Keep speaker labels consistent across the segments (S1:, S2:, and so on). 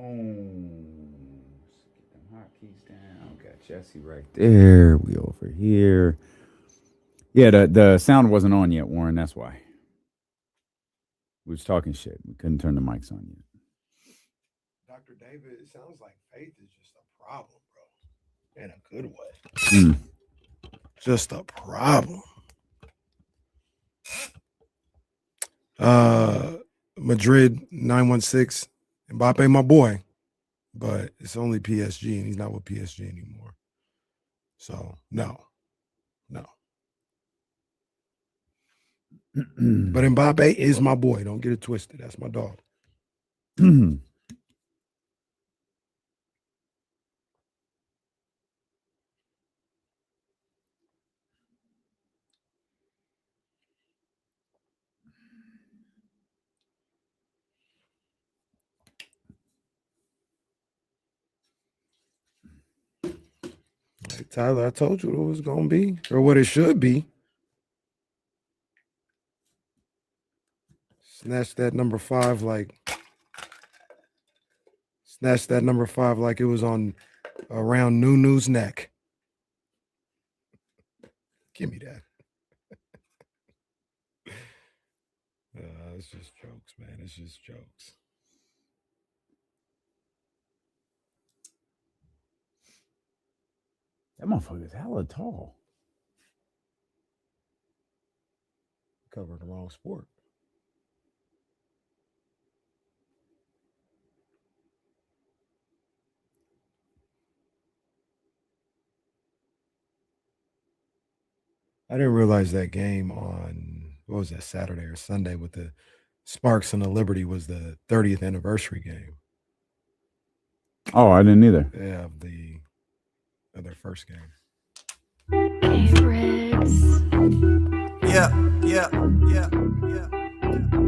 S1: Boom. Get them hotkeys down. Got Jesse right there. We over here. Yeah, the sound wasn't on yet, Warren. That's why. We was talking shit. We couldn't turn the mics on yet.
S2: Dr. David, it sounds like faith is just a problem, bro. In a good way. Just a problem. Madrid 916. Mbappe, my boy. But it's only PSG, and he's not with PSG anymore. So, no. But Mbappe is my boy. Don't get it twisted. That's my dog. Hey, Tyler, I told you what it was going to be, or what it should be. Snatch that number 5 like it was on around Nunu's neck. Give me that. It's just jokes, man. It's just jokes.
S1: That motherfucker's hella tall.
S2: Covered the wrong sport. I didn't realize that game on, what was that, Saturday or Sunday with the Sparks and the Liberty was the 30th anniversary game.
S1: Oh, I didn't either.
S2: Yeah, of their first game.
S3: Yeah.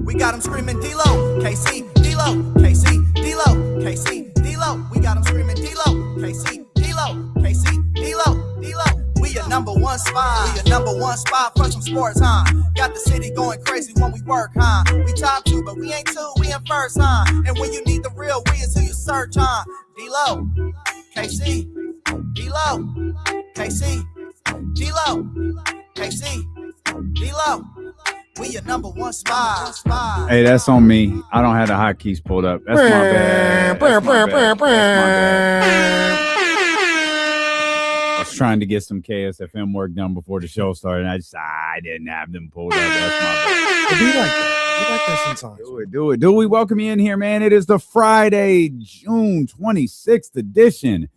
S3: We got them screaming D-Lo, KC, D-Lo, KC, D-Lo, KC, D-Lo. We got them screaming D-Lo, KC, D-Lo, KC, D-Lo, D-Lo. We your number one spot. We your number one spot for some sports, huh? Got the city going crazy when we work, huh? We top 2, but we ain't 2, we in first, huh? And when you need the real, we is who you search, huh? D-Lo, KC, D-Lo, KC, D-Lo, KC, D-Lo. We your number one spot.
S1: Hey, that's on me. I don't have the hotkeys pulled up. That's my bad. That's my bad. I was trying to get some KSFM work done before the show started, and I didn't have them pulled up. That's my bad.
S2: Be like that. Be like that sometimes.
S1: Do it. We welcome you in here, man. It is the Friday, June 26th edition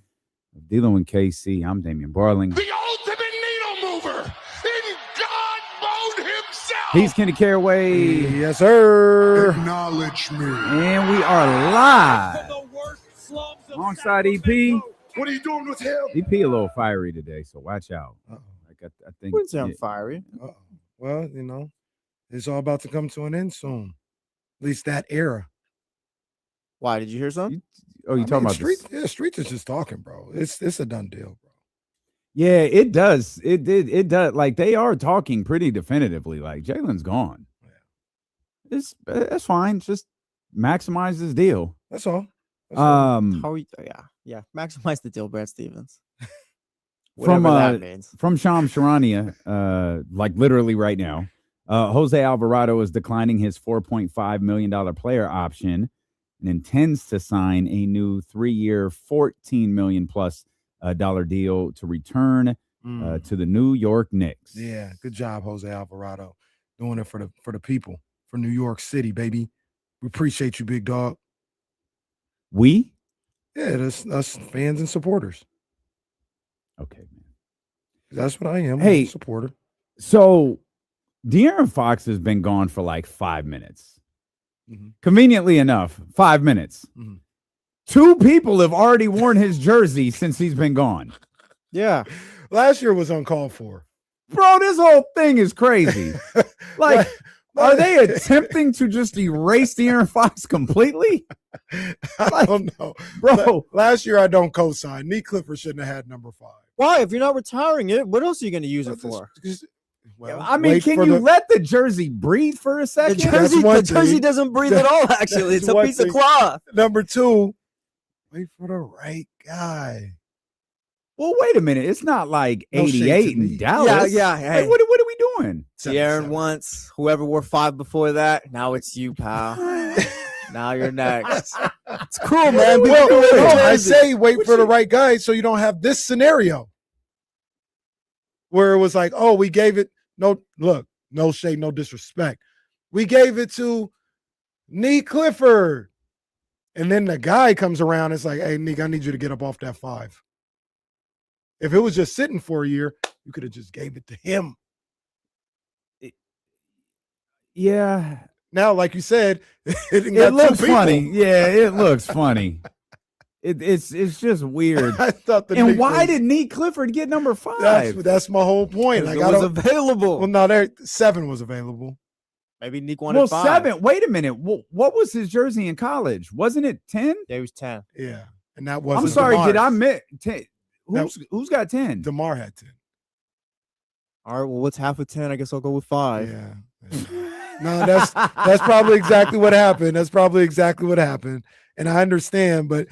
S1: of D'Lo and KC. I'm Damian Barling.
S4: The ultimate needle mover in God mode himself.
S1: He's Kenny Caraway.
S2: Yes, sir.
S4: Acknowledge me.
S1: And we are live alongside EP.
S4: What are you doing with him?
S1: EP a little fiery today, so watch out. I think
S5: Wouldn't say I'm fiery.
S2: Well, it's all about to come to an end soon. At least that era.
S5: Why? Did you hear something?
S1: You talking about
S2: Streets? Yeah, Streets is just talking, bro. It's a done deal, bro.
S1: Yeah, it does. It does. Like, they are talking pretty definitively. Like, Jalen's gone. Yeah. That's fine. Just maximize this deal.
S2: That's all.
S5: Yeah. Maximize the deal, Brad Stevens.
S1: From
S5: that means.
S1: From Sham Sharania, like literally right now, Jose Alvarado is declining his $4.5 million player option and intends to sign a new 3-year, $14 million plus dollar deal to return to the New York Knicks.
S2: Yeah, good job, Jose Alvarado, doing it for the people, for New York City, baby. We appreciate you, big dog.
S1: We?
S2: Yeah, that's us fans and supporters.
S1: Okay, man.
S2: That's what I am.
S1: Hey,
S2: I'm a supporter.
S1: So De'Aaron Fox has been gone for like 5 minutes.
S2: Mm-hmm.
S1: Conveniently enough, 5 minutes.
S2: Mm-hmm.
S1: 2 people have already worn his jersey since he's been gone.
S5: Yeah.
S2: Last year was uncalled for.
S1: Bro, this whole thing is crazy. Like, are they attempting to just erase De'Aaron Fox completely?
S2: I don't know.
S1: Bro.
S2: Last year I don't co-sign. Nick Clifford shouldn't have had number 5.
S5: Why? If you're not retiring it, what else are you going to use it for?
S2: Well,
S1: I mean, can you let the jersey breathe for a second?
S5: The jersey doesn't breathe at all, actually. It's a piece of cloth.
S2: Number 2, Wait for the right guy.
S1: Well, wait a minute. It's not like
S2: No shade to
S1: 88 in
S2: me.
S1: Dallas.
S5: Yeah.
S1: Like,
S5: Hey,
S1: what are we doing?
S5: Aaron once. Whoever wore 5 before that. Now it's you, pal. Now you're next. It's cruel, man.
S2: Well,
S5: People wear
S2: no, I
S5: jerseys.
S2: say wait for the right guy so you don't have this scenario where it was like, oh, we gave it no shade, no disrespect. We gave it to Nick Clifford. And then the guy comes around, it's like, hey, Nick, I need you to get up off that 5. If it was just sitting for a year, you could have just gave it to him.
S1: Yeah.
S2: Now, like you said, it
S1: looks funny. Yeah, it looks funny. It's just weird.
S2: I thought the
S1: And
S2: Nick
S1: why
S2: was-
S1: did Nick Clifford get number 5?
S2: that's my whole point. Like,
S5: It
S2: I
S5: was
S2: don't,
S5: available.
S2: well, no, there 7 was available.
S5: Maybe Nick wanted
S1: Well,
S5: 5.
S1: 7. Wait a minute. What was his jersey in college? Wasn't it 10?
S5: Yeah, he was 10.
S2: Yeah, and that wasn't.
S1: I'm sorry.
S2: DeMar's.
S1: Did I miss 10? Who's got 10?
S2: DeMar had 10.
S5: All right, well, what's half of 10? I guess I'll go with 5.
S2: Yeah. No, that's probably exactly what happened. That's probably exactly what happened. And I understand, but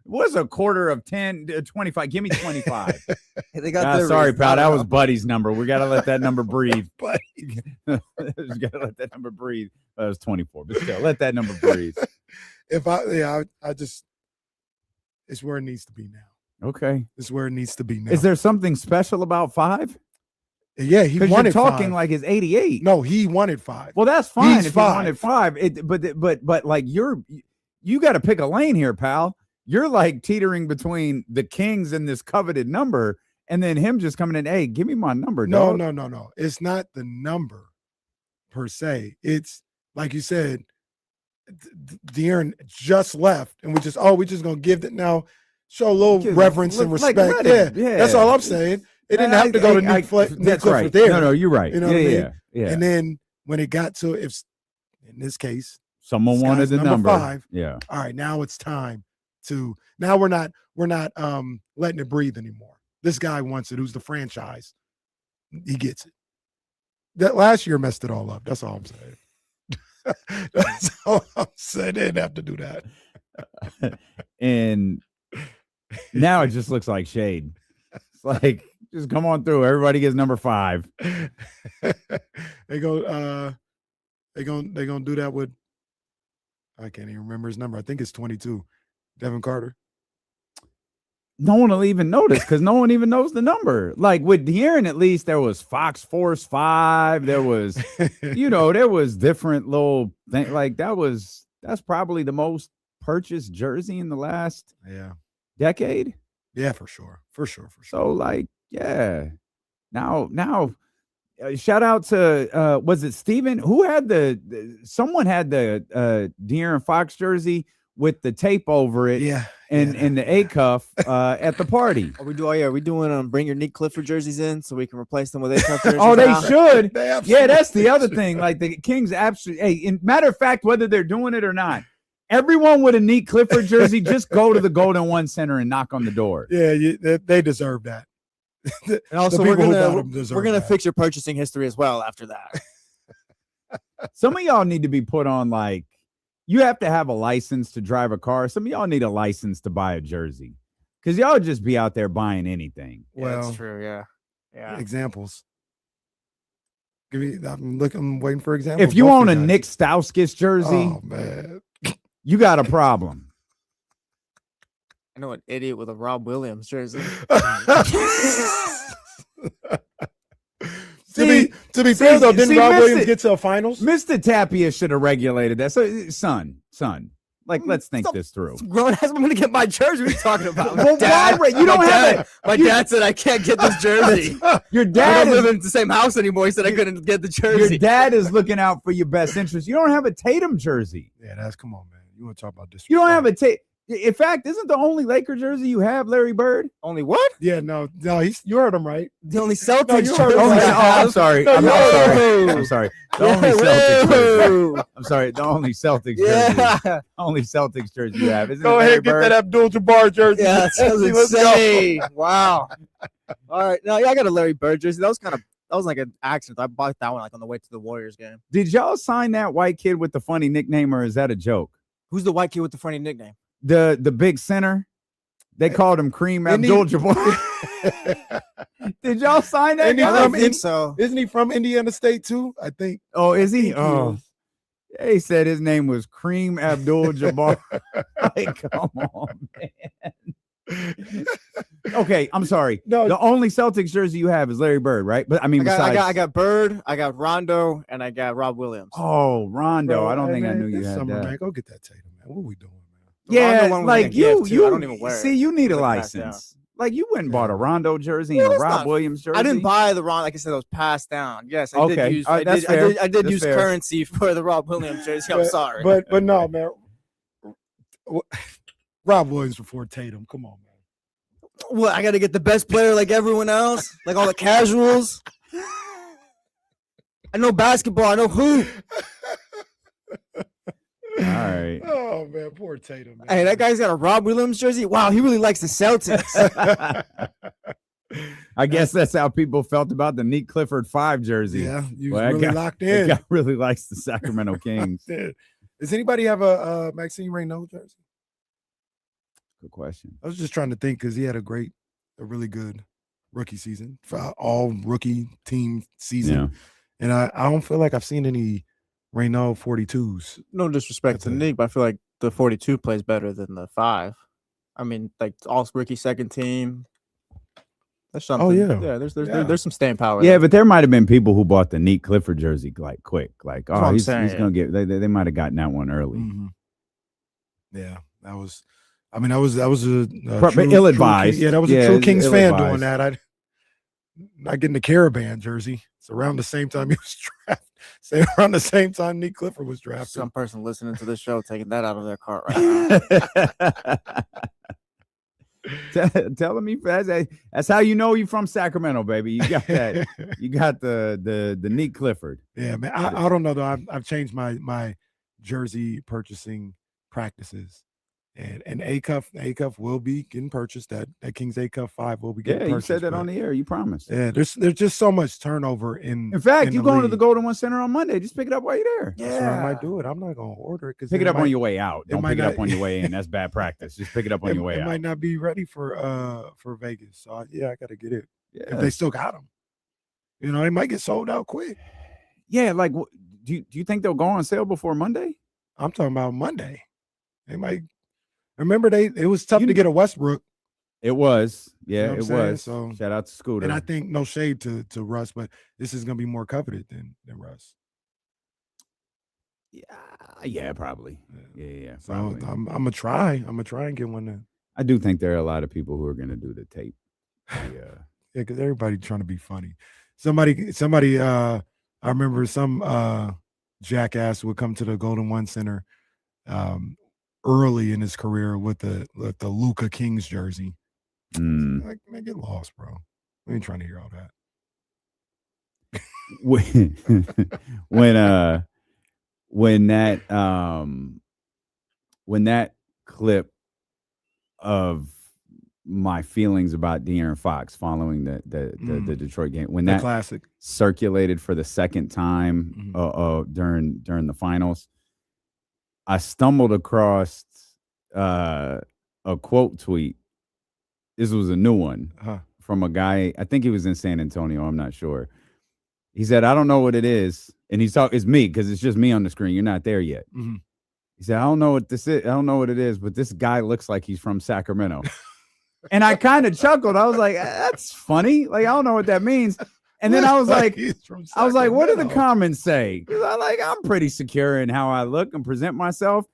S1: What's a quarter of 10 to 25? Give me 25.
S5: They got their
S1: Sorry,
S5: raise.
S1: pal. That was Buddy's number. We got to let that number breathe.
S2: Buddy.
S1: We got to let that number breathe. That was 24, but still, let that number breathe.
S2: I just, it's where it needs to be now.
S1: Okay.
S2: It's where it needs to be now.
S1: Is there something special about 5?
S2: Yeah, he
S1: Because
S2: wanted
S1: you're talking
S2: 5.
S1: like it's 88.
S2: No, he wanted 5.
S1: Well, that's fine
S2: He's
S1: if
S2: 5.
S1: you wanted 5. But like you got to pick a lane here, pal. You're like teetering between the Kings and this coveted number, and then him just coming in. Hey, give me my number.
S2: No,
S1: dog.
S2: no. It's not the number per se. It's like you said, De'Aaron just left, and we just gonna give it now. Show a little reverence and
S1: Like,
S2: respect.
S1: let him,
S2: That's all I'm saying. It didn't have to go to Nick Clifford
S1: right.
S2: there.
S1: No, you're right.
S2: You know what I mean?
S1: Yeah.
S2: And then when it got to, if in this case,
S1: Someone
S2: this
S1: wanted
S2: guy's
S1: the
S2: number
S1: number.
S2: 5.
S1: Yeah.
S2: All right, now it's time to. Now we're not letting it breathe anymore. This guy wants it. Who's the franchise? He gets it. That last year messed it all up. That's all I'm saying. That's all I'm saying. They didn't have to do that.
S1: And now it just looks like shade. It's like, just come on through. Everybody gets number 5.
S2: They gonna do that with, I can't even remember his number. I think it's 22. Devin Carter.
S1: No one will even notice because no one even knows the number. Like with De'Aaron, at least there was Fox Force 5. There was, there was different little things. Like that's probably the most purchased jersey in the last decade.
S2: Yeah, for sure.
S1: So like, yeah. Now, shout out to was it Steven? Who had someone had the De'Aaron Fox jersey with the tape over it.
S2: Yeah.
S1: And the A cuff at the party.
S5: Are we doing bring your Nick Clifford jerseys in so we can replace them with A cuff jerseys?
S1: Oh, they
S5: now?
S1: should.
S2: They
S1: Yeah, that's the other thing. Like the Kings absolutely. Hey, in matter of fact, whether they're doing it or not, everyone with a Nick Clifford jersey, just go to the Golden One Center and knock on the door.
S2: Yeah, they deserve that.
S5: And also,
S2: The
S5: we're
S2: people who bought 'em
S5: gonna
S2: deserve that.
S5: fix your purchasing history as well after that.
S1: Some of y'all need to be put on like, you have to have a license to drive a car. Some of y'all need a license to buy a jersey because y'all just be out there buying anything.
S2: Well,
S5: that's true. Yeah.
S2: examples. I'm waiting for examples.
S1: If you
S2: Both
S1: own a
S2: guys.
S1: Nick Stauskas jersey,
S2: Oh man.
S1: you got a problem.
S5: I know an idiot with a Rob Williams jersey.
S2: To be fair though, didn't Rob Williams get to a finals?
S1: Mr. Tapia should have regulated that. So, son, like, let's think this through.
S5: Grown ass, I'm gonna get my jersey. What are you talking about?
S1: Well,
S5: Dad,
S1: why? You don't
S5: my
S1: have
S5: dad, My dad said I can't get this jersey.
S1: Your
S5: I
S1: dad
S5: don't
S1: is
S5: live in the same house anymore. He said I couldn't get the jersey.
S1: your dad is looking out for your best interest. You don't have a Tatum jersey.
S2: Yeah, come on, man. You want to talk about this?
S1: You don't have a Tatum. In fact, isn't the only Laker jersey you have Larry Bird?
S5: Only what?
S2: Yeah, no, you heard him right.
S5: The only Celtics
S2: you
S5: jersey
S2: heard
S1: Only,
S2: me.
S5: I
S1: I'm
S5: have.
S1: sorry.
S2: No,
S1: I'm
S2: no.
S1: sorry. The only Celtics jersey. I'm sorry. The only Celtics jersey.
S5: Yeah.
S1: Only Celtics jersey you have. Isn't
S2: Go
S1: it
S2: ahead,
S1: Larry
S2: get
S1: Bird?
S2: that Abdul-Jabbar jersey.
S5: Yeah, that sounds
S2: Let's go.
S5: insane. Wow. All right. No, yeah, I got a Larry Bird jersey. That was like an accident. I bought that one like on the way to the Warriors game.
S1: Did y'all sign that white kid with the funny nickname, or is that a joke?
S5: Who's the white kid with the funny nickname?
S1: the big center. They called him Kareem Abdul-Jabbar. Did y'all sign that?
S2: I
S5: don't think so.
S2: Isn't he from Indiana State too? I think.
S1: Oh, is he?
S2: think he
S1: Oh,
S2: is.
S1: they said his name was Kareem Abdul-Jabbar. Like, come on, man. Okay, I'm sorry.
S2: No.
S1: The only Celtics jersey you have is Larry Bird, right? But I mean,
S5: I got Bird, I got Rondo, and I got Rob Williams.
S1: Oh, Rondo.
S2: Bro,
S1: I don't
S2: hey,
S1: think I
S2: man,
S1: knew you
S2: this
S1: had
S2: summer,
S1: that.
S2: Man, go get that Tatum, man. What are we doing, man?
S1: Yeah,
S5: Rondo one was
S1: like
S5: a gift, too.
S1: you
S5: I don't even wear it.
S1: see, you need a
S5: It's like passed
S1: license. Like you went and bought a Rondo jersey and a
S5: that's
S1: Rob
S5: not-
S1: Williams jersey.
S5: I didn't buy the Rondo, like I said, it was passed down. Yes, I
S1: Okay.
S5: did use.
S1: All right,
S5: I
S1: that's
S5: did.
S1: fair.
S5: I did
S1: That's
S5: use
S1: fair.
S5: currency for the Rob Williams jersey. I'm sorry.
S2: But no, man. Rob Williams before Tatum. Come on, man.
S5: What? I got to get the best player like everyone else, like all the casuals. I know basketball. I know hoop.
S1: All right.
S2: Oh man, poor Tatum. Man.
S5: Hey, that guy's got a Rob Williams jersey. Wow, he really likes the Celtics.
S1: I guess that's how people felt about the Neat Clifford 5 jersey.
S2: Yeah, you
S1: Well, that
S2: really
S1: guy-
S2: locked
S1: That
S2: in.
S1: guy really likes the Sacramento Kings.
S2: Does anybody have a Maxine Renault jersey?
S1: Good question.
S2: I was just trying to think because he had a really good rookie season, all rookie team season,
S1: Yeah.
S2: and I don't feel like I've seen any Renault 42s.
S5: No disrespect
S2: That's
S5: to
S2: it.
S5: Nick, but I feel like the 42 plays better than the 5. I mean, like all rookie second team. That's something.
S2: yeah.
S5: There's some staying power.
S1: Yeah,
S5: there.
S1: but there might have been people who bought the Neat Clifford jersey like quick. Like,
S5: That's what
S1: oh,
S5: I'm
S1: he's
S5: saying.
S1: gonna get. They might have gotten that one early.
S2: Mhm. Yeah, that was. I mean, that was a
S1: But ill-advised.
S2: Yeah, that was
S1: Yeah,
S2: a true
S1: it's
S2: Kings fan
S1: ill-advised.
S2: doing that. I not getting the Caravan jersey. It's around the same time he was drafted. Say around the same time Nick Clifford was drafted.
S5: Some person listening to the show taking that out of their cart right now.
S1: Telling me that's how you know you from Sacramento, baby. You got that. You got the Neat Clifford.
S2: Yeah, man. I don't know though. I've changed my jersey purchasing practices. And Acuff will be getting purchased. That Kings Acuff 5 will be getting
S1: Yeah,
S2: purchased.
S1: you said that
S2: but,
S1: on the air. You promised.
S2: Yeah, there's just so much turnover in.
S1: In fact,
S2: in
S1: you
S2: the
S1: going to the
S2: league.
S1: Golden One Center on Monday. Just pick it up while you're there.
S2: That's what I might do it. I'm not gonna order it because
S1: Pick it up on your way out. Don't
S2: might
S1: pick it up
S2: not-
S1: on your way in. That's bad practice. Just pick it up on your way
S2: It
S1: out.
S2: might not be ready for Vegas. So I got to get it if
S1: Yeah.
S2: they still got them. You know, they might get sold out quick.
S1: Yeah, like do you think they'll go on sale before Monday?
S2: I'm talking about Monday. They might. Remember, it was tough
S1: You-
S2: to get a Westbrook,
S1: It was.
S2: You
S1: Yeah,
S2: know what
S1: it
S2: I'm saying?
S1: was.
S2: So-
S1: Shout out to Scooter.
S2: and I think no shade to Russ, but this is gonna be more coveted than Russ.
S1: yeah, probably. Yeah,
S2: So
S1: probably.
S2: I'm gonna try. I'm gonna try and get one then.
S1: I do think there are a lot of people who are going to do the tape. Yeah.
S2: Yeah, because everybody trying to be funny. Somebody. I remember some jackass would come to the Golden One Center early in his career with the Luka Kings jersey.
S1: Mm.
S2: Like, man, get lost, bro. We ain't trying to hear all that.
S1: when that clip of my feelings about De'Aaron Fox following the Detroit game, when
S2: The
S1: that
S2: classic.
S1: circulated for the second time during the finals, I stumbled across a quote tweet. This was a new one from a guy. I think he was in San Antonio. I'm not sure. He said, "I don't know what it is," and it's me because it's just me on the screen. You're not there yet.
S2: Mhm.
S1: He said, "I don't know what this is. I don't know what it is, but this guy looks like he's from Sacramento." And I kind of chuckled. I was like, "That's funny. Like, I don't know what that means." And then I was like,
S2: He's from
S1: "What do the
S2: Sacramento.
S1: comments say?" Because I'm pretty secure in how I look and present myself.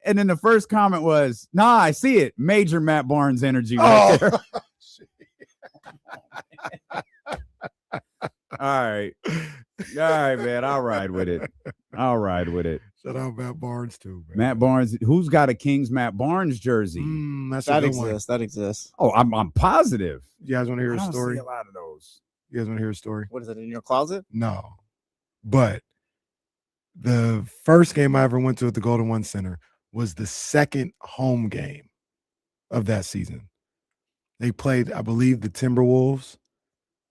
S1: And then the first comment was, "Nah, I see it. Major Matt Barnes energy right there." All right, man. I'll ride with it.
S2: Shout out Matt Barnes too, man.
S1: Matt Barnes. Who's got a Kings Matt Barnes jersey?
S2: That's
S5: That
S2: a good one.
S5: exists. That exists.
S1: Oh, I'm positive.
S2: You guys want to hear
S1: I
S2: a
S1: don't
S2: story?
S1: see a lot of those.
S2: You guys want to hear a story?
S5: What is it in your closet?
S2: No. But the first game I ever went to at the Golden One Center was the second home game of that season. They played, I believe, the Timberwolves.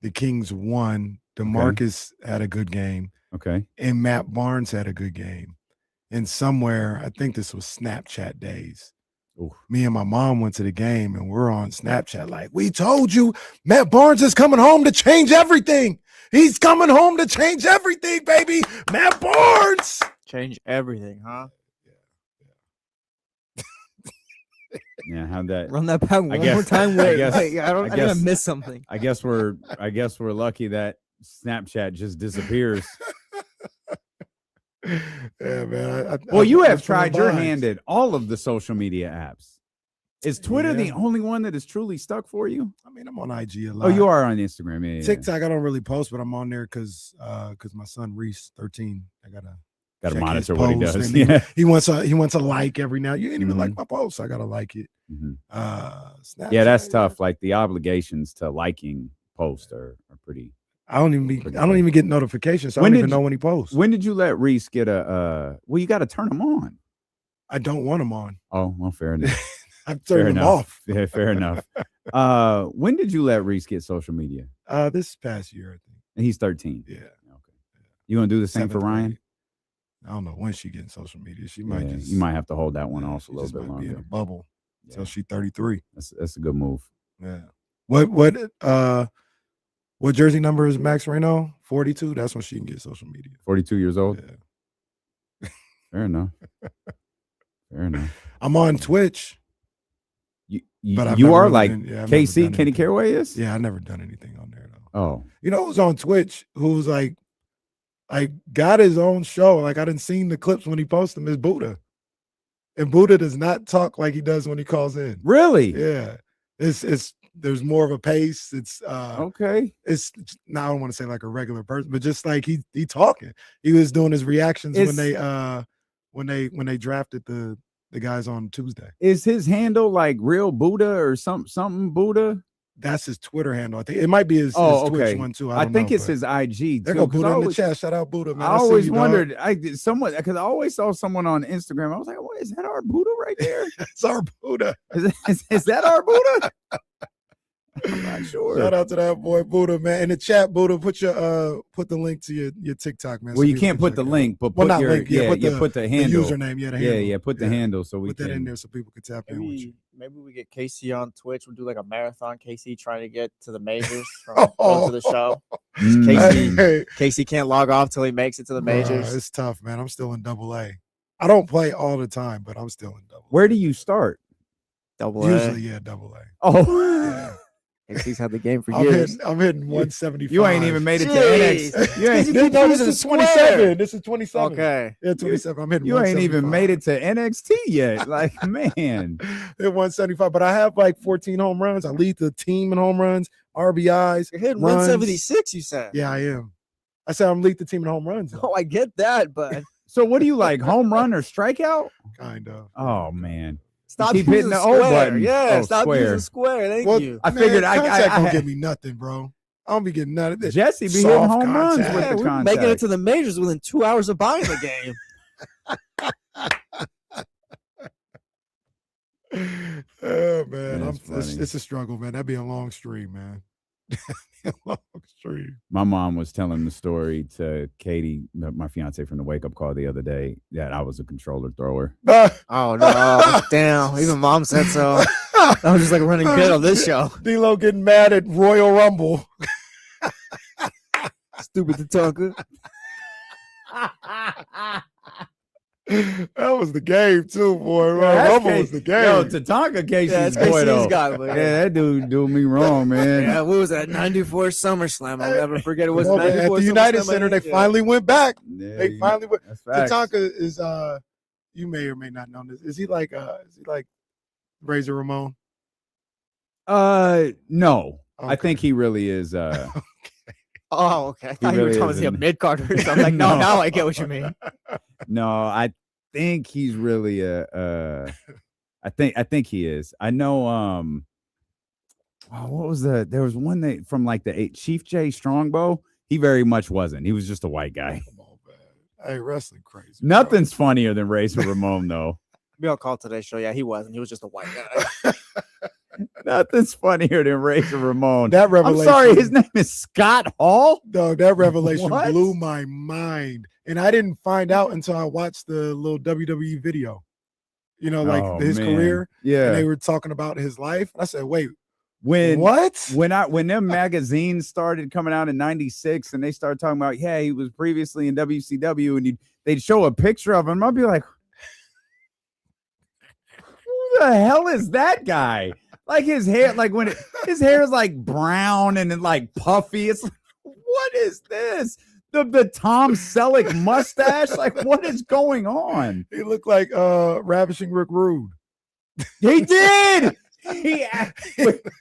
S2: The Kings won. DeMarcus had a good game.
S1: Okay.
S2: And Matt Barnes had a good game. And somewhere, I think this was Snapchat days.
S1: Oof.
S2: Me and my mom went to the game, and we're on Snapchat like, we told you Matt Barnes is coming home to change everything. He's coming home to change everything, baby. Matt Barnes.
S5: Change everything, huh?
S1: Yeah, how'd that?
S5: Run that back one
S1: I guess-
S5: more time.
S1: I
S5: Wait,
S1: guess-
S5: wait, I
S1: I
S5: gotta
S1: guess-
S5: miss something.
S1: I guess we're lucky that Snapchat just disappears.
S2: Yeah, man.
S1: Well, you
S2: I'm
S1: have tried your
S2: behind.
S1: hand at all of the social media apps. Is Twitter the
S2: Yeah.
S1: only one that is truly stuck for you?
S2: I mean, I'm on IG a lot.
S1: Oh, you are on Instagram. Yeah, yeah.
S2: TikTok, I don't really post, but I'm on there because my son Reese, 13, I gotta
S1: Gotta
S2: check his
S1: monitor what he
S2: posts,
S1: does.
S2: and
S1: Yeah.
S2: he wants a like every now. You ain't even
S1: Mhm.
S2: like my post. I gotta like it.
S1: Mhm.
S2: Snapchat,
S1: Yeah, that's tough. Like the obligations to liking posts are pretty.
S2: I don't even get notifications. So I
S1: When
S2: don't
S1: did
S2: even know
S1: you-
S2: when he posts.
S1: When did you let Reese get a? Well, you got to turn them on.
S2: I don't want him on.
S1: Oh, well, fair enough.
S2: I've
S1: Fair
S2: turned him
S1: enough.
S2: off.
S1: Yeah, fair enough. When did you let Reese get social media?
S2: This past year, I think.
S1: And he's 13.
S2: Yeah.
S1: Okay. You gonna do the same for
S2: Seventh
S1: Ryan?
S2: grade. I don't know when she getting social media. She might
S1: Yeah,
S2: just
S1: you might have to hold that one
S2: yeah,
S1: off a
S2: she
S1: little
S2: just
S1: bit
S2: might be in a
S1: longer.
S2: bubble
S1: Yeah,
S2: until she's 33.
S1: that's a good move.
S2: Yeah. What jersey number is Max Reno? 42. That's when she can get social media.
S1: 42 years old.
S2: Yeah.
S1: Fair enough. Fair enough.
S2: I'm on Twitch. But I've
S1: You
S2: never
S1: are
S2: really
S1: like
S2: been- yeah, I've never
S1: KC
S2: done
S1: Kenny
S2: anything.
S1: Caraway is?
S2: Yeah, I never done anything on there though.
S1: Oh,
S2: You know who's on Twitch who's like got his own show. Like I didn't seen the clips when he posts them is Buddha. And Buddha does not talk like he does when he calls in.
S1: really?
S2: Yeah. It's there's more of a pace. It's
S1: Okay.
S2: it's now I don't want to say like a regular person, but just like he talking. He was doing his reactions when they drafted the guys on Tuesday.
S1: Is his handle like real Buddha or something Buddha?
S2: That's his Twitter handle. I think it might be his
S1: Oh,
S2: Twitch
S1: okay.
S2: one too.
S1: I
S2: don't
S1: think
S2: know,
S1: it's
S2: but
S1: his IG
S2: there
S1: too.
S2: go
S1: 'cause
S2: Buddha
S1: I
S2: in the
S1: always-
S2: chat. Shout out Buddha, man.
S1: I
S2: see
S1: always
S2: you, dog.
S1: wondered. I did somewhat because I always saw someone on Instagram. I was like, "What is that? Our Buddha right there?
S2: It's our Buddha.
S1: Is that our Buddha?" I'm not sure.
S2: Shout out to that boy Buddha, man. In the chat, Buddha, put the link to your TikTok, man.
S1: Well,
S2: so
S1: you
S2: people
S1: can't
S2: can
S1: put
S2: check
S1: the
S2: it out.
S1: link, but
S2: Well,
S1: put
S2: not
S1: your
S2: link, yeah,
S1: put the
S2: The
S1: handle.
S2: username, yeah, the handle.
S1: Yeah, put the handle so we
S2: Put
S1: can.
S2: that in there so people can tap in with you.
S5: Maybe we get Casey on Twitch. We'll do like a marathon. Casey trying to get to the majors from going to the show.
S1: Mm.
S5: Casey-
S2: Hey,
S5: Casey can't log off till he makes it to the majors.
S2: It's tough, man. I'm still in double A. I don't play all the time, but I'm still in double.
S1: Where do you start?
S5: Double A.
S2: Usually, yeah, double A.
S1: Oh,
S2: Yeah.
S5: Casey's had the game for
S2: I'm
S5: years.
S2: hitting 175.
S1: you ain't even made it to
S5: Jeez.
S1: NXT. You ain't,
S5: keep
S2: No,
S5: using
S2: this is
S5: square.
S2: 27. This is 27.
S5: Okay.
S2: Yeah, 27. I'm hitting
S1: you ain't even
S2: 175.
S1: made it to NXT yet. Like, man.
S2: Hit 175, but I have like 14 home runs. I lead the team in home runs, RBIs.
S5: You're hitting
S2: runs.
S5: 176, you said.
S2: Yeah, I am. I said I'm lead the team in home runs. though.
S5: Oh, I get that, but
S1: So what do you like? Home run or strikeout?
S2: Kind of.
S1: Oh man.
S5: stop
S1: keep
S5: using
S1: hitting the O
S5: square.
S1: button.
S5: Yeah,
S1: Oh,
S5: stop
S1: square.
S5: using square. Thank
S2: Well,
S5: you.
S1: I figured I
S2: contact don't
S1: I-
S2: give me nothing, bro. I don't be getting nothing.
S1: Jesse be hitting
S2: Soft
S1: home runs
S2: contact.
S1: with
S5: Yeah,
S1: the
S5: we're
S1: contact.
S5: making it to the majors within 2 hours of buying the game.
S2: Oh man,
S1: That's funny.
S2: it's a struggle, man. That'd be a long stream, man. A long stream.
S1: My mom was telling the story to Katie, my fiance from the wake up call the other day, that I was a controller thrower.
S5: Oh no! Damn, even mom said so. I was just like running good on this show.
S2: D-Lo getting mad at Royal Rumble.
S5: Stupid Tatanka.
S2: That was the game too, boy. Royal
S1: That's
S2: Rumble
S1: Casey.
S2: was the game.
S1: Yo, Tatanka Casey's
S5: Yeah, it's
S1: boy
S5: KC's
S1: though.
S5: guy, but
S1: Yeah, that dude do me wrong, man.
S5: yeah, what was that? 94 SummerSlam. I'll never forget. It was
S2: Well, at
S5: 94
S2: the United
S5: SummerSlam,
S2: Center,
S5: I
S2: they
S5: think, yeah.
S2: finally went back.
S1: Yeah,
S2: They finally went.
S1: that's facts.
S2: Tatanka is you may or may not know this. Is he like Razor Ramon?
S1: No. I
S2: Okay.
S1: think he really is
S5: Oh, okay. I thought you were
S1: really
S5: telling me a
S1: isn't.
S5: mid card or something. Like, no,
S1: No.
S5: now I get what you mean.
S1: no, I think he's really I think he is. I know what was there was one that from like the Chief J Strongbow. He very much wasn't. He was just a white guy.
S2: Come on, man. Hey, wrestling crazy. bro.
S1: Nothing's funnier than Razor Ramon though.
S5: Be on call today's show. Yeah, he wasn't. He was just a white guy.
S1: Nothing's funnier than Razor Ramon.
S2: That
S1: I'm
S2: revelation.
S1: sorry, his name is Scott Hall.
S2: Dog, that revelation
S1: What?
S2: blew my mind. And I didn't find out until I watched the little WWE video. you know, like
S1: Oh,
S2: his
S1: man.
S2: career.
S1: Yeah.
S2: And they were talking about his life. I said, wait,
S1: When
S2: what?
S1: when them magazines started coming out in '96 and they started talking about, yeah, he was previously in WCW, and they'd show a picture of him, I'd be like, who the hell is that guy? Like his hair, like his hair is like brown and then like puffy. It's like, what is this? The Tom Selleck mustache? Like, what is going on?
S2: He looked like Ravishing Rick Rude.
S1: He did. He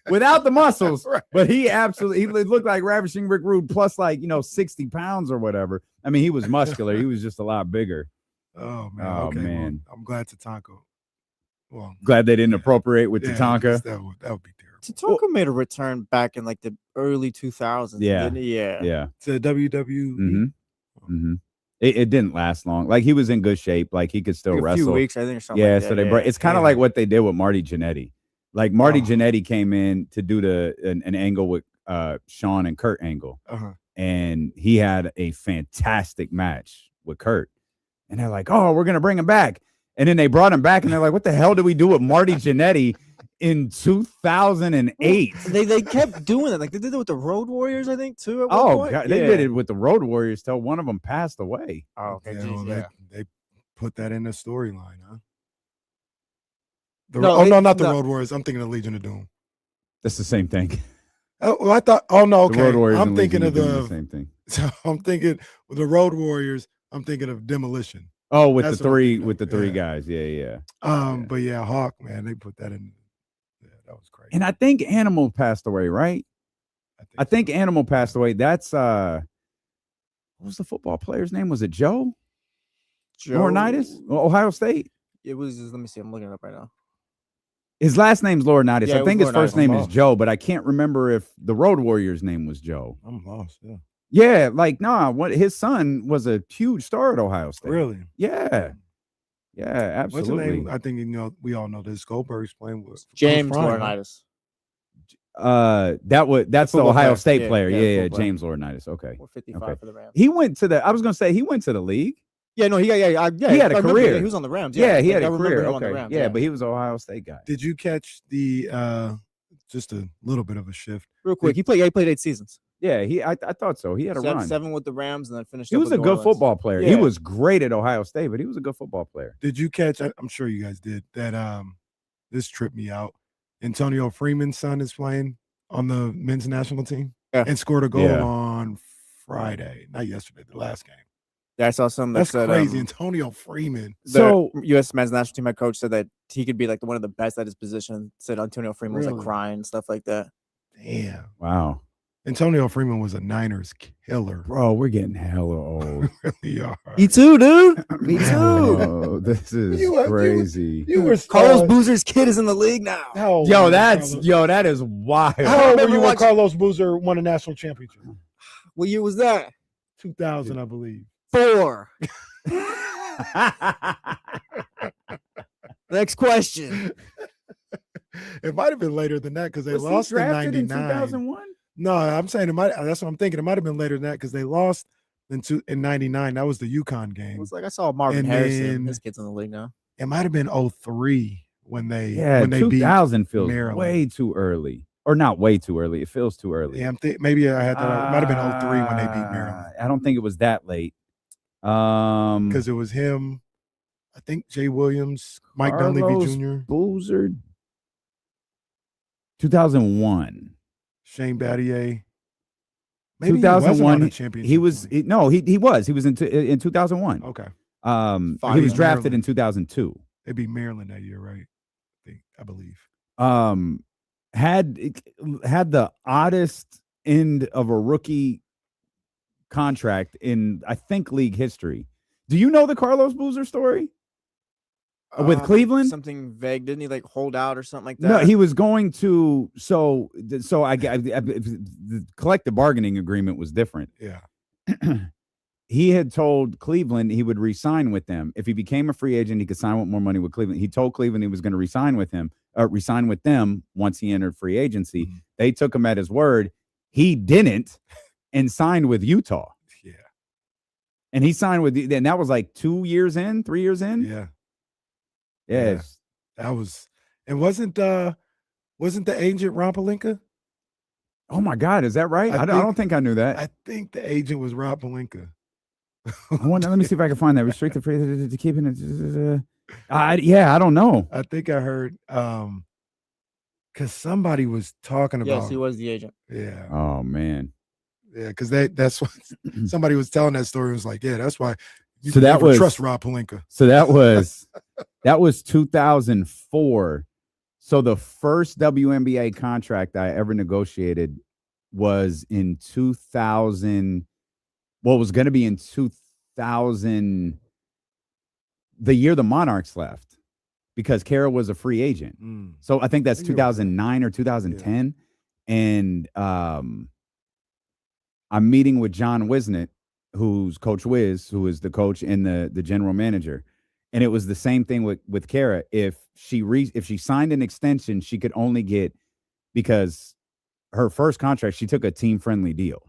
S1: without the muscles,
S2: Right.
S1: but he looked like Ravishing Rick Rude plus 60 pounds or whatever. I mean, he was muscular. He was just a lot bigger.
S2: Oh man.
S1: Oh,
S2: Okay,
S1: man.
S2: well, I'm glad Tatanka. Well,
S1: Glad they didn't appropriate with Tatanka.
S2: That would be terrible.
S5: Tatanka made a return back in like the early 2000s.
S1: Yeah.
S5: Didn't he? Yeah.
S2: To WWE.
S1: Mm-hmm. It didn't last long. Like, he was in good shape. Like, he could still
S5: Like a
S1: wrestle.
S5: few weeks, I think, or something.
S1: Yeah,
S5: like
S1: so
S5: that.
S1: they it's kind of like what they did with Marty Jannetty. Like, Marty Jannetty came in to do an angle with Shawn and Kurt Angle. And he had a fantastic match with Kurt. And they're like, oh, we're going to bring him back. And then they brought him back, and they're like, what the hell did we do with Marty Jannetty in 2008?
S5: They kept doing it. Like, they did it with the Road Warriors, I think, too. At one
S1: Oh,
S5: point.
S1: God. They did it with the Road Warriors till one of them passed away.
S5: Oh, okay.
S2: Yeah,
S5: geez,
S2: well, they put that in the storyline, huh?
S5: No,
S2: not the
S5: no.
S2: Road Warriors. I'm thinking of Legion of Doom.
S1: That's the same thing.
S2: Oh, well, I thought. Oh no,
S1: The
S2: okay.
S1: Road Warriors
S2: I'm
S1: and
S2: thinking
S1: Legion
S2: of
S1: are doing
S2: the.
S1: same thing.
S2: So I'm thinking with the Road Warriors. I'm thinking of Demolition.
S1: Oh, with
S2: That's
S1: the
S2: what I'm
S1: three
S2: thinking
S1: with the
S2: of.
S1: three
S2: Yeah.
S1: guys. Yeah.
S2: Yeah, But yeah, Hawk, man, they put that in. Yeah, that was crazy.
S1: And I think Animal passed away, right? I think Animal passed away. That's what was the football player's name? Was it Joe? Laurinaitis? Ohio State?
S5: It was. Let me see. I'm looking it up right now.
S1: His last name's Laurinaitis.
S5: Yeah,
S1: I think
S5: it
S1: his
S5: was
S1: first name
S2: Laurinaitis.
S1: is Joe, but I can't remember if the Road Warrior's name was Joe.
S2: I'm lost. Yeah.
S1: Yeah, his son was a huge star at Ohio State.
S2: Really?
S1: Yeah. Yeah,
S2: What's the
S1: absolutely.
S2: name? I think we all know this. Goldberg's playing with
S5: James
S2: Coach Bryant, huh?
S5: Laurinaitis.
S1: That's the
S5: football
S1: Ohio
S5: player.
S1: State
S5: Yeah,
S1: player.
S5: yeah,
S1: Yeah,
S5: football player.
S1: James Laurinaitis. Okay.
S5: Or 55
S1: Okay.
S5: for the Rams.
S1: He went to I was gonna say he went to the league.
S5: Yeah, no, he
S1: He had a
S5: I remember
S1: career.
S5: that. He was on the Rams.
S1: Yeah, he
S5: Like,
S1: had
S5: I
S1: a
S5: remember
S1: career.
S5: him on the
S1: Okay.
S5: Rams,
S1: Yeah, but he was an Ohio State guy.
S2: Did you catch the just a little bit of a shift?
S5: real quick. He played 8 seasons.
S1: Yeah, I thought so. He had a run.
S5: 7 with the Rams, and then finished.
S1: He
S5: up
S1: was
S5: with
S1: a
S5: New
S1: good
S5: Orleans.
S1: football player. He
S5: Yeah.
S1: was great at Ohio State, but he was a good football player.
S2: Did you catch? I'm sure you guys did. That this tripped me out. Antonio Freeman's son is playing on the men's national team and scored a goal on Friday, not yesterday, the last game.
S5: Yeah, I saw something that
S2: That's
S5: said
S2: crazy. Antonio Freeman.
S5: the U.S. men's national team head coach said that he could be like one of the best at his position. Said Antonio Freeman was like
S2: Really?
S5: crying and stuff like that.
S2: Damn.
S1: Wow.
S2: Antonio Freeman was a Niners killer.
S1: Bro, we're getting hella old.
S2: Really are.
S5: Me too, dude. Me too.
S1: Oh, this is crazy.
S2: You were
S5: Carlos Boozer's kid is in the league now.
S1: That is wild.
S2: How old were you when
S5: watching-
S2: Carlos Boozer won a national championship?
S5: What year was that?
S2: 2000, I believe.
S5: 4. Next question.
S2: It might have been later than that because they
S1: Was he
S2: lost in
S1: drafted in
S2: 99.
S1: 2001?
S2: No, I'm saying it might. That's what I'm thinking. It might have been later than that because they lost in 99. That was the UConn
S5: It
S2: game.
S5: was like I saw Marvin
S2: And
S5: Harrison.
S2: then-
S5: His kid's in the league now.
S2: It might have been 03 when they beat
S1: 2000 feels
S2: Maryland.
S1: way too early. Or not way too early. It feels too early.
S2: Yeah, maybe I had that. It might have been 03 when they beat Maryland
S1: I don't think it was that late.
S2: because it was him. I think Jay Williams, Mike Dunleavy
S1: Carlos
S2: Jr.,
S1: Boozer 2001.
S2: Shane Battier. Maybe
S1: 2001.
S2: He, championship
S1: He was
S2: point.
S1: no, he was. He was in 2001.
S2: Okay.
S1: He was drafted
S2: Maryland.
S1: in 2002.
S2: They beat Maryland that year, right? I believe.
S1: Had the oddest end of a rookie contract in I think league history. Do you know the Carlos Boozer story with Cleveland?
S5: Something vague. Didn't he like hold out or something like that?
S1: No, he was going to. So the collective bargaining agreement was different.
S2: Yeah.
S1: He had told Cleveland he would re-sign with them. If he became a free agent, he could sign with more money with Cleveland. He told Cleveland he was going to resign with them once he entered free agency.
S2: Mm-hmm.
S1: They took him at his word. He didn't and signed with Utah.
S2: Yeah.
S1: And he signed with, and that was like 3 years in.
S2: Yeah.
S1: Yes.
S2: That was, and wasn't the agent Rompelinka?
S1: Oh my God, is that right? I don't think I knew that.
S2: I think the agent was Rompelinka.
S1: Let me see if I can find that. Restricted free to keeping it. I don't know.
S2: I think I heard because somebody was talking about.
S5: Yes, he was the agent.
S2: Yeah.
S1: Oh man.
S2: Yeah, because that's what somebody was telling that story. It was like, yeah, that's why you
S1: So
S2: can
S1: that
S2: never
S1: was-
S2: trust Rob Pelinka.
S1: So that was 2004. So the first WNBA contract I ever negotiated was in 2000. Well, it was going to be in 2000, the year the Monarchs left, because Kara was a free agent. So I think that's
S2: I think you're right.
S1: 2009 or 2010. And I'm meeting with John Wisnett, who's Coach Wiz, who is the coach and the general manager. And it was the same thing with Kara. If she signed an extension, she could only get, because her first contract, she took a team-friendly deal.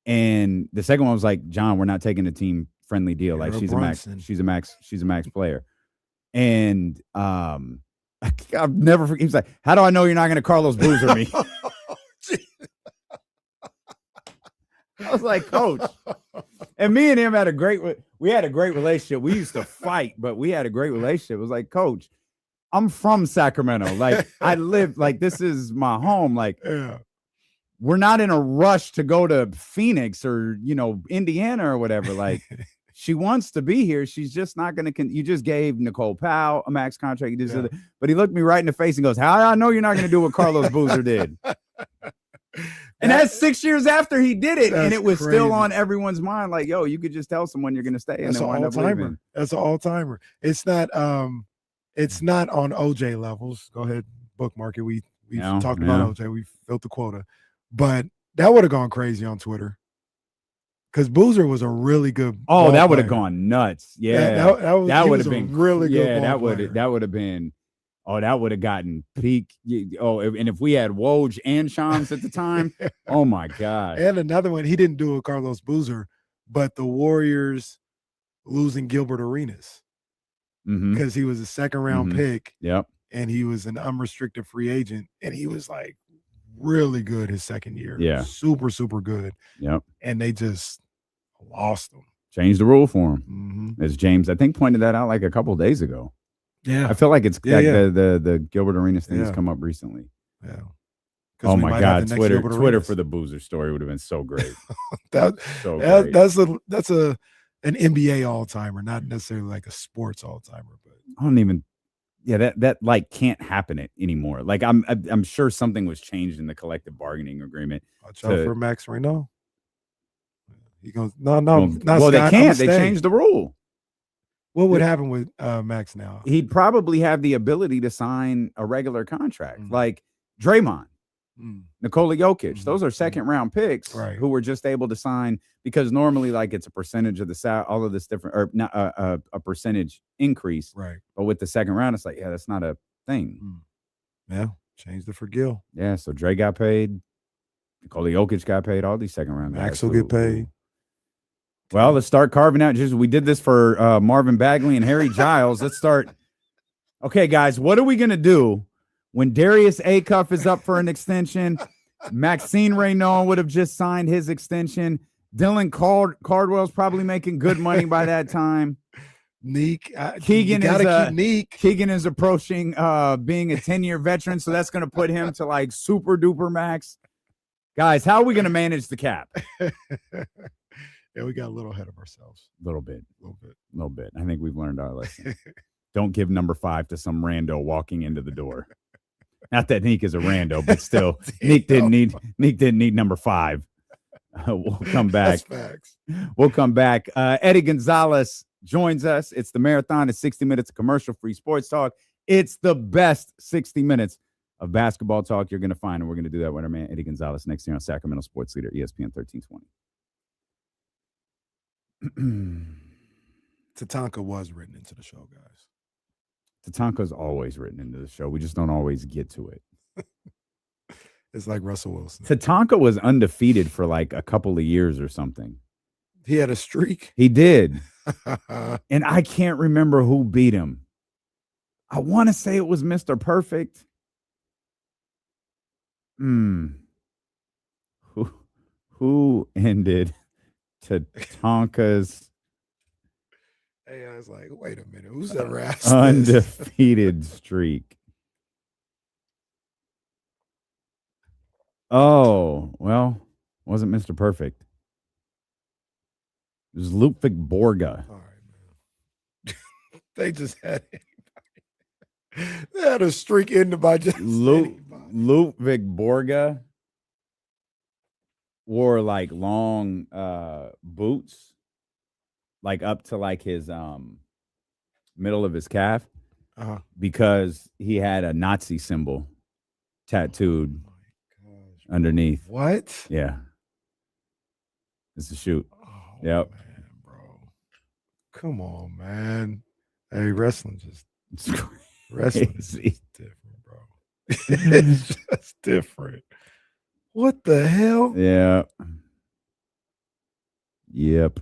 S1: And the second one was like, John, we're not taking a team-friendly deal. Like
S2: Kara
S1: she's
S2: Brunson.
S1: a max player. And I've never forget. He was like, how do I know you're not going to Carlos Boozer me? I was like, Coach. And me and him had a great relationship. We used to fight, but we had a great relationship. It was like, Coach, I'm from Sacramento. Like I live, like this is my home. Like
S2: Yeah.
S1: we're not in a rush to go to Phoenix or, Indiana or whatever. Like she wants to be here. She's just not going to, you just gave Nicole Powell a max contract. You just did it. But he looked me right in the face and goes, how do I know you're not going to do what Carlos Boozer did? And that's 6 years after he did it. And it was still on everyone's mind. Like, yo, you could just tell someone you're going to stay. And
S2: That's
S1: then
S2: an
S1: wind up
S2: all-timer.
S1: leaving.
S2: That's an all-timer. It's not on OJ levels. Go ahead, bookmark it. We've talked about OJ. We filled the quota. But that would have gone crazy on Twitter. Because Boozer was a really good ball
S1: that would have
S2: player.
S1: gone nuts. Yeah.
S2: That
S1: would
S2: was
S1: have
S2: a
S1: been
S2: really good
S1: Yeah,
S2: ball player.
S1: that would have been. Oh, that would have gotten peak. Oh, and if we had Woj and Shams at the time, oh my God.
S2: And another one, he didn't do it with Carlos Boozer, but the Warriors losing Gilbert Arenas
S1: Mhm.
S2: because he was a second-round
S1: Mhm.
S2: pick.
S1: Yep.
S2: And he was an unrestricted free agent, and he was like really good his second year.
S1: Yeah.
S2: Super, super good.
S1: Yep.
S2: And they just lost him.
S1: Changed the rule for him.
S2: Mm-hmm.
S1: As James, I think, pointed that out like a couple of days ago.
S2: Yeah.
S1: I feel like it's
S2: Yeah,
S1: like
S2: yeah.
S1: the Gilbert Arenas thing has
S2: Yeah.
S1: come up recently.
S2: Yeah. 'Cause
S1: Oh
S2: we
S1: my
S2: might have
S1: God,
S2: the next
S1: Twitter
S2: Gilbert
S1: Twitter
S2: Arenas.
S1: for the Boozer story would have been so great.
S2: That,
S1: So
S2: that
S1: great.
S2: that's an NBA all-timer, not necessarily like a sports all-timer, but
S1: I don't even. Yeah, that like can't happen anymore. Like I'm sure something was changed in the collective bargaining agreement.
S2: watch out for Max Reno. He goes, no,
S1: Well,
S2: not
S1: well,
S2: Scott,
S1: they
S2: I'ma
S1: can't. They
S2: stay.
S1: changed the rule.
S2: What would happen with Max now?
S1: He'd probably have the ability to sign a regular contract,
S2: Mm.
S1: like Draymond,
S2: Mm.
S1: Nikola Jokic.
S2: Mhm.
S1: Those are second-round picks
S2: Right.
S1: who were just able to sign because normally, like, it's a percentage of the all of this different, or not a percentage increase.
S2: Right.
S1: But with the second round, it's like, yeah, that's not a thing.
S2: Mm. Yeah. Changed it for Gil.
S1: Yeah, so Dre got paid. Nikola Jokic got paid. All these second-round guys.
S2: Max will get paid.
S1: Well, let's start carving out. We did this for Marvin Bagley and Harry Giles. Let's start. Okay, guys, what are we going to do when Darius Acuff is up for an extension? Maxine Reynaud would have just signed his extension. Dylan Cardwell's probably making good money by that time.
S2: Neek.
S1: Keegan
S2: you gotta
S1: is
S2: keep Neek.
S1: Keegan is approaching being a 10-year veteran, so that's going to put him to like super duper max. Guys, how are we going to manage the cap?
S2: Yeah, we got a little ahead of ourselves.
S1: A little bit.
S2: A little bit.
S1: A little bit. I think we've learned our lesson. Don't give number 5 to some rando walking into the door. Not that Neek is a rando, but still, Neek didn't need number 5. We'll come back.
S2: That's facts.
S1: We'll come back. Eddie Gonzalez joins us. It's the marathon. It's 60 minutes of commercial-free sports talk. It's the best 60 minutes of basketball talk you're going to find, and we're going to do that with our man Eddie Gonzalez next year on Sacramento Sports Leader, ESPN 1320.
S2: Tatanka was written into the show, guys.
S1: Tatanka's always written into the show. We just don't always get to it.
S2: It's like Russell Wilson.
S1: Tatanka was undefeated for like a couple of years or something.
S2: He had a streak.
S1: He did. And I can't remember who beat him. I want to say it was Mr. Perfect. Who ended Tatanka's
S2: Hey, I was like, wait a minute, who's ever asked this?
S1: undefeated streak? Oh, well, wasn't Mr. Perfect. It was Ludwig Borga.
S2: All right, man. They just had anybody. They had a streak ended by just anybody.
S1: Ludwig Borga wore like long boots, like up to like his middle of his calf, because he had a Nazi symbol tattooed underneath.
S2: What?
S1: Yeah. It's a shoot.
S2: Oh,
S1: Yep.
S2: man, bro. Come on, man. Hey, wrestling just wrestling is just different, bro. It's just different. What the hell?
S1: Yeah. Yep.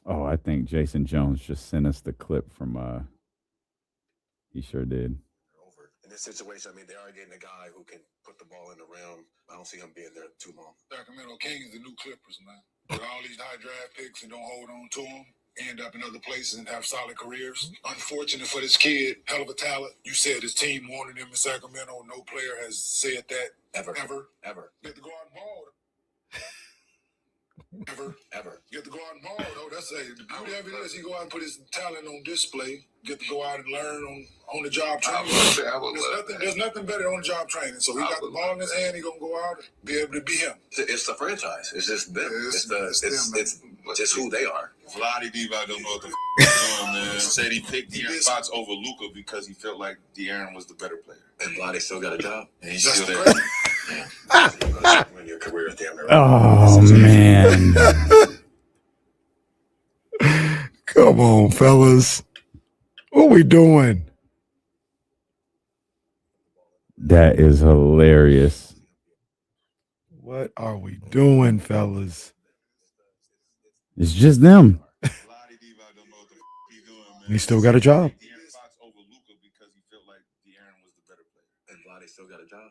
S1: Oh, I think Jason Jones just sent us the clip from he sure did.
S4: In this situation, I mean, they are getting a guy who can put the ball in the rim. I don't see him being there too long.
S6: Sacramento Kings, the new Clippers, man. With all these high draft picks and don't hold on to them, end up in other places and have solid careers. Unfortunate for this kid, hell of a talent. You said his team wanted him in Sacramento. No player has said that ever. Get to go out and ball. Ever. Get to go out and ball, though. That's the beauty of it is he go out and put his talent on display. Get to go out and learn on the job training. There's nothing better on the job training. So he got the ball in his hand. He gonna go out and be able to be him.
S4: It's the franchise. It's just them. It's just who they are.
S6: Vlade Divac don't know what the doing, man. Said he picked De'Aaron Fox over Luka because he felt like De'Aaron was the better player.
S4: And Vlade still got a job.
S6: And he's still there.
S4: When your career is damn near
S1: Oh man.
S2: Come on, fellas. What we doing?
S1: That is hilarious.
S2: What are we doing, fellas?
S1: It's just them.
S6: Vlade Divac don't know what the he's doing, man.
S2: He still got a job.
S6: De'Aaron Fox over Luka because he felt like De'Aaron was the better player.
S4: And Vlade still got a job.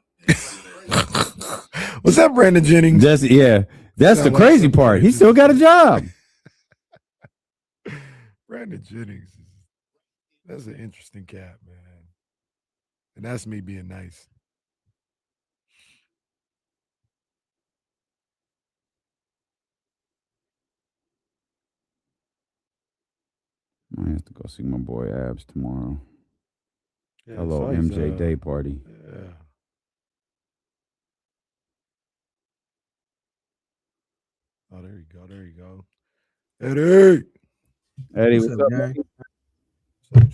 S2: Was that Brandon Jennings?
S1: That's the
S2: Sound like
S1: crazy
S2: some
S1: part. He
S2: Brandon
S1: still got a job.
S2: Brandon Jennings. That's an interesting cat, man. And that's me being nice.
S1: I have to go see my boy Abs tomorrow.
S2: Yeah,
S1: Hello,
S2: so he's,
S1: MJ Day party.
S2: Yeah. Oh, there you go. There you go. Eddie.
S1: Eddie,
S7: What's
S1: what's
S7: up,
S1: up,
S7: gang?
S1: buddy?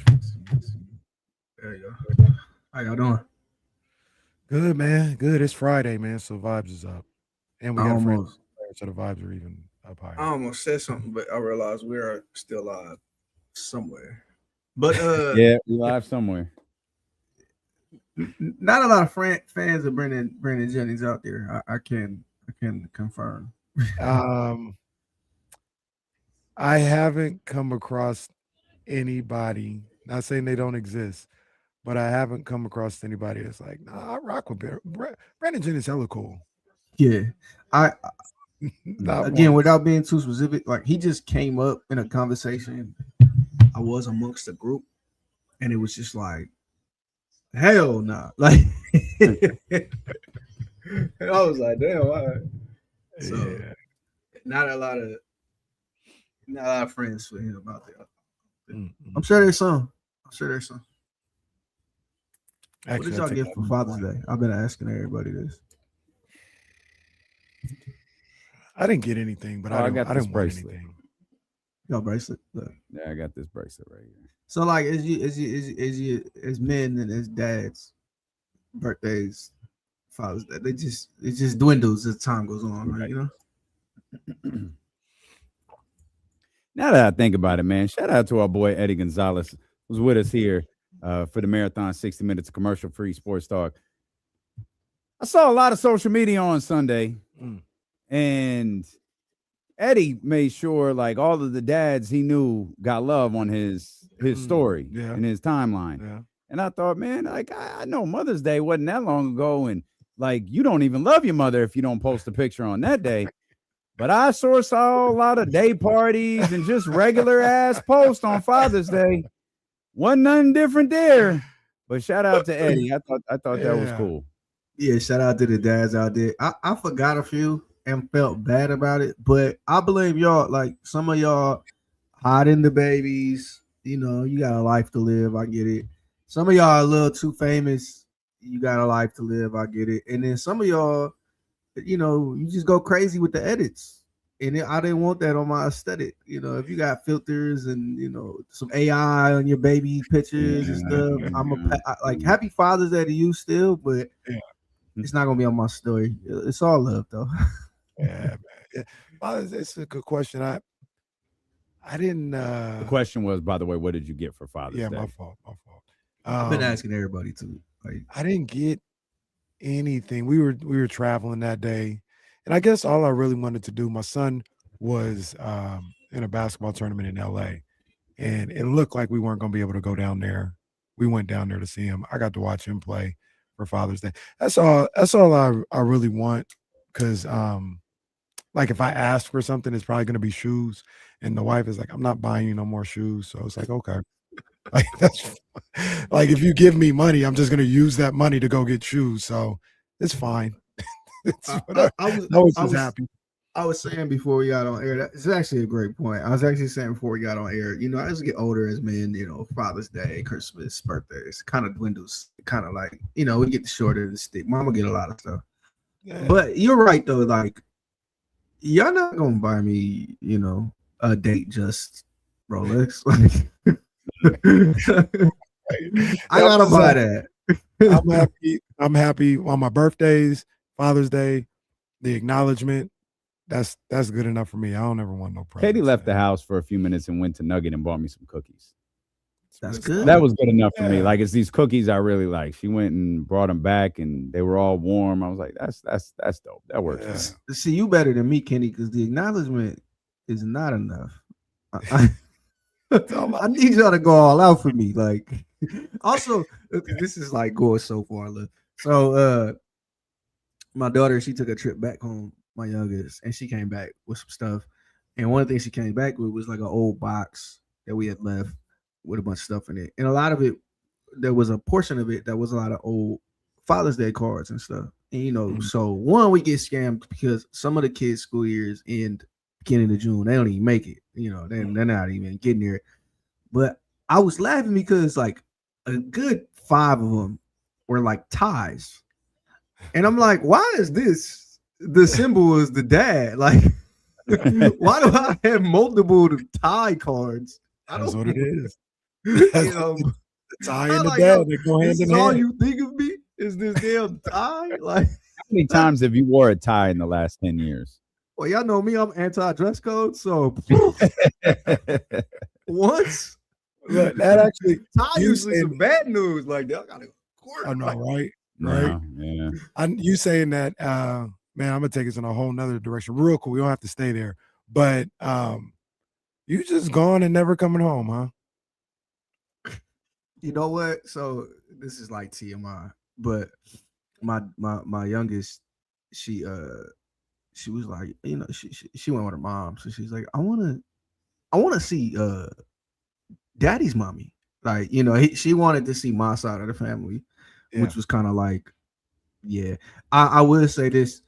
S7: There you go. How y'all doing?
S2: Good, man. Good. It's Friday, man. So vibes is up. And we got a friend,
S7: Almost.
S2: so the vibes are even up higher.
S7: I almost said something, but I realized we are still live somewhere. But
S1: Yeah, we live somewhere.
S7: not a lot of fans of Brandon Jennings out there. I can confirm.
S2: I haven't come across anybody, not saying they don't exist, but I haven't come across anybody that's like, nah, I rock with Brandon Jennings, hella cool.
S7: Yeah,
S2: Not
S7: again,
S2: one.
S7: without being too specific, like he just came up in a conversation. I was amongst the group, and it was just like, hell no, like, and I was like, damn, all right. So
S2: Yeah.
S7: not a lot of friends for him out there.
S2: Mm-mm.
S7: I'm sure there's some. What
S2: Actually,
S7: did
S2: I
S7: y'all
S2: take
S7: get
S2: that
S7: for
S2: back.
S7: Father's Day? I've been asking everybody this.
S2: I didn't get anything, but
S1: Oh,
S2: I
S1: I got this
S2: didn't want
S1: bracelet.
S2: anything.
S7: Your bracelet. Look.
S1: Yeah, I got this bracelet right here.
S7: So like as men and as dads, birthdays, fathers, it just dwindles as time goes on, right? You know.
S1: Now that I think about it, man, shout out to our boy Eddie Gonzalez, who's with us here for the Marathon 60 Minutes of Commercial-Free Sports Talk. I saw a lot of social media on Sunday, and Eddie made sure like all of the dads he knew got love on his story and his timeline.
S2: Yeah.
S1: And I thought, man, like I know Mother's Day wasn't that long ago, and like you don't even love your mother if you don't post a picture on that day. But I saw a lot of day parties and just regular ass posts on Father's Day. Wasn't nothing different there. But shout out to Eddie. I thought that was cool.
S7: Yeah, shout out to the dads out there. I forgot a few and felt bad about it, but I blame y'all. Like some of y'all hiding the babies. You know, you got a life to live. I get it. Some of y'all are a little too famous. You got a life to live. I get it. And then some of y'all, you know, you just go crazy with the edits. And I didn't want that on my aesthetic. You know, if you got filters and, you know, some AI on your baby pictures and stuff, like happy Father's Day to you still, but it's not going to be on my story. It's all love, though.
S2: Yeah, man. Well, it's a good question. I didn't.
S1: The question was, by the way, what did you get for Father's Day?
S2: Yeah, my fault.
S7: I've been asking everybody too. Like,
S2: I didn't get anything. We were traveling that day, and I guess all I really wanted to do. My son was in a basketball tournament in LA, and it looked like we weren't going to be able to go down there. We went down there to see him. I got to watch him play for Father's Day. That's all I really want, because like if I ask for something, it's probably going to be shoes, and the wife is like, I'm not buying you no more shoes. So it's like, okay. Like that's like if you give me money, I'm just gonna use that money to go get shoes. So it's fine. I was happy.
S7: I was saying before we got on air, that's actually a great point. I was actually saying before we got on air, you know, as we get older as men, you know, Father's Day, Christmas, birthdays kind of dwindles, kind of like, you know, we get the shorter of the stick. Mama get a lot of stuff. Yeah. But you're right though, like y'all not gonna buy me, you know, a date just Rolex. Like I gotta buy that.
S2: I'm happy on my birthdays, Father's Day, the acknowledgement. That's good enough for me. I don't ever want no presents.
S1: Katie left the house for a few minutes and went to Nugget and bought me some cookies.
S7: That's good.
S1: That was good enough for me. Like it's these cookies I really like. She went and brought them back, and they were all warm. I was like, that's dope. That works.
S7: Yeah. See, you better than me, Kenny, because the acknowledgement is not enough. I need y'all to go all out for me. Like, also, this is like going so far. Look. So, my daughter, she took a trip back home, my youngest, and she came back with some stuff. And one of the things she came back with was like an old box that we had left with a bunch of stuff in it. And a lot of it, there was a portion of it that was a lot of old Father's Day cards and stuff. And, you know, so one, we get scammed because some of the kids' school years end beginning of June. They don't even make it. You know, they're not even getting there. But I was laughing because like a good 5 of them were like ties. And I'm like, why is this the symbol is the dad? Like, why do I have multiple tie cards?
S2: That's what it is.
S7: You know,
S2: the tie and the
S7: like,
S2: dad, they go hand in hand.
S7: All you think of me is this damn tie? Like,
S1: how many times have you wore a tie in the last 10 years?
S7: Well, y'all know me, I'm anti-dress code, so once.
S2: Look, that actually
S7: tie usually some bad news. Like they gotta court.
S2: I know,
S7: like,
S2: right? Right.
S1: Yeah.
S2: You saying that, man, I'm gonna take us in a whole nother direction. Real cool. We don't have to stay there. But you just gone and never coming home, huh?
S7: You know what? So this is like TMI, but my youngest, she was like, you know, she went with her mom, so she's like, I wanna see daddy's mommy. Like, you know, she wanted to see my side of the family, which was kind of like, yeah. I will say this.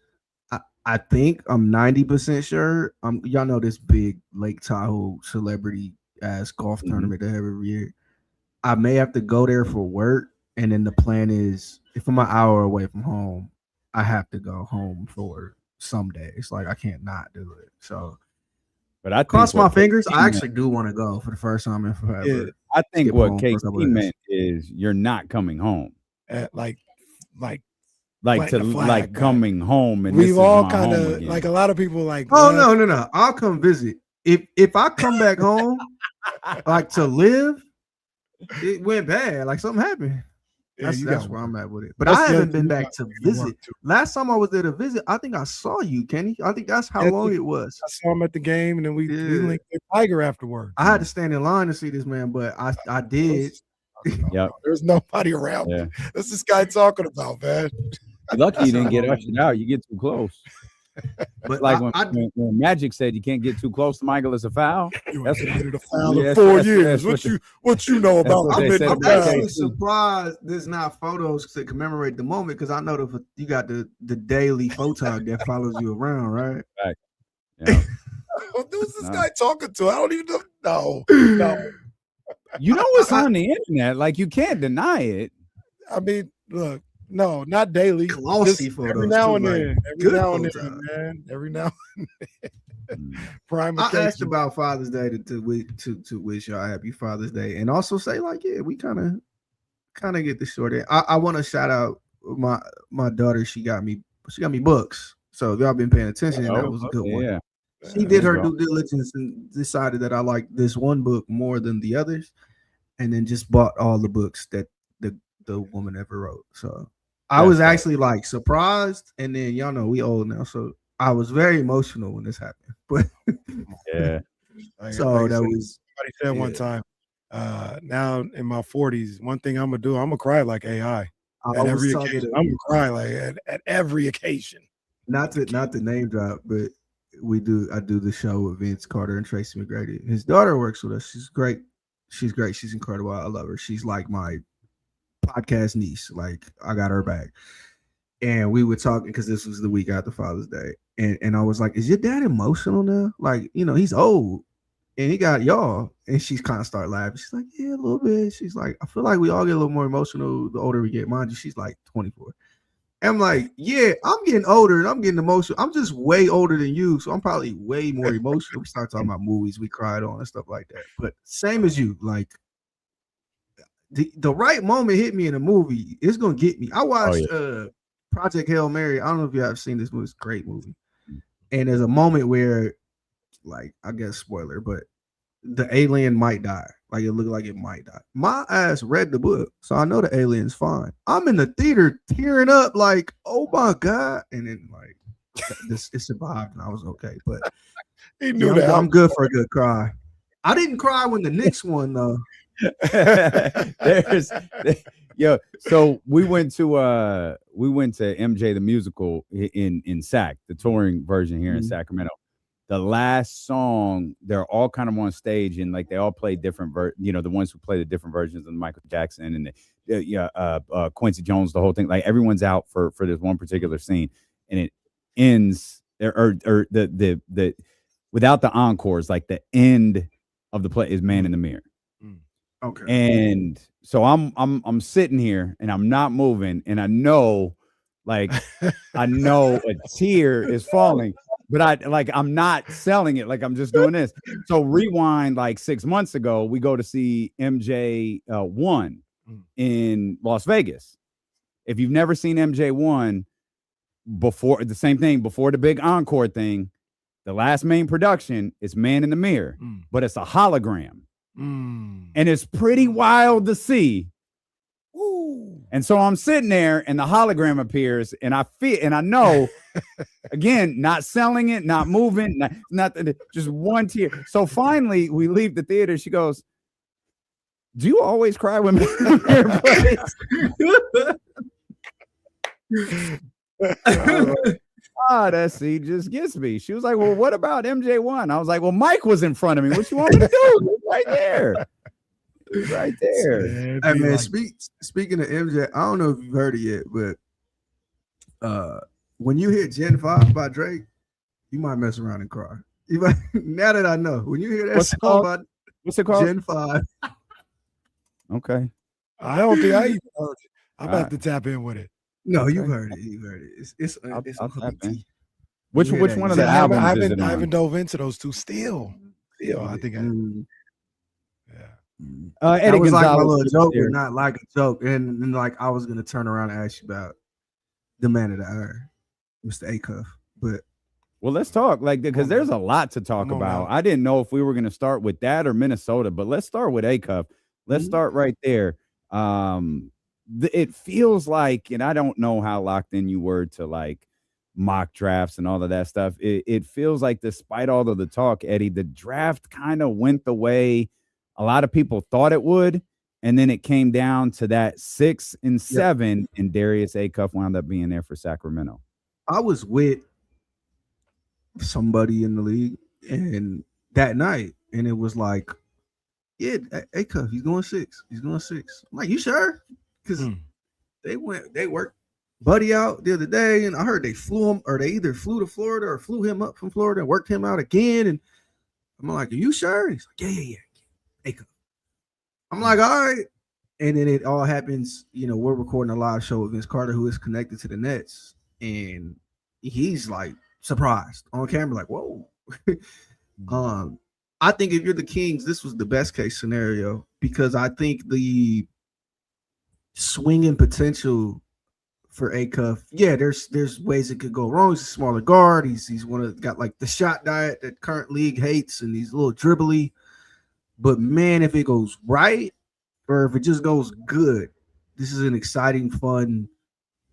S7: I think I'm 90% sure. Y'all know this big Lake Tahoe celebrity ass golf tournament they have every year. I may have to go there for work, and then the plan is if I'm an hour away from home, I have to go home for some days. Like I can't not do it. So
S1: But I
S7: Cross
S1: think
S7: my
S1: what
S7: fingers.
S1: KC
S7: I actually do want to go for the first time in forever.
S2: Yeah.
S1: I think
S7: skip
S1: what
S7: home for a couple
S1: KC
S7: days.
S1: meant is you're not coming home.
S2: Like
S1: Like
S2: planting
S1: to
S2: a flag
S1: like
S2: back.
S1: coming home, and this
S2: We've
S1: is
S2: all
S1: my
S2: kind
S1: home
S2: of
S1: again.
S2: like a lot of people like.
S7: Oh
S2: left.
S7: no! I'll come visit. If I come back home, like to live, it went bad. Like something happened.
S2: Yeah,
S7: That's where I'm at with it. But
S2: That's
S7: I
S2: the
S7: haven't
S2: other
S7: been
S2: thing,
S7: back
S2: you
S7: to
S2: gotta work
S7: visit.
S2: too.
S7: Last time I was there to visit, I think I saw you, Kenny. I think that's how
S2: That's
S7: long
S2: it.
S7: it was.
S2: I saw him at the game, and then we
S7: Yeah.
S2: linked with Tiger afterwards.
S7: I had to stand in line to see this man, but I did.
S1: Yep.
S2: There's nobody around.
S1: Yeah.
S2: What's this guy talking about, man?
S1: You're lucky you didn't get
S7: So-
S1: ushered out. You get too close.
S7: But
S1: Like
S7: I
S1: when Magic said you can't get too close to Michael, it's a foul.
S2: You
S1: That's
S2: ain't
S1: what-
S2: get it a foul
S1: Yeah,
S2: in 4
S1: that's-
S2: years.
S1: that's
S2: What you know
S1: that's
S2: about
S1: what they
S2: committing
S1: said
S2: a
S7: I'm
S1: about
S2: foul?
S7: actually
S1: KC.
S7: surprised there's not photos to commemorate the moment because I know you got the daily photog that follows you around, right?
S1: Yeah.
S2: Who's this
S1: No.
S2: guy talking to? I don't even know. No.
S1: You know what's on the internet? Like you can't deny it.
S2: I mean, look, no, not daily.
S7: Glossy
S2: Just
S7: photos
S2: every now
S7: too,
S2: and
S7: like,
S2: then. Every
S7: good
S2: now and then,
S7: photog.
S2: man. Every now and then.
S1: Mm.
S2: Prime
S7: I asked
S2: occasion.
S7: about Father's Day to wish y'all happy Father's Day, and also say like, yeah, we kind of get the short end. I want to shout out my daughter. She got me books. So if y'all been paying attention, that was a good one.
S1: Yeah.
S7: She did her
S1: There you
S7: due diligence and decided that I like this one book more than the others, and then just bought all the books that the woman ever wrote. So I was
S1: That's
S7: actually like surprised, and then y'all know we old now, so I was very emotional when this happened. But
S1: Yeah.
S7: so
S2: I
S7: that
S2: said,
S7: was
S2: somebody said one
S7: yeah.
S2: time, now in my 40s, one thing I'm gonna do, I'm gonna cry like AI.
S7: I
S2: At
S7: was
S2: every
S7: talking
S2: occasion.
S7: to,
S2: I'm gonna cry like at every occasion.
S7: not to name drop, but I do the show with Vince Carter and Tracy McGrady. His daughter works with us. She's great. She's incredible. I love her. She's like my podcast niece. Like I got her back. And we were talking because this was the week after Father's Day. And I was like, is your dad emotional now? Like, he's old and he got y'all. And she's kind of started laughing. She's like, yeah, a little bit. She's like, I feel like we all get a little more emotional the older we get. Mind you, she's like 24. I'm like, yeah, I'm getting older and I'm getting emotional. I'm just way older than you, so I'm probably way more emotional. We start talking about movies we cried on and stuff like that. But same as you, like the right moment hit me in a movie. It's gonna get me. I watched Project Hail Mary. I don't know if you have seen this movie. It's a great movie. And there's a moment where, like, I guess spoiler, but the alien might die. Like it looked like it might die. My ass read the book, so I know the alien's fine. I'm in the theater tearing up, like, oh my god, and then like it survived, and I was okay. But
S2: He knew that.
S7: I'm good for a good cry. I didn't cry when the Knicks won though.
S1: So we went to MJ the musical in Sac, the touring version here in Sacramento. The last song, they're all kind of on stage and like they all play different the ones who play the different versions of Michael Jackson and Quincy Jones, the whole thing. Like everyone's out for this one particular scene, and it ends or the without the encores. Like the end of the play is Man in the Mirror.
S7: Okay.
S1: And so I'm sitting here and I'm not moving, and I know a tear is falling. But I'm not selling it. Like I'm just doing this. So rewind like 6 months ago, we go to see MJ 1 in Las Vegas. If you've never seen MJ 1 before, the same thing before the big encore thing, the last main production is Man in the Mirror, but it's a hologram. And it's pretty wild to see. And so I'm sitting there and the hologram appears and I know, again, not selling it, not moving, not just one tear. So finally we leave the theater. She goes, do you always cry when Mirror plays? That scene just gets me. She was like, well, what about MJ1? I was like, well, Mike was in front of me. What you want me to do? It's right there. It's right there.
S7: Hey man, speaking of MJ, I don't know if you've heard it yet, but when you hear Gen 5 by Drake, you might mess around and cry. Now that I know, when you hear that song by
S1: what's it called?
S7: Gen 5.
S1: Okay.
S2: I don't think I even heard it. I'm about to tap in with it.
S7: No,
S1: Okay.
S7: you've heard it. You've heard it. It's
S1: I'll tap in. Which
S7: Yeah,
S1: which one of
S2: See,
S1: the
S2: I haven't,
S1: albums is it
S2: I
S1: on?
S2: haven't dove into those two. Still, I think. Yeah.
S1: Eddie
S7: That was like my
S1: Gonzalez
S7: little
S1: was
S7: joke,
S1: there.
S7: but not like a joke. And like I was gonna turn around and ask you about the man of the hour, Mr. Acuff. But
S1: Well, let's talk because there's a lot to talk
S2: Come on,
S1: about.
S2: man.
S1: I didn't know if we were going to start with that or Minnesota, but let's start with Acuff. Let's start right there. It feels like, and I don't know how locked in you were to like mock drafts and all of that stuff. It feels like, despite all of the talk, Eddie, the draft kind of went the way a lot of people thought it would. And then it came down to that 6 and 7, and Darius Acuff wound up being there for Sacramento.
S7: I was with somebody in the league and that night, and it was like, yeah, Acuff, he's going 6. He's going 6. I'm like, you sure? Because they worked Buddy out the other day, and I heard they flew him, or they either flew to Florida or flew him up from Florida and worked him out again. And I'm like, are you sure? He's like, yeah. Acuff. I'm like, all right. And then it all happens, we're recording a live show with Vince Carter, who is connected to the Nets. And he's like surprised on camera, like, whoa. I think if you're the Kings, this was the best case scenario, because I think the swinging potential for Acuff, there's ways it could go wrong. He's a smaller guard. He's got like the shot diet that current league hates, and he's a little dribbly. But man, if it goes right, or if it just goes good, this is an exciting, fun,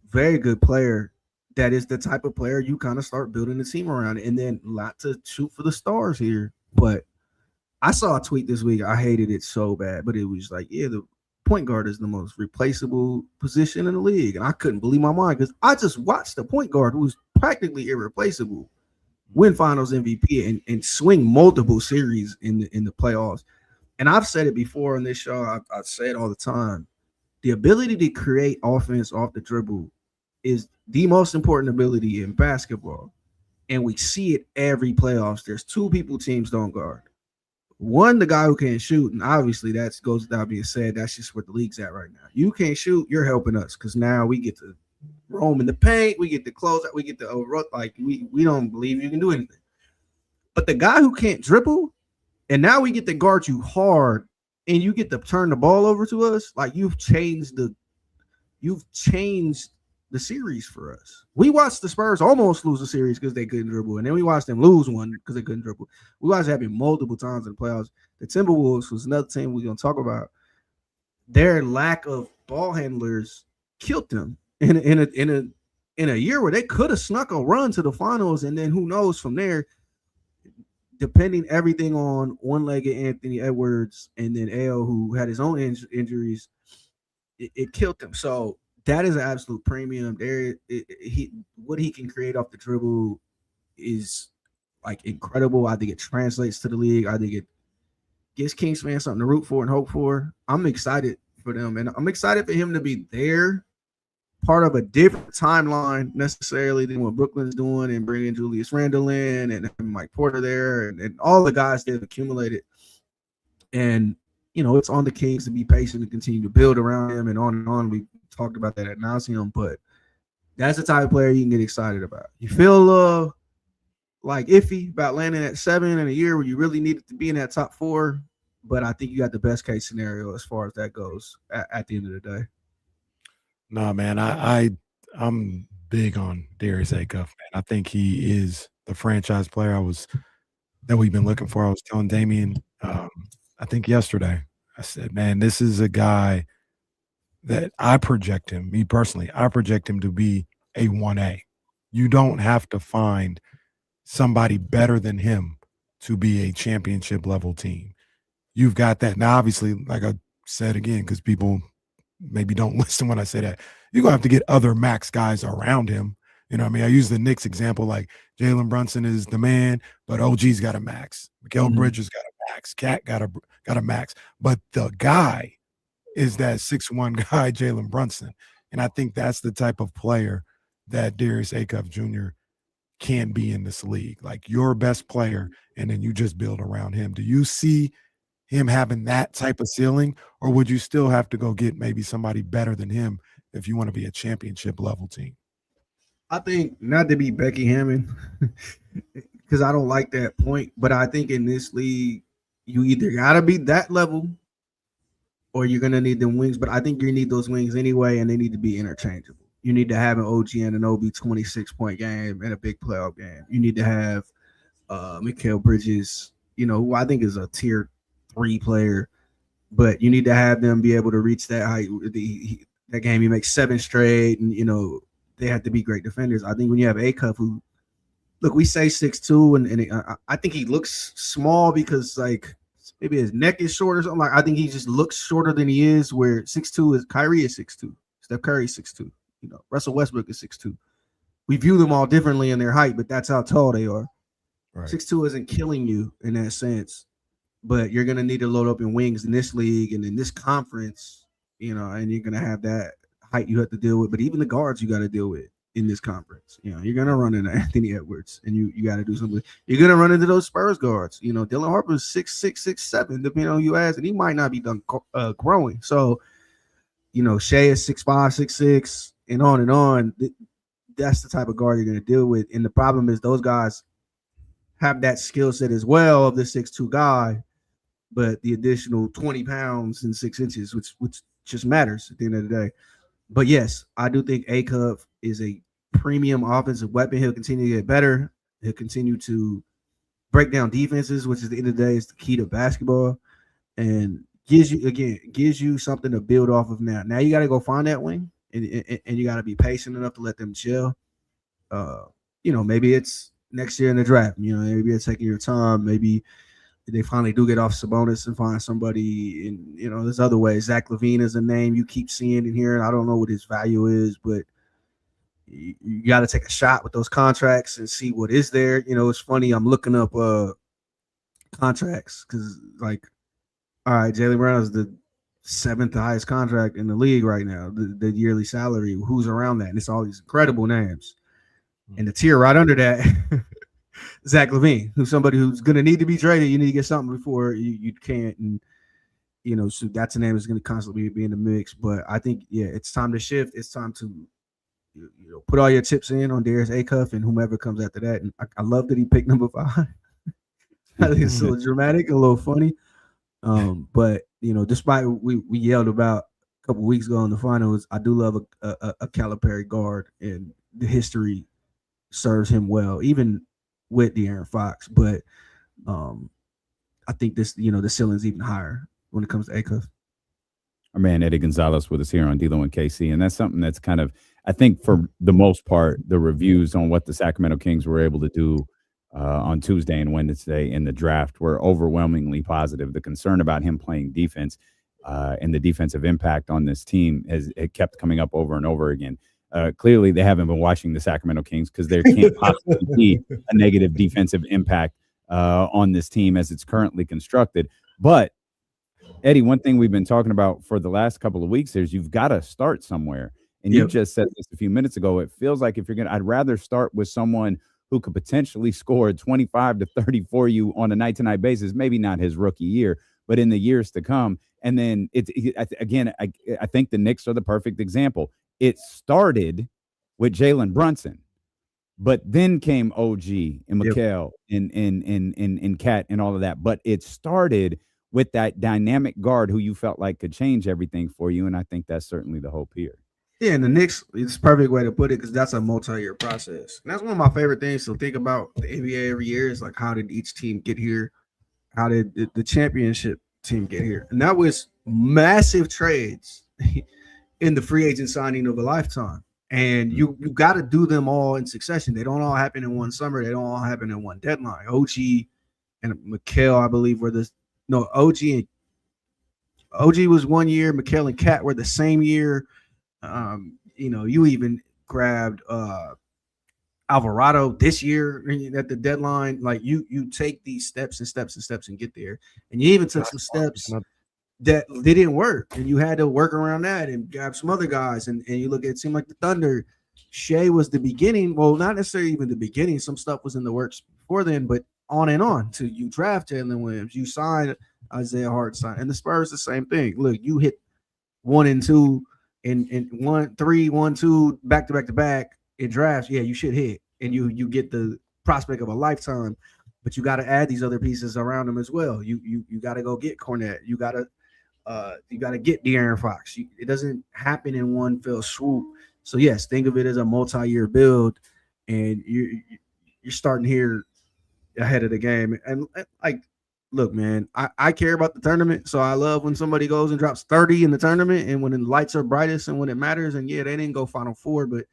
S7: very good player. That is the type of player you kind of start building a team around, and then not to shoot for the stars here. But I saw a tweet this week. I hated it so bad, but it was like, the point guard is the most replaceable position in the league. And I couldn't believe my mind, because I just watched the point guard who's practically irreplaceable win finals MVP and swing multiple series in the playoffs. And I've said it before on this show. I say it all the time. The ability to create offense off the dribble is the most important ability in basketball. And we see it every playoffs. There's 2 people teams don't guard. One, the guy who can't shoot, and obviously that goes without being said. That's just where the league's at right now. You can't shoot, you're helping us, because now we get to roam in the paint, we get to close out, we get to overrun. Like we don't believe you can do anything. But the guy who can't dribble, and now we get to guard you hard, and you get to turn the ball over to us, like you've changed the series for us. We watched the Spurs almost lose a series because they couldn't dribble, and then we watched them lose one because they couldn't dribble. We watched it happen multiple times in the playoffs. The Timberwolves was another team we're gonna talk about. Their lack of ball handlers killed them in a year where they could have snuck a run to the finals, and then who knows from there, depending everything on one-legged Anthony Edwards and then AO, who had his own injuries, it killed them. So that is an absolute premium. What he can create off the dribble is like incredible. I think it translates to the league. I think it gives Kings fans something to root for and hope for. I'm excited for them, and I'm excited for him to be there, part of a different timeline necessarily than what Brooklyn's doing, and bringing Julius Randle in and Mike Porter there and all the guys they've accumulated. And it's on the Kings to be patient and continue to build around him, and on and on. We talked about that at nauseum, but that's the type of player you can get excited about. You feel like iffy about landing at 7 in a year where you really needed to be in that top 4, but I think you got the best case scenario as far as that goes at the end of the day.
S2: No, man, I'm big on Darius Acuff, man. I think he is the franchise player that we've been looking for. I was telling Damian, I think yesterday, I said, man, this is a guy that I project him to be a 1A. You don't have to find somebody better than him to be a championship level team. You've got that. Now, obviously, like I said again, because people maybe don't listen when I say that, you're going to have to get other max guys around him. You know what I mean? I use the Knicks example, like Jalen Brunson is the man, but OG's got a max. Mikal Bridges got a max. Cat got a max. But the guy is that 6'1" guy, Jalen Brunson. And I think that's the type of player that Darius Acuff Jr. can be in this league. Like your best player, and then you just build around him. Do you see him having that type of ceiling, or would you still have to go get maybe somebody better than him if you want to be a championship level team?
S7: I think not to be Becky Hammond, because I don't like that point, but I think in this league, you either gotta be that level or you're gonna need them wings. But I think you need those wings anyway, and they need to be interchangeable. You need to have an OG and an OB 26-point game and a big playoff game. You need to have Mikal Bridges, who I think is a tier 3 player, but you need to have them be able to reach that height. That game, he makes 7 straight, and they have to be great defenders. I think when you have Acuff, who, look, we say 6'2", and I think he looks small because like maybe his neck is short or something. Like I think he just looks shorter than he is. Where 6'2" is Kyrie is 6'2", Steph Curry is 6'2", Russell Westbrook is 6'2". We view them all differently in their height, but that's how tall they are. Right. 6'2" isn't killing you in that sense, but you're gonna need to load up in wings in this league and in this conference, and you're gonna have that height you have to deal with. But even the guards you got to deal with in this conference. You're gonna run into Anthony Edwards, and you got to do something. You're gonna run into those Spurs guards. Dylan Harper's 6'6", 6'7", depending on who you ask, and he might not be done growing. So, Shea is 6'5", 6'6", and on and on. That's the type of guard you're gonna deal with. And the problem is those guys have that skill set as well of the 6'2" guy, but the additional 20 pounds and 6 inches, which just matters at the end of the day. But yes, I do think Acuff is a premium offensive weapon. He'll continue to get better. He'll continue to break down defenses, which at the end of the day is the key to basketball, and gives you something to build off of now. Now you got to go find that wing, and you got to be patient enough to let them chill. Maybe it's next year in the draft. Maybe it's taking your time. Maybe they finally do get off Sabonis and find somebody in, there's other ways. Zach LaVine is a name you keep seeing and hearing. I don't know what his value is, but you got to take a shot with those contracts and see what is there. It's funny. I'm looking up contracts because, like, all right, Jaylen Brown is the 7th highest contract in the league right now, the yearly salary. Who's around that? And it's all these incredible names. And the tier right under that, Zach LaVine, who's somebody who's going to need to be traded. You need to get something before you can't. And, so that's a name that's going to constantly be in the mix. But I think, it's time to shift. It's time to, put all your chips in on Darius Acuff and whomever comes after that. And I love that he picked number 5. I think it's so dramatic, a little funny. But, despite we yelled about a couple weeks ago in the finals, I do love a Calipari guard, and the history serves him well, even with De'Aaron Fox, but I think this, the ceiling's even higher when it comes to Acuff.
S1: Our man Eddie Gonzalez with us here on D-Lo and KC, and that's something that's kind of, I think for the most part, the reviews on what the Sacramento Kings were able to do on Tuesday and Wednesday in the draft were overwhelmingly positive. The concern about him playing defense and the defensive impact on this team it kept coming up over and over again. Clearly, they haven't been watching the Sacramento Kings because there can't possibly be a negative defensive impact on this team as it's currently constructed. But, Eddie, one thing we've been talking about for the last couple of weeks is you've got to start somewhere. And you just said this a few minutes ago. It feels like if you're going to – I'd rather start with someone who could potentially score 25 to 30 for you on a night-to-night basis, maybe not his rookie year, but in the years to come. And then, I think the Knicks are the perfect example. It started with Jalen Brunson, but then came OG and Mikal and Cat and all of that. But it started with that dynamic guard who you felt like could change everything for you, and I think that's certainly the hope here.
S7: Yeah, and the Knicks, it's a perfect way to put it because that's a multi-year process. And that's one of my favorite things to think about the NBA every year is like, how did each team get here? How did the championship team get here? And that was massive trades in the free agent signing of a lifetime. And you got to do them all in succession. They don't all happen in one summer. They don't all happen in one deadline. OG and Mikal, I believe, OG was 1 year. Mikal and Cat were the same year. You even grabbed Alvarado this year at the deadline. Like you take these steps and get there. And you even took some steps that they didn't work, and you had to work around that and grab some other guys. And you look at it seemed like the Thunder. Shea was the beginning. Well, not necessarily even the beginning. Some stuff was in the works before then, but on and on to you draft Jalen Williams, you sign Isaiah Hartenstein, and the Spurs the same thing. Look, you hit 1 and 2 and 1, 3, 1, 2 back to back in drafts, yeah, you should hit, and you get the prospect of a lifetime, but you got to add these other pieces around them as well. You got to go get Cornette. You got to get De'Aaron Fox. It doesn't happen in one fell swoop. So yes, think of it as a multi-year build, and you're starting here ahead of the game. And like, look, man, I care about the tournament, so I love when somebody goes and drops 30 in the tournament, and when the lights are brightest and when it matters. And yeah, they didn't go Final Four, but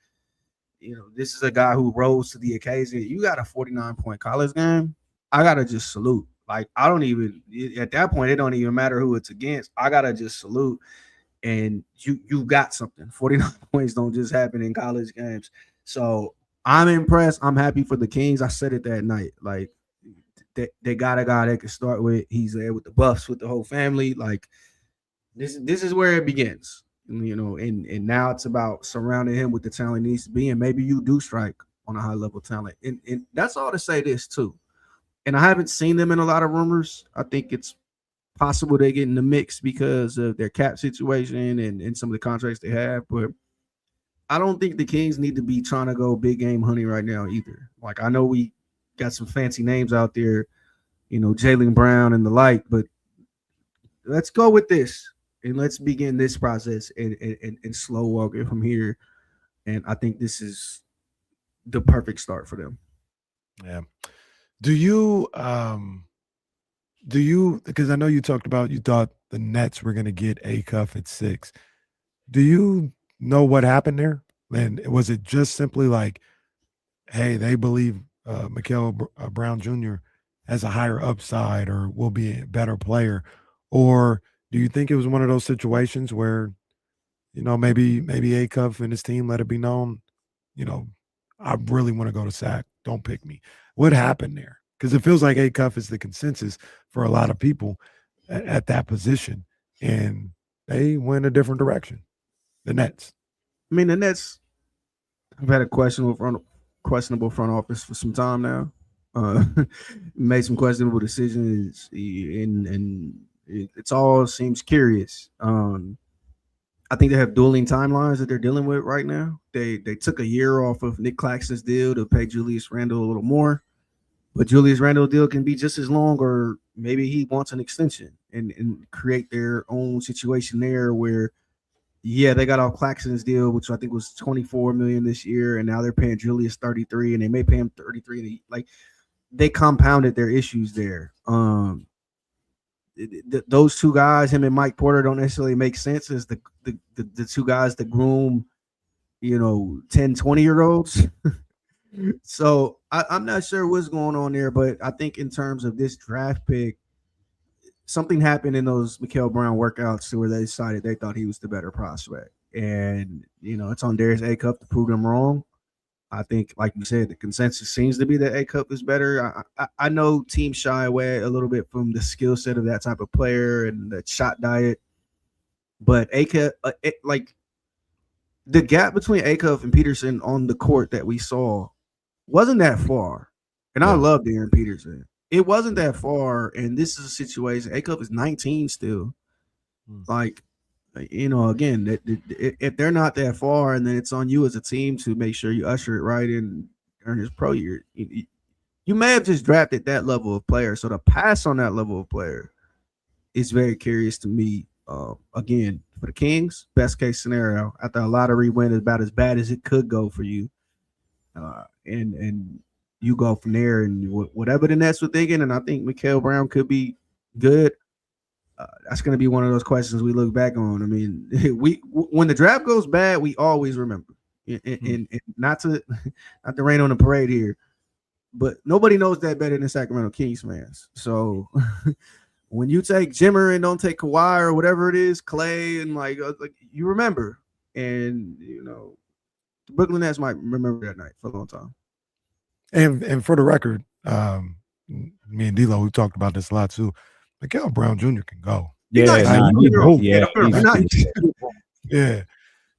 S7: this is a guy who rose to the occasion. You got a 49-point college game. I gotta just salute. Like, I don't even at that point, it don't even matter who it's against. I gotta just salute. And you got something. 49 points don't just happen in college games. So I'm impressed. I'm happy for the Kings. I said it that night. Like, they got a guy they can start with. He's there with the Buffs, with the whole family. Like, this is where it begins. And now it's about surrounding him with the talent he needs to be. And maybe you do strike on a high level talent. And that's all to say this too. And I haven't seen them in a lot of rumors. I think it's possible they get in the mix because of their cap situation and some of the contracts they have. But I don't think the Kings need to be trying to go big game hunting right now either. Like, I know we got some fancy names out there, Jaylen Brown and the like, but let's go with this and let's begin this process and slow walk it from here. And I think this is the perfect start for them.
S2: Yeah. Do you, because I know you talked about, you thought the Nets were going to get Acuff at 6. Do you know what happened there? And was it just simply like, hey, they believe Mikael Brown Jr. has a higher upside or will be a better player? Or do you think it was one of those situations where, maybe Acuff and his team let it be known, I really want to go to Sac. Don't pick me. What happened there? Because it feels like Acuff is the consensus for a lot of people at that position, and they went a different direction. The Nets.
S7: I mean, the Nets have had a questionable front office for some time now. Made some questionable decisions, and it's all seems curious. I think they have dueling timelines that they're dealing with right now. They took a year off of Nick Claxton's deal to pay Julius Randle a little more, but Julius Randle deal can be just as long, or maybe he wants an extension and create their own situation there where, yeah, they got off Claxton's deal, which I think was $24 million this year, and now they're paying Julius 33, and they may pay him 33. Like, they compounded their issues there. Those two guys, him and Mike Porter, don't necessarily make sense as the two guys that groom, 10, 20-year-olds. So I'm not sure what's going on there, but I think in terms of this draft pick, something happened in those Mikael Brown workouts to where they decided they thought he was the better prospect. And, it's on Darius Acuff to prove them wrong. I think, like you said, the consensus seems to be that Acuff is better. I know teams shy away a little bit from the skill set of that type of player and the shot diet, but Acuff, the gap between Acuff and Peterson on the court that we saw wasn't that far. And I love Darren Peterson. It wasn't that far, and this is a situation. Acuff is 19 still. Like, again, if they're not that far, and then it's on you as a team to make sure you usher it right in earn his pro year. You may have just drafted that level of player, so to pass on that level of player is very curious to me. Again, for the Kings, best case scenario, after a lottery win is about as bad as it could go for you, and you go from there, and whatever the Nets were thinking, and I think Mikael Brown could be good. That's going to be one of those questions we look back on. I mean, when the draft goes bad, we always remember, and not to rain on the parade here, but nobody knows that better than Sacramento Kings fans. So when you take Jimmer and don't take Kawhi or whatever it is, Clay, and like you remember, and the Brooklyn Nets might remember that night for a long time.
S2: And for the record, me and D-Lo, we talked about this a lot too. Mikael Brown Jr. can go.
S1: Yeah.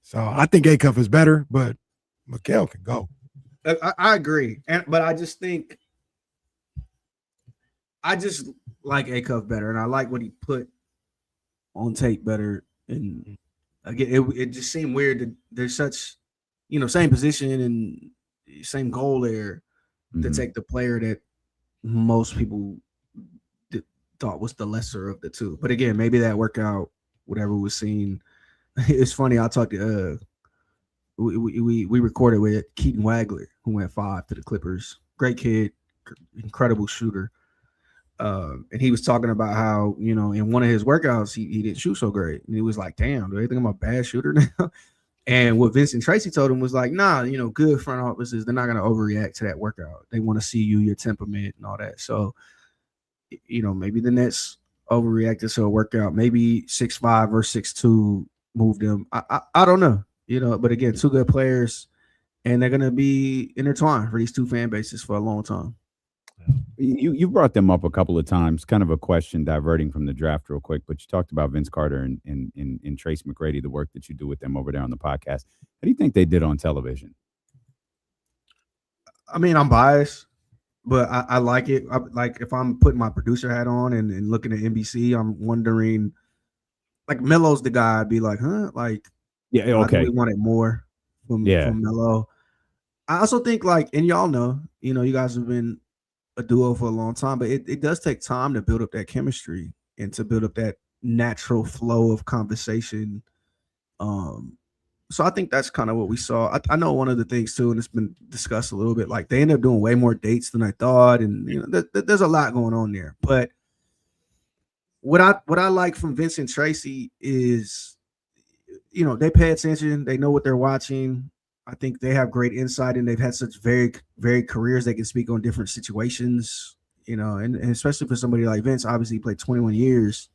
S2: So I think Acuff is better, but Mikael can go.
S7: I agree, but I just think I just like Acuff better, and I like what he put on tape better. And again, it just seemed weird that there's such same position and same goal there to take the player that most people thought was the lesser of the two. But again, maybe that workout, whatever was seen. It's funny. I talked to we recorded with Keaton Wagler, who went 5 to the Clippers. Great kid, incredible shooter. And he was talking about how, in one of his workouts, he didn't shoot so great. And he was like, damn, do they think I'm a bad shooter now? And what Vincent Tracy told him was like, nah, good front offices, they're not going to overreact to that workout. They want to see you, your temperament and all that. So, maybe the Nets overreacted to a workout. Maybe 6'5" or 6'2" moved them. I don't know, but again, two good players, and they're going to be intertwined for these two fan bases for a long time.
S1: You brought them up a couple of times, kind of a question diverting from the draft real quick, but you talked about Vince Carter and Trace McGrady, the work that you do with them over there on the podcast. How do you think they did on television?
S7: I mean, I'm biased, but I like it. Like if I'm putting my producer hat on and looking at NBC, I'm wondering, like Melo's the guy I'd be like, huh? Like,
S1: yeah, okay.
S7: We wanted more from Melo. I also think and y'all know, you guys have been a duo for a long time, but it does take time to build up that chemistry and to build up that natural flow of conversation. So I think that's kind of what we saw. I know one of the things too, and it's been discussed a little bit, like they ended up doing way more dates than I thought. And, there's a lot going on there, but what I like from Vincent Tracy is, they pay attention. They know what they're watching. I think they have great insight, and they've had such very, very careers. They can speak on different situations, and especially for somebody like Vince, obviously he played 21 years.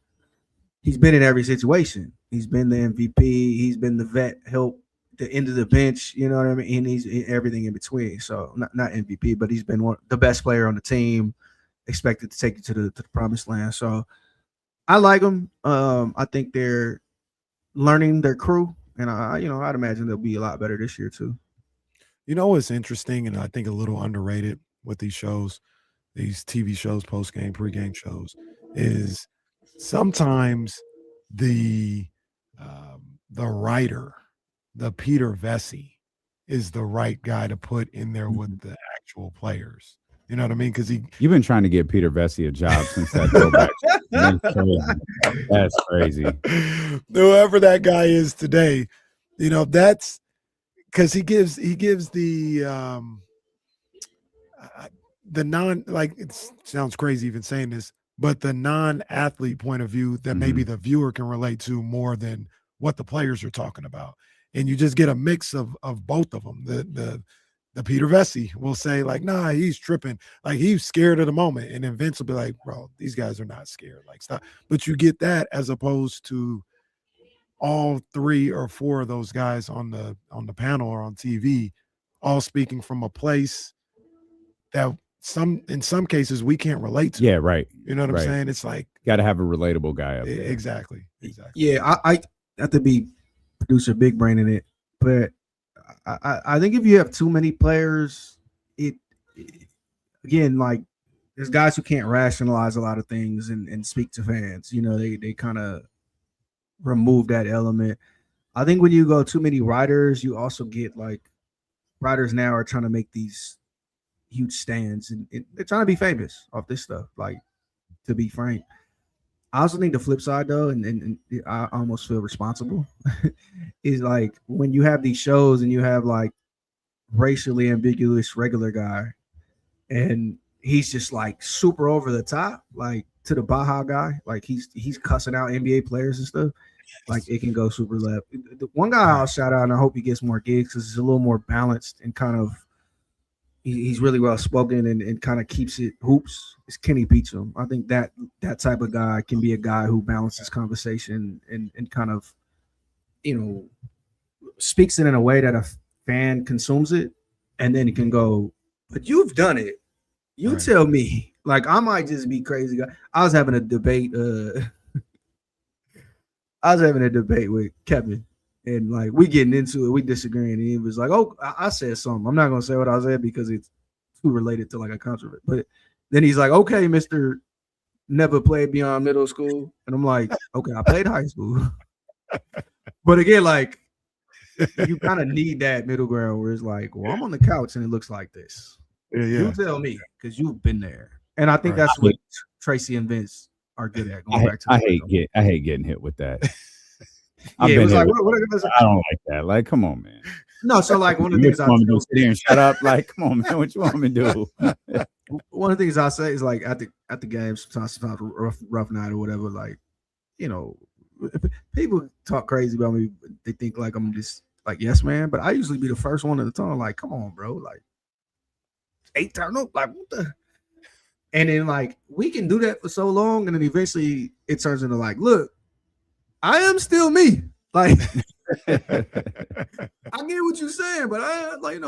S7: He's been in every situation. He's been the MVP. He's been the vet, help the end of the bench. You know what I mean? And he's everything in between. So not MVP, but he's been the best player on the team, expected to take it to the promised land. So I like them. I think they're learning their crew. And I'd imagine they'll be a lot better this year too.
S2: What's interesting, and I think a little underrated with these shows, these TV shows, post-game, pre-game shows, is sometimes the writer, the Peter Vesey, is the right guy to put in there with the actual players. You know what I mean? Because
S1: you've been trying to get Peter Vesey a job since that throwback. That's crazy.
S2: Whoever that guy is today, that's because he gives the non, like, it sounds crazy even saying this, but the non-athlete point of view that maybe the viewer can relate to more than what the players are talking about, and you just get a mix of both of them. The Peter Vesey will say, like, nah, he's tripping. Like, he's scared of the moment. And then Vince will be like, bro, these guys are not scared. Like, stop. But you get that as opposed to all 3 or 4 of those guys on the panel or on TV, all speaking from a place that in some cases we can't relate to.
S1: Yeah, right.
S2: You know what I'm saying? It's like,
S1: got to have a relatable guy up there.
S2: Exactly.
S7: Yeah, I have to be producer big brain in it, but I think if you have too many players, it again, like, there's guys who can't rationalize a lot of things and speak to fans. They kind of remove that element. I think when you go too many writers, you also get, like, writers now are trying to make these huge stands, and they're trying to be famous off this stuff, like, to be frank. I also think the flip side, though, and I almost feel responsible, is like when you have these shows and you have, like, racially ambiguous regular guy, and he's just, like, super over the top, like, to the Baja guy, like he's cussing out NBA players and stuff. Like, it can go super left. The one guy I'll shout out, and I hope he gets more gigs because he's a little more balanced and kind of he's really well spoken and kind of keeps it hoops, is Kenny Beecham. I think that type of guy can be a guy who balances conversation and kind of, speaks it in a way that a fan consumes it, and then he can go, but you've done it. You tell me. Like, I might just be crazy guy. I was having a debate. With Kevin, and, like, we getting into it, we disagreeing, and he was like, "Oh, I said something. I'm not gonna say what I said because it's too related to, like, a controversy." But then he's like, "Okay, Mr. Never played beyond middle school," and I'm like, "Okay, I played high school." But again, like, you kind of need that middle ground where it's like, well, I'm on the couch and it looks like this.
S2: Yeah,
S7: You tell me because you've been there, and I think
S2: Right.
S7: that's what Tracy and Vince are good at. Going back to
S1: I hate getting hit with that. I've
S7: yeah, it
S1: been
S7: was
S1: hit
S7: like
S1: with- I don't like that. Like, come on, man.
S7: no. So like one of the
S1: What
S7: things
S1: you
S7: I
S1: want me to do, sit here and shut up? Like, come on, man. What you want me to do?
S7: one of the things I say is like at the games, sometimes rough night or whatever. Like, you know, if people talk crazy about me. They think like I'm just like yes man, but I usually be the first one in the tunnel. Like, come on, bro. Like 8 turnovers. Like what the. And then like we can do that for so long, and then eventually it turns into like, look, I am still me. Like I get what you're saying, but I like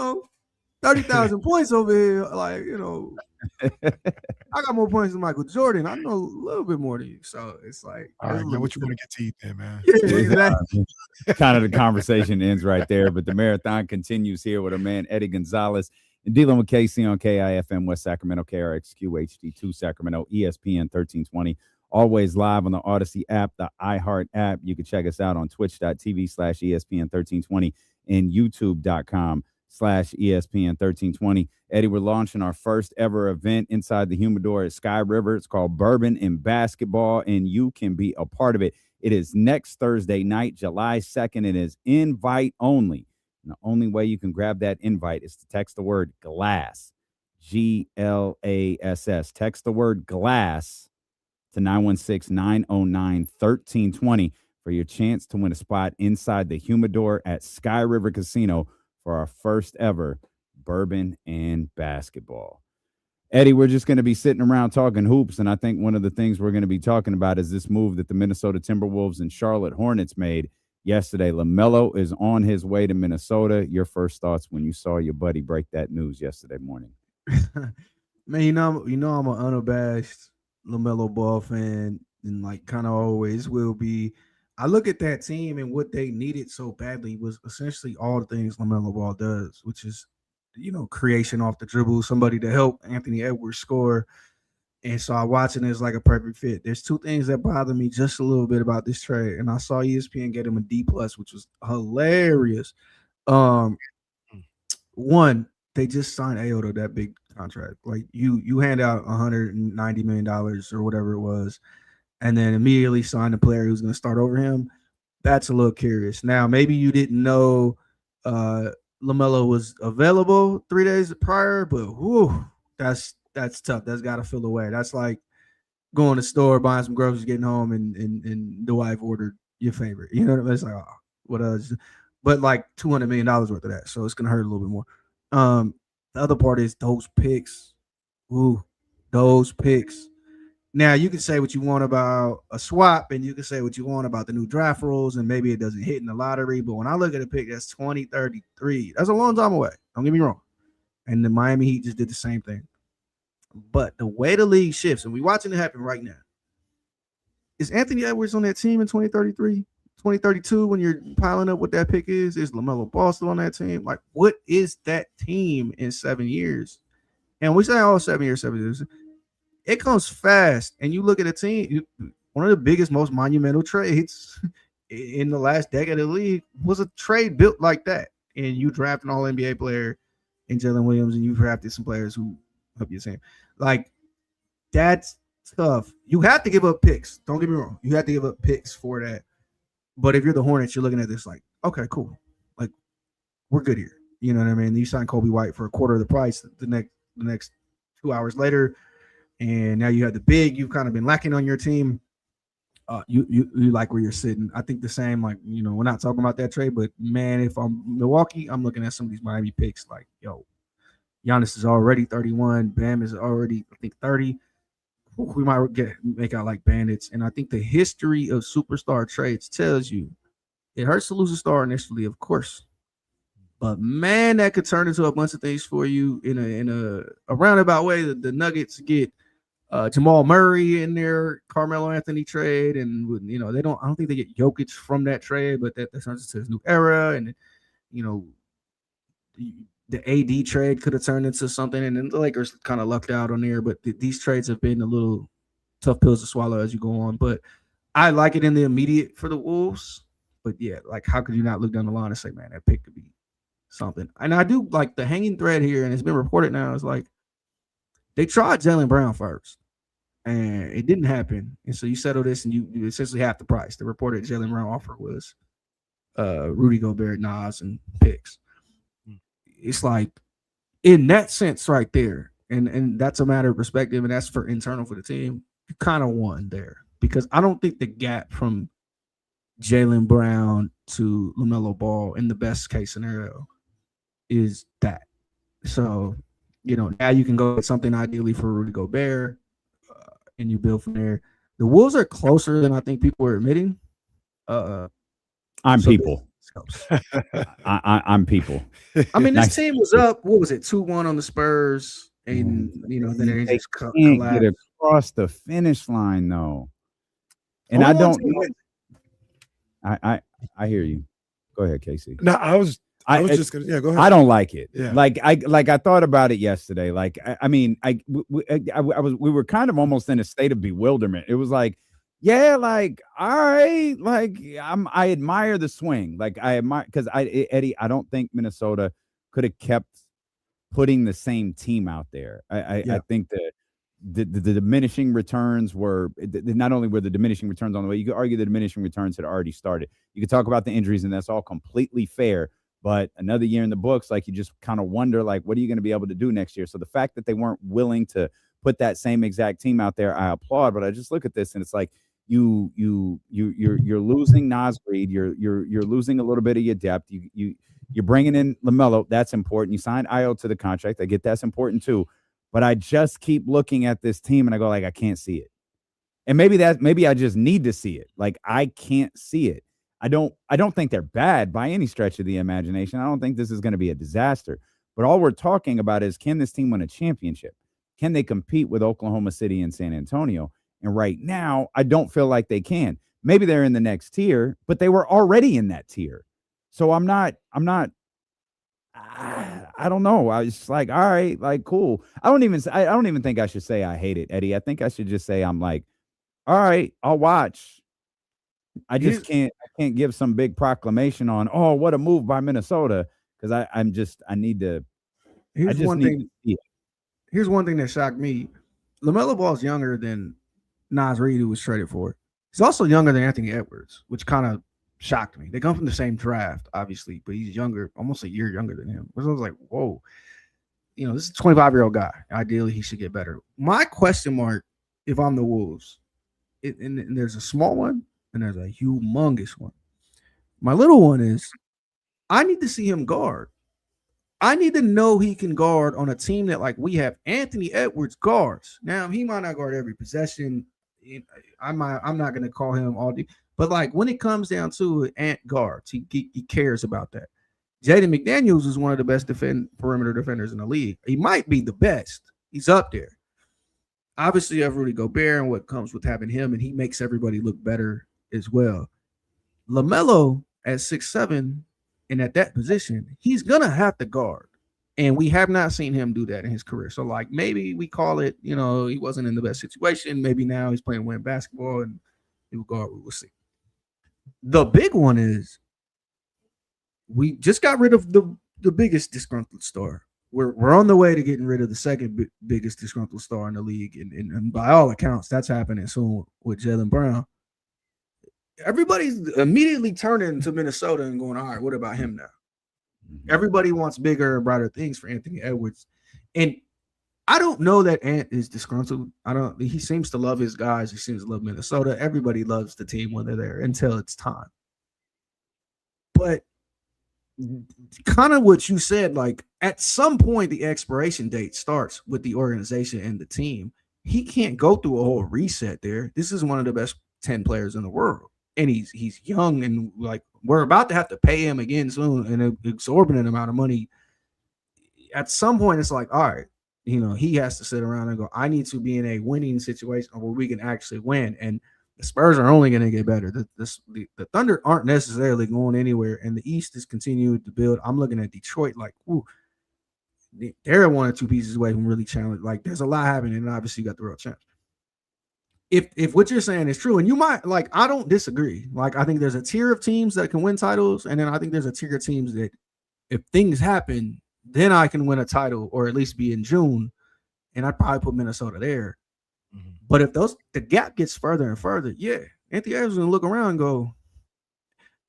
S7: 30,000 points over here. Like I got more points than Michael Jordan. I know a little bit more than you, so it's like,
S2: all right, man, what you want to get to eat then, man?
S7: Yeah, exactly.
S1: Kind of the conversation ends right there, but the marathon continues here with our man Eddie Gonzalez and dealing with KC on KIFM West Sacramento, KRXQ HD2 Sacramento, ESPN 1320. Always live on the Odyssey app, the iHeart app. You can check us out on twitch.tv/ESPN 1320 and youtube.com/ESPN 1320. Eddie, we're launching our first ever event inside the Humidor at Sky River. It's called Bourbon and Basketball, and you can be a part of it. It is next Thursday night, July 2nd. It is invite only. And the only way you can grab that invite is to text the word GLASS, GLASS. Text the word GLASS to 916-909-1320 for your chance to win a spot inside the Humidor at Sky River Casino for our first ever Bourbon and Basketball. Eddie, we're just going to be sitting around talking hoops, and I think one of the things we're going to be talking about is this move that the Minnesota Timberwolves and Charlotte Hornets made yesterday. LaMelo is on his way to Minnesota. Your first thoughts when you saw your buddy break that news yesterday morning?
S7: Man, you know I'm an unabashed LaMelo Ball fan, and like kind of always will be. I look at that team and what they needed so badly was essentially all the things LaMelo Ball does, which is, creation off the dribble, somebody to help Anthony Edwards score. And so I watching it as like a perfect fit. There's two things that bother me just a little bit about this trade, and I saw ESPN get him a D+, which was hilarious. One, they just signed Ayo to that big contract. Like you hand out $190 million or whatever it was, and then immediately sign a player who's going to start over him. That's a little curious. Now, maybe you didn't know LaMelo was available 3 days prior, but whew, that's tough. That's got to fill away. That's like going to the store, buying some groceries, getting home, and the wife ordered your favorite. You know what I mean? It's like, oh, what else? But like $200 million worth of that, so it's gonna hurt a little bit more. The other part is those picks. Ooh, those picks. Now you can say what you want about a swap, and you can say what you want about the new draft rules, and maybe it doesn't hit in the lottery. But when I look at a pick that's 2033, that's a long time away. Don't get me wrong. And the Miami Heat just did the same thing. But the way the league shifts, and we're watching it happen right now, is Anthony Edwards on that team in 2033, 2032 when you're piling up what that pick is? Is LaMelo Ball still on that team? Like, what is that team in 7 years? And we say, 7 years, 7 years. It comes fast. And you look at a team, one of the biggest, most monumental trades in the last decade of the league was a trade built like that. And you draft an all-NBA player in Jalen Williams, and you drafted some players who help you the same. Like, that's tough. You have to give up picks. Don't get me wrong. You have to give up picks for that. But if you're the Hornets, you're looking at this like, okay, cool. Like, we're good here. You know what I mean? You signed Kobe White for a quarter of the price the next 2 hours later. And now you have the big you've kind of been lacking on your team. You like where you're sitting. I think the same, like, we're not talking about that trade, but man, if I'm Milwaukee, I'm looking at some of these Miami picks like, yo, Giannis is already 31. Bam is already, I think, 30. We might make out like bandits. And I think the history of superstar trades tells you it hurts to lose a star initially, of course. But man, that could turn into a bunch of things for you in a roundabout way. The Nuggets get Jamal Murray in their Carmelo Anthony trade, and I don't think they get Jokic from that trade, but that turns into his new era. And the AD trade could have turned into something, and then the Lakers kind of lucked out on there. But these trades have been a little tough pills to swallow as you go on. But I like it in the immediate for the Wolves. But yeah, like how could you not look down the line and say, man, that pick could be something? And I do like the hanging thread here, and it's been reported now, is like they tried Jaylen Brown first, and it didn't happen. And so you settle this, and you essentially half the price. The reported Jaylen Brown offer was Rudy Gobert, Nas, and picks. It's like in that sense right there, and that's a matter of perspective, and that's for internal for the team. You kind of won there because I don't think the gap from Jaylen Brown to LaMelo Ball in the best case scenario is that. So, now you can go with something ideally for Rudy Gobert, and you build from there. The Wolves are closer than I think people are admitting.
S1: I'm people. I'm people.
S7: I mean, this
S1: Nice.
S7: team was up. What was it? 2-1 on the Spurs, and then it just
S1: Can't
S7: collapsed.
S1: get across the finish line though, and
S7: Only
S1: I
S7: one
S1: don't.
S7: team-
S1: I hear you. Go ahead, Casey.
S2: No, I was just gonna. Yeah, go ahead.
S1: I don't like it.
S2: Yeah.
S1: Like I thought about it yesterday. Like we were kind of almost in a state of bewilderment. It was like, yeah, like all right, like I admire the swing. Like I admire because Eddie, I don't think Minnesota could have kept putting the same team out there. I think that the diminishing returns were not only were the diminishing returns on the way, you could argue the diminishing returns had already started. You could talk about the injuries, and that's all completely fair. But another year in the books, like you just kind of wonder, like, what are you going to be able to do next year? So the fact that they weren't willing to put that same exact team out there, I applaud. But I just look at this, and it's like you're losing Nas Reed, you're losing a little bit of your depth. You're bringing in LaMelo, that's important. You signed Io to the contract, I get that's important too. But I just keep looking at this team, and I go like, I can't see it. And maybe I just need to see it. Like I can't see it. I don't think they're bad by any stretch of the imagination. I don't think this is going to be a disaster. But all we're talking about is, can this team win a championship? Can they compete with Oklahoma City and San Antonio? And right now, I don't feel like they can. Maybe they're in the next tier, but they were already in that tier. So I don't know. I was just like, all right, like cool. I don't even think I should say I hate it, Eddie. I think I should just say I'm like, all right, I'll watch. I can't give some big proclamation on, oh, what a move by Minnesota, because I need to.
S7: Here's one thing that shocked me. LaMelo Ball's younger than Nas Reed, who was traded for. He's also younger than Anthony Edwards, which kind of shocked me. They come from the same draft, obviously, but he's younger, almost a year younger than him. So I was like, whoa. This is a 25-year-old guy. Ideally, he should get better. My question mark, if I'm the Wolves, and there's a small one, and there's a humongous one. My little one is, I need to see him guard. I need to know he can guard on a team that, like, we have Anthony Edwards guards. Now, he might not guard every possession. I'm not going to call him all day. But, like, when it comes down to it, Ant guards. He cares about that. Jaden McDaniels is one of the best perimeter defenders in the league. He might be the best. He's up there. Obviously, you have Rudy Gobert and what comes with having him, and he makes everybody look better as well. LaMelo at 6'7", and at that position, he's going to have to guard. And we have not seen him do that in his career. So, like, maybe we call it, he wasn't in the best situation. Maybe now he's playing win basketball, and he will guard. We will see. The big one is we just got rid of the biggest disgruntled star. We're on the way to getting rid of the second biggest disgruntled star in the league. And by all accounts, that's happening soon with Jaylen Brown. Everybody's immediately turning to Minnesota and going, all right, what about him now? Everybody wants bigger and brighter things for Anthony Edwards. And I don't know that Ant is disgruntled. He seems to love his guys. He seems to love Minnesota. Everybody loves the team when they're there until it's time. But kind of what you said, like at some point, the expiration date starts with the organization and the team. He can't go through a whole reset there. This is one of the best 10 players in the world. And he's young, and like we're about to have to pay him again soon, an exorbitant amount of money. At some point, it's like, all right, he has to sit around and go, I need to be in a winning situation where we can actually win. And the Spurs are only going to get better. The Thunder aren't necessarily going anywhere, and the East is continuing to build. I'm looking at Detroit like, ooh, they're 1 or 2 pieces away from really challenging. Like, there's a lot happening, and obviously you got the world champs. if what you're saying is true, and you might like, I don't disagree. Like, I think there's a tier of teams that can win titles, and then I think there's a tier of teams that if things happen, then I can win a title or at least be in June, and I'd probably put Minnesota there. Mm-hmm. But if the gap gets further and further, yeah, Anthony Edwards is gonna look around and go,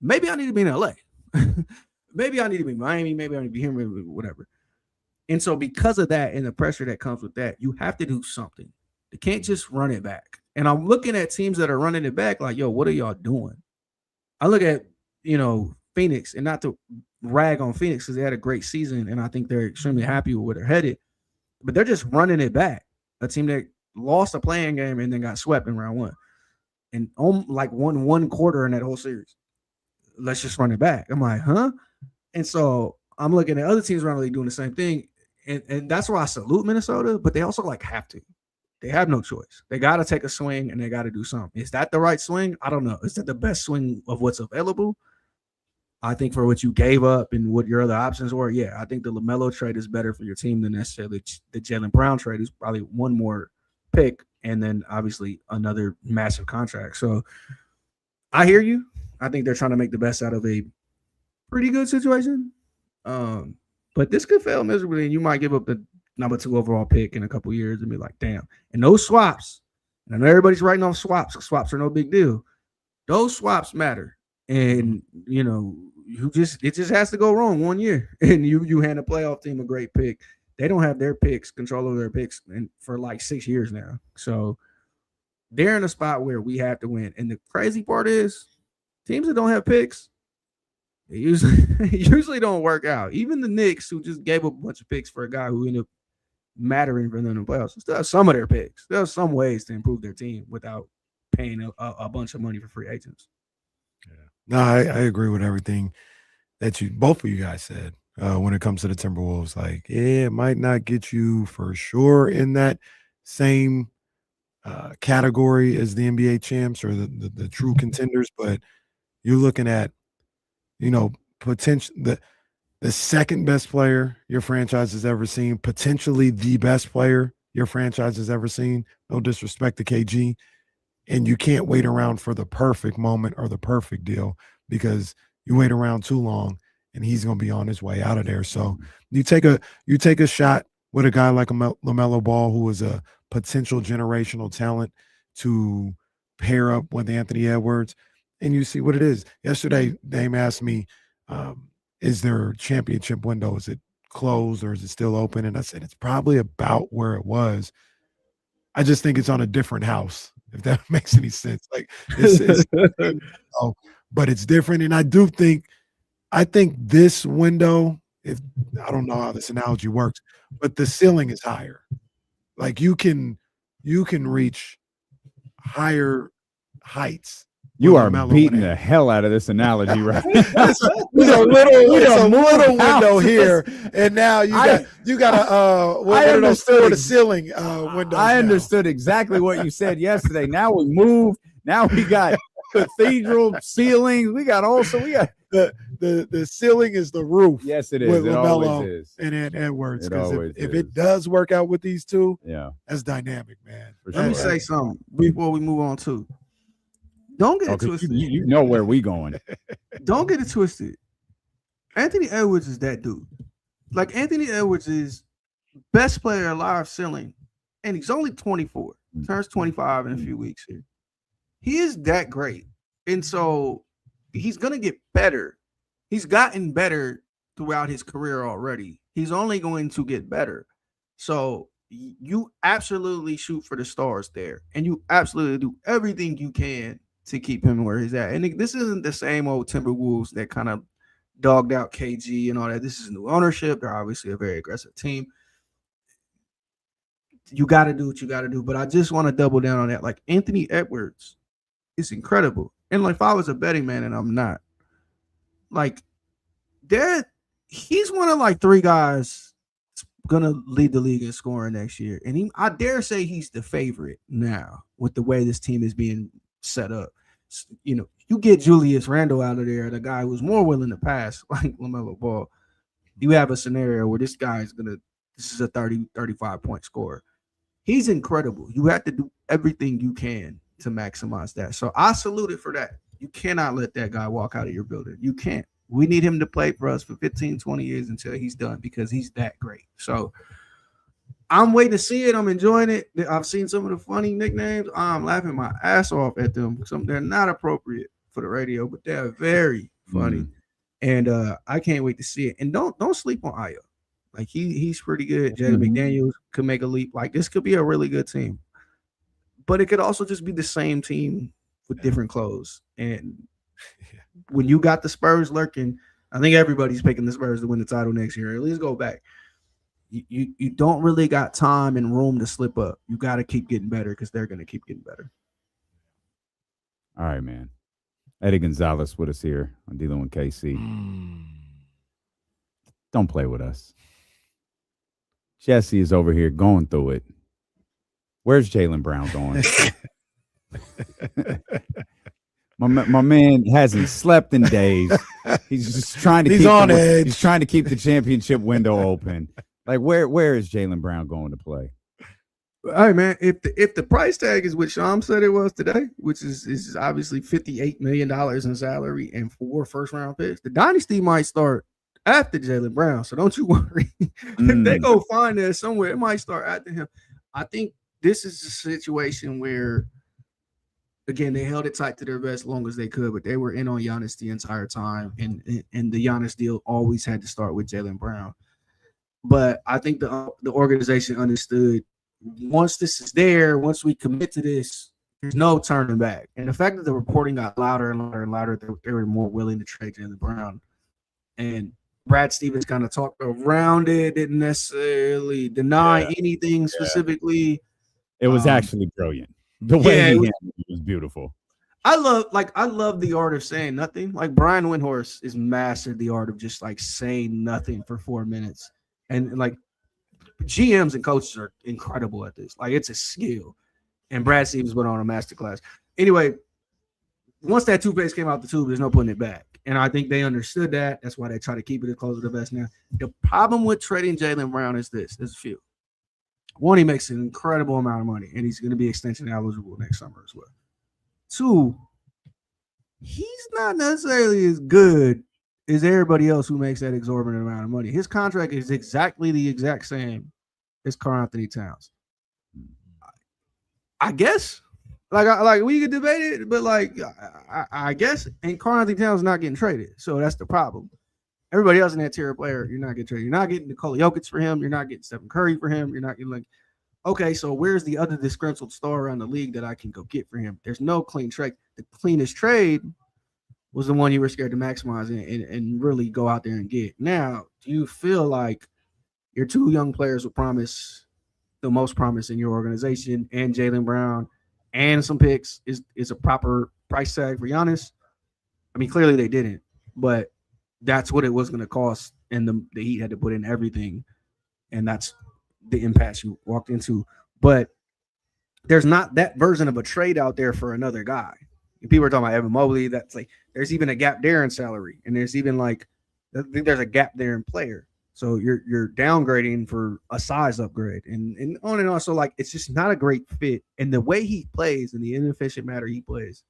S7: maybe I need to be in LA. Maybe I need to be in Miami. Maybe I need to be here, whatever. And so because of that and the pressure that comes with that, you have to do something. You can't just run it back. And I'm looking at teams that are running it back like, yo, what are y'all doing? I look at, Phoenix, and not to rag on Phoenix because they had a great season, and I think they're extremely happy with where they're headed. But they're just running it back. A team that lost a playing game and then got swept in round 1. And won one quarter in that whole series. Let's just run it back. I'm like, huh? And so I'm looking at other teams around the league doing the same thing. And that's why I salute Minnesota, but they also have to. They have no choice. They got to take a swing and they got to do something. Is that the right swing? I don't know. Is that the best swing of what's available? I think for what you gave up and what your other options were, yeah, I think the LaMelo trade is better for your team than necessarily the Jaylen Brown trade, who's probably one more pick and then obviously another massive contract. So I hear you. I think they're trying to make the best out of a pretty good situation. But this could fail miserably, and you might give up the number 2 overall pick in a couple years and be like, damn. And those swaps, and I know everybody's writing off swaps. Swaps are no big deal. Those swaps matter. And, it just has to go wrong 1 year. And you hand a playoff team a great pick. They don't have their picks, control over their picks for like 6 years now. So they're in a spot where we have to win. And the crazy part is teams that don't have picks, they usually don't work out. Even the Knicks, who just gave up a bunch of picks for a guy who ended up mattering for them in the playoffs, still have some of their picks. There are some ways to improve their team without paying a bunch of money for free agents.
S2: Yeah. No, I agree with everything that both of you guys said when it comes to the Timberwolves. Like, yeah, it might not get you for sure in that same category as the NBA champs or the true contenders, but you're looking at, potential the second best player your franchise has ever seen, potentially the best player your franchise has ever seen. No disrespect to KG. And you can't wait around for the perfect moment or the perfect deal, because you wait around too long and he's going to be on his way out of there. So you take a shot with a guy like LaMelo Ball, who is a potential generational talent, to pair up with Anthony Edwards, and you see what it is. Yesterday, Dame asked me, is there a championship window? Is it closed or is it still open? And I said, it's probably about where it was. I just think it's on a different house, if that makes any sense. Like, but it's different. And I think this window, I don't know how this analogy works, but the ceiling is higher. Like, you can reach higher heights.
S1: You are beating the hell out of this analogy, right?
S2: It's a little window here, and now you got one of those floor to ceiling windows.
S1: I understood exactly what you said yesterday. Now we move. Now we got cathedral ceilings. We got
S2: the ceiling is the roof.
S1: Yes, it is.
S2: With
S1: it
S2: LaMelo
S1: always is.
S2: And Edwards. If
S1: is.
S2: it does work out with these two,
S1: yeah,
S2: that's dynamic, man.
S7: Let me say something before we move on too. Don't get it twisted.
S1: You know where we going.
S7: Don't get it twisted. Anthony Edwards is that dude. Like, Anthony Edwards is best player alive ceiling, and he's only 24. Turns 25 in a few weeks here. He is that great. And so he's going to get better. He's gotten better throughout his career already. He's only going to get better. So you absolutely shoot for the stars there, and you absolutely do everything you can to keep him where he's at. And this isn't the same old Timberwolves that kind of dogged out KG and all that. This is new ownership. They're obviously a very aggressive team. You got to do what you got to do. But I just want to double down on that. Like, Anthony Edwards is incredible. And like, if I was a betting man, and I'm not, like, he's one of like 3 guys gonna lead the league in scoring next year. And I dare say he's the favorite now with the way this team is being set up. You get Julius Randle out of there, the guy who's more willing to pass, like LaMelo Ball. You have a scenario where this is a 30, 35 point scorer. He's incredible. You have to do everything you can to maximize that. So I salute it for that. You cannot let that guy walk out of your building. You can't. We need him to play for us for 15, 20 years until he's done because he's that great. So I'm waiting to see it. I'm enjoying it. I've seen some of the funny nicknames. I'm laughing my ass off at them. They're not appropriate for the radio, but they're very funny. And I can't wait to see it. And don't sleep on Aya. Like he's pretty good. Jaden McDaniels could make a leap. Like this could be a really good team. But it could also just be the same team with different clothes. And when you got the Spurs lurking, I think everybody's picking the Spurs to win the title next year. At least go back. You don't really got time and room to slip up. You got to keep getting better because they're going to keep getting better.
S1: All right, man. Eddie Gonzalez with us here on Dealing with KC. Don't play with us. Jesse is over here going through it. Where's Jaylen Brown going? My man hasn't slept in days. He's just trying to
S2: He's
S1: keep
S2: on edge.
S1: He's trying to keep the championship window open. Like where is Jaylen Brown going to play?
S7: All right, man. If the price tag is what Sham said it was today, which is obviously $58 million in salary and 4 first-round picks, the dynasty might start after Jaylen Brown. So don't you worry. If they go find that somewhere, it might start after him. I think this is a situation where, again, they held it tight to their vest as long as they could, but they were in on Giannis the entire time, and the Giannis deal always had to start with Jaylen Brown. But I think the organization understood once this is there, once we commit to this, there's no turning back. And the fact that the reporting got louder and louder and louder, they were more willing to trade Jaylen Brown. And Brad Stevens kind of talked around it, didn't necessarily deny anything specifically.
S1: It was actually brilliant. The way he handled it was beautiful.
S7: I love the art of saying nothing. Like Brian Windhorst is mastered the art of just like saying nothing for 4 minutes. And like GMs and coaches are incredible at this. Like it's a skill. And Brad Stevens went on a masterclass. Anyway, once that toothpaste came out the tube, there's no putting it back. And I think they understood that. That's why they try to keep it as close to the vest now. The problem with trading Jaylen Brown is this. There's a few. One, he makes an incredible amount of money, and he's going to be extension eligible next summer as well. 2, he's not necessarily as good as everybody else who makes that exorbitant amount of money. His contract is exactly the exact same as Karl Anthony Towns. I guess. Like we could debate it, but like I guess, and Karl Anthony Towns is not getting traded, so that's the problem. Everybody else in that tier of player, you're not getting traded. You're not getting Nikola Jokic for him. You're not getting Stephen Curry for him. You're not getting like, okay, so where's the other disgruntled star around the league that I can go get for him? There's no clean trade. The cleanest trade was the one you were scared to maximize and really go out there and get. Now, do you feel like your 2 young players with promise, the most promise in your organization, and Jaylen Brown and some picks is a proper price tag for Giannis? I mean, clearly they didn't, but that's what it was going to cost, and the Heat had to put in everything, and that's the impasse you walked into. But there's not that version of a trade out there for another guy. And people are talking about Evan Mobley. That's like there's even a gap there in salary, and there's even like I think there's a gap there in player. So you're downgrading for a size upgrade, and on and on. So like it's just not a great fit. And the way he plays and the inefficient manner he plays,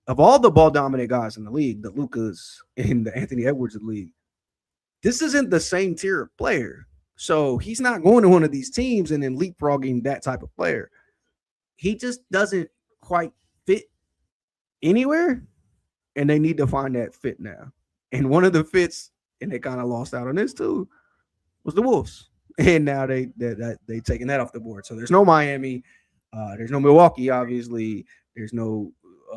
S7: of all the ball dominant guys in the league, the Lucas and the Anthony Edwards of the league, this isn't the same tier of player. So he's not going to one of these teams and then leapfrogging that type of player. He just doesn't quite fit anywhere, and they need to find that fit now. And one of the fits, and they kind of lost out on this too, was the Wolves. And now they taking that off the board. So there's no Miami, there's no Milwaukee, obviously. There's no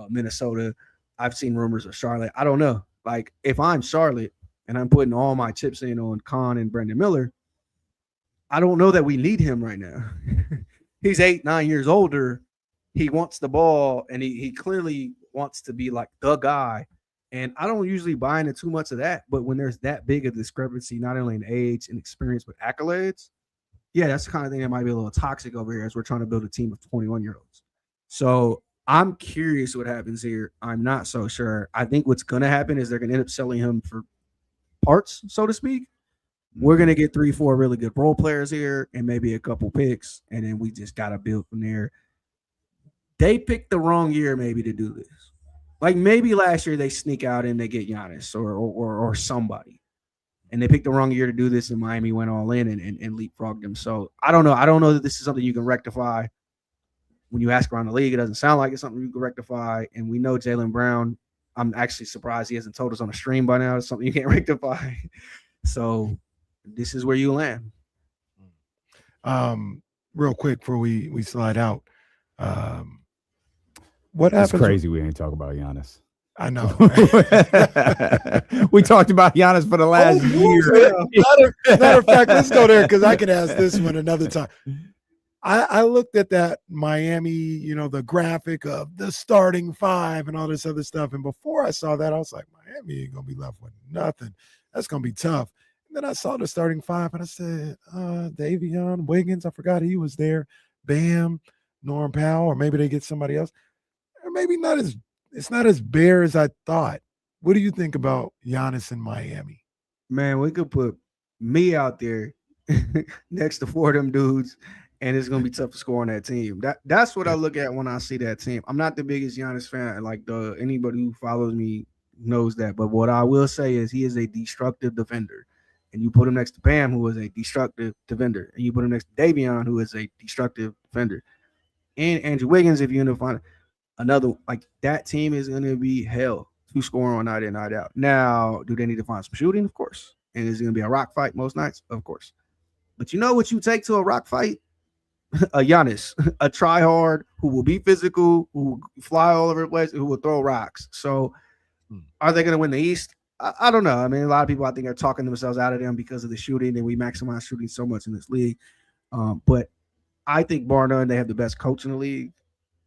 S7: Minnesota. I've seen rumors of Charlotte. I don't know. Like if I'm Charlotte and I'm putting all my chips in on Khan and Brandon Miller, I don't know that we need him right now. He's 8-9 years older. He wants the ball, and he clearly wants to be like the guy. And I don't usually buy into too much of that, but when there's that big a discrepancy, not only in age and experience, but accolades, yeah, that's the kind of thing that might be a little toxic over here as we're trying to build a team of 21-year-olds. So I'm curious what happens here. I'm not so sure. I think what's going to happen is they're going to end up selling him for parts, so to speak. We're gonna get 3-4 really good role players here, and maybe a couple picks, and then we just gotta build from there. They picked the wrong year, maybe, to do this. Like maybe last year they sneak out and they get Giannis or somebody, and they picked the wrong year to do this, and Miami went all in and leapfrogged them. So I don't know. I don't know that this is something you can rectify. When you ask around the league, it doesn't sound like it's something you can rectify. And we know Jaylen Brown. I'm actually surprised he hasn't told us on a stream by now. It's something you can't rectify. So this is where you land.
S2: Real quick before we slide out. What
S1: It's
S2: happens?
S1: crazy we ain't talk about Giannis.
S2: I know.
S1: We talked about Giannis for the last year.
S2: Matter of fact, let's go there because I can ask this one another time. I looked at that Miami, the graphic of the starting five and all this other stuff. And before I saw that, I was like, Miami ain't going to be left with nothing. That's going to be tough. And then I saw the starting five and I said, Davion, Wiggins, I forgot he was there. Bam, Norm Powell, or maybe they get somebody else. Or maybe it's not as bare as I thought. What do you think about Giannis in Miami?
S7: Man, we could put me out there next to four of them dudes, and it's gonna be tough to score on that team. That's what I look at when I see that team. I'm not the biggest Giannis fan. Like anybody who follows me knows that. But what I will say is he is a destructive defender. And you put him next to Bam, who is a destructive defender. And you put him next to Davion, who is a destructive defender. And Andrew Wiggins, if you end up finding another, like that team is going to be hell to score on night in, night out. Now, do they need to find some shooting? Of course. And is it going to be a rock fight most nights? Of course. But you know what you take to a rock fight? A Giannis, a try-hard who will be physical, who will fly all over the place, who will throw rocks. So are they going to win the East? I don't know. I mean, a lot of people I think are talking themselves out of them because of the shooting, and we maximize shooting so much in this league. But I think bar none, they have the best coach in the league.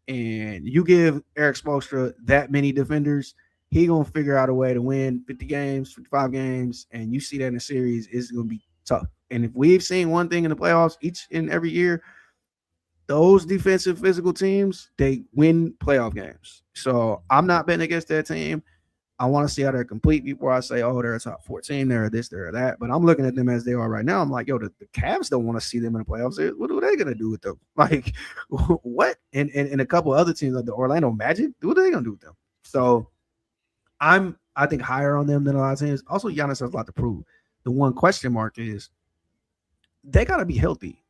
S7: And you give Eric Spoelstra that many defenders, he going to figure out a way to win 50 games, 55 games, and you see that in a series, it's going to be tough. And if we've seen one thing in the playoffs each and every year, those defensive physical teams, they win playoff games. So I'm not betting against that team. I want to see how they're complete before I say, oh, they're a top 14, they're this, they're that. But I'm looking at them as they are right now. I'm like, yo, the Cavs don't want to see them in the playoffs. What are they going to do with them? Like, what? And a couple of other teams like the Orlando Magic, what are they going to do with them? So I think higher on them than a lot of teams. Also, Giannis has a lot to prove. The one question mark is they got to be healthy.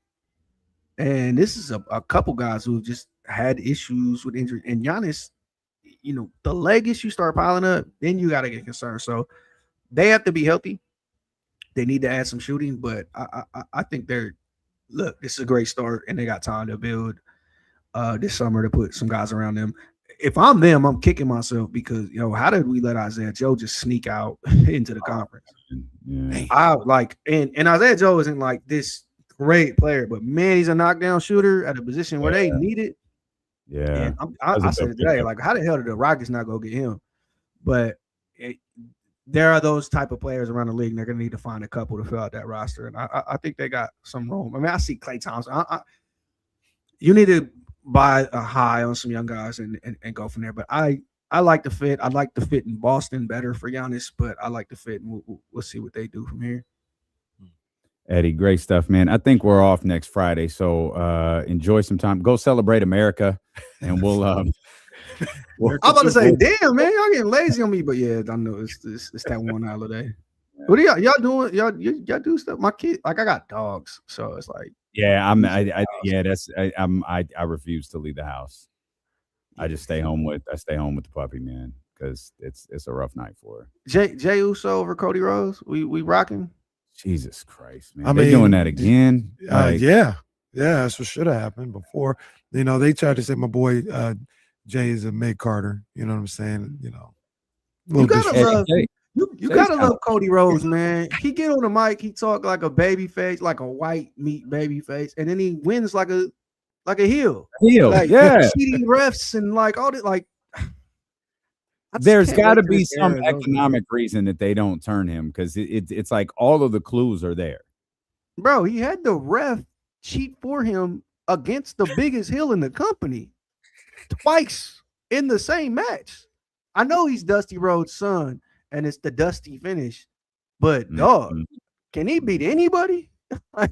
S7: And this is a couple guys who have just had issues with injury. And Giannis, the leg issues start piling up, then you got to get concerned. So they have to be healthy. They need to add some shooting, but I think this is a great start, and they got time to build this summer to put some guys around them. If I'm them, I'm kicking myself because, how did we let Isaiah Joe just sneak out into the conference? Yeah. And Isaiah Joe isn't like this great player, but man, he's a knockdown shooter at a position where they need it.
S1: Yeah,
S7: and I said it today, like, how the hell did the Rockets not go get him? But there are those type of players around the league, and they're going to need to find a couple to fill out that roster. And I think they got some room. I mean, I see Klay Thompson. You need to buy a high on some young guys and go from there. But I like the fit. I like the fit in Boston better for Giannis, but I like the fit, and we'll see what they do from here.
S1: Eddie, great stuff, man. I think we're off next Friday, so enjoy some time. Go celebrate America, and we'll I'm
S7: about to say, damn, man, y'all getting lazy on me, but yeah, I know it's that one holiday. What are y'all doing? Y'all do stuff. My kid, like, I got dogs, so it's like,
S1: yeah, I refuse to leave the house. I just stay home with the puppy, man, because it's a rough night for her.
S7: Jay Uso over Cody Rhodes. We rocking.
S1: Jesus Christ, man. They're doing that again.
S2: Yeah, that's what should have happened before. They tried to say my boy Jay is a mid Carter. You know what I'm saying?
S7: You gotta love Cody Rhodes, man. He get on the mic, he talk like a baby face, like a white meat baby face, and then he wins like a heel. Like, cheating refs and like all that, like.
S1: There's got to be some economic reason that they don't turn him, because it's like all of the clues are there.
S7: Bro, he had the ref cheat for him against the biggest heel in the company twice in the same match. I know he's Dusty Rhodes' son, and it's the Dusty finish, but dog, can he beat anybody? But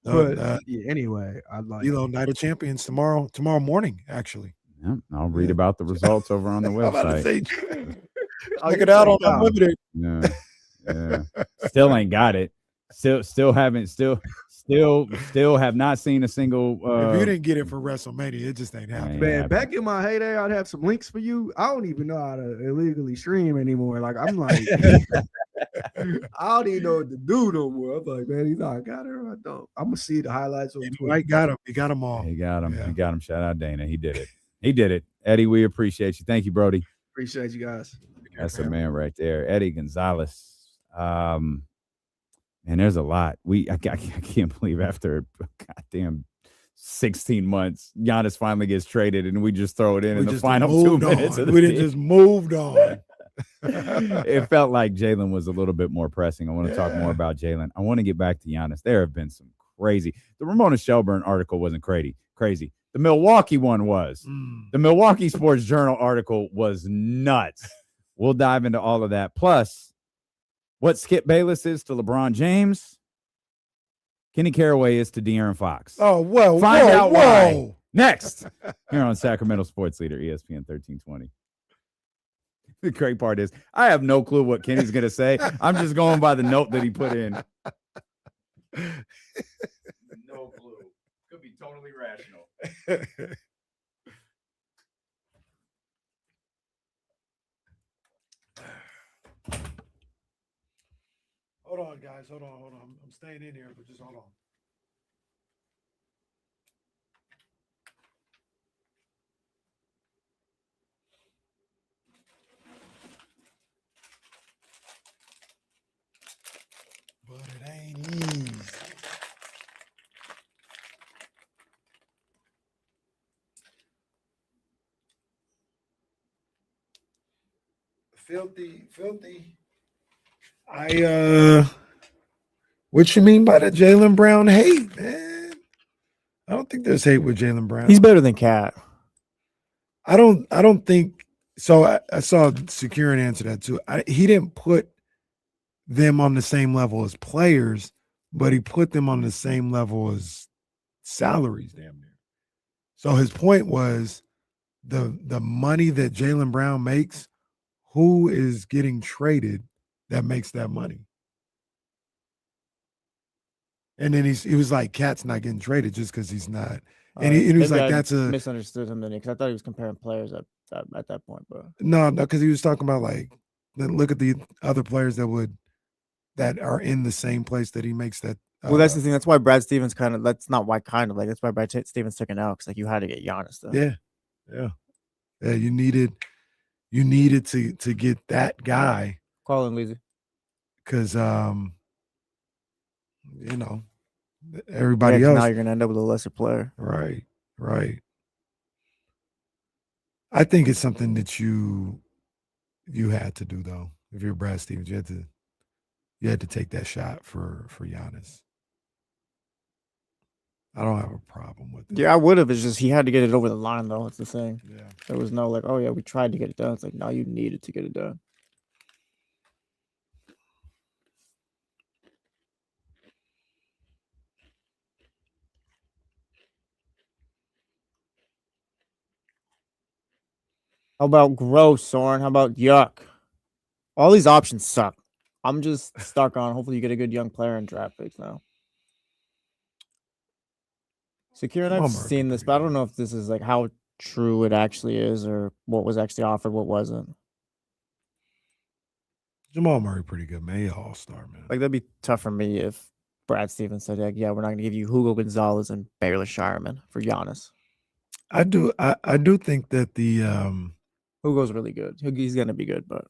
S2: Yeah,
S7: anyway, I like
S2: Night of Champions tomorrow morning, actually.
S1: Yeah, I'll read about the results over on the
S2: I'm about to
S1: website.
S2: say, check it out on Unlimited.
S1: Yeah. Still ain't got it. Still haven't. Still have not seen a single.
S2: If you didn't get it for WrestleMania, it just ain't happening.
S7: Man, back in my heyday, I'd have some links for you. I don't even know how to illegally stream anymore. Like, I'm like, I don't even know what to do no more. I'm like, man, he's I got her. I don't. I'm gonna see the highlights on Twitter.
S2: Right, got him. He got them all.
S1: He got him.
S2: Yeah.
S1: He got him. Shout out Dana. He did it. He did it. Eddie, we appreciate you. Thank you, Brody.
S7: Appreciate you guys.
S1: That's a man right there. Eddie Gonzalez. And there's a lot. I can't believe after goddamn 16 months, Giannis finally gets traded, and we just throw it in the final 2 minutes.
S2: We didn't just moved on.
S1: It felt like Jalen was a little bit more pressing. I want to talk more about Jalen. I want to get back to Giannis. There have been some crazy. The Ramona Shelburne article wasn't crazy. The Milwaukee one was. The Milwaukee Sports Journal article was nuts. We'll dive into all of that. Plus, what Skip Bayless is to LeBron James, Kenny Caraway is to De'Aaron Fox.
S2: Oh, well,
S1: Find out why. Next, here on Sacramento Sports Leader, ESPN 1320. The great part is I have no clue what Kenny's going to say. I'm just going by the note that he put in. No clue. Could be totally rational.
S2: Hold on, guys. Hold on. I'm staying in here, but just hold on. But it ain't easy. Filthy. What you mean by the Jaylen Brown hate, man? I don't think there's hate with Jaylen Brown.
S5: He's better than Cat.
S2: I don't think so. I saw Securin answer that too. He didn't put them on the same level as players, but he put them on the same level as salaries, damn near. So his point was the money that Jaylen Brown makes, who is getting traded that makes that money? And then he was like, Cat's not getting traded just because he's not. And he was like, that's a
S5: misunderstood him then because I thought he was comparing players at that point, bro.
S2: No, because he was talking about like, look at the other players that are in the same place that he makes that.
S5: Well, that's the thing. That's why Brad Stevens that's not why that's why Brad Stevens took it out because like you had to get Giannis though.
S2: Yeah. You needed to get that guy.
S5: Call him Leezy.
S2: Because everybody else.
S5: Now you're gonna end up with a lesser player.
S2: Right. I think it's something that you had to do though. If you're Brad Stevens, you had to take that shot for Giannis. I don't have a problem with it.
S5: Yeah, I would have. It's just he had to get it over the line though. It's the thing.
S2: Yeah.
S5: There was no like, oh yeah, we tried to get it done. It's like, no, you needed to get it done. How about gross, Soren? How about yuck? All these options suck. I'm just stuck on hopefully you get a good young player in draft picks now. Secure, and I've seen this, but I don't know if this is like how true it actually is or what was actually offered, what wasn't.
S2: Jamal Murray pretty good, man. He all-star, man.
S5: Like that'd be tough for me if Brad Stevens said, like, yeah, we're not gonna give you Hugo Gonzalez and Baylor Shireman for Giannis.
S2: I do think that the
S5: Hugo's really good. He's gonna be good, but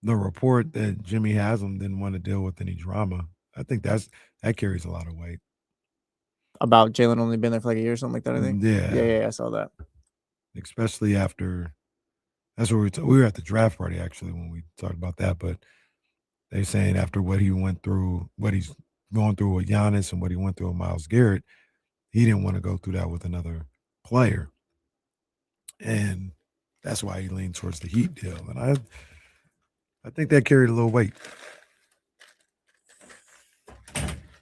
S2: the report that Jimmy Haslam didn't want to deal with any drama, I think that carries a lot of weight.
S5: About Jalen only been there for like a year or something like that, I think. Yeah, I saw that.
S2: Especially after, that's what we were at the draft party actually when we talked about that, but they're saying after what he went through, what he's going through with Giannis and what he went through with Myles Garrett, he didn't want to go through that with another player. And that's why he leaned towards the Heat deal. And I think that carried a little weight.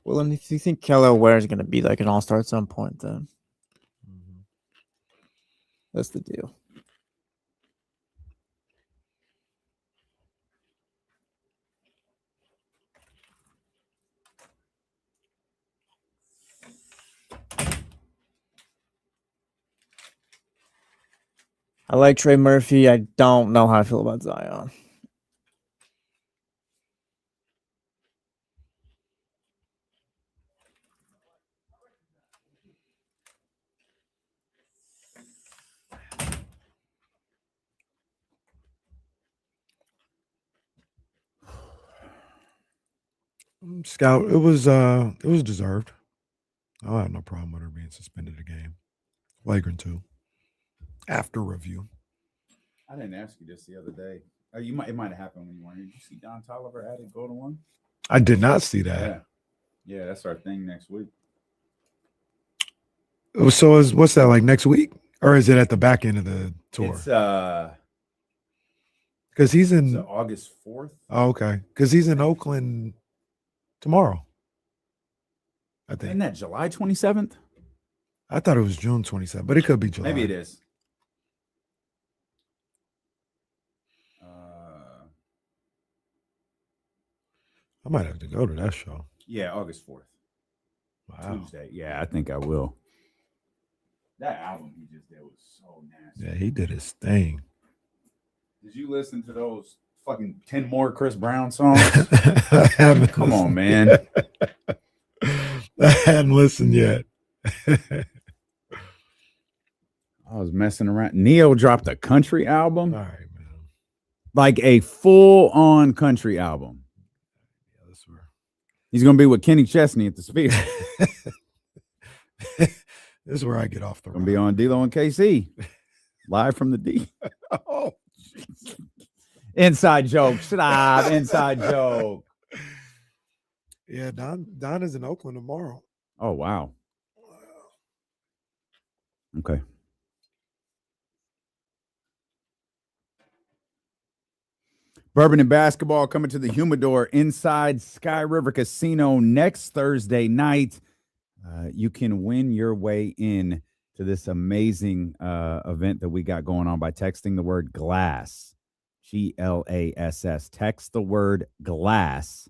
S5: Well, and if you think Kelly Ware is going to be like an all-star at some point, then that's the deal. I like Trey Murphy. I don't know how I feel about Zion.
S2: Scout, it was deserved. I have no problem with her being suspended a game. Flagrant 2. After review.
S1: I didn't ask you this the other day. It might have happened when you weren't here. Did you see Don Tolliver added go to 1?
S2: I did not see that.
S1: Yeah, that's our thing next week.
S2: So what's that, like next week? Or is it at the back end of the tour?
S1: It's
S2: because he's in
S1: August 4th.
S2: Oh, okay. Because he's in Oakland tomorrow. I think.
S1: Isn't that July 27th?
S2: I thought it was June 27th, but it could be July.
S1: Maybe it is.
S2: I might have to go to that show.
S1: Yeah, August 4th.
S2: Wow.
S1: Tuesday. Yeah, I think I will. That album he just did was so nasty.
S2: Yeah, he did his thing.
S1: Did you listen to those fucking 10 more Chris Brown songs? Come on, man.
S2: I hadn't listened yet.
S1: I was messing around. Neo dropped a country album.
S2: All right, man.
S1: Like a full-on country album.
S2: Yeah, that's where.
S1: He's going to be with Kenny Chesney at the Sphere.
S2: This is where I get off the
S1: Going to be on D-Lo and KC. Live from the D.
S2: Oh,
S1: inside joke. Stop. Inside joke.
S2: Yeah, Don is in Oakland tomorrow.
S1: Oh, wow. Okay. Bourbon and basketball coming to the Humidor inside Sky River Casino next Thursday night. You can win your way in to this amazing event that we got going on by texting the word GLASS, GLASS. Text the word GLASS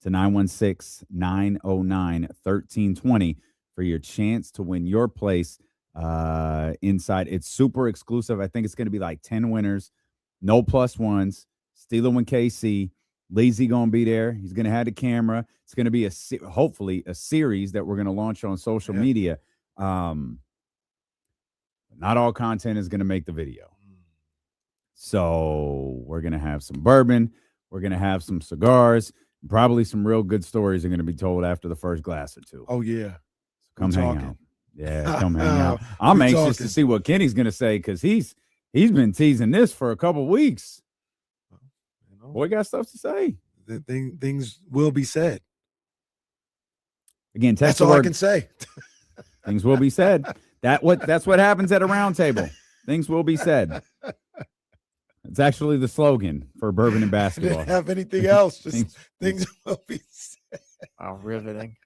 S1: to 916-909-1320 for your chance to win your place inside. It's super exclusive. I think it's going to be like 10 winners, no plus ones. Steelo and KC. Lazy going to be there. He's going to have the camera. It's going to be hopefully a series that we're going to launch on social media. Not all content is going to make the video. So we're going to have some bourbon. We're going to have some cigars. Probably some real good stories are going to be told after the first glass or two.
S2: Oh, yeah.
S1: Come hang out. Yeah, come hang out. I'm anxious to see what Kenny's going to say because he's been teasing this for a couple weeks. Boy got stuff to say.
S2: Things will be said.
S1: Again,
S2: that's all I can say.
S1: Things will be said. That's what happens at a round table. Things will be said. It's actually the slogan for bourbon and basketball.
S2: Didn't have anything else. Just things will be said.
S5: Oh, riveting.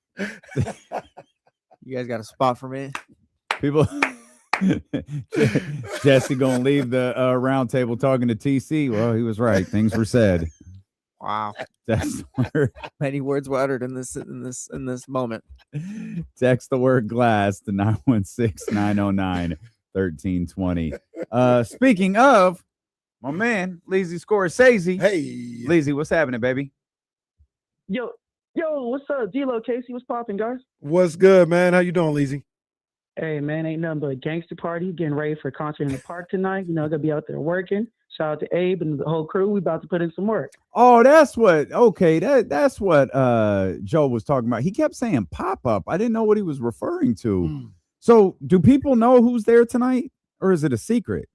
S5: You guys got a spot for me?
S1: People. Jesse gonna leave the round table talking to TC. Well, he was right. Things were said.
S5: Wow,
S1: that's
S5: many words were uttered in this moment.
S1: Text the word GLASS to 916-909-1320. Speaking of my man, Leezy Scorsese.
S2: Hey,
S1: Leezy, what's happening, baby?
S8: Yo, what's up? D-Lo, Casey, what's popping, guys?
S2: What's good, man? How you doing, Leezy?
S8: Hey, man, ain't nothing but a gangster party. Getting ready for a concert in the park tonight. You know, gonna be out there working. Shout out to Abe and the whole crew. We about to put in some work.
S1: Oh, that's what Joe was talking about. He kept saying pop-up. I didn't know what he was referring to. So do people know who's there tonight, or is it a secret?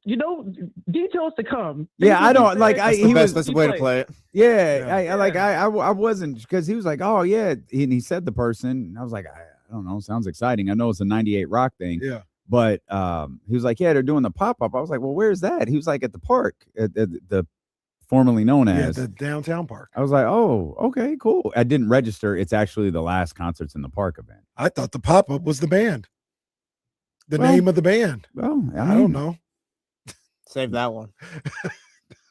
S8: You know, details to come.
S1: Yeah, I don't like.
S5: That's the best way to play it.
S1: Yeah, I wasn't because he was like, oh yeah, and he said the person. And I was like, I don't know, sounds exciting. I know it's a 98 Rock thing.
S2: Yeah,
S1: but he was like, yeah, they're doing the pop up. I was like, well, where's that? He was like, at the park, at the formerly known
S2: Yeah,
S1: as.
S2: the downtown park.
S1: I was like, oh, okay, cool. I didn't register. It's actually the last Concerts in the Park event.
S2: I thought the pop-up was the band. The
S1: Well,
S2: name of the band.
S1: Well,
S2: I don't know.
S5: Save that one.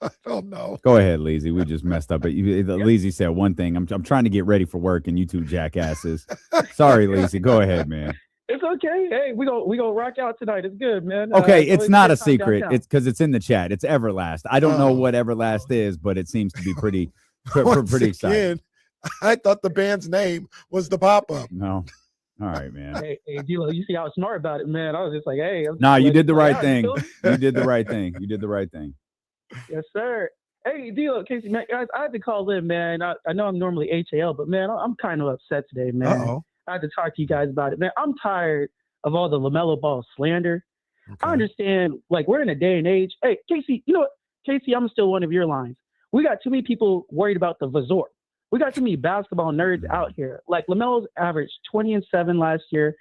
S2: I don't know.
S1: Go ahead, Leezy. We just messed up. Leezy said one thing. I'm trying to get ready for work, and you two jackasses. Sorry, Leezy. Go ahead, man.
S8: It's okay. Hey, we gonna rock out tonight. It's good, man.
S1: Okay, it's
S8: always
S1: not
S8: good
S1: a
S8: time
S1: secret.
S8: downtown.
S1: It's because it's in the chat. It's Everlast. I don't know
S2: Oh.
S1: what Everlast is, but it seems to be pretty
S2: Once
S1: pretty exciting.
S2: again, I thought the band's name was the pop-up.
S1: No. All right, man.
S8: Hey, D-Lo, you see how smart about it, man. I was just like, hey.
S1: Nah, you
S8: like,
S1: did the
S8: like,
S1: right
S8: "Ah,
S1: thing.
S8: you feel me?"
S1: You did the right thing. You did the right thing.
S8: Yes, sir. Hey, D-Lo, Casey, man, guys, I had to call in, man. I know I'm normally HAL, but, man, I'm kind of upset today, man.
S2: Uh-oh.
S8: I had to talk to you guys about it. Man, I'm tired of all the LaMelo Ball slander. I understand, like, we're in a day and age. Hey, Casey, you know what? Casey, I'm still one of your lines. We got too many people worried about the resort. We got too many basketball nerds out here. Like, LaMelo's averaged 20-7 last year.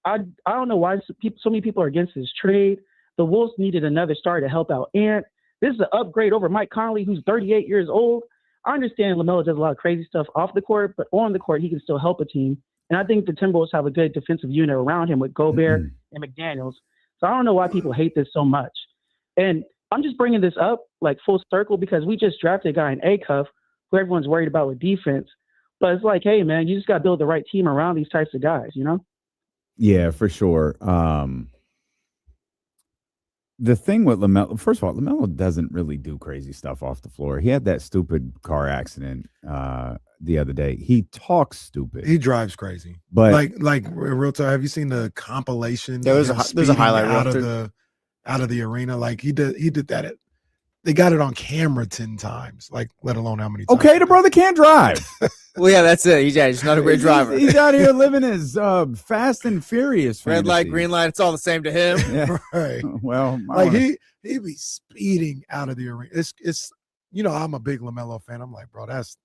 S8: I don't know why so many people are against his trade. The Wolves needed another star to help out Ant. This is an upgrade over Mike Conley, who's 38 years old. I understand LaMelo does a lot of crazy stuff off the court, but on the court, he can still help a team. And I think the Timberwolves have a good defensive unit around him with Gobert and McDaniels. So I don't know why people hate this so much. And I'm just bringing this up like full circle because we just drafted a guy in Acuff who everyone's worried about with defense. But it's like, hey, man, you just got to build the right team around these types of guys, you know?
S1: Yeah, for sure. The thing with LaMelo, first of all, LaMelo doesn't really do crazy stuff off the floor. He had that stupid car accident the other day. He talks stupid.
S2: He drives crazy.
S1: But
S2: like real talk, have you seen the compilation?
S5: There's
S2: of him
S5: a
S2: speeding
S5: highlight
S2: out
S5: reel,
S2: of the arena. Like he did that. They got it on camera 10 times. Like, let alone how many times.
S1: okay, the brother can't drive.
S5: Well, yeah, that's it. He's not a great driver.
S1: He's out here living his Fast and Furious
S5: Red light,
S1: fantasy.
S5: green light, it's all the same to him.
S1: Yeah.
S2: Right.
S1: Well,
S2: Like he be speeding out of the arena. It's I'm a big LaMelo fan. I'm like, bro, that's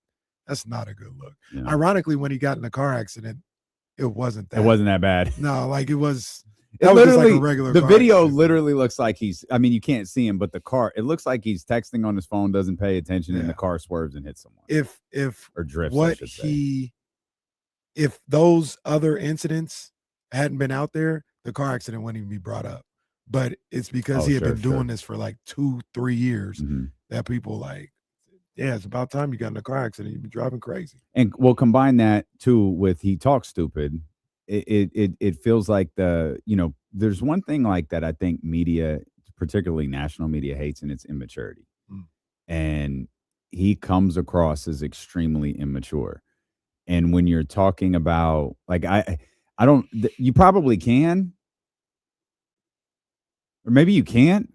S2: not a good look.
S1: Yeah.
S2: Ironically, when he got in a car accident, it wasn't that.
S1: It wasn't that bad.
S2: No, like it was.
S1: It
S2: That was just like
S1: literally,
S2: a regular.
S1: the
S2: car
S1: video
S2: accident.
S1: literally looks like you can't see him, but the car, it looks like he's texting on his phone, doesn't pay attention, and
S2: Yeah.
S1: the car swerves and hits someone.
S2: If
S1: Or drifts, I
S2: what
S1: should say.
S2: if those other incidents hadn't been out there, the car accident wouldn't even be brought up. But it's because
S1: Oh,
S2: he had
S1: sure,
S2: been doing
S1: sure.
S2: this for like 2-3 years
S1: Mhm.
S2: that people like, yeah, it's about time you got in a car accident. You've been driving crazy.
S1: And we'll combine that too with he talks stupid. It feels like there's one thing like that I think media, particularly national media, hates, and it's immaturity.
S2: Mm.
S1: And he comes across as extremely immature. And when you're talking about like you probably can, or maybe you can't.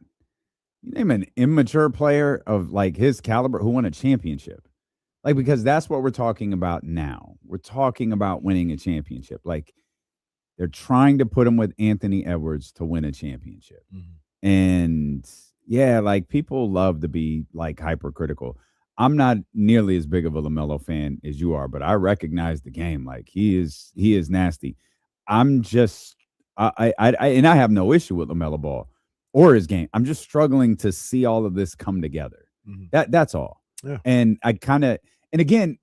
S1: You name an immature player of like his caliber who won a championship. Like, because that's what we're talking about now. We're talking about winning a championship. Like, they're trying to put him with Anthony Edwards to win a championship.
S2: Mm-hmm.
S1: And yeah, like people love to be like hypercritical. I'm not nearly as big of a LaMelo fan as you are, but I recognize the game. Like he is nasty. I'm just I have no issue with LaMelo Ball or his game. I'm just struggling to see all of this come together.
S2: Mm-hmm.
S1: That's all.
S2: Yeah.
S1: And again,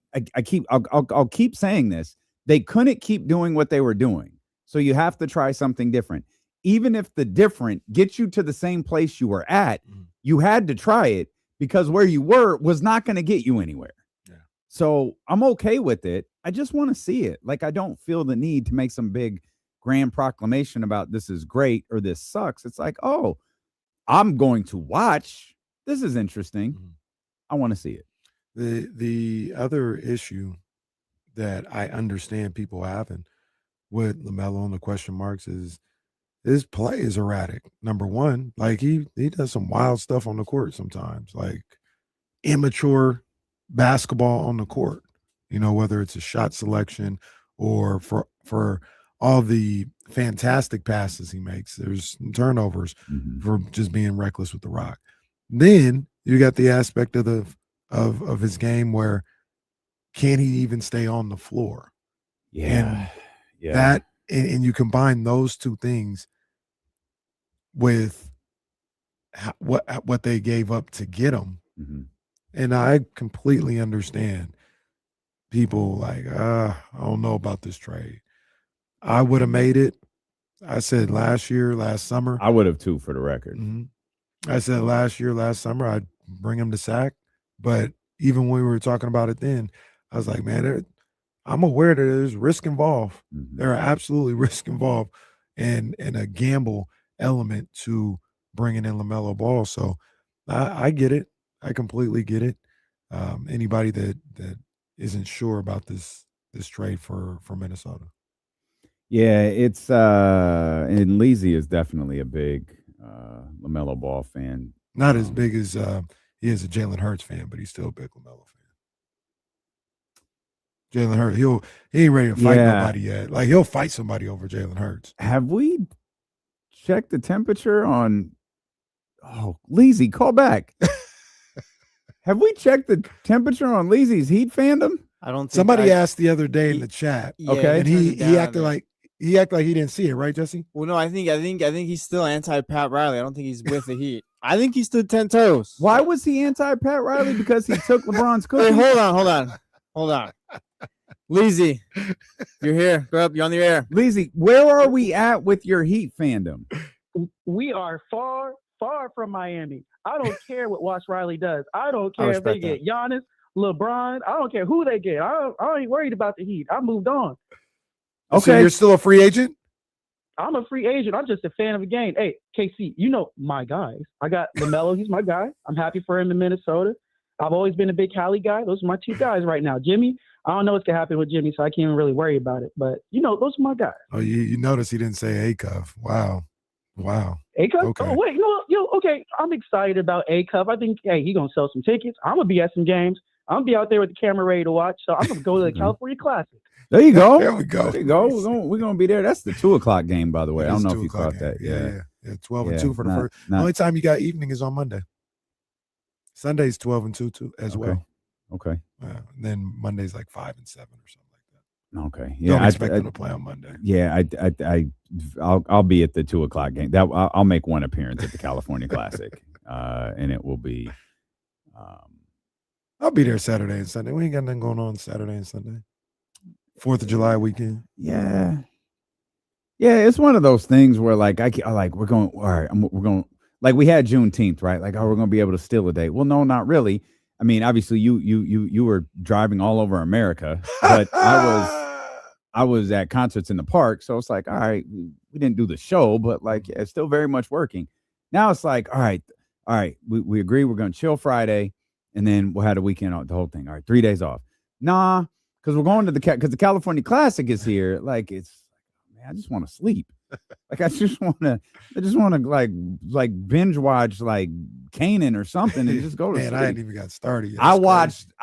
S1: I'll keep saying this. They couldn't keep doing what they were doing. So you have to try something different. Even if the different gets you to the same place you were at, you had to try it because where you were was not going to get you anywhere.
S2: Yeah.
S1: So I'm okay with it. I just want to see it. Like, I don't feel the need to make some big grand proclamation about this is great or this sucks. It's like, oh, I'm going to watch. This is interesting.
S2: Mm-hmm.
S1: I want to see it.
S2: The other issue that I understand people having with LaMelo and the question marks is his play is erratic. Number one, like he does some wild stuff on the court sometimes, like immature basketball on the court, whether it's a shot selection or for all the fantastic passes he makes, there's turnovers for just being reckless with the rock. Then you got the aspect of his game where can he even stay on the floor?
S1: Yeah.
S2: And that and you combine those two things with what they gave up to get him.
S1: Mm-hmm.
S2: And I completely understand people like, I don't know about this trade. I would have made it. I said last summer.
S1: I would have too, for the record.
S2: Mhm. I said last summer, I'd bring him to Sac. But even when we were talking about it then, I was like, man, I'm aware that there's risk involved.
S1: Mhm.
S2: There are absolutely risk involved and a gamble element to bringing in LaMelo Ball. So I get it. I completely get it. Anybody that isn't sure about this trade for Minnesota.
S1: Yeah, it's and Leezy is definitely a big LaMelo Ball fan.
S2: Not as big as he is a Jalen Hurts fan, but he's still a big LaMelo fan. Jalen Hurts, he ain't ready to fight nobody yet. Like, he'll fight somebody over Jalen Hurts.
S1: Have we checked the temperature on? Oh, Leezy, call back. Have we checked the temperature on Leezy's Heat fandom?
S5: I don't think
S2: Somebody asked the other day in the chat.
S5: Yeah,
S1: Okay.
S2: And he acted like he didn't see it, right, Jesse?
S5: Well, no, I think he's still anti Pat Riley. I don't think he's with the Heat. I think he stood 10 toes.
S1: Why was he anti Pat Riley? Because he took LeBron's cookies?
S5: Wait, hold on. Leezy, you're here. Go up. You're on the air.
S1: Leezy, where are we at with your Heat fandom?
S8: We are far from Miami. I don't care what Watch Riley does. I don't care if they get Giannis, LeBron. I don't care who they get. I ain't worried about the Heat. I moved on.
S2: Okay. So you're still a free agent?
S8: I'm a free agent. I'm just a fan of the game. Hey, KC, you know my guys. I got LaMelo. He's my guy. I'm happy for him in Minnesota. I've always been a big Cali guy. Those are my two guys right now. Jimmy, I don't know what's going to happen with Jimmy, so I can't even really worry about it. But, those are my guys.
S2: Oh, you notice he didn't say Acuff. Wow.
S8: Acuff?
S2: Okay.
S8: Oh, wait. Okay. I'm excited about Acuff. I think, he's going to sell some tickets. I'm going to be at some games. I'm going to be out there with the camera ready to watch. So I'm going to go to the California Classic.
S1: There you go.
S2: There we go.
S1: There you go. We're going to be there. That's the 2:00 game, by the way. I don't know if you caught that.
S2: Yeah. 12 and 2 for the first. The
S1: not,
S2: only time you got evening is on Monday. Sunday's 12 and 2 too, as well.
S1: Okay.
S2: And then Monday's like 5 and 7 or something like that.
S1: Okay. Yeah.
S2: Don't expect them to play on Monday.
S1: Yeah. I'll be at the 2:00 game. I'll make one appearance at the California Classic, and it will be.
S2: I'll be there Saturday and Sunday. We ain't got nothing going on Saturday and Sunday. 4th of July weekend.
S1: Yeah. It's one of those things where we're going. All right, we're going. Like we had Juneteenth, right? Like, we're going to be able to steal a day. Well, no, not really. I mean, obviously, you were driving all over America, but I was at concerts in the park, so it's like, all right, we didn't do the show, but it's still very much working. Now it's like, all right, we agree we're going to chill Friday, and then we'll have the weekend off, the whole thing. All right, 3 days off. Nah, because we're going to because the California Classic is here. Man, I just want to sleep. I just want to binge watch Kanan or something and just go to sleep.
S2: I hadn't even got started yet.
S1: I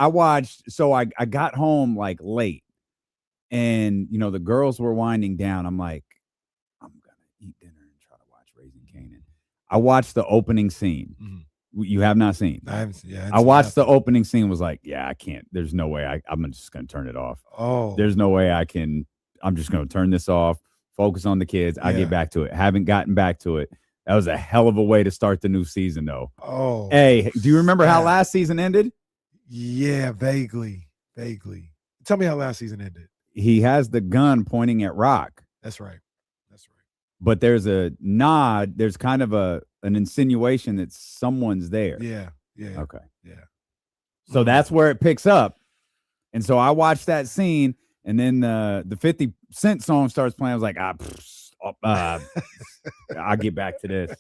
S1: watched. So I got home late, and the girls were winding down. I'm like, I'm gonna eat dinner and try to watch Raising Kanan. I watched the opening scene. Mm-hmm. You have not seen?
S2: I haven't seen. Yeah,
S1: I watched the opening scene. Was like, yeah, I can't. There's no way. I'm just gonna turn it off.
S2: Oh,
S1: there's no way I can. I'm just gonna turn this off. Focus on the kids. I get back to it. Haven't gotten back to it. That was a hell of a way to start the new season, though.
S2: Oh,
S1: hey, do you remember how last season ended?
S2: Yeah, vaguely. Tell me how last season ended.
S1: He has the gun pointing at Rock.
S2: That's right.
S1: But there's a nod. There's kind of an insinuation that someone's there.
S2: Yeah.
S1: Okay.
S2: Yeah.
S1: So that's where it picks up. And so I watched that scene. And then the 50 Cent song starts playing. I was like, I'll get back to this.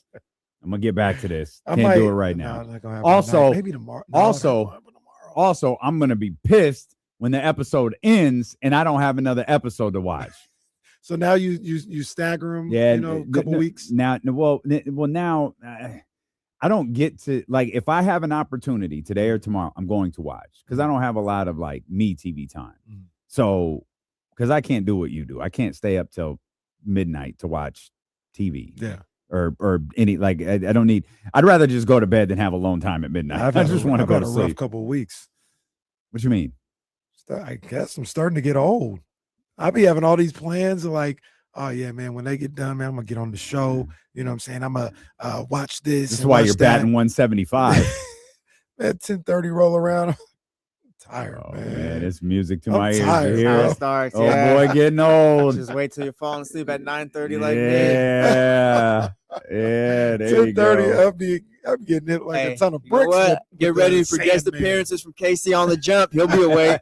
S1: I'm going to get back to this. Can't do it right now. Also,
S2: maybe tomorrow.
S1: Also, I'm going to be pissed when the episode ends and I don't have another episode to watch.
S2: So now you stagger them, a couple weeks?
S1: Now, now I don't get to, if I have an opportunity today or tomorrow, I'm going to watch because I don't have a lot of me TV time. Mm-hmm. So, because I can't do what you do, I can't stay up till midnight to watch TV.
S2: Yeah.
S1: Or any I don't need. I'd rather just go to bed than have alone time at midnight. I just want to go to sleep.
S2: Rough couple of weeks.
S1: What you mean?
S2: I guess I'm starting to get old. I'll be having all these plans of oh yeah, man, when they get done, man, I'm gonna get on the show. You know what I'm saying? I'm gonna watch this.
S1: This is why you're batting 175.
S2: At 10:30 roll around. I'm tired,
S1: Oh,
S2: man.
S1: it's music to
S2: I'm
S1: my ears.
S2: tired,
S1: to
S5: That's
S1: hear
S5: how
S2: bro.
S5: it
S1: it.
S5: starts.
S1: Oh
S5: yeah.
S1: boy, getting old.
S5: Just wait till you're falling asleep at 9:30 like me.
S1: Yeah, yeah. There you
S2: 10:30,
S1: go.
S2: I'll be getting hit like
S5: Hey,
S2: a ton of
S5: you know
S2: bricks.
S5: what?
S2: with
S5: Get
S2: the
S5: ready for guest
S2: Sandman.
S5: appearances from Casey on the jump. He'll be awake.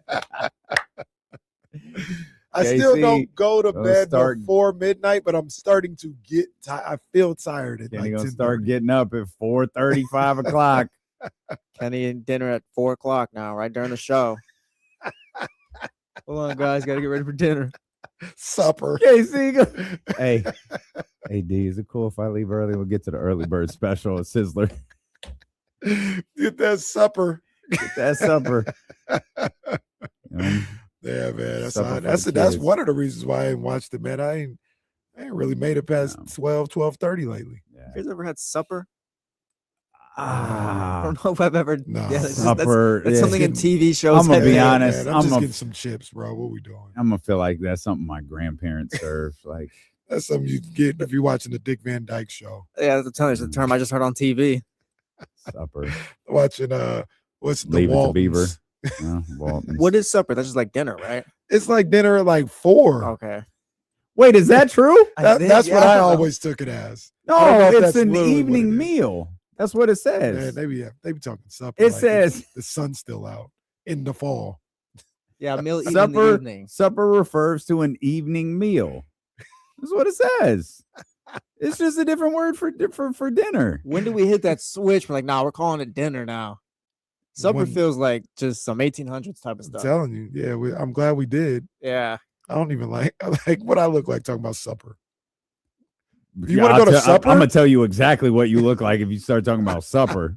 S2: I still
S1: KC,
S2: don't go to
S1: gonna
S2: bed
S1: start-
S2: before midnight, but I'm starting to get tired. I feel tired at
S1: Kenny
S2: like
S1: gonna
S2: 10:30.
S1: start getting up at 4:30, 5 o'clock.
S5: Kenny and dinner at 4 o'clock now, right during the show. Hold on, guys. Got to get ready for dinner.
S2: supper.
S1: KC, hey, D, is it cool if I leave early? We'll get to the early bird special at Sizzler.
S2: Get that supper.
S1: Get that supper.
S2: Yeah, man.
S1: Supper for
S2: That's
S1: the
S2: that's
S1: kids.
S2: one of the reasons why I ain't watched it, man. I ain't really made it past 12:30 lately.
S1: Yeah.
S5: You guys ever had supper? I
S1: Ah,
S5: don't know if I've ever.
S2: No.
S5: Yeah, that's,
S1: supper.
S5: that's
S1: yeah.
S5: something in TV shows.
S1: I'm gonna be
S2: Yeah,
S1: honest,
S2: man,
S1: I'm
S2: I'm just
S1: a-
S2: getting some chips, bro. What we doing?
S1: I'm gonna feel like that's something my grandparents served. Like
S2: That's something you get if you're watching the Dick Van Dyke Show.
S5: Yeah, that's a term I just heard on TV.
S1: supper.
S2: Watching what's the
S1: Leave it to Beaver.
S2: Waltons.
S1: Yeah, Waltons.
S5: What is supper? That's just like dinner, right?
S2: It's like dinner at like 4.
S5: Okay.
S1: Wwait, is that true?
S2: That's what I
S5: don't know.
S2: always took it as. I
S1: No,
S2: don't know if
S1: it's
S2: that's
S1: an
S2: literally what
S1: evening
S2: it is.
S1: meal. That's what it
S2: Man,
S1: says.
S2: they be talking supper.
S1: It
S2: like
S1: says-
S2: the sun's still out in the fall.
S5: Yeah, meal eaten in the
S1: Supper.
S5: evening.
S1: Supper refers to an evening meal. That's what it says. It's just a different word for dinner.
S5: When do we hit that switch? We're like, nah, we're calling it dinner now. Supper
S2: When-
S5: feels like just some 1800s type of
S2: I'm
S5: stuff.
S2: telling you, yeah. I'm glad we did.
S5: Yeah.
S2: I don't even like what I look like talking about supper. You
S1: Yeah,
S2: wanna
S1: I'll
S2: go to
S1: tell-
S2: supper?
S1: I'm gonna tell you exactly what you look like if you start talking about supper.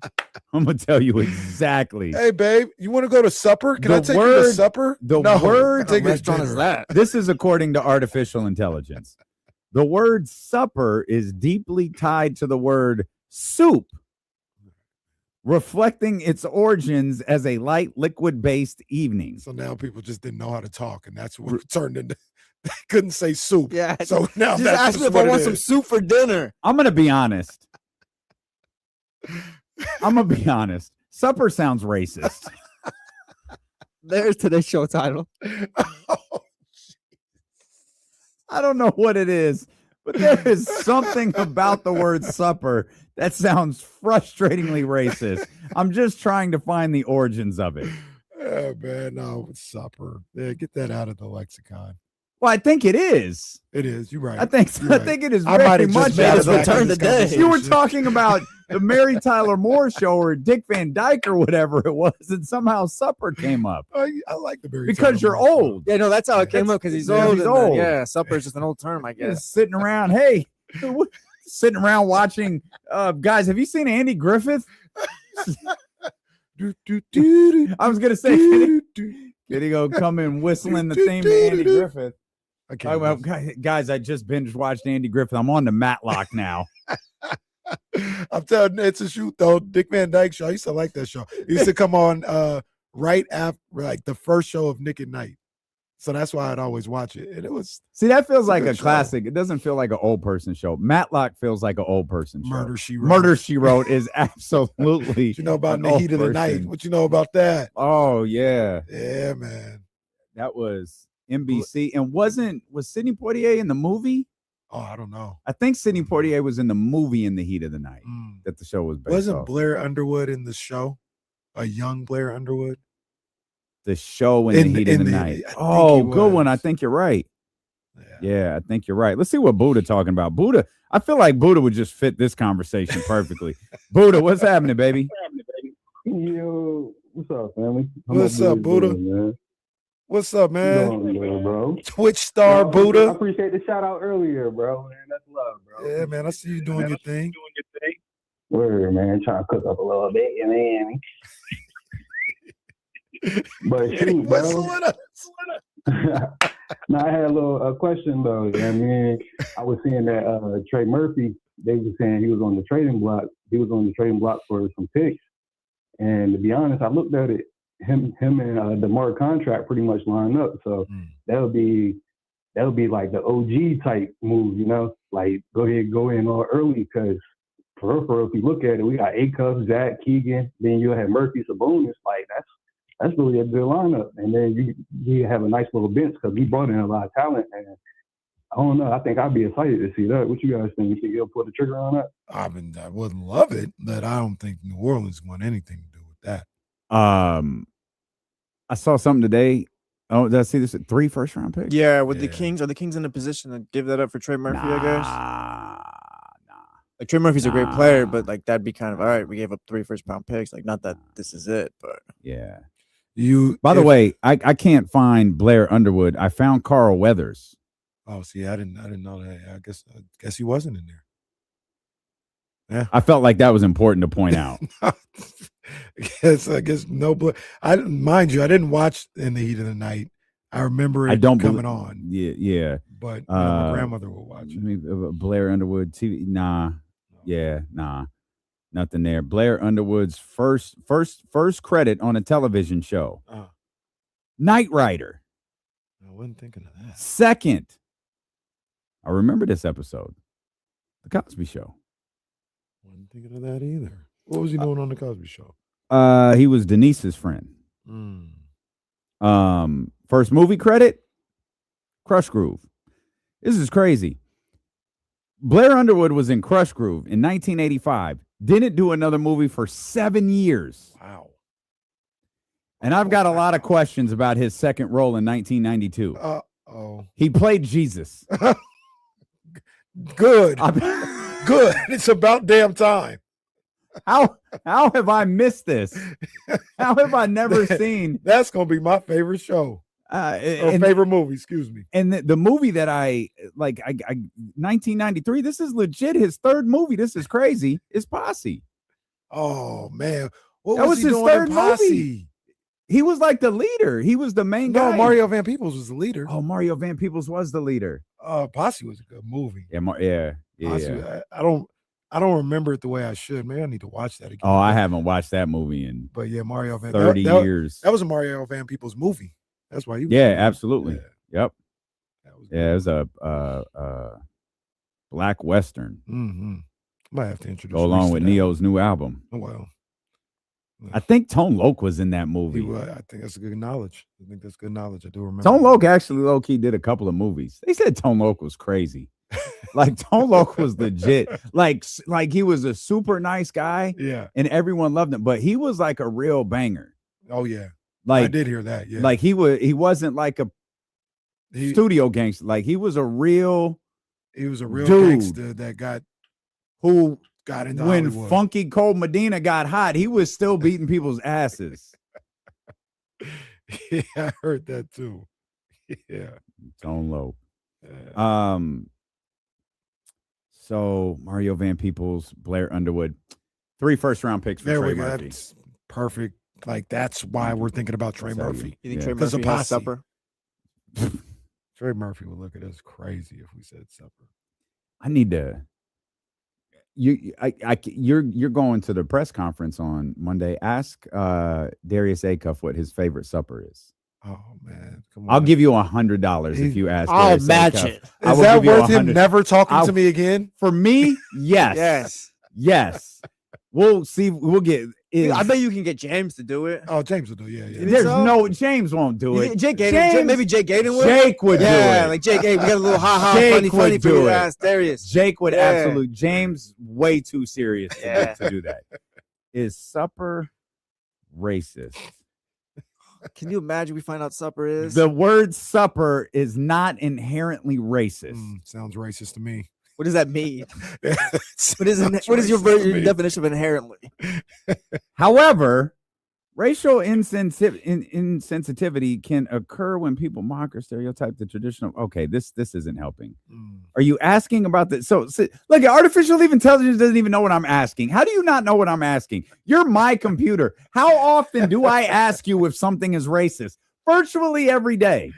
S1: I'm gonna tell you exactly.
S2: Hey, babe, you want to go to supper? Can I
S1: The
S2: take you to
S1: word-
S2: supper?
S1: the
S2: no,
S1: word-
S2: I'll take
S5: What
S2: you to
S5: restaurant is
S2: dinner.
S5: that?
S1: This is according to artificial intelligence. The word supper is deeply tied to the word soup, reflecting its origins as a light liquid-based evening.
S2: So now people just didn't know how to talk, and that's what it turned into. They couldn't say soup.
S5: Yeah.
S2: So now
S5: Just
S2: that's
S5: ask me
S2: just
S5: if I
S2: what it
S5: want some
S2: is.
S5: soup for dinner.
S1: I'm gonna be honest. Supper sounds racist.
S5: There's today's show title.
S1: I don't know what it is, but there is something about the word supper that sounds frustratingly racist. I'm just trying to find the origins of it.
S2: Yeah, man, no, it's supper. Yeah, get that out of the lexicon.
S1: Well, I think it is.
S2: It is. You're right.
S1: I think
S2: You're right.
S1: it is
S2: I
S1: very
S2: might have
S1: much
S2: just made
S1: out
S2: us
S1: of the
S5: return
S2: return this
S5: today.
S2: conversation.
S1: You were talking about the Mary Tyler Moore show or Dick Van Dyke or whatever it was, and somehow supper came up
S2: I like the Barry
S1: because you're
S2: Tyler Moore show.
S1: old.
S5: Yeah, no, that's how it came up because he's
S1: Yeah,
S5: old.
S1: he's
S5: and then-
S1: old.
S5: Yeah, supper is just an old term, I guess.
S1: Just sitting around. Hey, sitting around watching. Guys, have you seen Andy Griffith?
S2: Do, do, do, do,
S1: I was gonna say, can
S2: do, do.
S1: he go come in whistling the theme to Andy Griffith?
S2: I
S1: Talking
S2: can't.
S1: about, guys, I just binge watched Andy Griffith. I'm on the Matlock now.
S2: I'm telling you, it's a shoot though. Dick Van Dyke show. I used to like that show. It used to come on right after like the first show of Nick at Night. So that's why I'd always watch it. And it was
S1: See, that feels
S2: It's a
S1: like
S2: good
S1: a
S2: show.
S1: classic. It doesn't feel like an old person show. Matlock feels like an old person show.
S2: Murder She Wrote.
S1: Murder She Wrote is absolutely.
S2: What you know about
S1: an
S2: In the
S1: old
S2: Heat of the Night?
S1: person.
S2: What you know about that?
S1: Oh yeah,
S2: Yeah, man.
S1: that was NBC. And was Sidney Poitier in the movie?
S2: Oh, I don't know.
S1: I think Sidney Poitier was in the movie In the Heat of the Night
S2: Mm.
S1: that the show was based
S2: Wasn't
S1: off.
S2: Blair Underwood in the show? A young Blair Underwood?
S1: The show In the Heat of the Night.
S2: I think
S1: Oh,
S2: he
S1: good one. I
S2: was.
S1: think you're right.
S2: Yeah.
S1: Yeah, I think you're right. Let's see what Buddha talking about. Buddha, I feel like Buddha would just fit this conversation perfectly. Buddha, what's happening, baby?
S9: Yo, what's up, family?
S2: What's up, Buddha?
S9: Man?
S2: What's up, man?
S9: Doing good, bro.
S2: Twitch star
S9: I
S2: Buddha.
S9: appreciate the shout out earlier, bro. Man, that's love, bro.
S2: Yeah, man. I see you doing your thing.
S9: Word, man. Trying to cook up a little bit, you know. But shoot, bro.
S2: Whistle it up.
S9: Now I had a little question though. You know what I mean, I was seeing that Trey Murphy. They were saying he was on the trading block. He was on the trading block for some picks. And to be honest, I looked at it. Him and DeMar contract pretty much line up. So that would be like the OG type move, you know. Like go ahead, go in all early because for if you look at it, we got Acuff, Zach, Keegan, then you have Murphy, Sabonis. Like that's really a good lineup. And then you have a nice little bench because we brought in a lot of talent. And I don't know. I think I'd be excited to see that. What you guys think? You think you'll pull the trigger on that?
S2: I wouldn't love it, but I don't think New Orleans want anything to do with that.
S1: I saw something today. Oh, did I see this? 3 first-round picks?
S5: Yeah, with the Kings, are the Kings in a position to give that up for Trey Murphy? I guess.
S1: Nah.
S5: Like Trey Murphy's a great player, but like that'd be kind of all right. We gave up 3 first-round picks. Like, not that this is it, but
S1: yeah.
S2: By
S1: the way, I can't find Blair Underwood. I found Carl Weathers.
S2: Oh, see, I didn't know that. I guess he wasn't in there. Yeah,
S1: I felt like that was important to point out.
S2: I guess no. Mind you, I didn't watch In the Heat of the Night. I remember it coming on.
S1: Yeah.
S2: But my grandmother will watch it.
S1: Blair Underwood TV. Nah. Nothing there. Blair Underwood's first credit on a television show. Knight Rider.
S2: I wasn't thinking of that.
S1: Second. I remember this episode. The Cosby Show.
S2: Wasn't thinking of that either. What was he doing on the Cosby Show?
S1: He was Denise's friend. First movie credit, Crush Groove. This is crazy. Blair Underwood was in Crush Groove in 1985. Didn't do another movie for 7 years.
S2: Wow.
S1: And I've got a lot of questions about his second role in 1992. He played Jesus.
S2: Good. Good. It's about damn time.
S1: How have I missed this? How have I never seen?
S2: That's gonna be my favorite show. Favorite movie, excuse me.
S1: And the movie that I 1993. This is legit his third movie. This is crazy. It's Posse.
S2: Oh man, what
S1: that
S2: was he
S1: his
S2: doing
S1: third
S2: in Posse?
S1: movie. He was like the leader. He was the main guy.
S2: No, Mario Van Peebles was the leader.
S1: Oh, Mario Van Peebles was the leader.
S2: Posse was a good movie.
S1: Yeah.
S2: Posse, I don't remember it the way I should. Maybe I need to watch that again.
S1: Oh, I haven't watched that movie in
S2: Mario Van
S1: 30 years.
S2: That was a Mario Van Peebles movie. That's why he was
S1: absolutely.
S2: Yeah.
S1: Yep. It was a black Western.
S2: Mm-hmm. Might have to introduce
S1: go along with Neo's new album.
S2: Oh, well.
S1: I think Tone Loc was in that movie.
S2: I think that's good knowledge. I do remember.
S1: Tone Loc actually low-key did a couple of movies. They said Tone Loc was crazy. Like Tone Loc was legit. Like he was a super nice guy.
S2: Yeah.
S1: And everyone loved him. But he was like a real banger.
S2: Oh, yeah.
S1: Like
S2: I did hear that. Yeah.
S1: Like he wasn't like a studio gangster. Like he was a real
S2: dude gangster that got into
S1: when
S2: Hollywood.
S1: Funky Cole Medina got hot, he was still beating people's asses.
S2: Yeah, I heard that too. Yeah.
S1: Tone Loc. So Mario Van Peebles, Blair Underwood, 3 first-round picks for Trey Murphy.
S2: That's perfect. Like that's why we're thinking about Trey Murphy.
S5: You think Trey Murphy has supper?
S2: Trey Murphy would look at us crazy if we said supper.
S1: I need to. You're going to the press conference on Monday. Ask Darius Acuff what his favorite supper is.
S2: Oh man, come on.
S1: I'll give you $100 if you ask.
S5: I'll
S1: Darius
S5: match
S1: Acuff.
S5: it.
S2: Is that worth him never talking to me again?
S1: For me, yes. Yes. We'll see. We'll get.
S5: I bet you can get James to do it.
S2: Oh, James will do it. Yeah.
S1: There's no James won't do it.
S5: Jake Gaden, maybe Jake Gaden would.
S1: Jake would do it.
S5: Yeah, like Jake. Hey, we got a little funny for you to ask Darius.
S1: Jake would absolutely. James way too serious to do that. Is supper racist?
S5: Can you imagine we find out supper is?
S1: The word supper is not inherently racist.
S2: Sounds racist to me.
S5: What does that mean? What is your definition of inherently?
S1: However, racial insensitivity can occur when people mock or stereotype the traditional. Okay, this isn't helping. Are you asking about this? So look, artificial intelligence doesn't even know what I'm asking. How do you not know what I'm asking? You're my computer. How often do I ask you if something is racist? Virtually every day.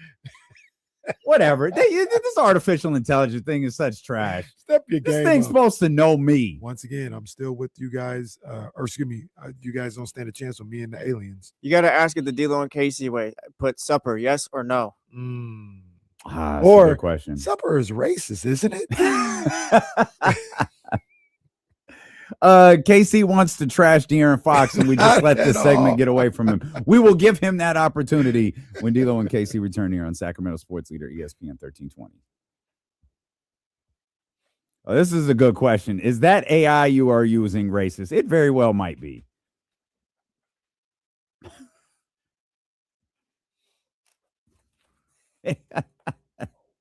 S1: Whatever. This artificial intelligence thing is such trash.
S2: Step your game
S1: This thing's
S2: up.
S1: supposed to know me.
S2: Once again, I'm still with you guys. Or excuse me, you guys don't stand a chance with me and the aliens.
S5: You got to ask it the D-Lo and Casey way. Put supper, yes or no?
S1: That's
S2: or
S1: a good question.
S2: Supper is racist, isn't it?
S1: KC wants to trash De'Aaron Fox, and we just let this segment get away from him. We will give him that opportunity when D'Lo and KC return here on Sacramento Sports Leader ESPN 1320. Oh, this is a good question. Is that AI you are using racist? It very well might be.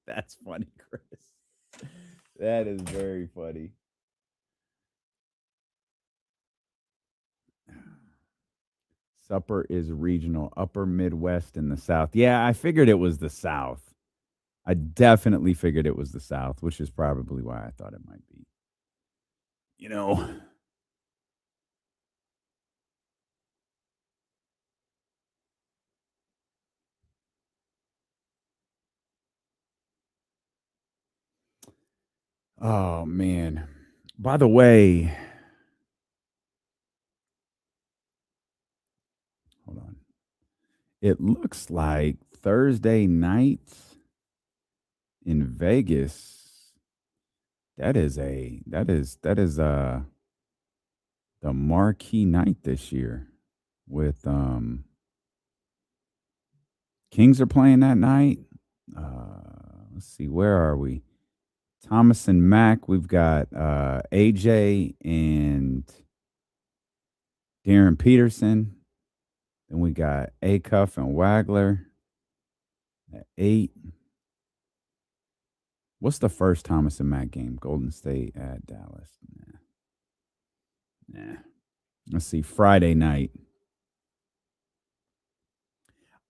S1: That's funny, Chris. That is very funny. Supper is regional, upper Midwest and the South. Yeah, I figured it was the South. I definitely figured it was the South, which is probably why I thought it might be. You know. Oh, man. By the way, hold on. It looks like Thursday night in Vegas. That is the marquee night this year with Kings are playing that night. Let's see, where are we? Thomas and Mack. We've got AJ and Darren Peterson. Then we got Acuff and Wagler at 8. What's the first Thomas and Mack game? Golden State at Dallas. Nah. Let's see. Friday night.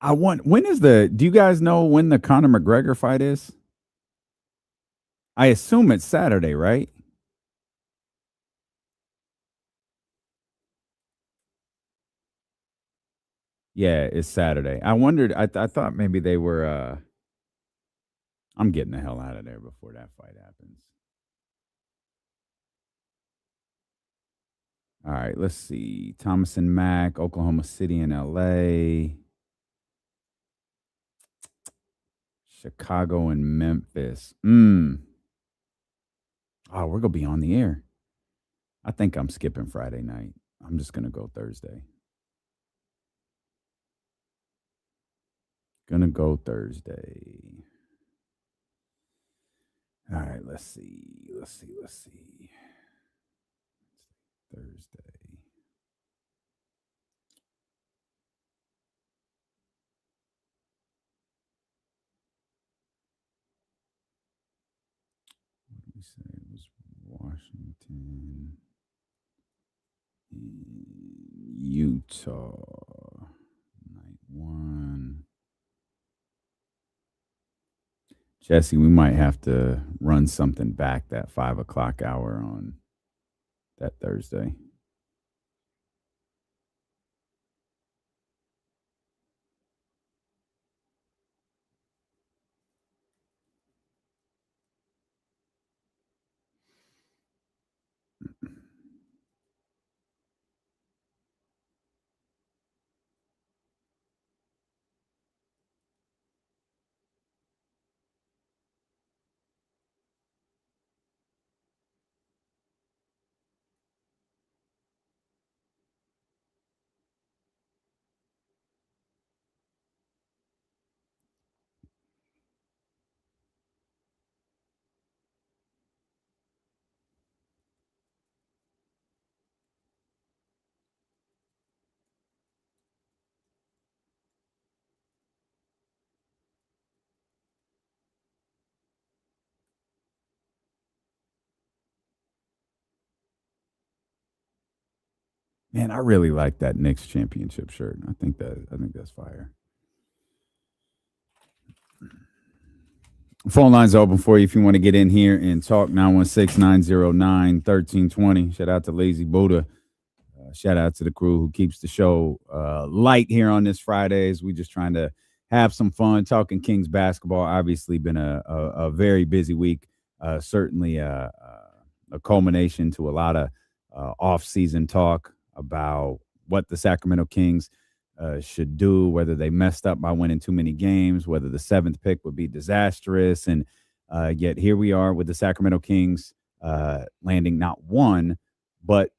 S1: Do you guys know when the Conor McGregor fight is? I assume it's Saturday, right? Yeah, it's Saturday. I wondered, I thought maybe they were, I'm getting the hell out of there before that fight happens. All right, let's see. Thomas and Mack, Oklahoma City and LA. Chicago and Memphis. Oh, we're going to be on the air. I think I'm skipping Friday night. I'm just going to go Thursday. Gonna go Thursday. All right, let's see. Thursday. What did we say? It was Washington and Utah. Night 1. Jesse, we might have to run something back that 5 o'clock hour on that Thursday. Man, I really like that Knicks championship shirt. I think that's fire. Phone lines open for you if you want to get in here and talk. 916-909-1320. Shout out to Lazy Buddha. Shout out to the crew who keeps the show light here on this Fridays. We just trying to have some fun talking Kings basketball. Obviously been a very busy week. Certainly a culmination to a lot of off-season talk about what the Sacramento Kings should do, whether they messed up by winning too many games, whether the 7th pick would be disastrous. And yet here we are with the Sacramento Kings landing not one, but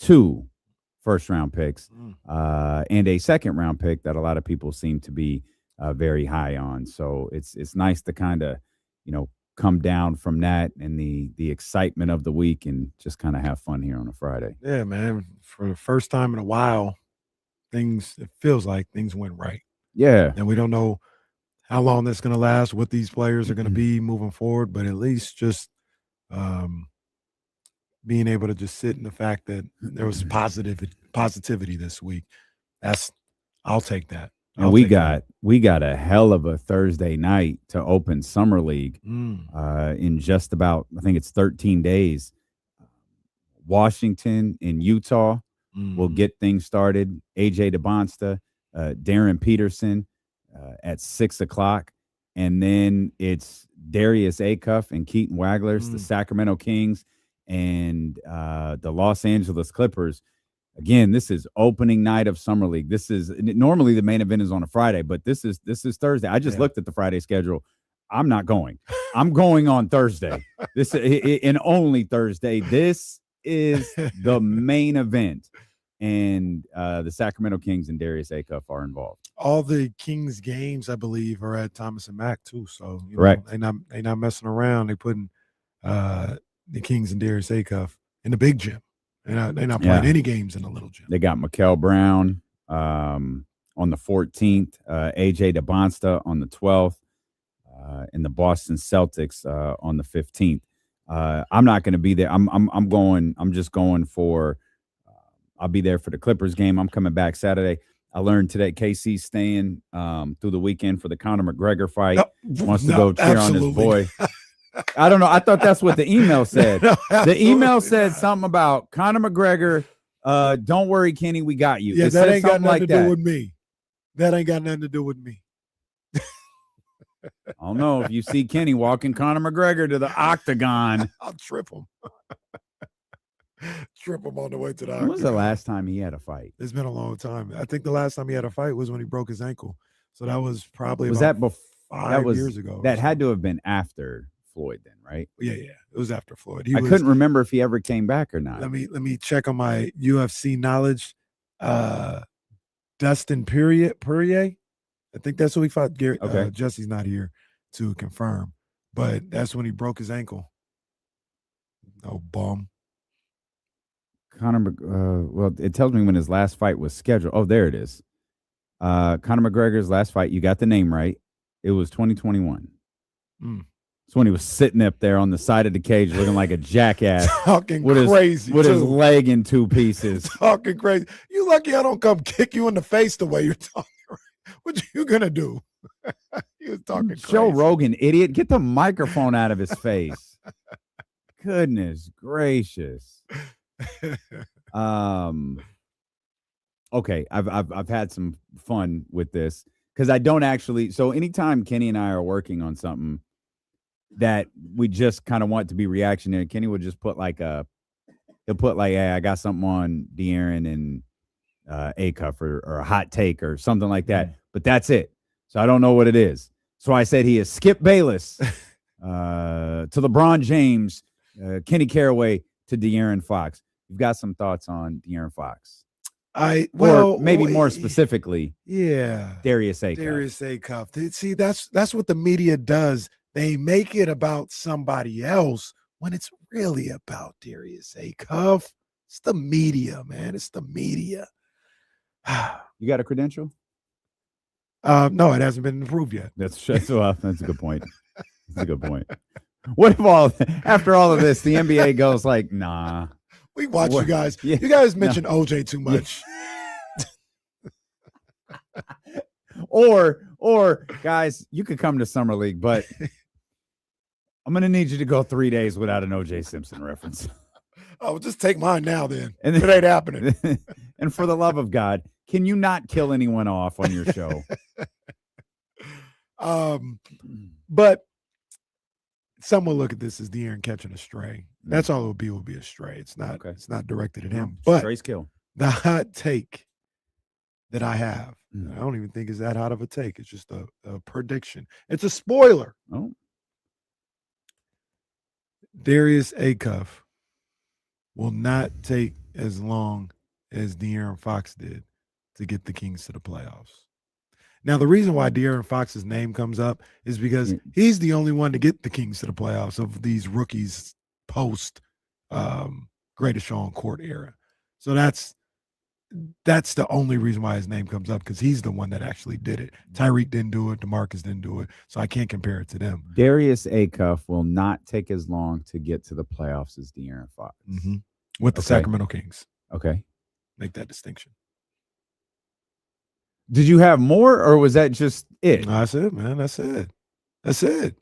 S1: 2 first-round picks and a second-round pick that a lot of people seem to be very high on. So it's nice to kind of, come down from that and the excitement of the week and just kind of have fun here on a Friday.
S2: Yeah, man. For the first time in a while, it feels like things went right.
S1: Yeah.
S2: And we don't know how long that's going to last, what these players are going to be moving forward, but at least just being able to just sit in the fact that there was positivity this week. I'll take that.
S1: And we got a hell of a Thursday night to open Summer League in just about, I think it's 13 days. Washington and Utah will get things started. AJ DeBonsta, Darren Peterson at 6:00. And then it's Darius Acuff and Keaton Wagglers, the Sacramento Kings, and the Los Angeles Clippers. Again, this is opening night of Summer League. This is normally the main event is on a Friday, but this is Thursday. I just looked at the Friday schedule. I'm not going. I'm going on Thursday. And only Thursday. This is the main event, and the Sacramento Kings and Darius Acuff are involved.
S2: All the Kings games, I believe, are at Thomas and Mack too. So
S1: Correct.
S2: They're not messing around. They're putting the Kings and Darius Acuff in the big gym. They're not playing any games in the little gym.
S1: They got Mikal Brown on the 14th, AJ DeBonsta on the 12th, and the Boston Celtics on the 15th. I'm not going to be there. I'm going. I'm just going for. I'll be there for the Clippers game. I'm coming back Saturday. I learned today KC's staying through the weekend for the Conor McGregor fight. Wants to go cheer on his boy. I don't know. I thought that's what the email said. The email said something about Conor McGregor. Don't worry, Kenny, we got you.
S2: Yeah, that ain't got nothing to do with me. That ain't got nothing to do with me.
S1: I don't know. If you see Kenny walking Conor McGregor to the octagon,
S2: I'll trip him. Trip him on the way to the
S1: when was the last time he had a fight?
S2: It's been a long time. I think the last time he had a fight was when he broke his ankle. So that was probably
S1: that before
S2: 5 years ago.
S1: That had to have been after Floyd then, right?
S2: Yeah. It was after Floyd.
S1: I couldn't remember if he ever came back or not.
S2: Let me check on my UFC knowledge. Dustin Poirier. I think that's who he fought. Gary,
S1: okay.
S2: Jesse's not here to confirm, but that's when he broke his ankle. Oh, bum.
S1: Well, it tells me when his last fight was scheduled. Oh, there it is. Conor McGregor's last fight. You got the name right. It was 2021. It's when he was sitting up there on the side of the cage looking like a jackass.
S2: Talking
S1: with
S2: crazy.
S1: With his leg in 2 pieces.
S2: Talking crazy. You lucky I don't come kick you in the face the way you're talking. What you going to do? He was talking crazy.
S1: Joe Rogan, idiot. Get the microphone out of his face. Goodness gracious. Okay, I've had some fun with this because I don't actually. So anytime Kenny and I are working on something that we just kind of want to be reactionary, Kenny would just put he'll put hey, I got something on De'Aaron and Acuff or a hot take or something like that. But that's it. So I don't know what it is. So I said he is Skip Bayless to LeBron James, Kenny Caraway to De'Aaron Fox. You've got some thoughts on De'Aaron Fox? Or maybe more specifically, Darius Acuff.
S2: Darius Acuff. See, that's what the media does. They make it about somebody else when it's really about Darius Acuff. It's the media, man. It's the media.
S1: You got a credential?
S2: No, it hasn't been approved yet.
S1: That's a good point. That's a good point. What if after all of this, the NBA goes like, nah.
S2: We watch you guys. Yeah, you guys mention OJ too much.
S1: Yeah. or guys, you could come to Summer League, but I'm going to need you to go 3 days without an OJ Simpson reference.
S2: Oh, just take mine now then. And it ain't happening.
S1: And for the love of God, can you not kill anyone off on your show?
S2: But some will look at this as De'Aaron catching a stray. That's all it will be a stray. It's not okay. It's not directed at him. But
S1: strays kill.
S2: The hot take that I have, I don't even think is that hot of a take. It's just a prediction. It's a spoiler.
S1: Oh.
S2: Darius Acuff will not take as long as De'Aaron Fox did to get the Kings to the playoffs. Now, the reason why De'Aaron Fox's name comes up is because he's the only one to get the Kings to the playoffs of these rookies post Greatest Show on Court era. So that's the only reason why his name comes up, because he's the one that actually did it. Tyreek didn't do it. DeMarcus didn't do it. So I can't compare it to them.
S1: Darius Acuff will not take as long to get to the playoffs as De'Aaron Fox.
S2: With the Sacramento Kings.
S1: Okay.
S2: Make that distinction.
S1: Did you have more, or was that just it?
S2: No, that's it, man. That's it. That's it.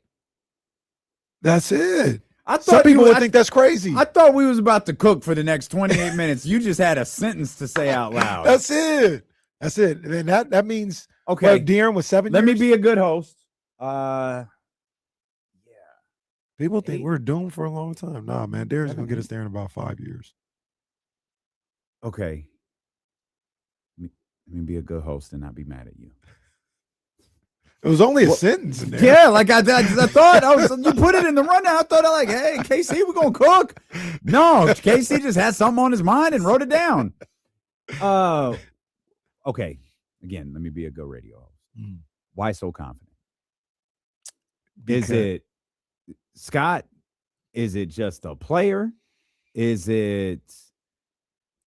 S2: That's it.
S1: I thought
S2: Some people would think that's crazy.
S1: I thought we was about to cook for the next 28 minutes. You just had a sentence to say out loud.
S2: That's it. That's it. And then that means
S1: okay.
S2: De'Aaron was 7
S1: Let
S2: years.
S1: me be a good host. Yeah.
S2: People think we're doomed for a long time. Nah, man. De'Aaron's gonna get us there in about 5 years.
S1: Okay. Let me be a good host and not be mad at you.
S2: It was only a sentence in there.
S1: Yeah, like I thought you put it in the rundown. I thought hey, KC, we're gonna cook. No, KC just had something on his mind and wrote it down. Okay. Again, let me be a go radio host. Why so confident? Is it Scott? Is it just a player? Is it?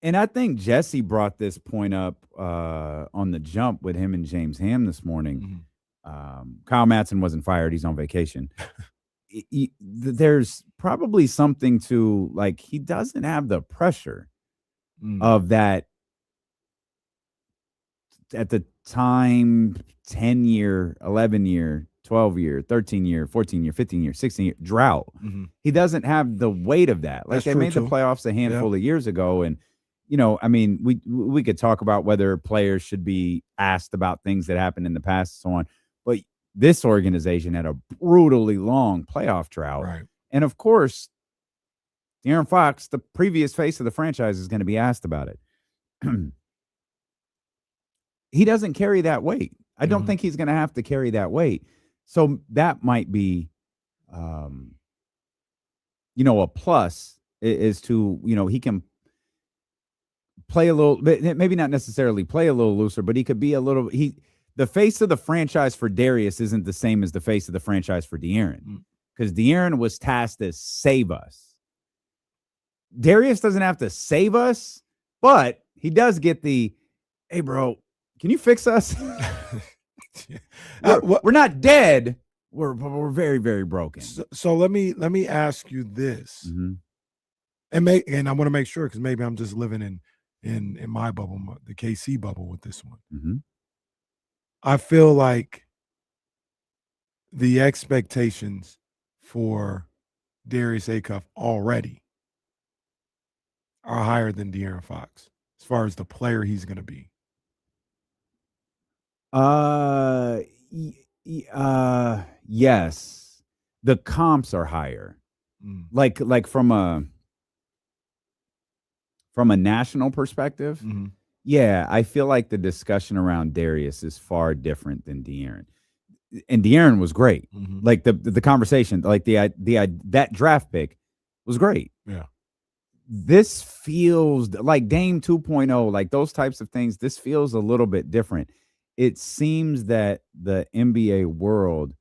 S1: And I think Jesse brought this point up on the jump with him and James Ham this morning. Kyle Madson wasn't fired. He's on vacation. There's probably something to, like, he doesn't have the pressure of that at the time 10-year, 11-year, 12-year, 13-year, 14-year, 15-year, 16-year drought. He doesn't have the weight of that. Like, they made the playoffs a handful of years ago, and I mean, we could talk about whether players should be asked about things that happened in the past and so on. But this organization had a brutally long playoff drought.
S2: Right.
S1: And, of course, De'Aaron Fox, the previous face of the franchise, is going to be asked about it. He doesn't carry that weight. I don't think he's going to have to carry that weight. So that might be, a plus is to, he can play a little bit, maybe not necessarily play a little looser, but he could be a little, the face of the franchise for Darius isn't the same as the face of the franchise for De'Aaron, because De'Aaron was tasked to save us. Darius doesn't have to save us, but he does get the, hey, bro, can you fix us? We're not dead. We're very, very broken.
S2: So let me ask you this, and I want to make sure, because maybe I'm just living in my bubble, the KC bubble with this one. I feel like the expectations for Darius Acuff already are higher than De'Aaron Fox as far as the player he's going to be.
S1: Yes, the comps are higher. Like from a national perspective. Yeah, I feel like the discussion around Darius is far different than De'Aaron. And De'Aaron was great. Like the conversation, like that draft pick was great.
S2: Yeah.
S1: This feels like Dame 2.0, like those types of things. This feels a little bit different. It seems that the NBA world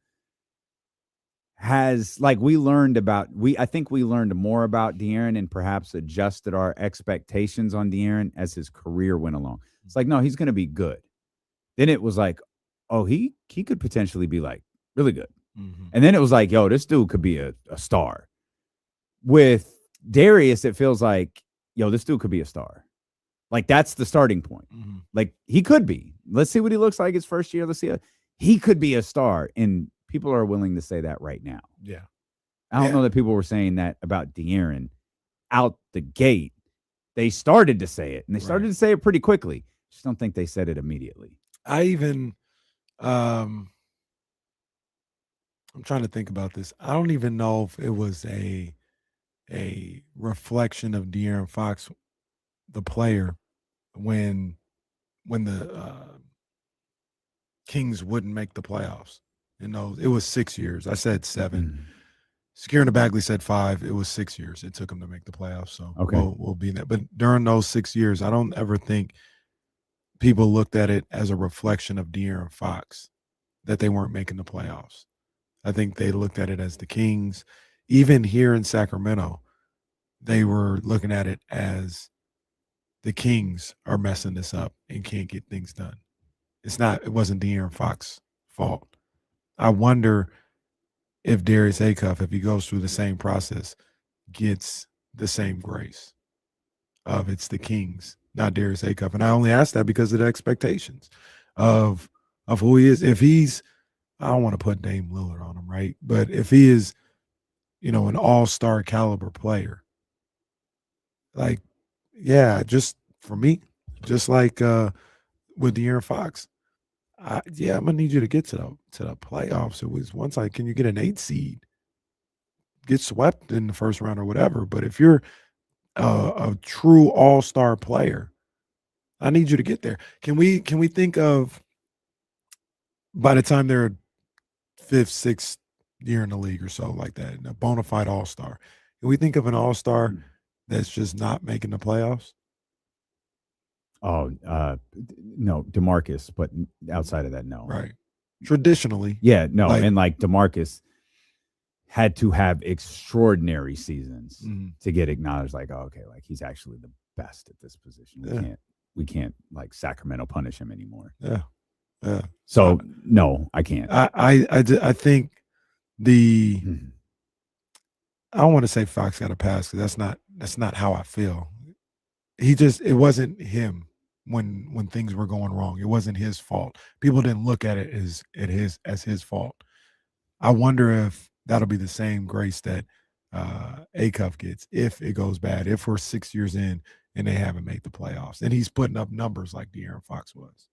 S1: has, like, I think we learned more about De'Aaron and perhaps adjusted our expectations on De'Aaron as his career went along. It's like, no, he's going to be good. Then it was like, oh, he could potentially be like really good. And then it was like, yo, this dude could be a star. With Darius, it feels like, yo, this dude could be a star. Like, that's the starting point. Like, he could be. Let's see what he looks like his first year. Let's see. He could be a star. And people are willing to say that right now.
S2: Yeah.
S1: I don't know that people were saying that about De'Aaron out the gate. They started to say it, and they started to say it pretty quickly. Just don't think they said it immediately.
S2: I even, I'm trying to think about this. I don't even know if it was a reflection of De'Aaron Fox, the player, when the Kings wouldn't make the playoffs. It was 6 years. I said 7. Skierna Bagley said 5. It was 6 years. It took him to make the playoffs. So
S1: Okay.
S2: we'll be in that. But during those 6 years, I don't ever think people looked at it as a reflection of De'Aaron Fox that they weren't making the playoffs. I think they looked at it as the Kings. Even here in Sacramento, they were looking at it as the Kings are messing this up and can't get things done. It wasn't De'Aaron Fox's fault. I wonder if Darius Acuff, if he goes through the same process, gets the same grace of it's the Kings, not Darius Acuff. And I only ask that because of the expectations of who he is. If he's, I don't want to put Dame Lillard on him, right? But if he is, an all-star caliber player, like, yeah, just for me, just like with De'Aaron Fox, I'm gonna need you to get to the playoffs. It was once can you get an 8 seed, get swept in the first round or whatever. But if you're a true all-star player, I need you to get there. Can we think of by the time they're 5th, 6th year in the league or so like that, a bona fide all-star? Can we think of an all-star that's just not making the playoffs?
S1: Oh, no, DeMarcus, but outside of that, no.
S2: Right. Traditionally.
S1: Yeah, no. And like DeMarcus had to have extraordinary seasons to get acknowledged. Like, oh, okay, like he's actually the best at this position. We can't like Sacramento punish him anymore.
S2: Yeah. Yeah.
S1: So no, I can't.
S2: I think I don't want to say Fox got a pass because that's not how I feel. It wasn't him when things were going wrong. It wasn't his fault. People didn't look at it as his fault. I wonder if that'll be the same grace that Acuff gets if it goes bad, if we're 6 years in and they haven't made the playoffs. And he's putting up numbers like De'Aaron Fox was.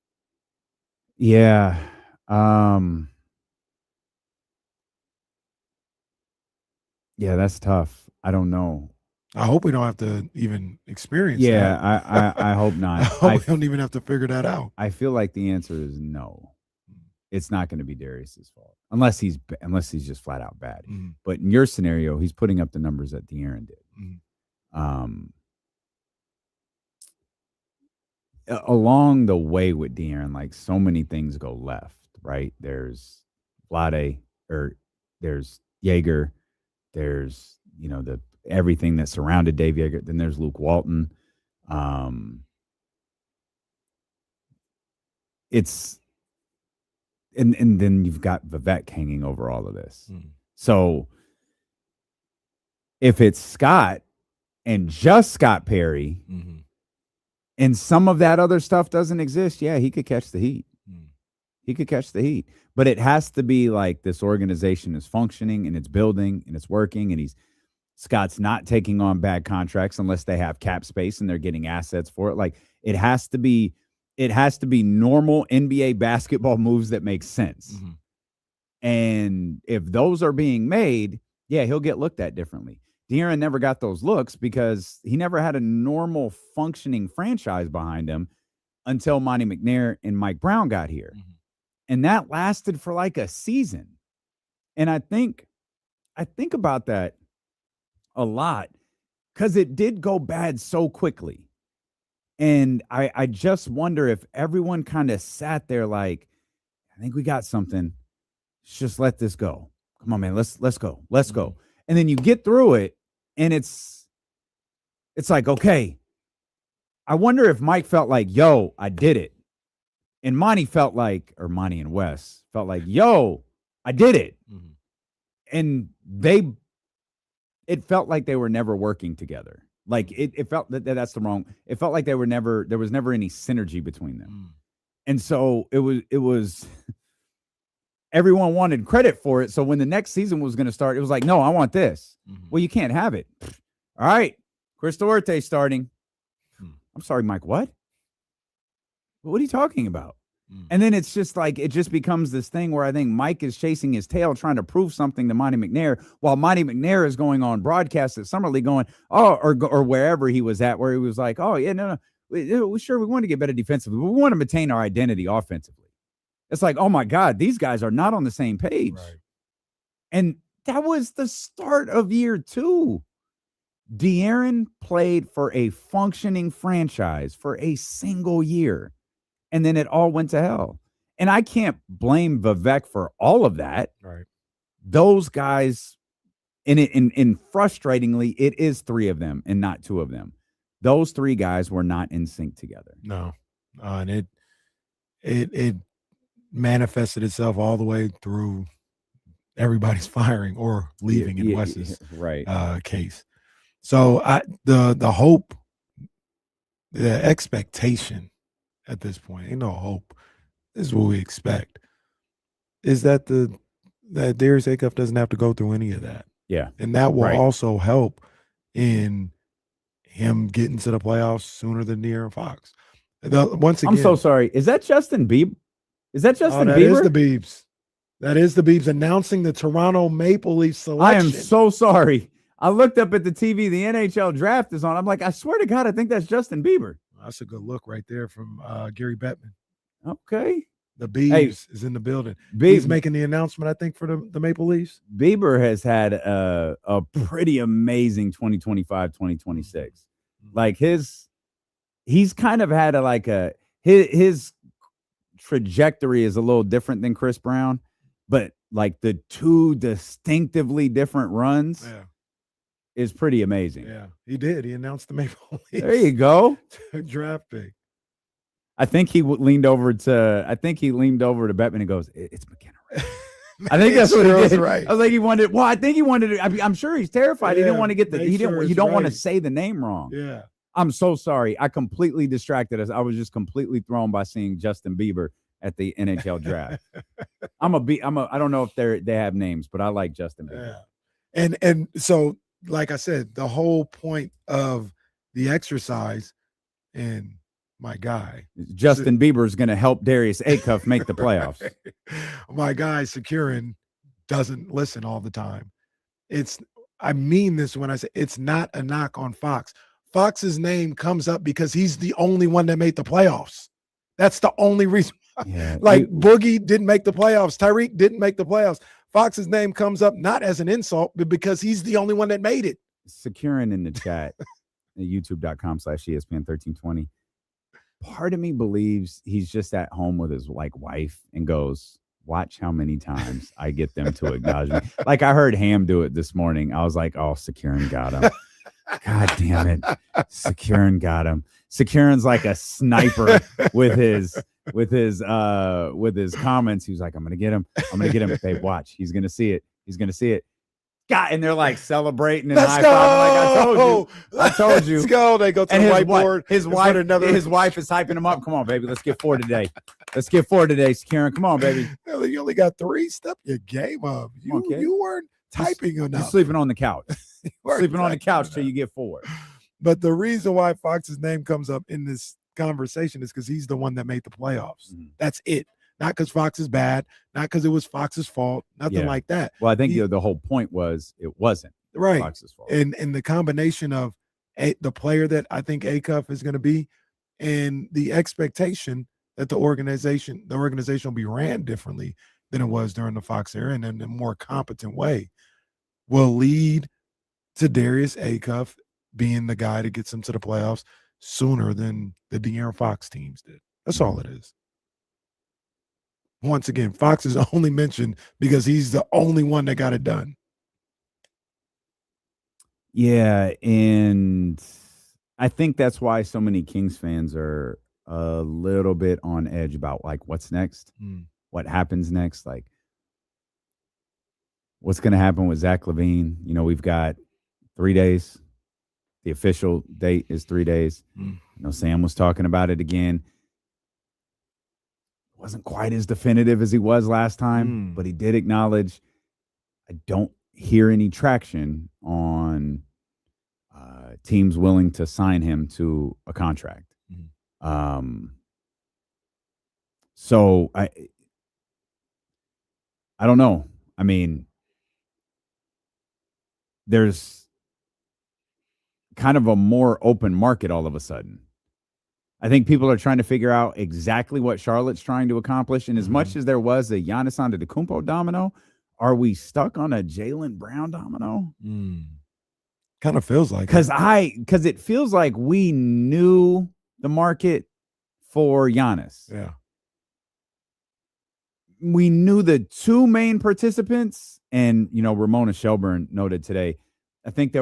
S1: Yeah. Yeah, that's tough. I don't know.
S2: I hope we don't have to even experience that.
S1: Yeah, I hope not.
S2: I hope we don't even have to figure that out.
S1: I feel like the answer is no. It's not going to be Darius's fault unless he's just flat out bad. But in your scenario, he's putting up the numbers that De'Aaron did. Along the way with De'Aaron, like so many things go left, right? There's Vlade, or there's Jaeger, there's the everything that surrounded Dave Jaeger. Then there's Luke Walton. It's and then you've got Vivek hanging over all of this. So if it's Scott and just Scott Perry, and some of that other stuff doesn't exist, yeah, he could catch the heat. He could catch the heat. But it has to be like this organization is functioning and it's building and it's working, and Scott's not taking on bad contracts unless they have cap space and they're getting assets for it. Like it has to be normal NBA basketball moves that make sense. And if those are being made, yeah, he'll get looked at differently. De'Aaron never got those looks because he never had a normal functioning franchise behind him until Monty McNair and Mike Brown got here. And that lasted for like a season. And I think about that a lot because it did go bad so quickly. And I just wonder if everyone kind of sat there like, I think we got something. Let's just let this go. Come on, man. Let's go. Let's go. And then you get through it and it's like, okay, I wonder if Mike felt like, yo, I did it. And Monty felt like, or Monty and Wes felt like, yo, I did it. And it felt like they were never working together. Like it felt that's the wrong. It felt like there was never any synergy between them. And so it was everyone wanted credit for it. So when the next season was going to start, it was like, no, I want this. Well, you can't have it. All right. Chris Duarte starting. I'm sorry, Mike, what? What are you talking about? And then it's just like, it just becomes this thing where I think Mike is chasing his tail, trying to prove something to Monty McNair, while Monty McNair is going on broadcast at Summer League going, or wherever he was at, where he was like, oh, yeah, no, we want to get better defensively. We want to maintain our identity offensively. It's like, oh, my God, these guys are not on the same page. Right. And that was the start of year 2. De'Aaron played for a functioning franchise for a single year, and then it all went to hell. And I can't blame Vivek for all of that.
S2: Right.
S1: Those guys, and frustratingly, it is 3 of them and not 2 of them. Those 3 guys were not in sync together.
S2: No, and it manifested itself all the way through everybody's firing or leaving in Wes's case. So the hope, the expectation at this point, ain't no hope. This is what we expect, is that that Darius Acuff doesn't have to go through any of that.
S1: Yeah.
S2: And that will also help in him getting to the playoffs sooner than De'Aaron Fox. Once again,
S1: I'm so sorry. Is that Justin Bieber? Is that Justin Bieber?
S2: That is the Biebs. That is the Biebs announcing the Toronto Maple Leafs selection.
S1: I am so sorry. I looked up at the TV. The NHL draft is on. I'm like, I swear to God, I think that's Justin Bieber.
S2: That's a good look right there from Gary Bettman.
S1: Okay.
S2: The Biebs is in the building. He's making the announcement, I think, for the Maple Leafs.
S1: Bieber has had a pretty amazing 2025, 2026. Like he's kind of had his trajectory is a little different than Chris Brown, but like the 2 distinctively different runs is pretty amazing.
S2: Yeah, he did. He announced the Maple Leafs.
S1: There you go.
S2: Draft pick.
S1: I think he leaned over to Bettman and goes, "It's McKenna." Right? I think that's what he did. Right. I was like, he wanted. Well, I think he wanted to. I'm sure he's terrified. He didn't want to get the. You don't want to say the name wrong.
S2: Yeah.
S1: I'm so sorry. I completely distracted us. I was just completely thrown by seeing Justin Bieber at the NHL draft. I don't know if they have names, but I like Justin Bieber.
S2: Yeah. And so, like I said, the whole point of the exercise, and my guy
S1: Justin Bieber is going to help Darius Acuff make the playoffs.
S2: My guy Sakurin doesn't listen all the time. I mean this when I say it's not a knock on Fox. Fox's name comes up because he's the only one that made the playoffs. That's the only reason.
S1: Yeah,
S2: Boogie didn't make the playoffs. Tyreek didn't make the playoffs. Fox's name comes up not as an insult, but because he's the only one that made it.
S1: Sakurin in the chat, youtube.com/ESPN1320. Part of me believes he's just at home with his wife and goes, watch how many times I get them to acknowledge me. Like I heard Ham do it this morning. I was like, oh, Sakurin got him. God damn it. Sakurin got him. Sakurin's like a sniper with his comments. He was like, I'm gonna get him. Babe, watch. He's gonna see it. God, and they're like celebrating and high fiving. Like I told you.
S2: Let's go. They go to the whiteboard.
S1: His wife is hyping him up. Come on, baby. Let's get 4 today. Sakurin. Come on, baby.
S2: You only got 3. Step your game up. You weren't typing enough.
S1: You're sleeping on the couch. Sleeping on the couch till you get 4.
S2: But the reason why Fox's name comes up in this conversation is because he's the one that made the playoffs. That's it. Not because Fox is bad, not because it was Fox's fault, nothing like that.
S1: Well, I think the whole point was it wasn't Fox's fault.
S2: And the combination of the player that I think Acuff is going to be and the expectation that the organization will be ran differently than it was during the Fox era and in a more competent way will lead to Darius Acuff being the guy that gets him to the playoffs sooner than the De'Aaron Fox teams did. That's all it is. Once again, Fox is only mentioned because he's the only one that got it done.
S1: Yeah, and I think that's why so many Kings fans are a little bit on edge about what's next, what happens next, what's going to happen with Zach LaVine. We've got 3 days. The official date is 3 days. Sam was talking about it again. Wasn't quite as definitive as he was last time, but he did acknowledge, I don't hear any traction on teams willing to sign him to a contract. So I don't know. I mean, there's kind of a more open market all of a sudden. I think people are trying to figure out exactly what Charlotte's trying to accomplish. And as much as there was a Giannis Antetokounmpo domino, are we stuck on a Jaylen Brown domino?
S2: Kind of feels like
S1: Because it feels like we knew the market for Giannis.
S2: Yeah.
S1: We knew the two main participants, and Ramona Shelburne noted today, I think it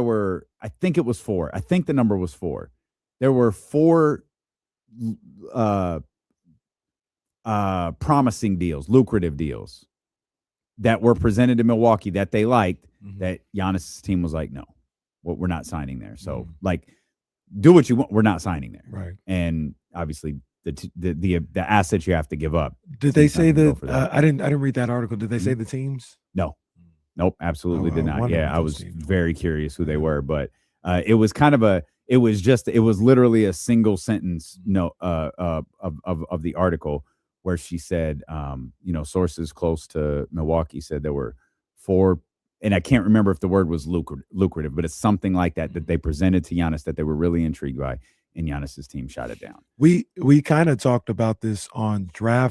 S1: was 4. I think the number was 4. There were 4 promising deals, lucrative deals that were presented to Milwaukee that they liked, that Giannis' team was like, no, we're not signing there. So do what you want. We're not signing there.
S2: Right.
S1: And obviously the assets you have to give up.
S2: Did they say that? I didn't read that article. Did they say the teams?
S1: No. Nope, absolutely did not. Yeah, I was very curious who they were, but it was kind of it was literally a single sentence of the article where she said, sources close to Milwaukee said there were 4, and I can't remember if the word was lucrative, but it's something like that they presented to Giannis that they were really intrigued by, and Giannis's team shot it down.
S2: We kind of talked about this on the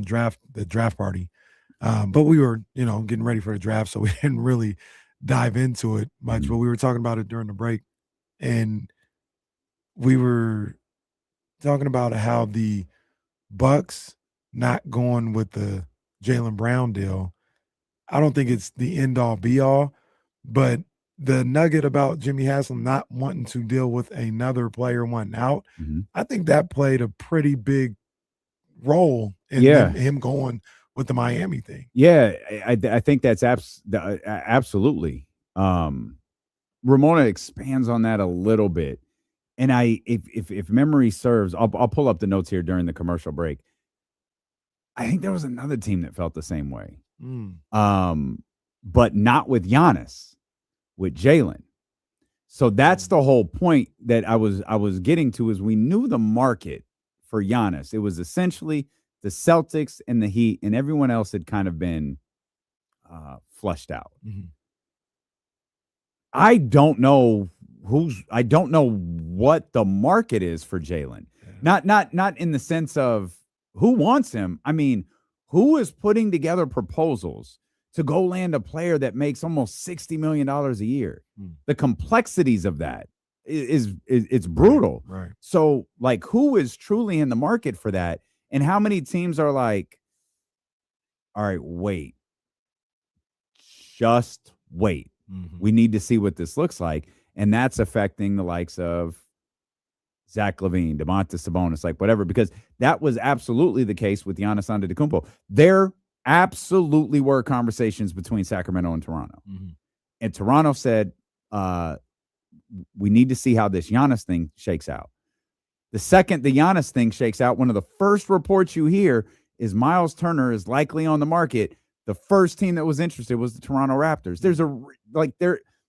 S2: draft party. But we were, getting ready for the draft, so we didn't really dive into it much. But we were talking about it during the break, and we were talking about how the Bucks not going with the Jaylen Brown deal. I don't think it's the end all be all, but the nugget about Jimmy Haslam not wanting to deal with another player wanting out, I think that played a pretty big role in him going with the Miami thing.
S1: Yeah, I think that's absolutely. Ramona expands on that a little bit, and if memory serves, I'll pull up the notes here during the commercial break. I think there was another team that felt the same way, but not with Giannis, with Jaylen. So that's the whole point that I was getting to, is we knew the market for Giannis. It was essentially the Celtics and the Heat, and everyone else had kind of been flushed out. I don't know what the market is for Jaylen. Yeah. Not in the sense of who wants him. I mean, who is putting together proposals to go land a player that makes almost $60 million a year? The complexities of that it's brutal.
S2: Right.
S1: So, like, who is truly in the market for that? And how many teams are like, all right, wait, just wait. We need to see what this looks like. And that's affecting the likes of Zach LaVine, Domantas Sabonis, like whatever, because that was absolutely the case with Giannis Antetokounmpo. There absolutely were conversations between Sacramento and Toronto. And Toronto said, we need to see how this Giannis thing shakes out. The second the Giannis thing shakes out, one of the first reports you hear is Miles Turner is likely on the market. The first team that was interested was the Toronto Raptors.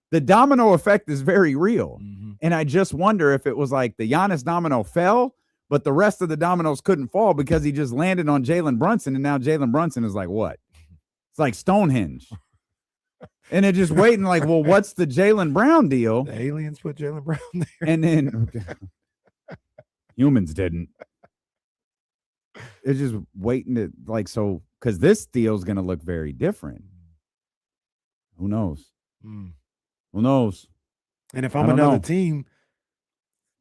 S1: The domino effect is very real. And I just wonder if it was like the Giannis domino fell, but the rest of the dominoes couldn't fall because he just landed on Jalen Brunson. And now Jalen Brunson is like, what? It's like Stonehenge. And they're just waiting like, well, what's the Jaylen Brown deal?
S2: The aliens put Jaylen Brown there.
S1: And then humans didn't. They're just waiting to because this deal is going to look very different. Who knows? Who knows?
S2: And if I'm another team,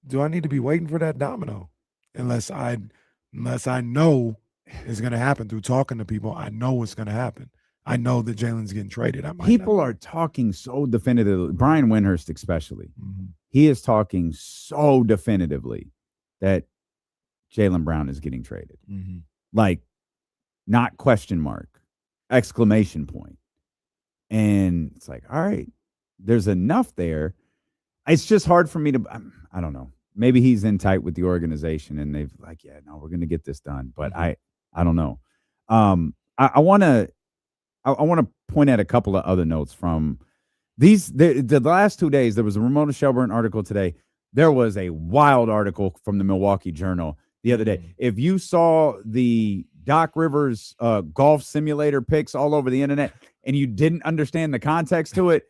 S2: do I need to be waiting for that domino? Unless I know it's going to happen through talking to people, I know it's going to happen. I know that Jalen's getting traded.
S1: People are talking so definitively. Brian Windhorst especially. He is talking so definitively that Jaylen Brown is getting traded. Like, not question mark, exclamation point. And it's like, all right, there's enough there. It's just hard for me to, I don't know. Maybe he's in tight with the organization and they've like, yeah, no, we're going to get this done. But I don't know. I want to point out a couple of other notes from the last 2 days. There was a Ramona Shelburne article today. There was a wild article from the Milwaukee Journal the other day. If you saw the Doc Rivers golf simulator pics all over the internet and you didn't understand the context to it,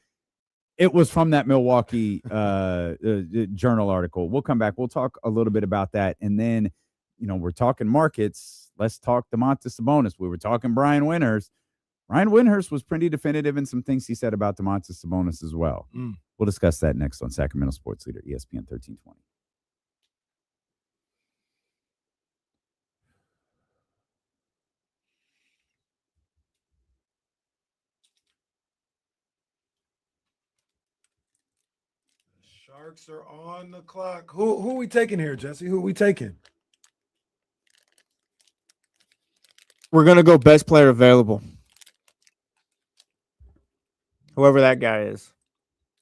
S1: it was from that Milwaukee Journal article. We'll come back. We'll talk a little bit about that. And then, we're talking markets. Let's talk Domantas Sabonis. We were talking Brian Winters. Ryan Windhurst was pretty definitive in some things he said about Domantas Sabonis as well. We'll discuss that next on Sacramento Sports Leader, ESPN 1320.
S2: Sharks are on the clock. Who are we taking here, Jesse? Who are we taking?
S5: We're gonna go best player available. Whoever that guy is.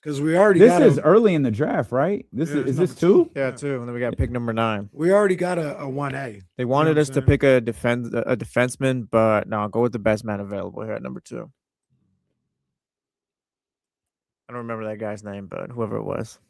S2: Because we already
S1: This
S2: got
S1: is early in the draft, right? This
S2: Yeah,
S1: is
S2: it's
S1: this
S2: number
S1: 2?
S5: Yeah, 2. And then we got pick number 9.
S2: we already got a 1A.
S5: They wanted
S2: what
S5: us
S2: I'm
S5: to
S2: saying?
S5: pick a defenseman, but no, go with the best man available here at number 2. I don't remember that guy's name, but whoever it was.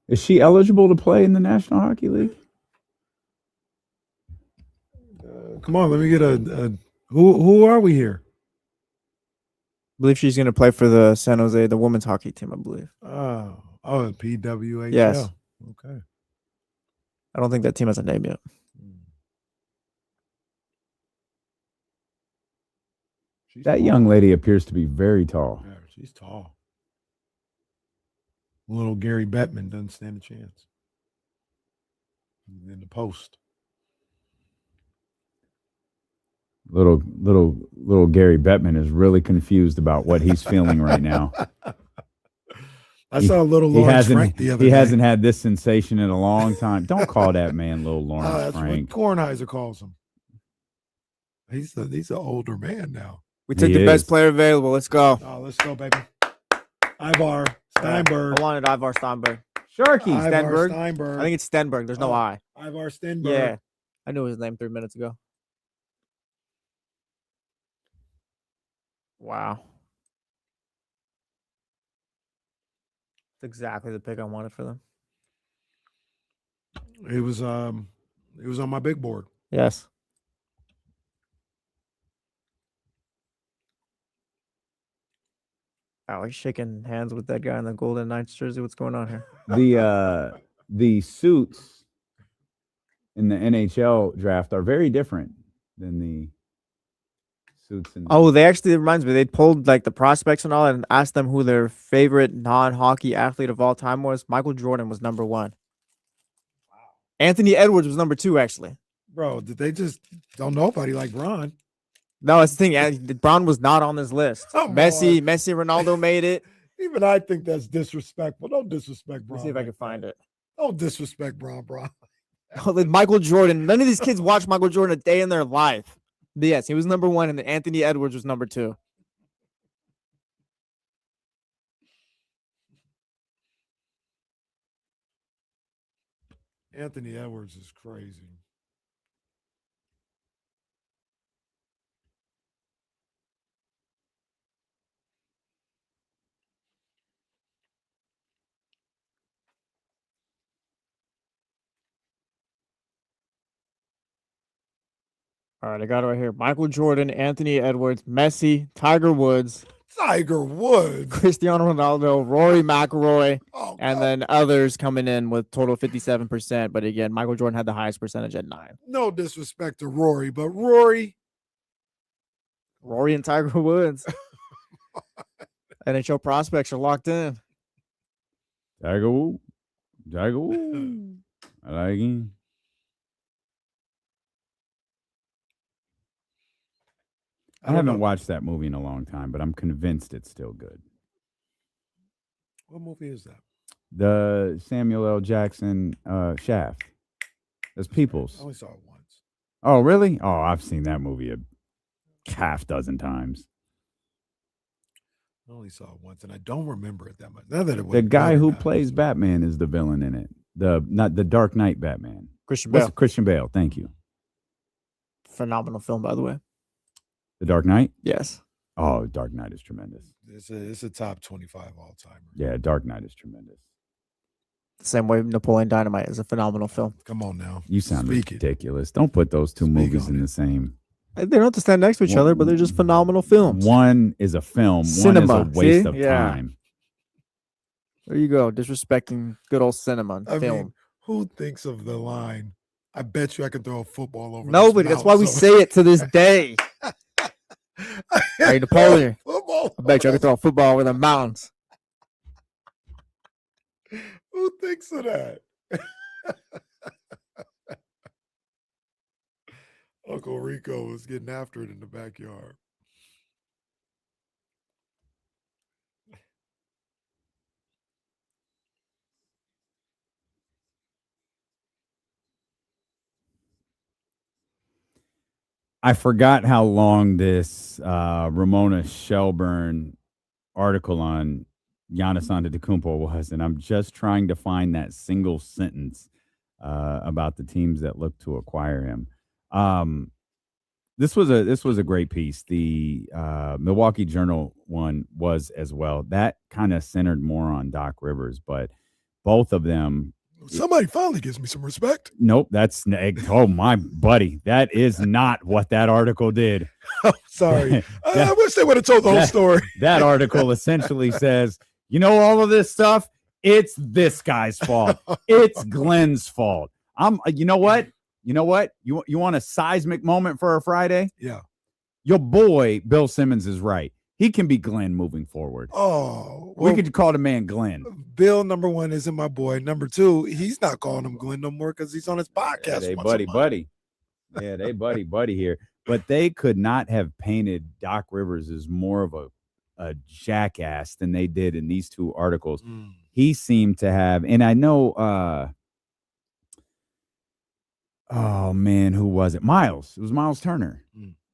S1: Is she eligible to play in the National Hockey League?
S2: Come on, let me get a who are we here?
S5: I believe she's going to play for the San Jose, the women's hockey team, I believe.
S2: Oh, PWHL.
S5: Yes.
S2: Okay.
S5: I don't think that team has a name yet.
S1: That young lady appears to be very tall.
S2: Yeah, she's tall. Little Gary Bettman doesn't stand a chance. In the post.
S1: Little Gary Bettman is really confused about what he's feeling right now.
S2: I saw a little Lawrence Frank the other day.
S1: He hasn't had this sensation in a long time. Don't call that man little Lawrence
S2: That's
S1: Frank.
S2: what Kornheiser calls him. He's an older man now.
S5: We took the best player available. Let's go.
S2: Oh, let's go, baby. Ivar Steinberg.
S5: I wanted Ivar Steinberg.
S1: Sharky
S2: Ivar
S5: Stenberg.
S2: Steinberg.
S5: I think it's Stenberg. There's no I.
S2: Ivar Stenberg.
S5: Yeah. I knew his name 3 minutes ago. Wow. That's exactly the pick I wanted for them.
S2: It was on my big board.
S5: Yes. Alex shaking hands with that guy in the Golden Knights jersey. What's going on here?
S1: The suits in the NHL draft are very different than the suits in
S5: They actually, it reminds me, they pulled like the prospects and all and asked them who their favorite non-hockey athlete of all time was. Michael Jordan was number 1. Wow. Anthony Edwards was number 2, actually.
S2: Bro, did they just don't know nobody like Bron?
S5: No, that's the thing. Brown was not on this list.
S2: Come
S5: Messi,
S2: on.
S5: Ronaldo made it.
S2: Even I think that's disrespectful. Don't disrespect Bron.
S5: Let's see if I can find it.
S2: Don't disrespect Bron.
S5: Michael Jordan. None of these kids watched Michael Jordan a day in their life. But yes, he was number 1, and then Anthony Edwards was number 2.
S2: Anthony Edwards is crazy.
S5: All right, I got it right here. Michael Jordan, Anthony Edwards, Messi, Tiger Woods,
S2: Tiger Woods,
S5: Cristiano Ronaldo, Rory McIlroy,
S2: oh,
S5: and then others coming in with total 57%. But again, Michael Jordan had the highest percentage at 9.
S2: no disrespect to Rory, but Rory
S5: and Tiger Woods. NHL prospects are locked in.
S1: Tiger Woo. I like him. I haven't watched that movie in a long time, but I'm convinced it's still good.
S2: What movie is that?
S1: The Samuel L. Jackson Shaft. There's Peoples.
S2: I only saw it once.
S1: Oh, really? Oh, I've seen that movie a half dozen times.
S2: I only saw it once, and I don't remember it that much. Now that it was
S1: The guy who plays Batman is the villain in it. Not the Dark Knight Batman.
S5: Christian
S1: What's
S5: Bale.
S1: Christian Bale? Thank you.
S5: Phenomenal film, by the way.
S1: The Dark Knight?
S5: Yes.
S1: Oh, Dark Knight is tremendous.
S2: It's a top 25 all timer.
S1: Yeah, Dark Knight is tremendous.
S5: The same way Napoleon Dynamite is a phenomenal film.
S2: Come on now.
S1: You sound
S2: Speak it.
S1: ridiculous. Don't put those two movies in the same.
S5: They don't have to stand next to each other, but they're just phenomenal films.
S1: One is a film.
S5: Cinema.
S1: One is a waste
S5: See?
S1: of
S5: Yeah.
S1: time.
S5: There you go, disrespecting good old cinema and
S2: I
S5: film.
S2: mean, who thinks of the line? I bet you I can throw a football over.
S5: Nobody. That's why we say it to this day. Hey, Napoleon.
S2: Football.
S5: I bet you I can throw a football over the mountains.
S2: Who thinks of that? Uncle Rico was getting after it in the backyard.
S1: I forgot how long this Ramona Shelburne article on Giannis Antetokounmpo was, and I'm just trying to find that single sentence about the teams that look to acquire him. This was a great piece. The Milwaukee Journal one was as well. That kind of centered more on Doc Rivers, but both of them.
S2: Somebody finally gives me some respect.
S1: Nope, that's my buddy. That is not what that article did.
S2: Oh, sorry. I wish they would have told the whole story.
S1: That article essentially says, you know, all of this stuff, it's this guy's fault. It's Glenn's fault. You know what? You want a seismic moment for a Friday?
S2: Yeah.
S1: Your boy, Bill Simmons, is right. He can be Glenn moving forward.
S2: Oh,
S1: we could call the man Glenn.
S2: Bill, number one, isn't my boy. Number two, he's not calling him Glenn no more because he's on his podcast.
S1: Yeah, they buddy. Yeah, they buddy here. But they could not have painted Doc Rivers as more of a jackass than they did in these two articles. He seemed to have, and I know, oh man, who was it? Miles. It was Miles Turner.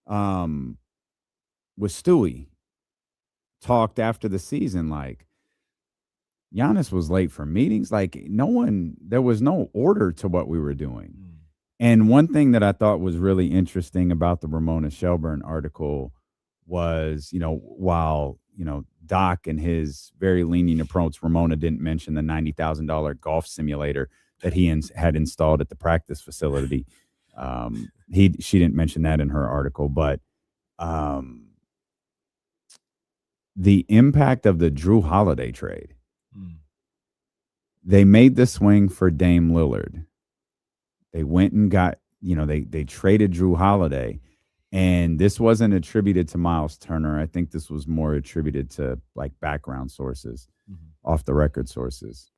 S1: With Stewie. Talked after the season like Giannis was late for meetings. Like there was no order to what we were doing. And one thing that I thought was really interesting about the Ramona Shelburne article was, while, Doc and his very lenient approach, Ramona didn't mention the $90,000 golf simulator that he had installed at the practice facility. She didn't mention that in her article, but the impact of the Drew Holiday trade. They made the swing for Dame Lillard. They went and got, they traded Drew Holiday, and this wasn't attributed to Miles Turner. I think this was more attributed to like background sources, off the record sources.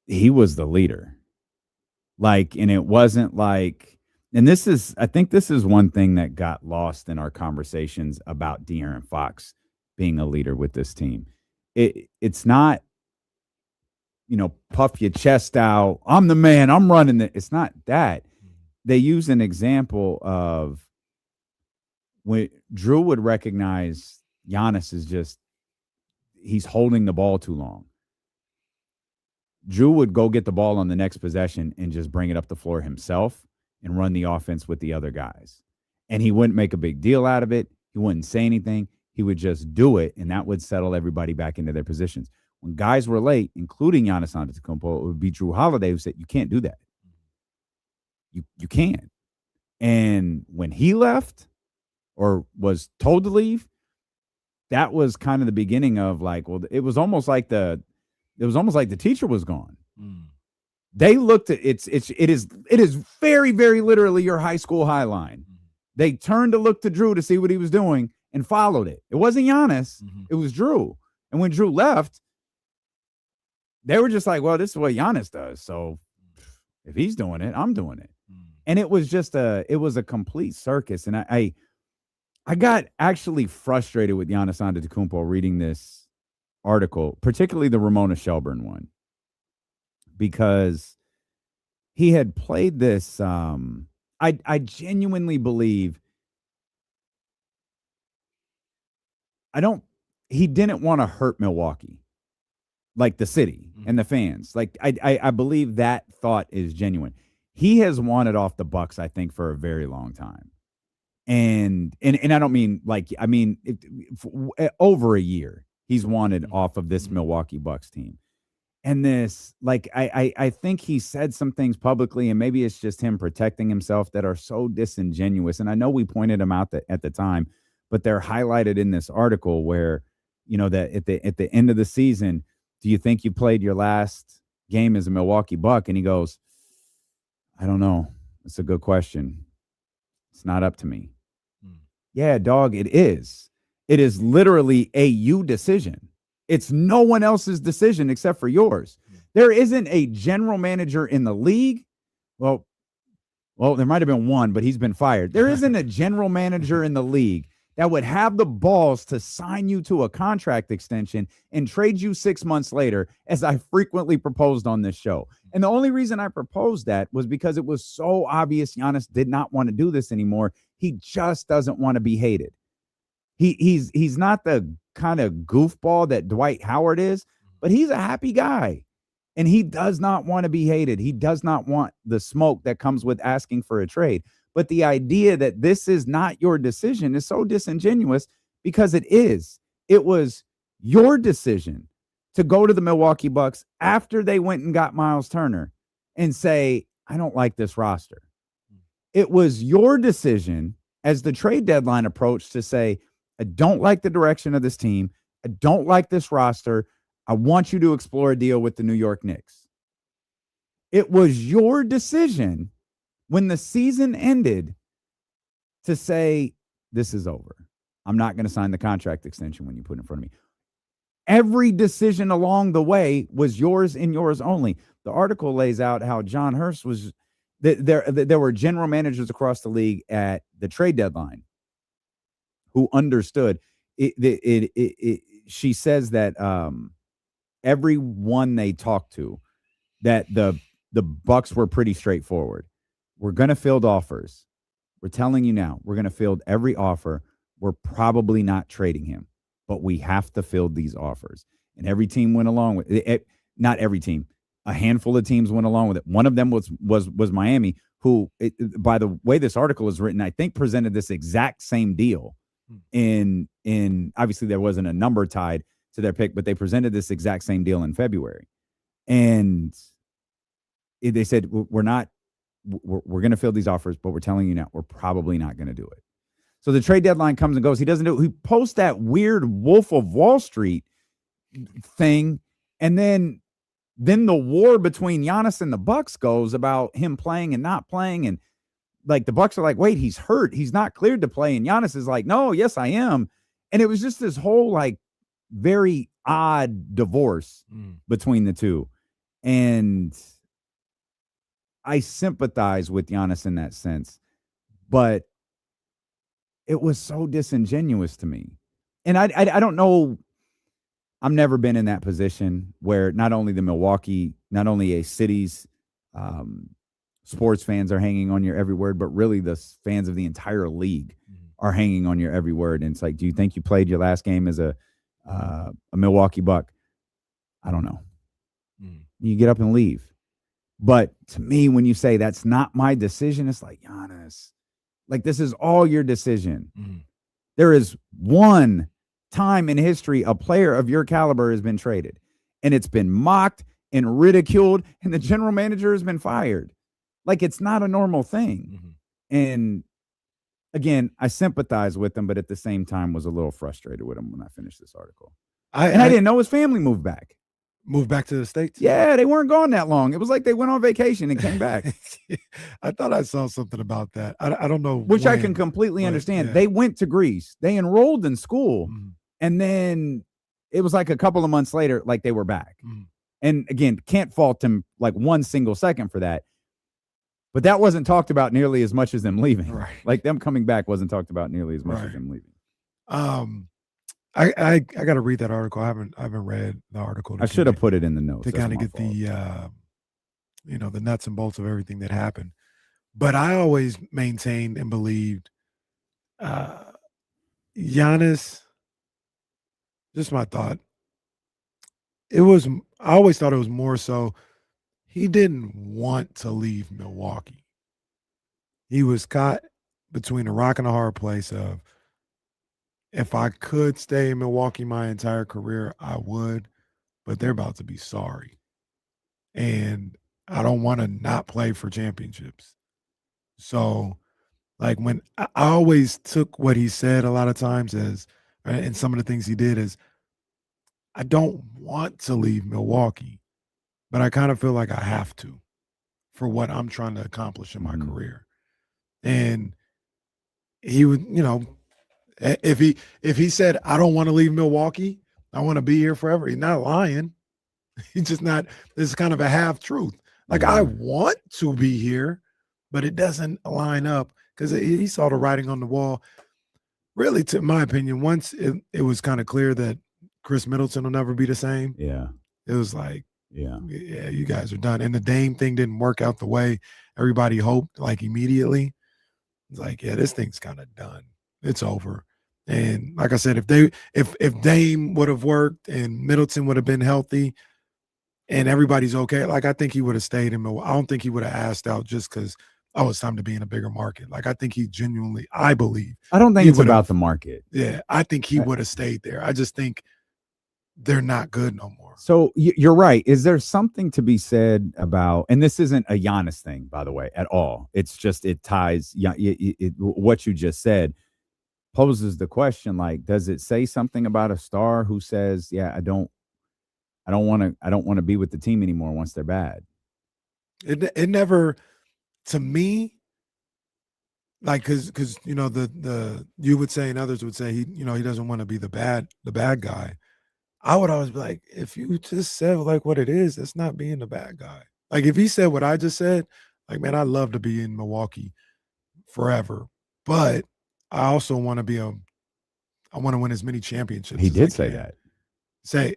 S1: He was the leader. And it wasn't like, and I think this is one thing that got lost in our conversations about De'Aaron Fox being a leader with this team. It's not, puff your chest out. I'm the man. I'm running it. It's not that. They use an example of when Drew would recognize Giannis is he's holding the ball too long. Drew would go get the ball on the next possession and just bring it up the floor himself and run the offense with the other guys. And he wouldn't make a big deal out of it. He wouldn't say anything. He would just do it, and that would settle everybody back into their positions. When guys were late, including Giannis Antetokounmpo, it would be Drew Holiday who said, you can't do that. You can't. And when he left or was told to leave, that was kind of the beginning of it was almost like the teacher was gone. They looked at it is very, very literally your high school high line. They turned to look to Drew to see what he was doing and followed it. It wasn't Giannis. It was Drew. And when Drew left, they were just like, well, this is what Giannis does. So if he's doing it, I'm doing it. And it was just it was a complete circus. And I got actually frustrated with Giannis Antetokounmpo reading this article, particularly the Ramona Shelburne one, because he had played this. I genuinely believe he didn't want to hurt Milwaukee, like the city and the fans. Like I believe that thought is genuine. He has wanted off the Bucks, I think, for a very long time. And I don't mean over a year he's wanted off of this Milwaukee Bucks team. And this, like, I think he said some things publicly, and maybe it's just him protecting himself, that are so disingenuous. And I know we pointed them out at the time, but they're highlighted in this article where, that at the end of the season, do you think you played your last game as a Milwaukee Buck? And he goes, I don't know. It's a good question. It's not up to me. Yeah, dog, it is. It is literally a you decision. It's no one else's decision except for yours. There isn't a general manager in the league. Well, there might have been one, but he's been fired. There isn't a general manager in the league that would have the balls to sign you to a contract extension and trade you 6 months later, as I frequently proposed on this show. And the only reason I proposed that was because it was so obvious Giannis did not want to do this anymore. He just doesn't want to be hated. He's not the kind of goofball that Dwight Howard is, but he's a happy guy. And he does not want to be hated. He does not want the smoke that comes with asking for a trade. But the idea that this is not your decision is so disingenuous, because it is. It was your decision to go to the Milwaukee Bucks after they went and got Miles Turner and say, I don't like this roster. It was your decision as the trade deadline approached to say, I don't like the direction of this team. I don't like this roster. I want you to explore a deal with the New York Knicks. It was your decision when the season ended to say, this is over. I'm not going to sign the contract extension when you put it in front of me. Every decision along the way was yours and yours only. The article lays out how John Hurst was there were general managers across the league at the trade deadline who understood it. She says that everyone they talked to, that the Bucks were pretty straightforward. We're going to field offers. We're telling you now, we're going to field every offer. We're probably not trading him, but we have to field these offers. And every team went along with it. Not every team. A handful of teams went along with it. One of them was Miami, who, by the way this article is written, I think presented this exact same deal. In obviously there wasn't a number tied to their pick, but they presented this exact same deal in February. And they said, we're going to fill these offers, but we're telling you now, we're probably not going to do it. So the trade deadline comes and goes. He doesn't do it. He posts that weird Wolf of Wall Street thing. And then the war between Giannis and the Bucks goes about him playing and not playing. And like the Bucks are like, wait, he's hurt. He's not cleared to play. And Giannis is like, no, yes, I am. And it was just this whole like very odd divorce between the two. And I sympathize with Giannis in that sense, but it was so disingenuous to me. And I don't know. I've never been in that position where not only a city's sports fans are hanging on your every word, but really the fans of the entire league are hanging on your every word. And it's like, do you think you played your last game as a Milwaukee Buck? I don't know. You get up and leave. But to me, when you say that's not my decision, it's like, Giannis, like this is all your decision. There is one time in history a player of your caliber has been traded, and it's been mocked and ridiculed, and the general manager has been fired. Like, it's not a normal thing. And again, I sympathize with him, but at the same time was a little frustrated with him when I finished this article. I didn't know his family moved back.
S2: Moved back to the States?
S1: Yeah, they weren't gone that long. It was like they went on vacation and came back.
S2: I thought I saw something about that. I don't know.
S1: Which I can completely understand. Yeah. They went to Greece. They enrolled in school. And then it was like a couple of months later, like they were back. And again, can't fault him like one single second for that. But that wasn't talked about nearly as much as them leaving.
S2: Right.
S1: Like them coming back wasn't talked about nearly as much as them leaving.
S2: I got to read that article. I haven't read the article.
S1: I should have put it in the notes.
S2: To kind of get the nuts and bolts of everything that happened. But I always maintained and believed Giannis, just my thought, I always thought it was more so he didn't want to leave Milwaukee. He was caught between a rock and a hard place of, if I could stay in Milwaukee my entire career, I would, but they're about to be sorry. And I don't want to not play for championships. So, like, when I always took what he said a lot of times as, and some of the things he did is, I don't want to leave Milwaukee, but I kind of feel like I have to for what I'm trying to accomplish in my career. And he would, if he said, I don't want to leave Milwaukee, I want to be here forever, he's not lying. He's just not, this is kind of a half truth. Like, I want to be here, but it doesn't line up because he saw the writing on the wall. Really, to my opinion, once it was kind of clear that Chris Middleton will never be the same.
S1: Yeah.
S2: It was like, yeah, you guys are done. And the Dame thing didn't work out the way everybody hoped, like immediately. It's like, yeah, this thing's kind of done. It's over. And like I said, if Dame would have worked and Middleton would have been healthy and everybody's okay, like, I think he would have stayed in Milwaukee. I don't think he would have asked out just because, it's time to be in a bigger market. Like, I think he genuinely, I believe.
S1: I don't think it's about the market.
S2: Yeah, I think he would have stayed there. I just think they're not good no more.
S1: So you're right. Is there something to be said about, and this isn't a Giannis thing, by the way, at all. It's just, it ties, what you just said poses the question, like, does it say something about a star who says, yeah, I don't want to be with the team anymore once they're bad?
S2: It never, to me, like, because the you would say and others would say he doesn't want to be the bad guy. I would always be like, if you just said like what it is, that's not being the bad guy. Like, if he said what I just said, like, man, I'd love to be in Milwaukee forever, but I also want to I want to win as many championships.
S1: He did say that.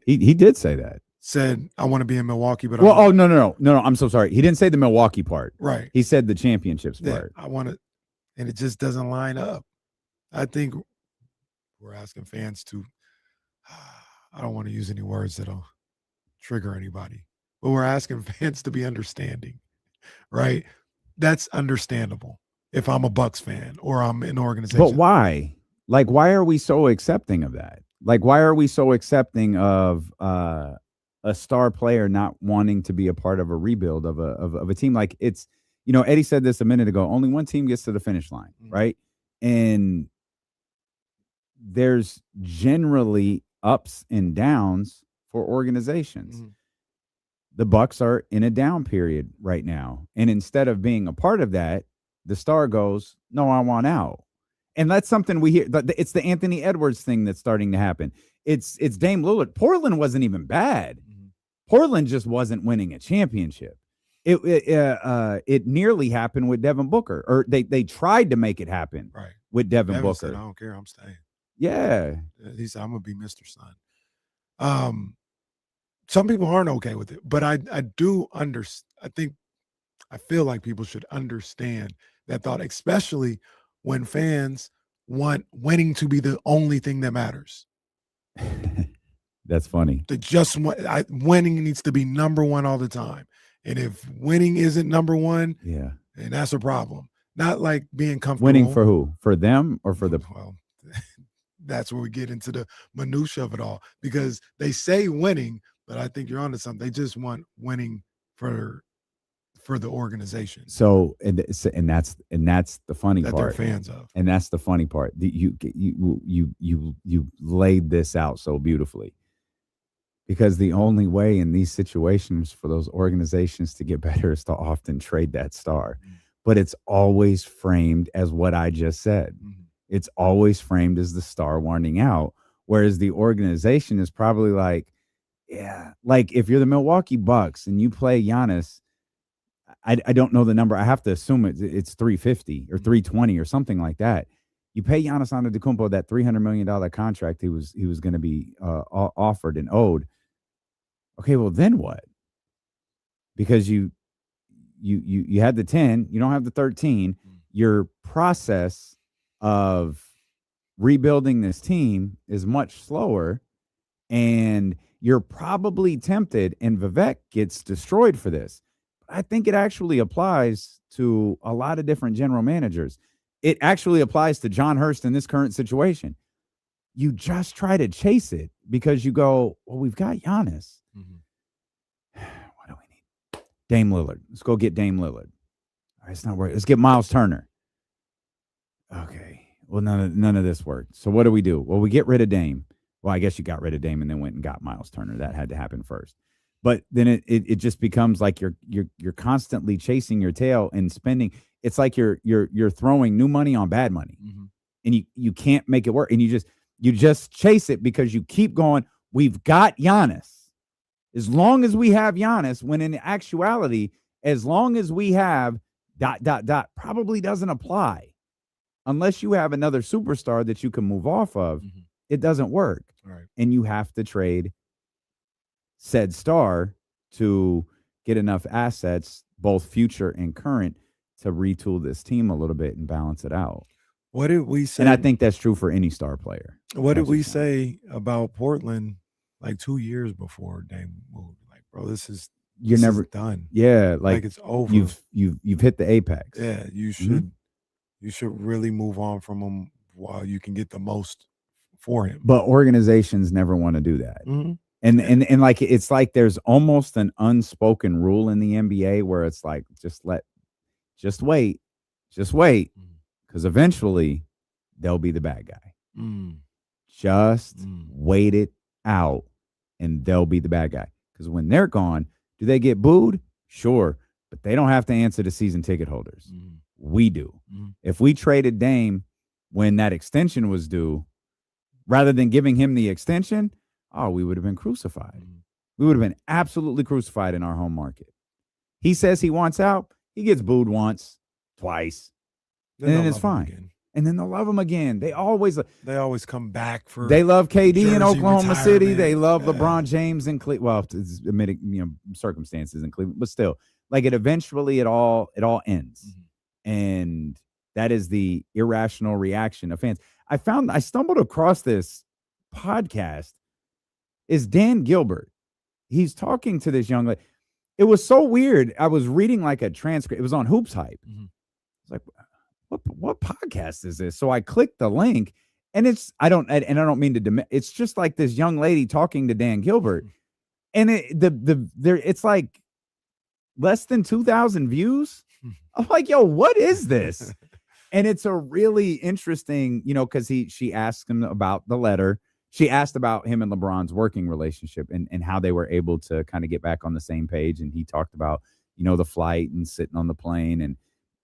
S2: He
S1: did say that.
S2: Said, I want to be in Milwaukee, but
S1: no. I'm so sorry. He didn't say the Milwaukee part.
S2: Right.
S1: He said the championships part.
S2: I want to, and it just doesn't line up. I think we're asking fans to, I don't want to use any words that'll trigger anybody, but we're asking fans to be understanding, right? That's understandable if I'm a Bucks fan or I'm an organization.
S1: But why? Like, why are we so accepting of that? Like, why are we so accepting of a star player not wanting to be a part of a rebuild of a team? Like, it's, Eddie said this a minute ago, only one team gets to the finish line, right? And there's generally ups and downs for organizations. The Bucks are in a down period right now. And instead of being a part of that, the star goes, no, I want out. And that's something we hear. It's the Anthony Edwards thing that's starting to happen. It's Dame Lillard. Portland wasn't even bad. Portland just wasn't winning a championship. It nearly happened with Devin Booker, or they tried to make it happen with Devin Booker.
S2: Said, I don't care, I'm staying.
S1: Yeah.
S2: He said, I'm going to be Mr. Sun. Some people aren't okay with it, but I do understand. I feel like people should understand that thought, especially when fans want winning to be the only thing that matters.
S1: That's funny.
S2: Winning needs to be number one all the time. And if winning isn't number one,
S1: yeah,
S2: and that's a problem. Not like being comfortable.
S1: Winning for who? For them or for the?
S2: Well, that's where we get into the minutia of it all, because they say winning, but I think you're onto something. They just want winning for the organization.
S1: So and that's the funny
S2: that
S1: part.
S2: They're fans of.
S1: And that's the funny part. You laid this out so beautifully. Because the only way in these situations for those organizations to get better is to often trade that star. But it's always framed as what I just said. It's always framed as the star wanting out. Whereas the organization is probably like, yeah, like if you're the Milwaukee Bucks and you play Giannis, I don't know the number. I have to assume it's 350 or 320 or something like that. You pay Giannis Antetokounmpo that $300 million contract he was going to be offered and owed. Okay, well then what? Because you you had the 10, you don't have the 13. Your process of rebuilding this team is much slower, and you're probably tempted, and Vivek gets destroyed for this. I think it actually applies to a lot of different general managers. It actually applies to John Hurst in this current situation. You just try to chase it because you go, well, we've got Giannis. What do we need? Dame Lillard. Let's go get Dame Lillard. All right, it's not working. Let's get Miles Turner. Okay. Well, none of this worked. So what do? Well, we get rid of Dame. Well, I guess you got rid of Dame and then went and got Miles Turner. That had to happen first. But then it just becomes like you're constantly chasing your tail and spending. It's like you're throwing new money on bad money, and you can't make it work. And you just chase it because you keep going. We've got Giannis. As long as we have Giannis, when in actuality, as long as we have ... probably doesn't apply. Unless you have another superstar that you can move off of, it doesn't work.
S2: Right.
S1: And you have to trade said star to get enough assets, both future and current, to retool this team a little bit and balance it out.
S2: What did we say?
S1: And I think that's true for any star player.
S2: What did we say about Portland like 2 years before Dame moved? Like, bro, this is done.
S1: Yeah,
S2: like it's over.
S1: You've hit the apex.
S2: Yeah, you should really move on from him while you can get the most for him.
S1: But organizations never want to do that. And like it's like there's almost an unspoken rule in the NBA where it's like just wait, because eventually they'll be the bad guy. Just wait it out, and they'll be the bad guy. Because when they're gone, do they get booed? Sure, but they don't have to answer to season ticket holders. We do. If we traded Dame when that extension was due, rather than giving him the extension, we would have been crucified. We would have been absolutely crucified in our home market. He says he wants out. He gets booed once, twice, and then it's fine. And then they'll love him again. They always
S2: come back for.
S1: They love KD in Oklahoma City.
S2: retirement.
S1: They love LeBron James in Cleveland. Well, it's admitting, circumstances in Cleveland, but still, like it eventually it all ends, and that is the irrational reaction of fans. I stumbled across this podcast. Is Dan Gilbert? He's talking to this young lady. It was so weird. I was reading like a transcript. It was on Hoops Hype. It's like, what podcast is this? So I clicked the link, and I don't mean to it's just like this young lady talking to Dan Gilbert, and it's like less than 2,000 views. I'm like, yo, what is this? And it's a really interesting, because she asked him about the letter. She asked about him and LeBron's working relationship and how they were able to kind of get back on the same page. And he talked about, the flight and sitting on the plane, and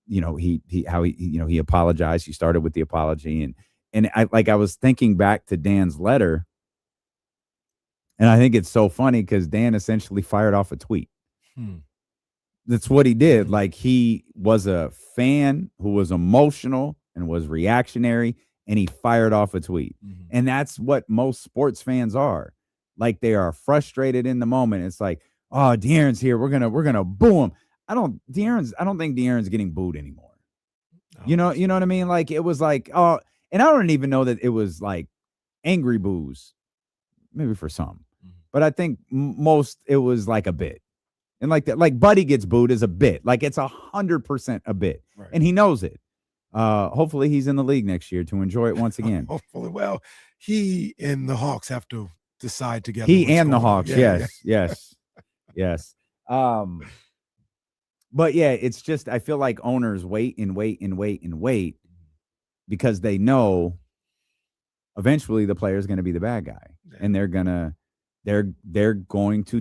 S1: he apologized. He started with the apology, and I was thinking back to Dan's letter, and I think it's so funny because Dan essentially fired off a tweet. That's what he did. Like, he was a fan who was emotional and was reactionary, and he fired off a tweet. And that's what most sports fans are. Like, they are frustrated in the moment. It's like, oh, De'Aaron's here. We're gonna boo him. I don't think De'Aaron's getting booed anymore. You know what I mean? Like, it was like, oh, and I don't even know that it was like angry boos, maybe for some, but I think most it was like a bit. And like that, like Buddy gets booed as a bit, like it's 100% a bit, right. And he knows it. Hopefully he's in the league next year to enjoy it once again.
S2: Hopefully, well, he and the Hawks have to decide together.
S1: He and the Hawks, yes. But yeah, it's just I feel like owners wait because they know eventually the player is going to be the bad guy, and they're going to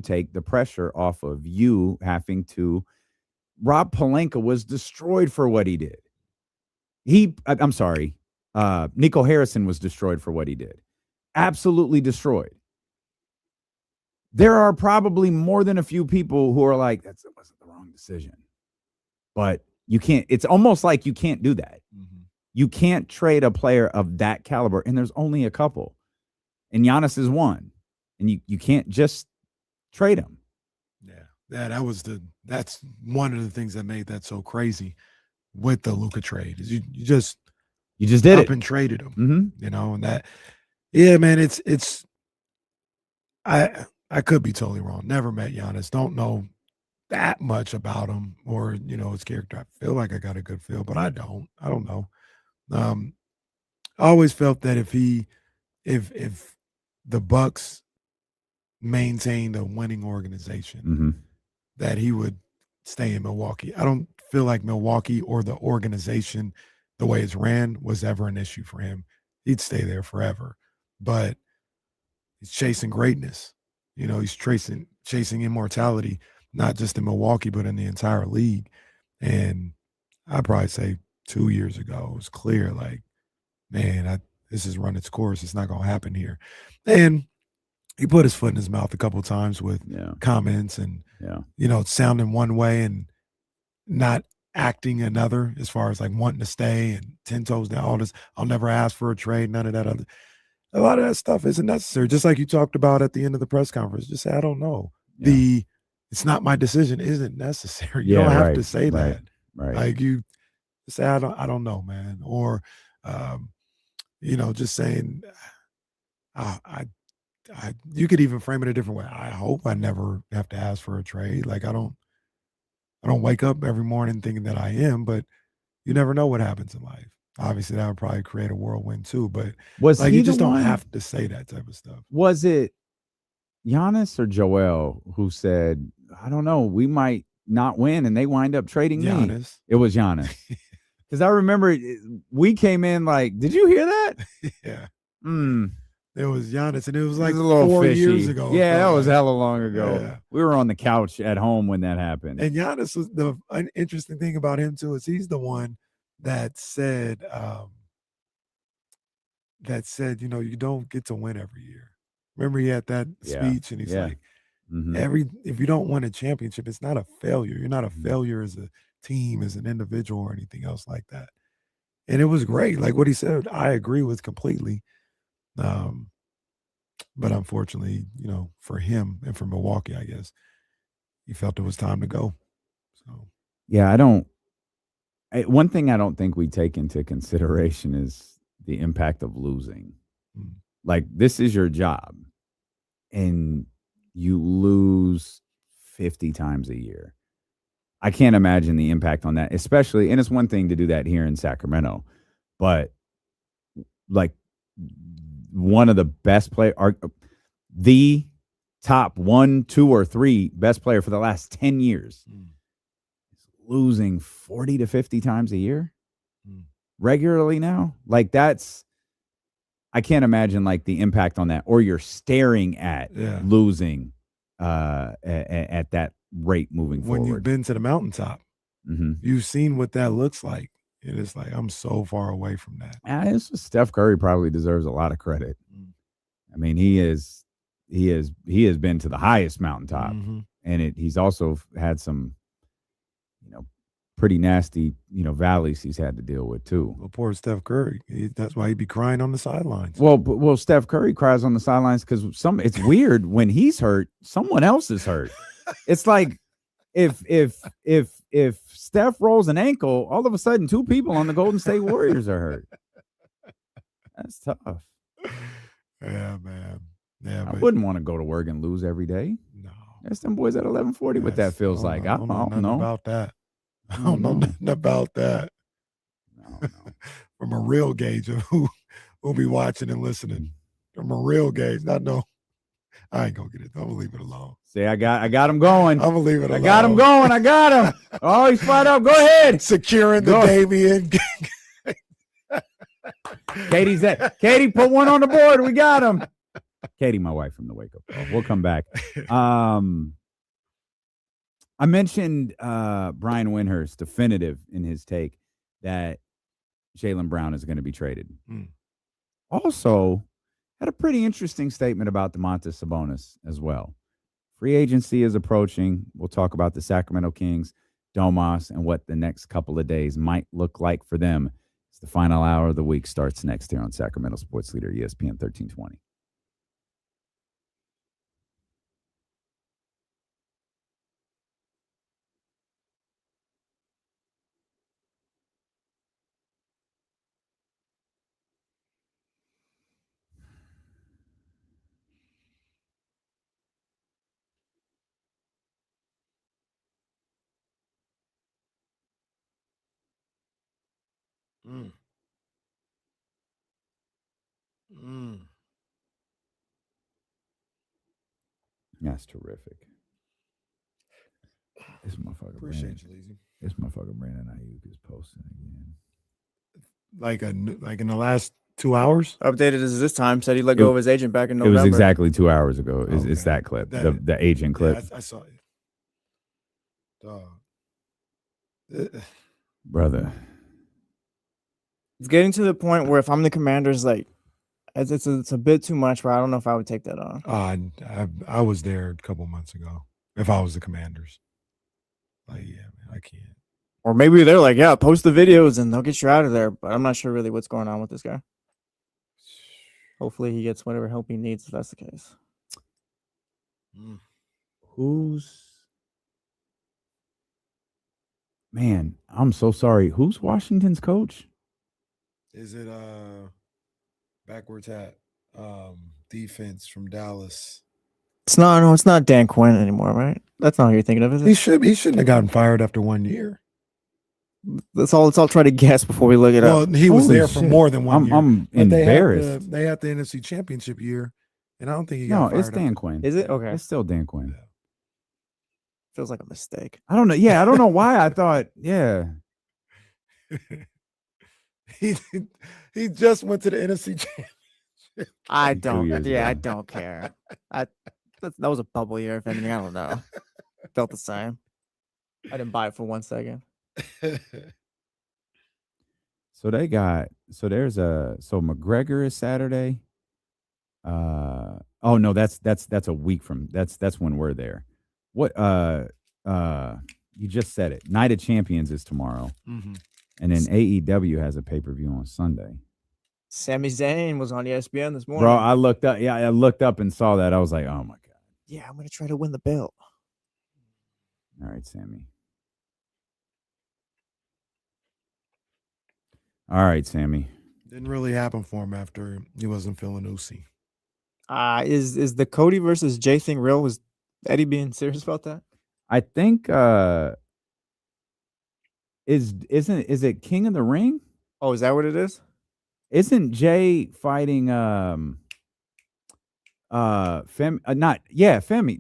S1: take the pressure off of you having to. Rob Pelinka was destroyed for what he did. I'm sorry. Nico Harrison was destroyed for what he did. Absolutely destroyed. There are probably more than a few people who are like, that wasn't the wrong decision. But you can't, it's almost like you can't do that. You can't trade a player of that caliber, and there's only a couple. And Giannis is one. And you can't just trade him.
S2: Yeah. Yeah, that's one of the things that made that so crazy with the Luka trade is you just
S1: did
S2: up
S1: it
S2: and traded him,
S1: Mm-hmm.
S2: and that, yeah, man, it's I could be totally wrong. Never met Giannis. Don't know that much about him or his character. I feel like I got a good feel, but I don't. I don't know. I always felt that if the Bucks maintained a winning organization,
S1: Mm-hmm.
S2: that he would stay in Milwaukee. I don't feel like Milwaukee or the organization, the way it's ran, was ever an issue for him. He'd stay there forever. But he's chasing greatness. He's chasing immortality, not just in Milwaukee, but in the entire league. And I'd probably say 2 years ago, it was clear, like, man, this has run its course. It's not going to happen here. And he put his foot in his mouth a couple of times with comments and, sounding one way and not acting another, as far as like wanting to stay and 10 toes down, all this, I'll never ask for a trade, none of that other. A lot of that stuff isn't necessary. Just like you talked about at the end of the press conference, just say, I don't know. Yeah. It's not my decision isn't necessary. You don't have to say that.
S1: Right.
S2: Like you say, I don't know, man. Or, just saying, you could even frame it a different way. I hope I never have to ask for a trade. Like I don't wake up every morning thinking that I am, but you never know what happens in life. Obviously, that would probably create a whirlwind too. But you just don't have to say that type of stuff.
S1: Was it Giannis or Joel who said, I don't know, we might not win, and they wind up trading
S2: Giannis.
S1: me? It was Giannis. Because I remember we came in like, did you hear that?
S2: Yeah.
S1: Mm.
S2: It was Giannis, and it was like
S1: a little
S2: 4
S1: fishy.
S2: years ago.
S1: Yeah, that was hella long ago.
S2: Yeah.
S1: We were on the couch at home when that happened.
S2: And Giannis was the interesting thing about him too is he's the one that said, you don't get to win every year. Remember he had that speech, and he's like, if you don't win a championship, it's not a failure. You're not a failure as a team, as an individual, or anything else like that. And it was great. Like what he said, I agree with completely. But unfortunately, for him and for Milwaukee, I guess he felt it was time to go. So
S1: yeah, one thing I don't think we take into consideration is the impact of losing. Like this is your job, and you lose 50 times a year. I can't imagine the impact on that, especially, and it's one thing to do that here in Sacramento, but like one of the best the top 1, 2, or 3 best player for the last 10 years losing 40 to 50 times a year regularly now. Like I can't imagine like the impact on that, or you're staring at losing at that rate moving forward.
S2: When you've been to the mountaintop, you've seen what that looks like. It is like, I'm so far away from that.
S1: Steph Curry probably deserves a lot of credit. I mean, he has been to the highest mountaintop, and he's also had some, pretty nasty, valleys he's had to deal with too.
S2: Well, poor Steph Curry. That's why he'd be crying on the sidelines.
S1: Well, Steph Curry cries on the sidelines because it's weird when he's hurt, someone else is hurt. It's like if Steph rolls an ankle, all of a sudden 2 people on the Golden State Warriors are hurt. That's tough.
S2: Yeah, man. Yeah,
S1: I wouldn't want to go to work and lose every day.
S2: No.
S1: That's them boys at 11:40. What that feels like. I don't know
S2: about that. I don't know nothing about that.
S1: No.
S2: From a real gauge of who'll be watching and listening. From a real gauge, not no. I ain't gonna get it. I'm gonna leave it alone.
S1: See, I got him going.
S2: I'm gonna leave it alone.
S1: I got him going. I got him. Oh, he's fired up. Go ahead.
S2: Securing the Damian.
S1: Katie, put one on the board. We got him. Katie, my wife from the Wake Up Call. We'll come back. I mentioned Brian Windhorst, definitive in his take that Jaylen Brown is going to be traded. Also, had a pretty interesting statement about Domantas Sabonis as well. Free agency is approaching. We'll talk about the Sacramento Kings, Domas, and what the next couple of days might look like for them. It's the final hour of the week starts next here on Sacramento Sports Leader, ESPN 1320.
S2: Mm. Mm.
S1: That's terrific. This motherfucker
S2: Appreciate you, Leezy.
S1: This motherfucker Brandon Ayuk is posting again.
S2: Like in the last 2 hours?
S5: Updated as this time, said he let go of his agent back in
S1: It
S5: November.
S1: was exactly 2 hours ago. It's
S2: Okay.
S1: that clip,
S2: That-
S1: the agent clip.
S2: Yeah, I saw it. Dog.
S1: Brother.
S5: It's getting to the point where if I'm the Commanders, like, it's a bit too much. Where I don't know if I would take that on.
S2: I was there a couple months ago. If I was the Commanders, like, yeah, man, I can't.
S5: Or maybe they're like, yeah, post the videos and they'll get you out of there. But I'm not sure really what's going on with this guy. Hopefully he gets whatever help he needs if that's the case.
S1: Man, I'm so sorry. Who's Washington's coach?
S2: Is it backwards hat defense from Dallas?
S5: It's not Dan Quinn anymore, right? That's not who you're thinking of, is it?
S2: He shouldn't have gotten fired after 1 year.
S5: Let's all try to guess before we look it up.
S2: Well, he was
S1: Holy
S2: there for
S1: shit.
S2: more than 1 year.
S1: I'm
S2: But
S1: embarrassed.
S2: They had the NFC Championship year, and I don't think he
S1: No,
S2: got fired.
S1: it's Dan Quinn.
S5: Is it? Okay.
S1: It's still Dan Quinn.
S5: Feels like a mistake.
S1: I don't know. Yeah, I don't know why I thought. Yeah,
S2: he just went to the NFC Championship.
S5: I
S1: 2
S5: don't.
S1: years
S5: Yeah, I
S1: ago.
S5: don't care. That was a bubble year. If anything, I don't know. Felt the same. I didn't buy it for 1 second.
S1: So McGregor is Saturday. Oh no, that's a week from that's when we're there. What you just said it. Night of Champions is tomorrow.
S2: Mm-hmm.
S1: And then AEW has a pay-per-view on Sunday.
S5: Sami Zayn was on ESPN this morning.
S1: Bro, I looked up and saw that. I was like, oh my God.
S5: Yeah, I'm gonna try to win the belt.
S1: All right, Sammy. All right, Sammy.
S2: Didn't really happen for him after he wasn't feeling Uzi.
S5: Is the Cody versus Jay thing real? Was Eddie being serious about that?
S1: I think is it King of the Ring?
S5: Oh, is that what it is?
S1: Isn't Jay fighting Femi,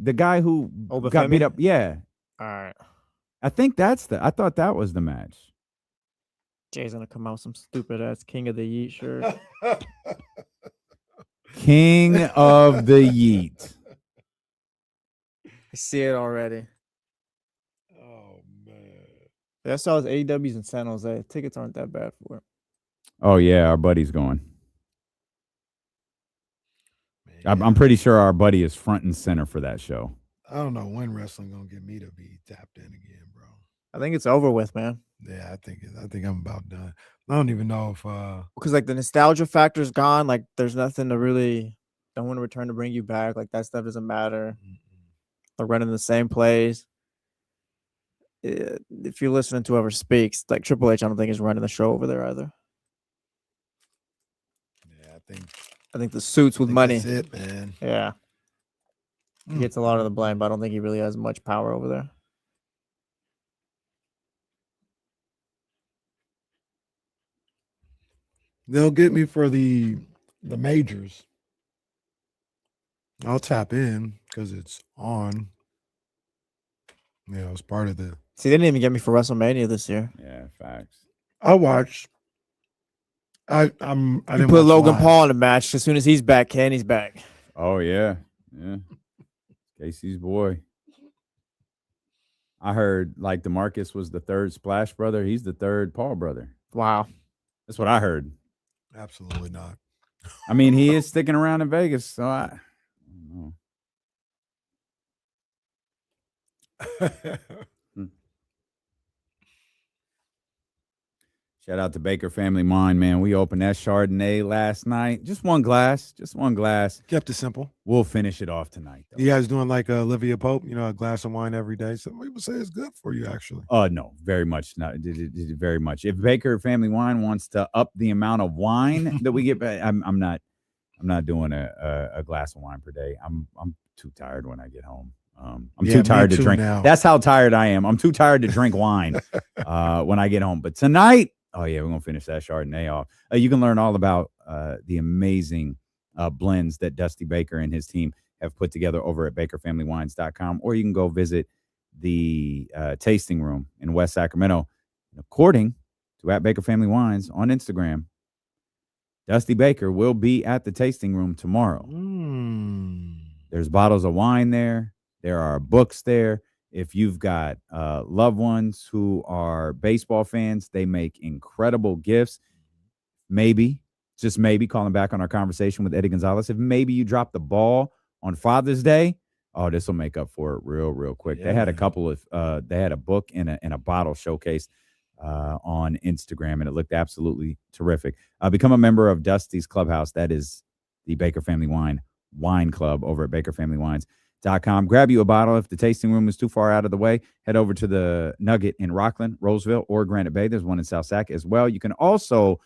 S1: the guy who
S5: Obafemi?
S1: got beat up? Yeah.
S5: All right.
S1: I think I thought that was the match.
S5: Jay's gonna come out with some stupid ass King of the Yeet shirt.
S1: King of the Yeet.
S5: I see it already.
S2: Oh man.
S5: I saw his AEW's in San Jose. Tickets aren't that bad for it.
S1: Oh yeah, our buddy's going.
S2: Man.
S1: I'm pretty sure our buddy is front and center for that show.
S2: I don't know when wrestling gonna get me to be tapped in again, bro.
S5: I think it's over with, man.
S2: Yeah, I think I'm about done. I don't even know if
S5: Because like the nostalgia factor's gone. Like there's nothing to really don't want to return to bring you back. Like that stuff doesn't matter. They're running the same plays. If you're listening to whoever speaks, like Triple H, I don't think is running the show over there either.
S2: yeah,
S5: I think the suits with money.
S2: That's it, man.
S5: Yeah. He gets a lot of the blame, but I don't think he really has much power over there.
S2: They'll get me for the majors. I'll tap in because it's on. You know, it's part of the.
S5: See, they didn't even get me for WrestleMania this year.
S1: Yeah, facts.
S2: I watched. I
S5: You
S2: didn't
S5: put
S2: watch
S5: Logan
S2: live.
S5: Paul in the match. As soon as he's back, Kenny's back.
S1: Oh yeah. Casey's boy. I heard like DeMarcus was the third Splash brother. He's the third Paul brother.
S5: Wow.
S1: That's what I heard.
S2: Absolutely not.
S1: I mean, he is sticking around in Vegas, so I don't know. Shout out to Baker Family Wine, man. We opened that Chardonnay last night. Just one glass.
S2: Kept it simple.
S1: We'll finish it off tonight, though.
S2: You guys doing like Olivia Pope? You know, a glass of wine every day. Some people say it's good for you, actually.
S1: No, very much not. Very much. If Baker Family Wine wants to up the amount of wine that we get, I'm not doing a glass of wine per day. I'm too tired when I get home. I'm too tired to drink.
S2: Now.
S1: That's how tired I am. I'm too tired to drink wine when I get home. But tonight, Oh, yeah, we're going to finish that Chardonnay off. You can learn all about the amazing blends that Dusty Baker and his team have put together over at bakerfamilywines.com, or you can go visit the tasting room in West Sacramento. According to at Baker Family Wines on Instagram, Dusty Baker will be at the tasting room tomorrow. There's bottles of wine there. There are books there. If you've got loved ones who are baseball fans, they make incredible gifts. Maybe, just maybe, calling back on our conversation with Eddie Gonzalez, if maybe you dropped the ball on Father's Day, oh, this will make up for it real quick.
S2: Yeah.
S1: They had a couple of, they had a book and a bottle showcased on Instagram, and it looked absolutely terrific. Become a member of Dusty's Clubhouse. That is the Baker Family Wine Club over at bakerfamilywines.com. Grab you a bottle. If the tasting room is too far out of the way, head over to the Nugget in Rockland, Roseville, or Granite Bay. There's one in South Sac as well. You can also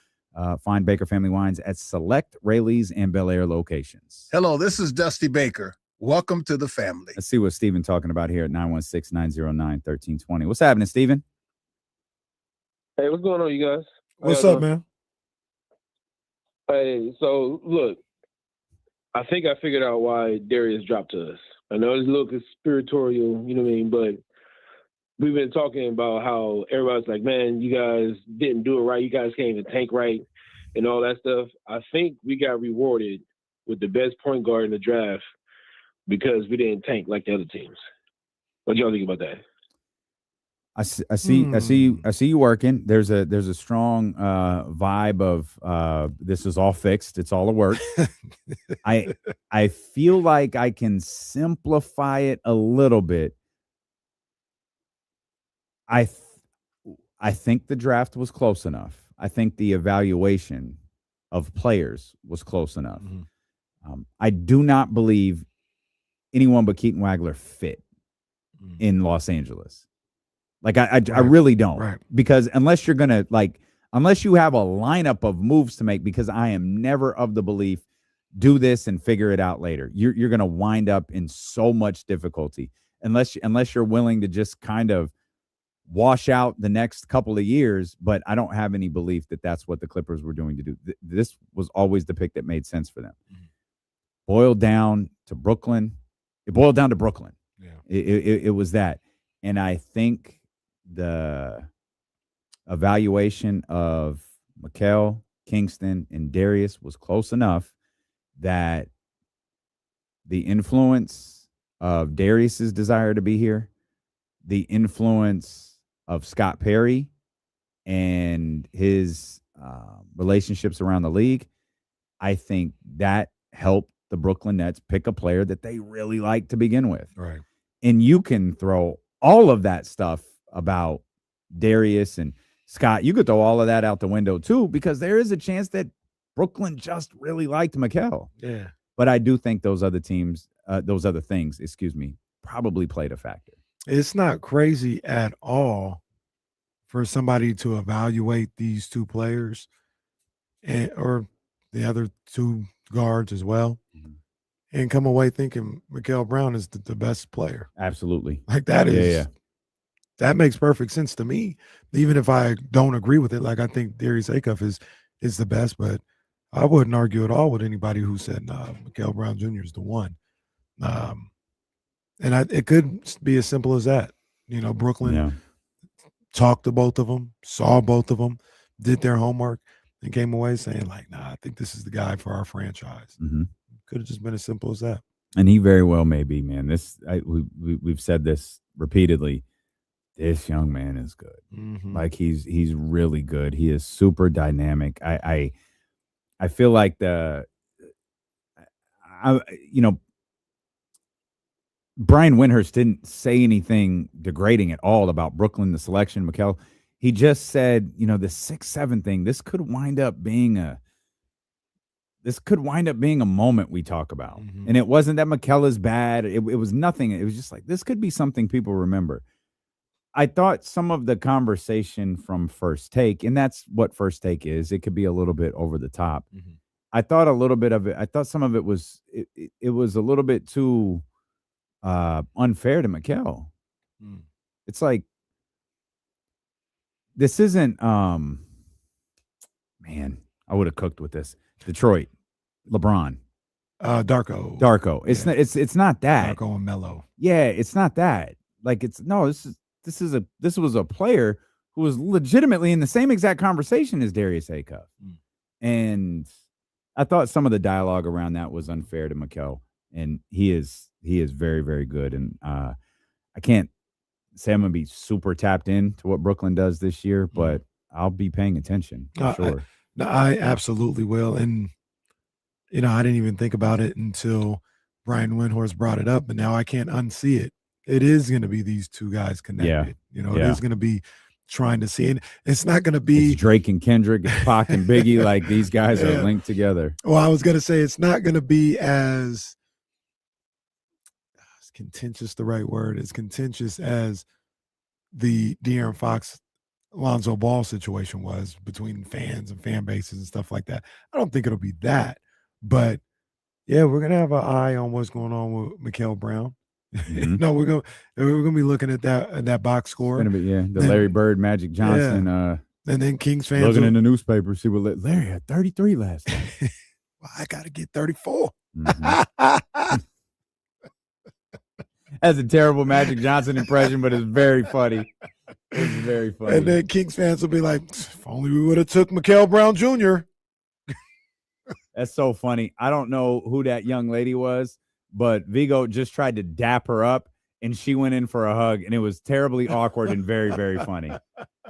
S1: find Baker Family Wines at select Rayleigh's and Bel Air locations.
S10: Hello, this is Dusty Baker. Welcome to the family.
S1: Let's see what Stephen talking about here at 916-909-1320. What's happening, Stephen?
S11: Hey, what's going on, you guys?
S2: What's up, man?
S11: Hey, so look, I think I figured out why Darius dropped to us. I know it's a little conspiratorial, you know what I mean, but we've been talking about how everybody's like, man, you guys didn't do it right. You guys can't even tank right and all that stuff. I think we got rewarded with the best point guard in the draft because we didn't tank like the other teams. What do y'all think about that?
S1: I see you working. There's a strong vibe of this is all fixed. It's all a work. I feel like I can simplify it a little bit. I think the draft was close enough. I think the evaluation of players was close enough. I do not believe anyone but Keaton Wagler fit in Los Angeles. Like I really don't.
S2: Right.
S1: Because unless you're gonna unless you have a lineup of moves to make, because I am never of the belief do this and figure it out later. You're gonna wind up in so much difficulty unless you're willing to just kind of wash out the next couple of years. But I don't have any belief that that's what the Clippers were doing to do. This was always the pick that made sense for them. Boiled down to Brooklyn. It boiled down to Brooklyn.
S2: Yeah.
S1: It was that. And I think the evaluation of Mikal, Kingston, and Darius was close enough that the influence of Darius's desire to be here, the influence of Scott Perry and his relationships around the league, I think that helped the Brooklyn Nets pick a player that they really like to begin with.
S2: Right.
S1: And you can throw all of that stuff about Darius and Scott. You could throw all of that out the window too, because there is a chance that Brooklyn just really liked Mikal.
S2: Yeah.
S1: But I do think those other things, probably played a factor.
S2: It's not crazy at all for somebody to evaluate these two players or the other two guards as well and come away thinking Mikal Brown is the best player.
S1: Absolutely.
S2: Like that is,
S1: Yeah.
S2: that makes perfect sense to me. Even if I don't agree with it, like I think Darius Acuff is the best, but I wouldn't argue at all with anybody who said, Mikal Brown Jr. is the one. It could be as simple as that. You know, Brooklyn talked to both of them, saw both of them, did their homework, and came away saying, like, nah, I think this is the guy for our franchise. Could have just been as simple as that.
S1: And he very well may be, man. We've said this repeatedly. This young man is good. Like he's really good. He is super dynamic. I feel like Brian Windhurst didn't say anything degrading at all about Brooklyn, the selection, Mikal. He just said, the 6'7" thing, this could wind up being a moment we talk about. And it wasn't that Mikal is bad. It was nothing. It was just like, this could be something people remember. I thought some of the conversation from First Take, and that's what First Take is, it could be a little bit over the top. I thought a little bit of it, I thought some of it was, it was a little bit too unfair to Mikal. It's like, this isn't man, I would have cooked with this. Detroit, LeBron,
S2: Darko.
S1: It's not that.
S2: Darko and Melo.
S1: Yeah, it's not that. Like this was a player who was legitimately in the same exact conversation as Darius Acuff. And I thought some of the dialogue around that was unfair to Mikal. And he is very, very good. And I can't say I'm gonna be super tapped in to what Brooklyn does this year, but I'll be paying attention for sure.
S2: I absolutely will. And I didn't even think about it until Brian Windhorst brought it up, but now I can't unsee it. It is going to be these two guys connected. It is going to be trying to see, and it's not going to be
S1: it's Drake and Kendrick, it's Pac and Biggie. Like these guys are linked together.
S2: Well, I was going to say it's not going to be as contentious. The right word is contentious as the De'Aaron Fox, Lonzo Ball situation was between fans and fan bases and stuff like that. I don't think it'll be that, but yeah, we're gonna have an eye on what's going on with Mikal Brown. No, we're gonna be looking at that box score.
S1: It's gonna be the Larry Bird, Magic Johnson.
S2: And then Kings fans
S1: looking in the newspaper, see what Larry had 33 last night.
S2: Well, I got to get 34.
S1: That's a terrible Magic Johnson impression, but it's very funny. It's very funny.
S2: And then Kings fans will be like, if only we would have took Mikal Brown Jr.
S1: That's so funny. I don't know who that young lady was, but Vigo just tried to dap her up, and she went in for a hug, and it was terribly awkward and very, very funny.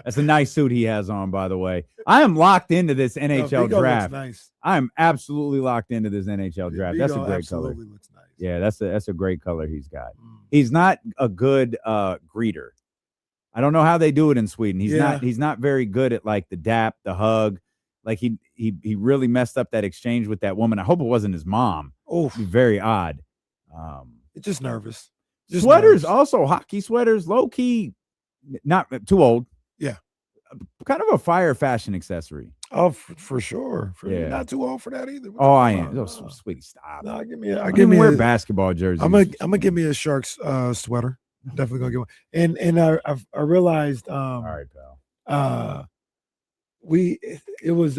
S1: That's a nice suit he has on, by the way. I am locked into this NHL draft.
S2: Nice.
S1: I am absolutely locked into this NHL draft.
S2: Vigo
S1: that's a great color.
S2: looks nice.
S1: Yeah, that's a great color he's got. He's not a good greeter. I don't know how they do it in Sweden. He's not very good at like the dap, the hug. Like he really messed up that exchange with that woman. I hope it wasn't his mom.
S2: Oh,
S1: very odd.
S2: It's just nervous.
S1: Sweaters, also hockey sweaters, low key, not too old.
S2: Yeah,
S1: kind of a fire fashion accessory.
S2: Oh, for sure. Not too old for that either.
S1: Oh, I am. Oh, sweetie, stop.
S2: No, give me
S1: wear basketball jerseys.
S2: I'm gonna give me a Sharks sweater. Definitely gonna get one. And I realized.
S1: All right, pal.
S2: It was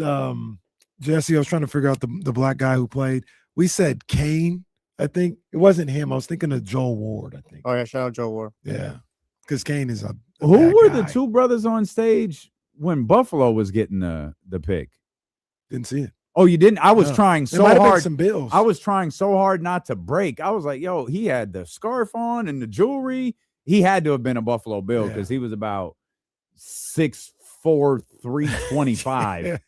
S2: Jesse. I was trying to figure out the black guy who played. We said Kane. I think it wasn't him. I was thinking of Joel Ward. I think.
S5: Oh yeah, shout out Joel Ward.
S2: Yeah, because Kane is a
S1: Who were
S2: guy.
S1: the two brothers on stage when Buffalo was getting the pick?
S2: Didn't see it.
S1: Oh, you didn't? I was trying so hard.
S2: Some Bills.
S1: I was trying so hard not to break. I was like, yo, he had the scarf on and the jewelry. He had to have been a Buffalo Bill because he was about 6'4", 325.
S2: Yeah.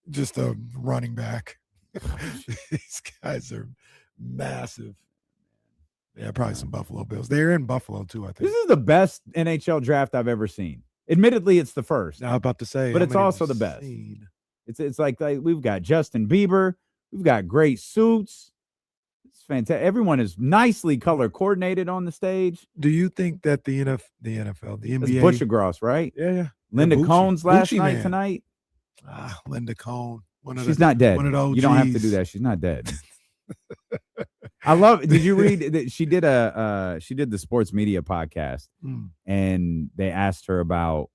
S2: Just a running back. These guys are massive. Yeah, probably some Buffalo Bills. They're in Buffalo too, I think.
S1: This is the best NHL draft I've ever seen. Admittedly, it's the first.
S2: I was about to say,
S1: but it's also the best. It's like we've got Justin Bieber. We've got great suits. It's fantastic. Everyone is nicely color coordinated on the stage.
S2: Do you think that the NFL, the NBA,
S1: Butcher Gross, right?
S2: Yeah.
S1: Linda
S2: Bucci.
S1: Cohn's last
S2: Bucci
S1: night
S2: man.
S1: tonight.
S2: Linda Cohn.
S1: She's not dead.
S2: One of those.
S1: You don't have to do that. She's not dead. I love it. Did you read that she did the sports media podcast and they asked her about,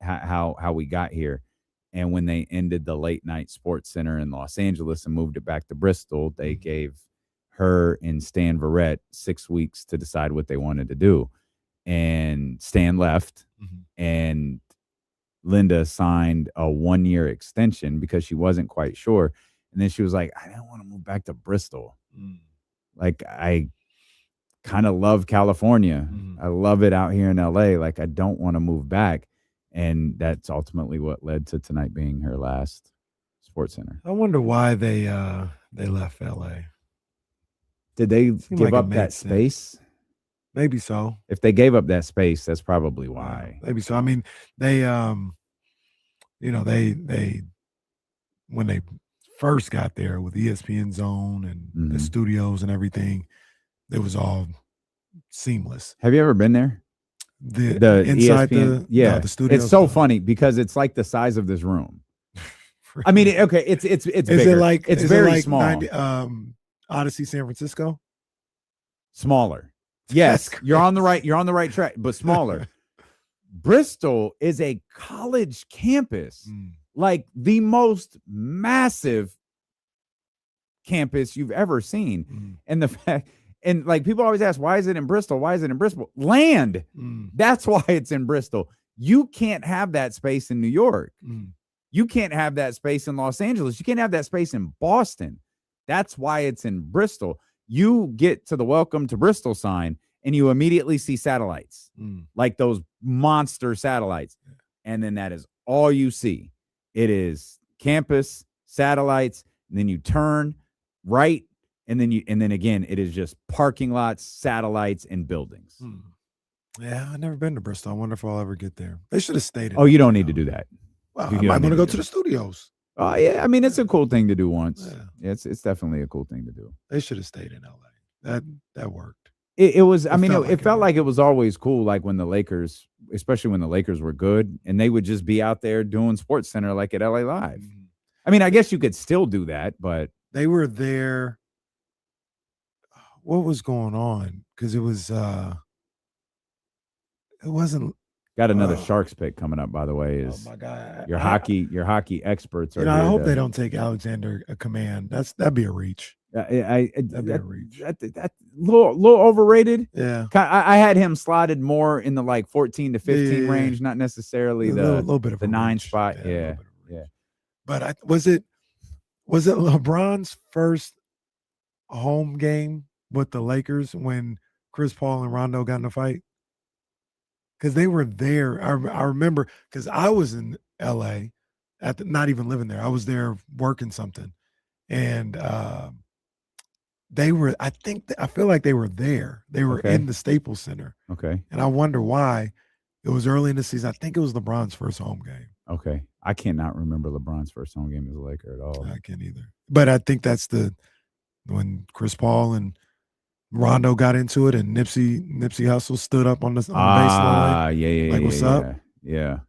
S1: how we got here. And when they ended the late night sports center in Los Angeles and moved it back to Bristol, they gave her and Stan Verrett 6 weeks to decide what they wanted to do. And Stan left and Linda signed a 1-year extension because she wasn't quite sure. And then she was like, I don't want to move back to Bristol. Like, I kind of love California. I love it out here in LA. Like, I don't want to move back. And that's ultimately what led to tonight being her last sports center.
S2: I wonder why they left LA.
S1: Did they give up that space?
S2: Maybe so.
S1: If they gave up that space, that's probably why.
S2: Maybe so. I mean, they they when they first got there with ESPN Zone and the studios and everything, it was all seamless.
S1: Have you ever been there?
S2: The inside
S1: ESPN,
S2: the studios.
S1: It's so funny because it's like the size of this room. I mean, it's
S2: is
S1: bigger.
S2: it like
S1: it's
S2: is
S1: very
S2: it like
S1: small.
S2: 90, Odyssey San Francisco?
S1: Smaller. Yes, you're on the right track, but smaller. Bristol is a college campus. like the most massive campus you've ever seen. And the fact, and like people always ask, why is it in Bristol? Why is it in Bristol? Land. That's why it's in Bristol. You can't have that space in New York. You can't have that space in Los Angeles. You can't have that space in Boston. That's why it's in Bristol. You get to the welcome to Bristol sign and you immediately see satellites, like those monster satellites. And then that is all you see. It is campus, satellites, and then you turn right, and then again, it is just parking lots, satellites, and buildings.
S2: Yeah, I've never been to Bristol. I wonder if I'll ever get there. They should have stayed.
S1: Oh, you don't need to do that.
S2: Well, I might want to go to the studios.
S1: Oh yeah, I mean it's a cool thing to do once. Yeah, it's definitely a cool thing to do.
S2: They should have stayed in LA. That worked.
S1: It was. I mean, it felt like it was always cool. Like when the Lakers, especially when the Lakers were good, and they would just be out there doing Sports Center like at LA Live. I mean, I guess you could still do that, but
S2: they were there. What was going on? Because it wasn't.
S1: Got another Sharks pick coming up, by the way. Is
S2: my God.
S1: Your hockey experts are.
S2: I hope they don't take Alexander a command. That'd be a reach.
S1: That'd be a reach. That little overrated.
S2: Yeah,
S1: I had him slotted more in the like 14 to 15 range, not necessarily
S2: little bit of
S1: the 9 spot. Yeah.
S2: But was it LeBron's first home game with the Lakers when Chris Paul and Rondo got in a fight? Because they were there. I remember because I was in LA not even living there. I was there working something. And they were, I feel like they were there. They were in the Staples Center.
S1: Okay.
S2: And I wonder why. It was early in the season. I think it was LeBron's first home game.
S1: Okay. I cannot remember LeBron's first home game as a Laker at all.
S2: I can't either. But I think that's when Chris Paul and Rondo got into it and Nipsey Hussle stood up on the baseline.
S1: Yeah.
S2: Like, what's up?
S1: Yeah.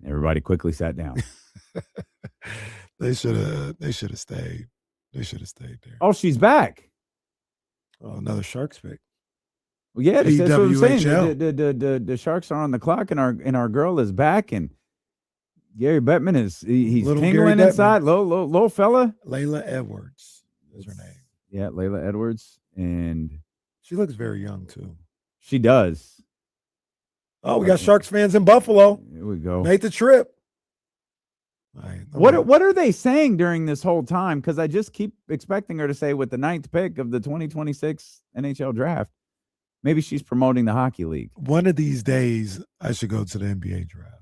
S1: Everybody quickly sat down.
S2: They should have stayed. They should have stayed there.
S1: Oh, she's back.
S2: Oh, another Sharks pick.
S1: Well, yeah, that's what I'm saying. The Sharks are on the clock, and our girl is back, and Gary Bettman he's tingling inside. Little fella.
S2: Layla Edwards is her name.
S1: Yeah, Layla Edwards, and
S2: she looks very young too.
S1: She does.
S2: Oh, we got Sharks fans in Buffalo.
S1: Here we go.
S2: Made the trip.
S1: What are they saying during this whole time? Because I just keep expecting her to say with the 9th pick of the 2026 NHL draft. Maybe she's promoting the hockey league.
S2: One of these days, I should go to the NBA draft.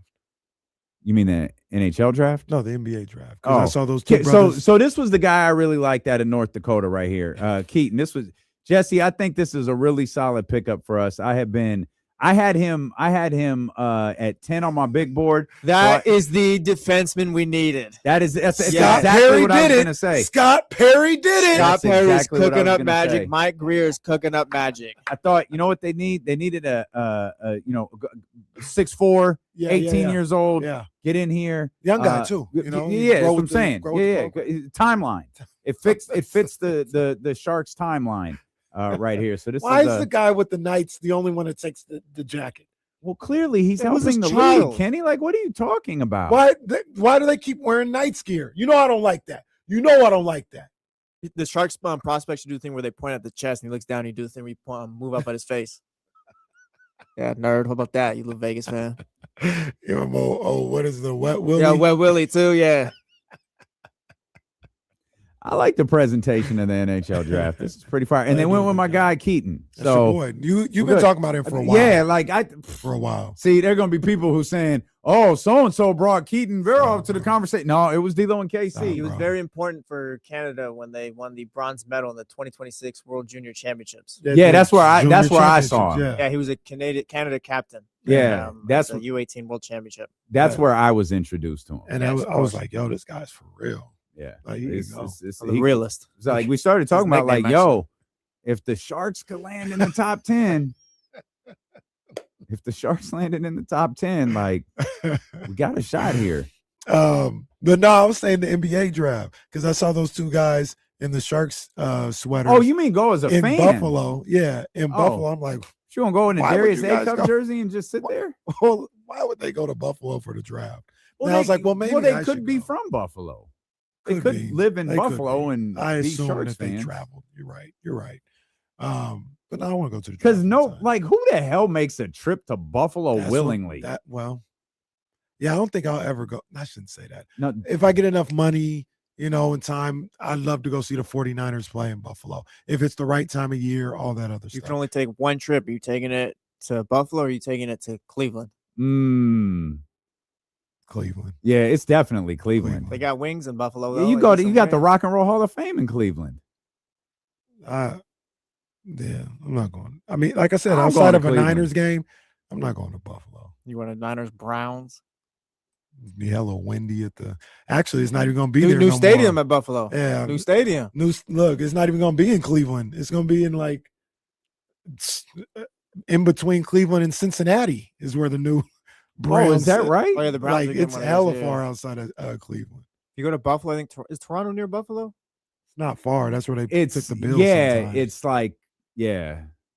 S1: You mean the NHL draft?
S2: No, the NBA draft. I saw those two brothers.
S1: So this was the guy I really liked out of North Dakota right here, Keaton. This was Jesse. I think this is a really solid pickup for us. I had him at 10 on my big board.
S5: That is the defenseman we needed.
S1: That's exactly what I was going to say.
S2: Scott Perry did it.
S5: Scott Perry is cooking up magic. Mike Greer is cooking up magic.
S1: I thought, you know what they need? They needed a 6'4", 18 years old.
S2: Yeah.
S1: Get in here.
S2: Young guy too.
S1: Yeah, that's what I'm saying. Yeah. Timeline. It fits the Sharks timeline. Right here. So this
S2: why is the guy with the Knights the only one that takes the jacket?
S1: Well, clearly he's helping the league, Kenny. Like, what are you talking about?
S2: Why do they keep wearing Knights gear? You know I don't like that.
S5: The Sharks prospects should do the thing where they point at the chest and he looks down and you do the thing where you move up at his face. Yeah, nerd. How about that, you little Vegas fan?
S2: What is the Wet Willie?
S5: Yeah, Wet Willie too, yeah.
S1: I like the presentation of the NHL draft. This is pretty fire. And they went with my guy Keaton. So
S2: boy. You've been talking about him for a while.
S1: Yeah,
S2: for a while.
S1: See, there are going to be people who saying, "Oh, so and so brought Keaton Vero to the conversation." No, it was D'Lo and KC.
S5: He was very important for Canada when they won the bronze medal in the 2026 World Junior Championships.
S1: Yeah, that's where I saw him.
S5: Yeah, he was a Canada captain.
S1: Yeah, that's
S5: the U18 World Championship.
S1: That's where I was introduced to him.
S2: And I was like, "Yo, this guy's for real."
S1: Yeah,
S5: it's the realist.
S1: It's like we started talking about like, yo, if the Sharks could land in the top 10, if the Sharks landed in the top 10, like we got a shot here.
S2: But no, I was saying the NBA draft because I saw those two guys in the Sharks sweaters.
S1: Oh, you mean go as a fan?
S2: Buffalo? Yeah, in Buffalo. I'm like,
S1: you wonna go in a Darius Acuff jersey and just sit there?
S2: Well, why would they go to Buffalo for the draft? And I was like, well, maybe
S1: they
S2: I
S1: could
S2: should
S1: be
S2: go.
S1: from Buffalo. They
S2: Could
S1: could
S2: be.
S1: live in
S2: They could
S1: Buffalo
S2: be.
S1: and
S2: I
S1: be
S2: assume
S1: Sharks
S2: that they
S1: fans.
S2: traveled. You're right. But I don't want to go to the
S1: Because
S2: draft
S1: like, who the hell makes a trip to Buffalo willingly?
S2: Yeah, I don't think I'll ever go. I shouldn't say that.
S1: No,
S2: If I get enough money, and time, I'd love to go see the 49ers play in Buffalo. If it's the right time of year, all that other
S5: You
S2: stuff.
S5: can only take one trip. Are you taking it to Buffalo or are you taking it to Cleveland?
S2: Cleveland.
S1: Yeah, it's definitely Cleveland.
S5: They got wings in Buffalo.
S1: Yeah,
S5: Though.
S1: you
S5: Like,
S1: got
S5: some
S1: the
S5: wings.
S1: Rock and Roll Hall of Fame in Cleveland.
S2: Yeah, I'm not going. I mean, like I said,
S1: I'm
S2: outside
S1: going
S2: of
S1: to
S2: a
S1: Cleveland.
S2: Niners game, I'm not going to Buffalo.
S5: You want a Niners Browns?
S2: It'd be hella windy at the. Actually, it's not even going to be
S5: New,
S2: there.
S5: new
S2: no
S5: stadium
S2: more.
S5: at Buffalo.
S2: Yeah,
S5: New stadium.
S2: Look, it's not even going to be in Cleveland. It's going to be in in between Cleveland and Cincinnati is where the new Browns.
S1: Is that right?
S5: Oh, yeah, the Browns.
S2: Like it's hella far outside of Cleveland.
S5: You go to Buffalo. I think is Toronto near Buffalo?
S2: It's not far. That's where they
S1: It's
S2: took the Bills. sometimes.
S1: it's like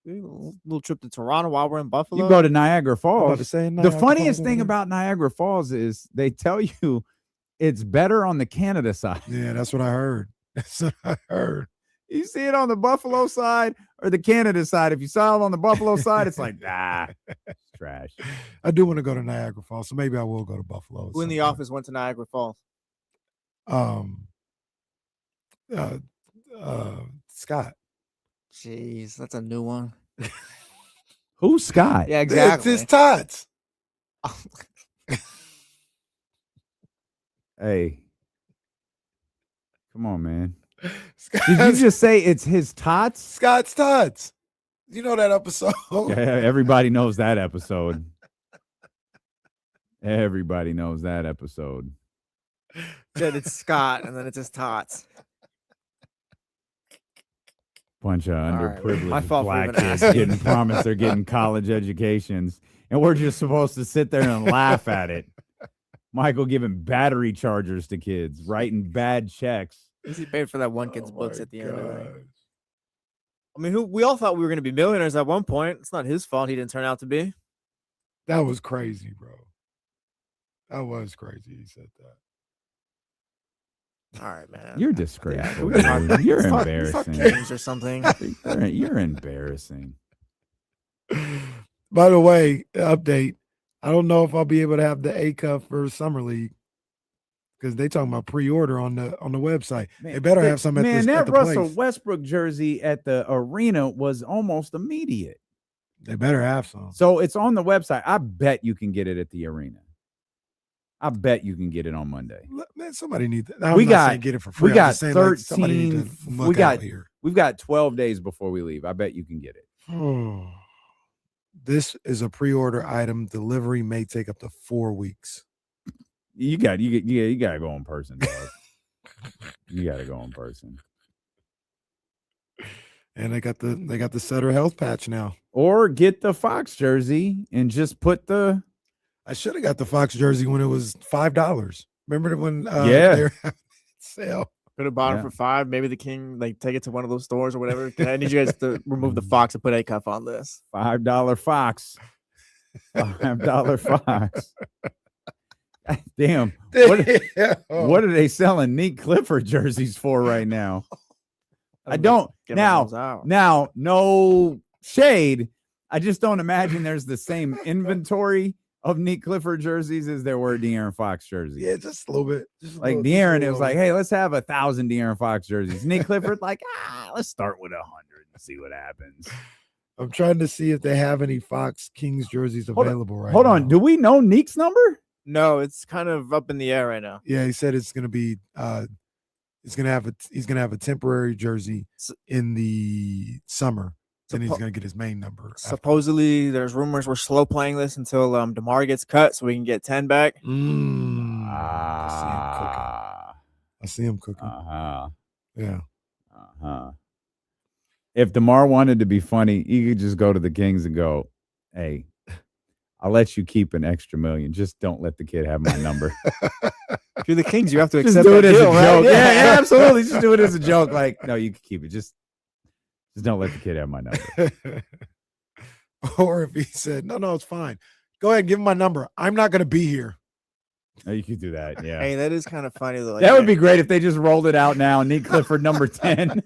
S5: Little trip to Toronto while we're in Buffalo.
S1: You go to Niagara
S2: I'm about
S1: Falls.
S2: to say
S1: The
S2: Niagara
S1: funniest
S2: Falls
S1: thing
S2: over
S1: about Niagara Falls is they tell you it's better on the Canada side.
S2: there. Yeah, that's what I heard. That's what I heard.
S1: You see it on the Buffalo side or the Canada side. If you saw it on the Buffalo side, it's like, it's trash.
S2: I do want to go to Niagara Falls, so maybe I will go to Buffalo.
S5: Who in the office went to Niagara Falls?
S2: Scott.
S5: Jeez, that's a new one.
S1: Who's Scott?
S5: Yeah, exactly.
S2: It's his tots.
S1: Hey, come on, man. Did you just say it's his tots?
S2: Scott's tots. You know that episode?
S1: Yeah, everybody knows that episode. Everybody knows that episode.
S5: Then it's Scott, and then it's his tots.
S1: Bunch of
S5: right,
S1: underprivileged
S5: my fault for
S1: black
S5: even
S1: kids
S5: asking.
S1: getting promised they're getting college educations, and we're just supposed to sit there and laugh at it. Michael giving battery chargers to kids, writing bad checks.
S5: He paid for that one kid's books at the end. Right? I mean, we all thought we were going to be millionaires at one point. It's not his fault he didn't turn out to be.
S2: That was crazy, bro. That was crazy. He said that.
S5: All right, man.
S1: You're disgraceful.
S5: Yeah,
S1: dude. You're
S5: let's talk
S1: embarrassing.
S5: Kings or something.
S1: You're embarrassing.
S2: By the way, update. I don't know if I'll be able to have the Acuff for Summer League because they talking about pre-order on the website. They better have some at
S1: that
S2: the
S1: Russell
S2: place.
S1: Westbrook jersey at the arena was almost immediate.
S2: They better have some.
S1: So it's on the website. I bet you can get it at the arena. I bet you can get it on Monday.
S2: Man, somebody needs that. Get it for free.
S1: We got
S2: I'm just saying, like, somebody
S1: 13.
S2: need to look out here.
S1: We've got 12 days before we leave. I bet you can get it.
S2: This is a pre-order item. Delivery may take up to 4 weeks.
S1: You got to go in person, dog. You got to go in person.
S2: And they got the Sutter Health patch now.
S1: Or get the Fox jersey and just put the.
S2: I should have got the Fox jersey when it was $5. Remember when?
S1: Yeah.
S2: They were having sale.
S5: Could have bought it for $5. Maybe the King take it to one of those stores or whatever. I need you guys to remove the Fox and put Acuff on this.
S1: $5 Fox. $5 Fox. Damn. What are they selling Nick Clifford jerseys for right now? I don't now no shade. I just don't imagine there's the same inventory of Nick Clifford jerseys as there were De'Aaron Fox jerseys.
S2: Yeah, just a little bit.
S1: Like De'Aaron, it was like, hey, let's have 1,000 De'Aaron Fox jerseys. Nick Clifford, like, let's start with 100 and see what happens.
S2: I'm trying to see if they have any Fox Kings jerseys available right now.
S1: Hold on. Do we know Nick's number?
S5: No, it's kind of up in the air right now.
S2: Yeah, he said it's gonna be he's gonna have a temporary jersey in the summer. Then he's gonna get his main number.
S5: Supposedly, there's rumors we're slow playing this until DeMar gets cut, so we can get 10 back.
S2: I see him cooking. Yeah.
S1: If DeMar wanted to be funny, he could just go to the Kings and go, "Hey, I'll let you keep an extra $1 million. Just don't let the kid have my number."
S5: If you're the Kings, you have to
S1: Just
S5: accept
S1: do it
S5: that
S1: as a
S5: deal, right?
S1: joke. Yeah, absolutely. Just do it as a joke. Like, no, you can keep it. Just don't let the kid have my number.
S2: Or if he said, no, it's fine. Go ahead, give him my number. I'm not going to be here.
S1: Oh, you could do that. Yeah.
S5: Hey, that is kind of funny though. Like,
S1: That would be great if they just rolled it out now. Nick Clifford, number 10.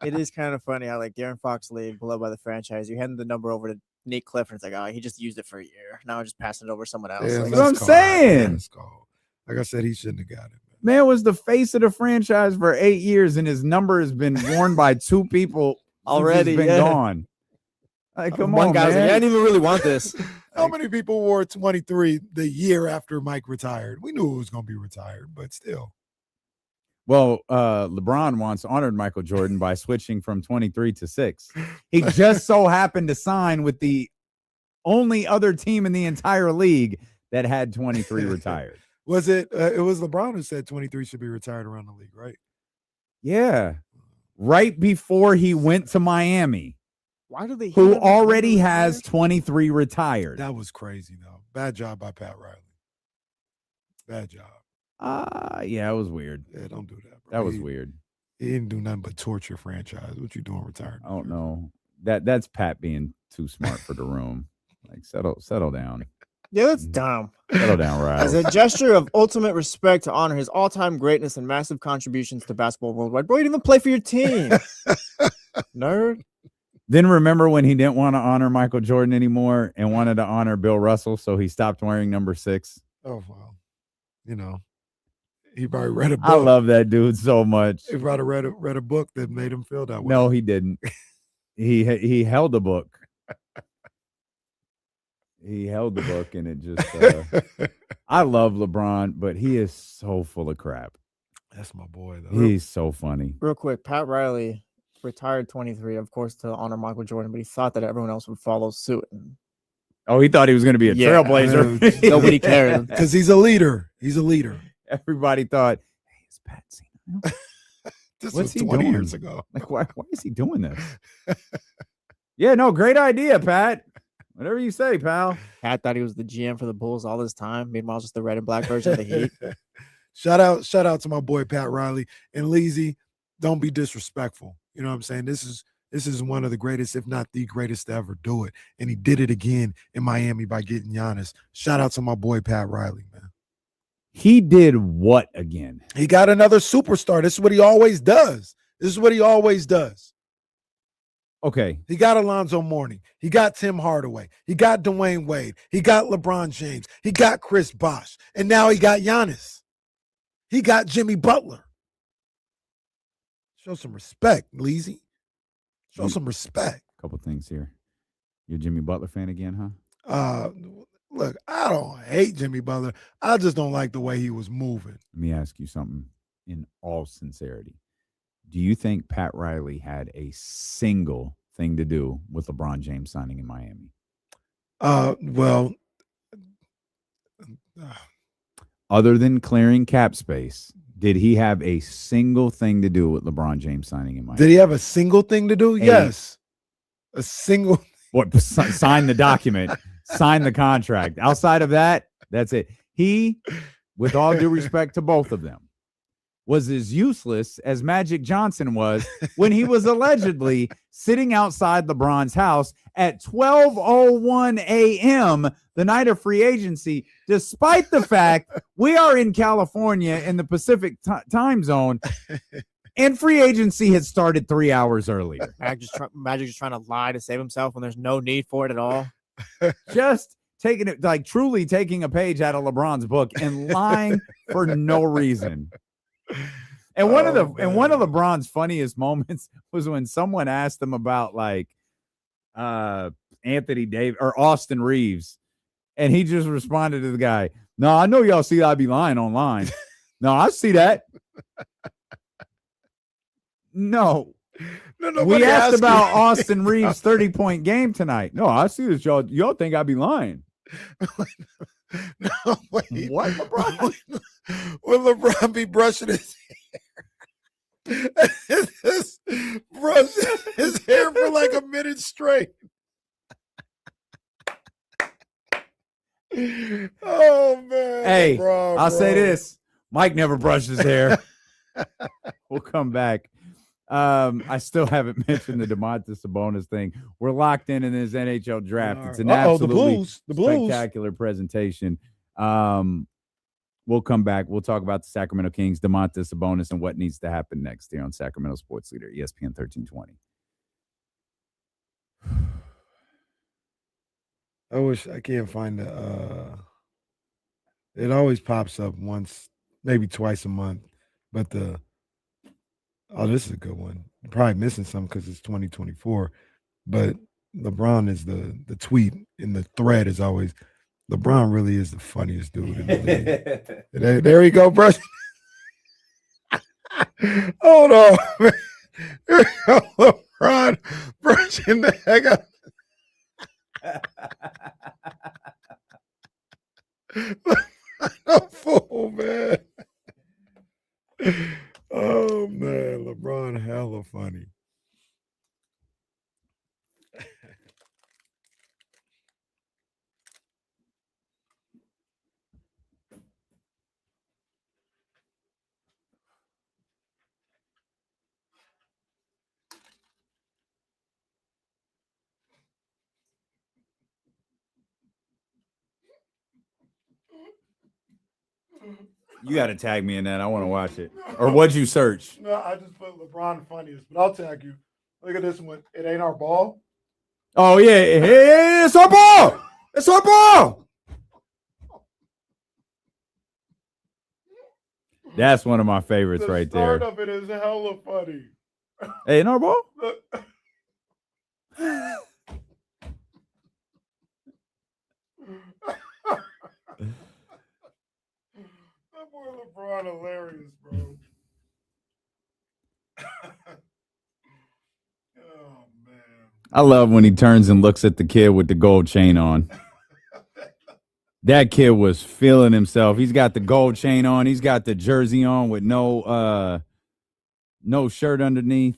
S5: It is kind of funny how like Darren Fox leave beloved by the franchise. You hand the number over to Nick Clifford. It's like, oh, he just used it for a year. Now I'm just passing it over to someone else.
S2: Yeah,
S5: Like,
S1: That's what I'm saying.
S2: Let's go. Like I said, he shouldn't have got it.
S1: Man was the face of the franchise for 8 years, and his number has been worn by 2 people
S5: Already,
S1: since he's been
S5: yeah.
S1: gone. Like, come
S5: one
S1: on,
S5: guy was like,
S1: man.
S5: I didn't even really want this.
S2: How many people wore 23 the year after Mike retired? We knew it was going to be retired, but still.
S1: Well, LeBron once honored Michael Jordan by switching from 23 to 6. He just so happened to sign with the only other team in the entire league that had 23 retired.
S2: Was it? It was LeBron who said 23 should be retired around the league, right?
S1: Yeah. Right before he went to Miami,
S5: Why do they?
S1: who already has 23 retired.
S2: That was crazy, though. Bad job by Pat Riley. Bad job.
S1: Yeah, it was weird.
S2: Yeah, don't do that, bro.
S1: That was weird.
S2: He didn't do nothing but torture franchise. What you doing retired?
S1: I don't know. That's Pat being too smart for the room. Like, settle down.
S5: Yeah, that's dumb.
S1: Settle down,
S5: As
S1: Riley.
S5: a gesture of ultimate respect to honor his all-time greatness and massive contributions to basketball worldwide. Bro, you didn't even play for your team. Nerd.
S1: Then remember when he didn't want to honor Michael Jordan anymore and wanted to honor Bill Russell, so he stopped wearing number 6.
S2: Oh, well. You know, he probably read a book.
S1: I love that dude so much.
S2: He probably read a book that made him feel that way.
S1: No, he didn't. He held a book. He held the book, and it just. I love LeBron, but he is so full of crap.
S2: That's my boy, though.
S1: He's so funny.
S5: Real quick, Pat Riley retired 23, of course, to honor Michael Jordan, but he thought that everyone else would follow suit.
S1: Oh, he thought he was going to be a trailblazer.
S5: Nobody cared.
S2: Because he's a leader. He's a leader.
S1: Everybody thought, hey, it's Pat Cena.
S2: This
S1: What's
S2: was
S1: he
S2: 20
S1: doing?
S2: years ago.
S1: Like, why is he doing this? Yeah, no, great idea, Pat. Whatever you say, pal.
S5: Pat thought he was the GM for the Bulls all this time. Meanwhile, just the red and black version of the Heat.
S2: Shout out to my boy Pat Riley. And Leezy, don't be disrespectful. You know what I'm saying? This is one of the greatest, if not the greatest, to ever do it. And he did it again in Miami by getting Giannis. Shout out to my boy Pat Riley, man.
S1: He did what again?
S2: He got another superstar. This is what he always does.
S1: Okay.
S2: He got Alonzo Mourning. He got Tim Hardaway. He got Dwayne Wade. He got LeBron James. He got Chris Bosh. And now he got Giannis. He got Jimmy Butler. Show some respect, Leezy. Show some respect.
S1: Couple things here. You're a Jimmy Butler fan again, huh?
S2: Look, I don't hate Jimmy Butler. I just don't like the way he was moving.
S1: Let me ask you something in all sincerity. Do you think Pat Riley had a single thing to do with LeBron James signing in Miami?
S2: Well,
S1: other than clearing cap space, did he have a single thing to do with LeBron James signing in Miami?
S2: Did he have a single thing to do? Yes. A single.
S1: What? Sign the document, sign the contract. Outside of that, that's it. He, with all due respect to both of them, was as useless as Magic Johnson was when he was allegedly sitting outside LeBron's house at 12:01 a.m. the night of free agency, despite the fact we are in California in the Pacific time zone, and free agency had started 3 hours earlier.
S5: Magic just trying to lie to save himself when there's no need for it at all.
S1: Just taking it, like truly taking a page out of LeBron's book and lying for no reason. And one of LeBron's funniest moments was when someone asked him about like Anthony Davis or Austin Reeves, and he just responded to the guy, "No, I know y'all see I be lying online. No, I see that. No, we asked about Austin Reeves' 30-point game tonight. No, I see this. Y'all think I be lying."
S2: No, wait.
S1: What, LeBron?
S2: Will LeBron be brushing his hair? Brushing his hair for like a minute straight. Oh, man.
S1: Hey,
S2: LeBron,
S1: I'll say
S2: bro.
S1: this. Mike never brushed his hair. We'll come back. I still haven't mentioned the Domantas Sabonis thing. We're locked in this NHL draft. It's an absolutely
S2: the Blues.
S1: spectacular presentation. We'll come back. We'll talk about the Sacramento Kings, Domantas Sabonis, and what needs to happen next here on Sacramento Sports Leader, ESPN 1320.
S2: I wish I can't find the. It always pops up once, maybe twice a month, but this is a good one. Probably missing some because it's 2024, but LeBron is the tweet in the thread is always. LeBron really is the funniest dude in the league. There you go, bro. Hold on, man. LeBron brushing the heck out. A fool, man. Oh man, LeBron hella funny.
S1: You got to tag me in that. I want to watch it. Or what'd you search?
S2: No, I just put LeBron funniest, but I'll tag you. Look at this one. It ain't our ball.
S1: Oh, yeah. Hey, it's our ball. It's our ball. That's one of my favorites right there.
S2: The start of it is hella funny.
S1: Hey, in our ball?
S2: That boy LeBron hilarious, bro. Oh man.
S1: I love when he turns and looks at the kid with the gold chain on. That kid was feeling himself. He's got the gold chain on. He's got the jersey on with no shirt underneath.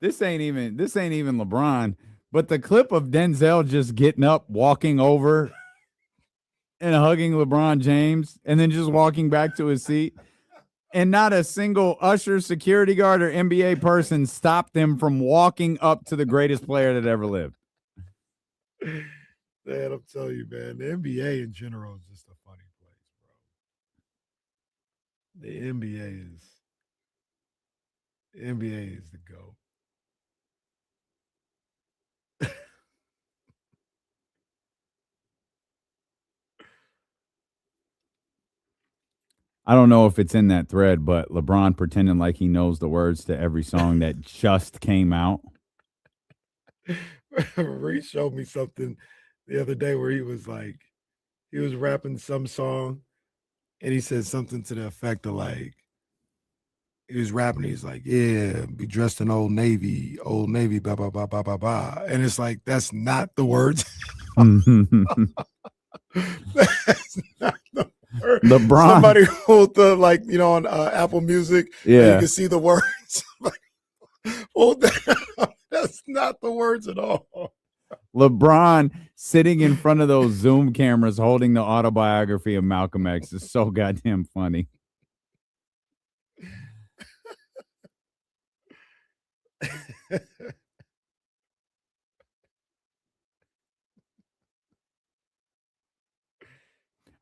S1: This ain't even LeBron, but the clip of Denzel just getting up, walking over and hugging LeBron James and then just walking back to his seat. And not a single usher, security guard, or NBA person stopped them from walking up to the greatest player that ever lived.
S2: Man, I'm telling you, man, the NBA in general is just a funny place, bro. The NBA is the GOAT.
S1: I don't know if it's in that thread, but LeBron pretending like he knows the words to every song that just came out.
S2: Reese showed me something the other day where he was rapping some song and he said something to the effect of like, he was rapping, he's like, yeah, be dressed in Old Navy, blah, blah, blah, blah, blah, blah. And it's like, that's not the words. That's not the word.
S1: LeBron.
S2: Somebody hold the, on Apple Music.
S1: Yeah.
S2: You can see the words. Hold that up. That's not the words at all.
S1: LeBron sitting in front of those Zoom cameras holding the autobiography of Malcolm X is so goddamn funny.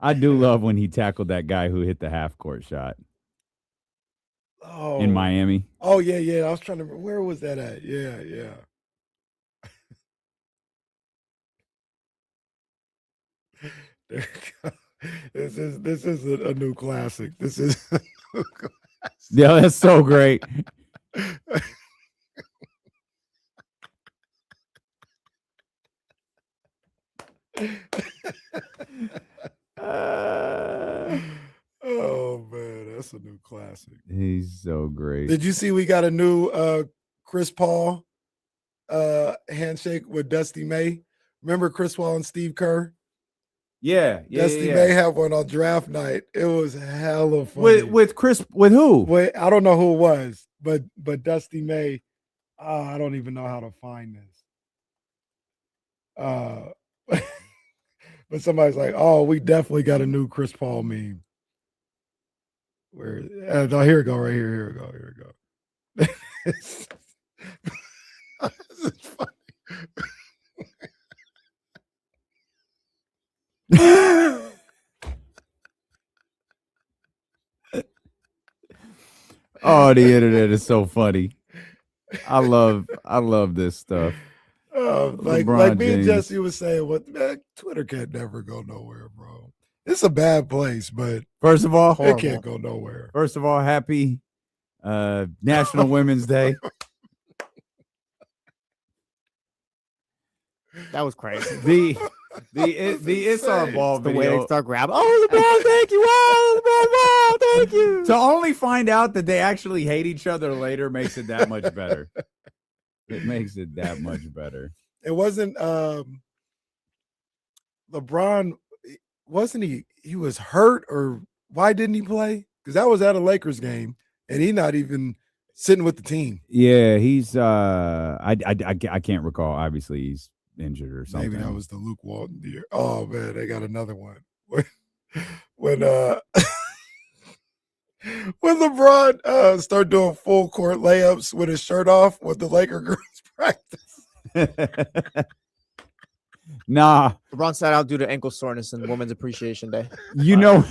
S1: I do love when he tackled that guy who hit the half court shot in Miami.
S2: Oh, yeah. I was trying to remember. Where was that at? Yeah. There you go. This is a new classic. This is a new classic.
S1: Yeah, that's so great.
S2: Oh man, that's a new classic.
S1: He's so great.
S2: Did you see we got a new Chris Paul handshake with Dusty May? Remember Chris Paul and Steve Kerr?
S1: Yeah.
S2: Dusty May had one on draft night. It was hella funny.
S1: With who?
S2: Wait, I don't know who it was, but Dusty May. I don't even know how to find this. But somebody's like, "Oh, we definitely got a new Chris Paul meme." Where? No, here we go. Right here. Here we go. Here we go. This is funny.
S1: Oh, the internet is so funny. I love this stuff.
S2: Like
S1: LeBron
S2: me and
S1: James.
S2: Jesse was saying, "What man? Twitter can't never go nowhere, bro. It's a bad place, but
S1: First of all,
S2: it can't go nowhere."
S1: happy National Women's Day.
S5: That was crazy.
S1: The it's our ball
S5: The
S1: video.
S5: way they start grabbing. Oh, LeBron, thank you. Oh, LeBron, wow, thank you.
S1: To only find out that they actually hate each other later makes it that much better. It makes it that much better.
S2: It wasn't LeBron. Wasn't he? He was hurt, or why didn't he play? Because that was at a Lakers game, and he not even sitting with the team.
S1: Yeah, he's I can't recall. Obviously, he's injured or something.
S2: Maybe that was the Luke Walton year. Oh man, they got another one. When when LeBron started doing full court layups with his shirt off with the Laker girls practice.
S1: Nah,
S5: LeBron sat out due to ankle soreness and Women's Appreciation Day.
S1: you know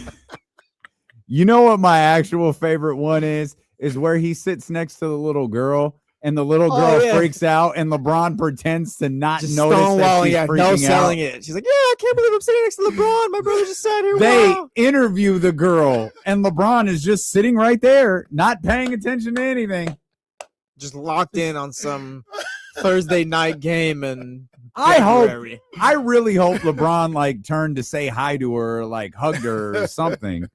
S1: what my actual favorite one is where he sits next to the little girl and the little girl freaks out and LeBron pretends to not
S5: Just
S1: notice that she's freaking
S5: no
S1: out.
S5: selling it. She's like, yeah, I can't believe I'm sitting next to LeBron. My brother just sat here.
S1: They
S5: Wow.
S1: interview the girl and LeBron is just sitting right there, not paying attention to anything.
S5: Just locked in on some Thursday night game and
S1: I really hope LeBron like turned to say hi to her, like hugged her or something.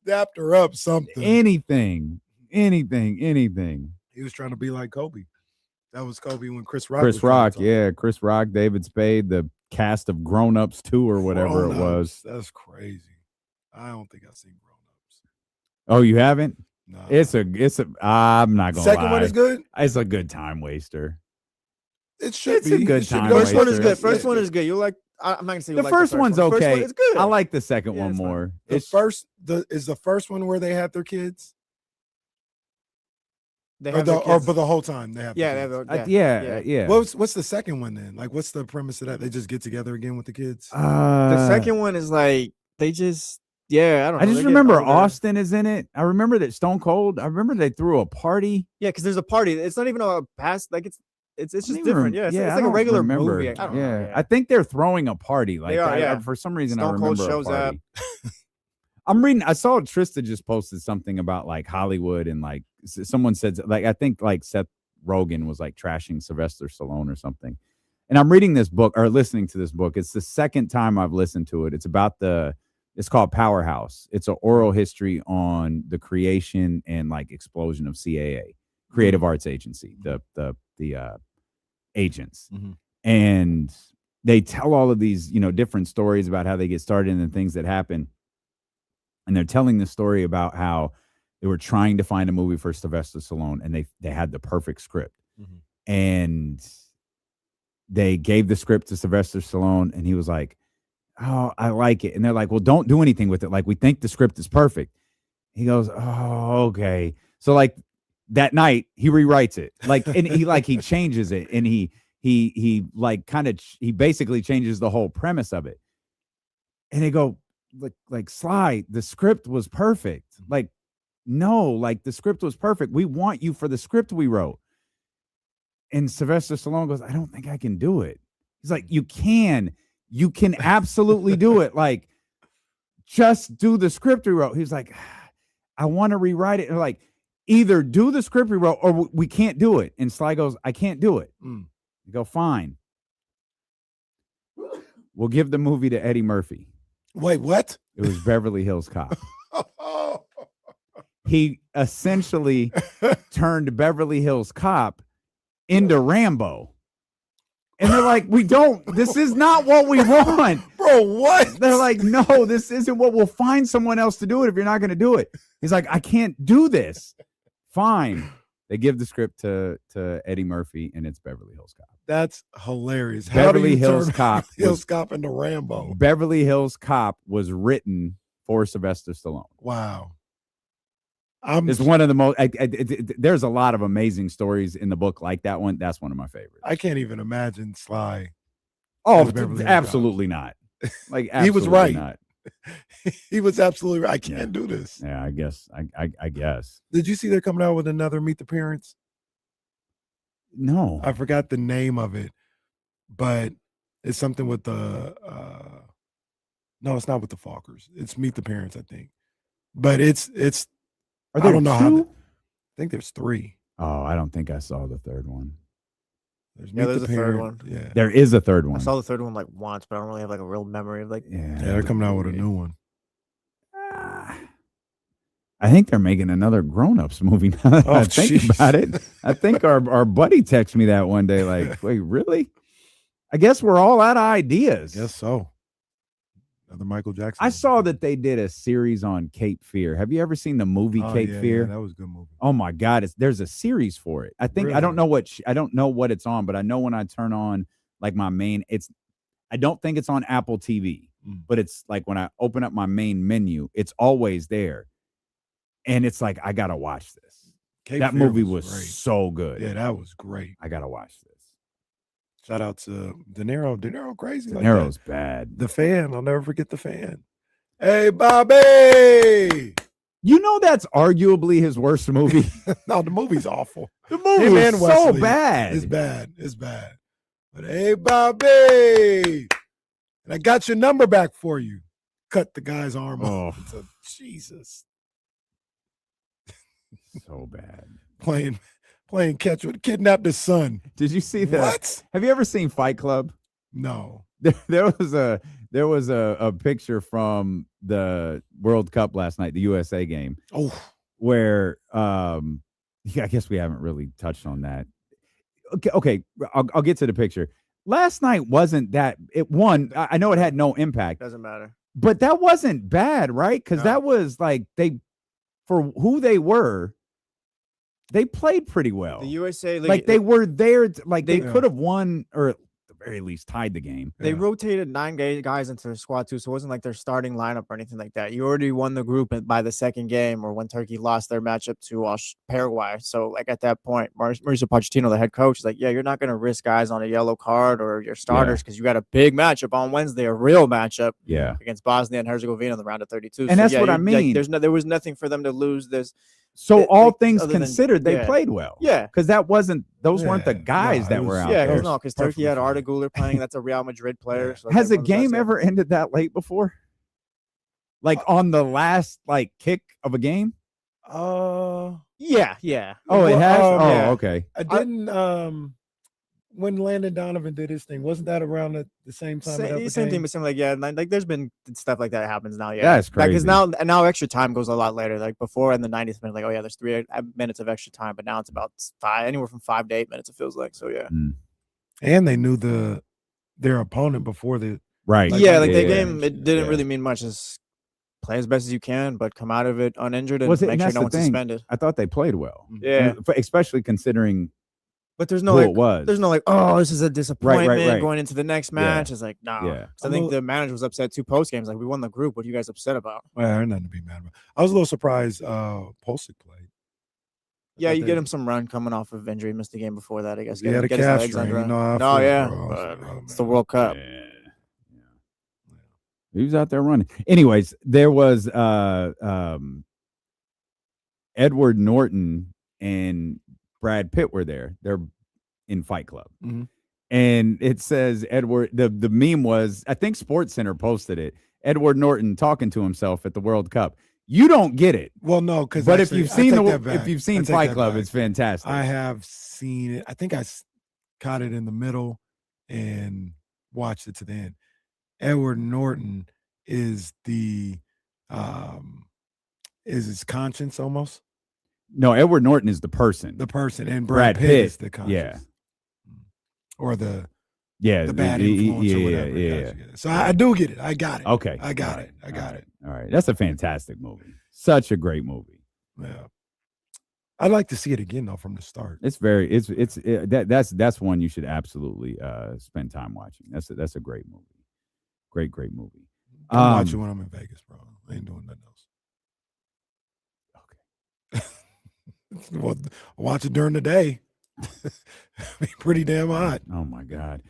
S2: Dapped her up, something.
S1: Anything.
S2: He was trying to be like Kobe. That was Kobe when Chris Rock.
S1: Chris Rock, Chris Rock, David Spade, the cast of Grown Ups 2 or whatever it was.
S2: That's crazy. I don't think I've seen Grown Ups.
S1: Oh, you haven't?
S2: No.
S1: It's a. I'm not gonna
S2: Second
S1: lie.
S2: one is good.
S1: It's a good time waster.
S2: It should
S1: It's
S2: be
S1: a good
S2: It should
S1: time
S2: be.
S5: First one is
S1: waster.
S5: good. First one is good. You like? I'm not gonna say you
S1: The
S5: like
S1: first one's
S5: one. First
S1: okay.
S5: one is good.
S1: I like the second
S5: Yeah,
S1: one
S5: it's fine.
S1: more.
S2: Is the first one where they had their kids?
S5: They
S2: Or
S5: have their kids.
S2: but the whole time they have.
S5: Yeah,
S2: their
S5: they
S2: kids?
S5: have.
S1: Yeah.
S2: What's the second one then? Like, what's the premise of that? They just get together again with the kids.
S5: The second one is like they just. Yeah, I don't know.
S1: I just
S5: They get
S1: remember
S5: older.
S1: Austin is in it. I remember that Stone Cold. I remember they threw a party.
S5: Yeah, because there's a party. It's not even a past. Like it's
S1: I
S5: just
S1: don't even
S5: different.
S1: rem-
S5: Yeah, it's
S1: I
S5: like a
S1: don't
S5: regular
S1: remember.
S5: movie. I don't know.
S1: Yeah,
S5: Yeah.
S1: I think they're throwing a party. Like
S5: are, yeah.
S1: for some reason, I
S5: Stone Cold
S1: remember
S5: shows
S1: a party. I'm reading. I saw Trista just posted something about like Hollywood and like someone said like I think like Seth Rogen was like trashing Sylvester Stallone or something. And I'm reading this book or listening to this book. It's the second time I've listened to it. It's called Powerhouse. It's an oral history on the creation and like explosion of CAA, Creative Arts Agency, the agents.
S12: Mm-hmm.
S1: And they tell all of these, different stories about how they get started and the things that happen. And they're telling the story about how they were trying to find a movie for Sylvester Stallone and they had the perfect script.
S12: Mm-hmm.
S1: And they gave the script to Sylvester Stallone and he was like, oh, I like it. And they're like, well, don't do anything with it. Like, we think the script is perfect. He goes, oh, okay. So like that night he rewrites it. Like, and he changes it. And he basically changes the whole premise of it. And they go like Sly, the script was perfect. Like, no, like the script was perfect. We want you for the script we wrote. And Sylvester Stallone goes, I don't think I can do it. He's like, you can absolutely do it. Like, just do the script we wrote. He's like, I want to rewrite it. And like, either do the script we wrote or we can't do it. And Sly goes, I can't do it. You go, fine. We'll give the movie to Eddie Murphy.
S2: Wait, what?
S1: It was Beverly Hills Cop. He essentially turned Beverly Hills Cop into Rambo. And they're like, this is not what we want.
S2: Bro, what?
S1: They're like, no, this isn't what we'll find someone else to do it if you're not going to do it. He's like, I can't do this. Fine. They give the script to Eddie Murphy, and it's Beverly Hills Cop.
S2: That's hilarious.
S1: Beverly Hills Cop.
S2: Hills Cop into Rambo.
S1: Beverly Hills Cop was written for Sylvester Stallone.
S2: Wow.
S1: It's one of the most. There's a lot of amazing stories in the book like that one. That's one of my favorites.
S2: I can't even imagine Sly.
S1: Oh, absolutely not. Like
S2: he was right.
S1: Not.
S2: He was absolutely right. I can't do this.
S1: Yeah, I guess. I guess.
S2: Did you see they're coming out with another Meet the Parents?
S1: No,
S2: I forgot the name of it, but it's something with the. No, it's not with the Falkers. It's Meet the Parents, I think. But it's.
S1: Are there
S2: I don't know
S1: two?
S2: how. I think there's 3.
S1: Oh, I don't think I saw the third one.
S5: There's a third one.
S2: Yeah,
S1: there is a third one.
S5: I saw the third one like once, but I don't really have like a real memory of like.
S2: Yeah, they're coming out with a new one.
S1: I think they're making another Grown-Ups movie now that I think about it. I think our buddy texted me that one day, like, wait, really? I guess we're all out of ideas.
S2: Yes, so. Another Michael Jackson.
S1: I saw that they did a series on Cape Fear. Have you ever seen the movie Cape Fear?
S2: Yeah, that was a good movie.
S1: Oh my God, there's a series for it. I think
S2: Really?
S1: I don't know what it's on, but I know when I turn on like my main, I don't think it's on Apple TV, but it's like when I open up my main menu, it's always there. And it's like, I gotta watch this. That movie was
S2: great.
S1: so good.
S2: Yeah, that was great.
S1: I gotta watch this.
S2: Shout out to De Niro. De Niro crazy.
S1: De Niro's
S2: like
S1: bad.
S2: The Fan. I'll never forget The Fan. Hey, Bobby.
S1: You know that's arguably his worst movie.
S2: No, the movie's awful.
S1: The movie is so bad.
S2: It's bad. It's bad. But hey, Bobby. And I got your number back for you. Cut the guy's arm off. Jesus.
S1: So bad.
S2: Playing catch with kidnapped his son.
S1: Did you see that?
S2: What?
S1: Have you ever seen Fight Club?
S2: No.
S1: There was a picture from the World Cup last night, the USA game.
S2: Oh,
S1: where I guess we haven't really touched on that. Okay, I'll get to the picture. Last night wasn't that it won. I know it had no impact.
S5: Doesn't matter.
S1: But that wasn't bad, right? Because that was like for who they were. They played pretty well.
S5: The USA,
S1: like they were there. Like they could have won, or at the very least tied the game.
S5: They rotated 9 guys into the squad too, so it wasn't like their starting lineup or anything like that. You already won the group by the second game, or when Turkey lost their matchup to Paraguay. So like at that point, Mauricio Pochettino, the head coach, is like, yeah, you're not going to risk guys on a yellow card or your starters because you got a big matchup on Wednesday, a real matchup, against Bosnia and Herzegovina in the round of 32.
S1: And that's what I mean.
S5: Like, there was nothing for them to lose.
S1: So all things considered, they played well.
S5: Yeah,
S1: because those weren't the guys that were out there.
S5: Yeah, because Turkey had Arda Güler playing. That's a Real Madrid player. So
S1: has a game ever ended that late before? Like on the last kick of a game?
S5: Yeah.
S1: Oh, it has.
S5: yeah.
S1: Okay.
S2: I didn't. When Landon Donovan did his thing, wasn't that around the same time?
S5: Same thing, but same like there's been stuff like that happens now. Yeah,
S1: that's crazy.
S5: Because now extra time goes a lot later. Like before in the 90th minute, like there's 3 minutes of extra time, but now it's about anywhere from 5 to 8 minutes. It feels like so. Yeah,
S2: and they knew their opponent before the
S1: right.
S5: The game it didn't really mean much. Just play as best as you can, but come out of it uninjured and make sure no one's suspended.
S1: I thought they played well.
S5: Yeah,
S1: especially considering.
S5: But there's no there's no oh, this is a disappointment going into the next match. It's like, no.
S1: Yeah.
S5: I think the manager was upset 2 post games. Like, we won the group. What are you guys upset about?
S2: Well, there's nothing to be mad about. I was a little surprised Pulisic played.
S5: Yeah, you get him some run coming off of injury. Missed the game before that, I guess.
S2: Yeah, the calf strain.
S5: It's the World Cup.
S1: Yeah. He was out there running. Anyways, there was Edward Norton and Brad Pitt were there. They're in Fight Club.
S2: Mm-hmm.
S1: And it says Edward, the meme was, I think SportsCenter posted it, Edward Norton talking to himself at the World Cup. You don't get it.
S2: Well, no, because
S1: if you've seen Fight Club, it's fantastic.
S2: I have seen it. I think I caught it in the middle and watched it to the end. Edward Norton is is his conscience almost.
S1: No, Edward Norton is the person.
S2: And Brad Pitt is the conscience.
S1: Yeah.
S2: Or the
S1: bad
S2: influence or whatever.
S1: Yeah.
S2: So I do get it. I got it.
S1: Okay.
S2: I got it.
S1: All right. That's a fantastic movie. Such a great movie.
S2: Yeah. I'd like to see it again though from the start.
S1: That's one you should absolutely spend time watching. That's a great movie. Great movie.
S2: I'm watching when I'm in Vegas, bro. I ain't doing nothing else. Okay. Well, watch it during the day. Be pretty damn hot.
S1: Oh my God.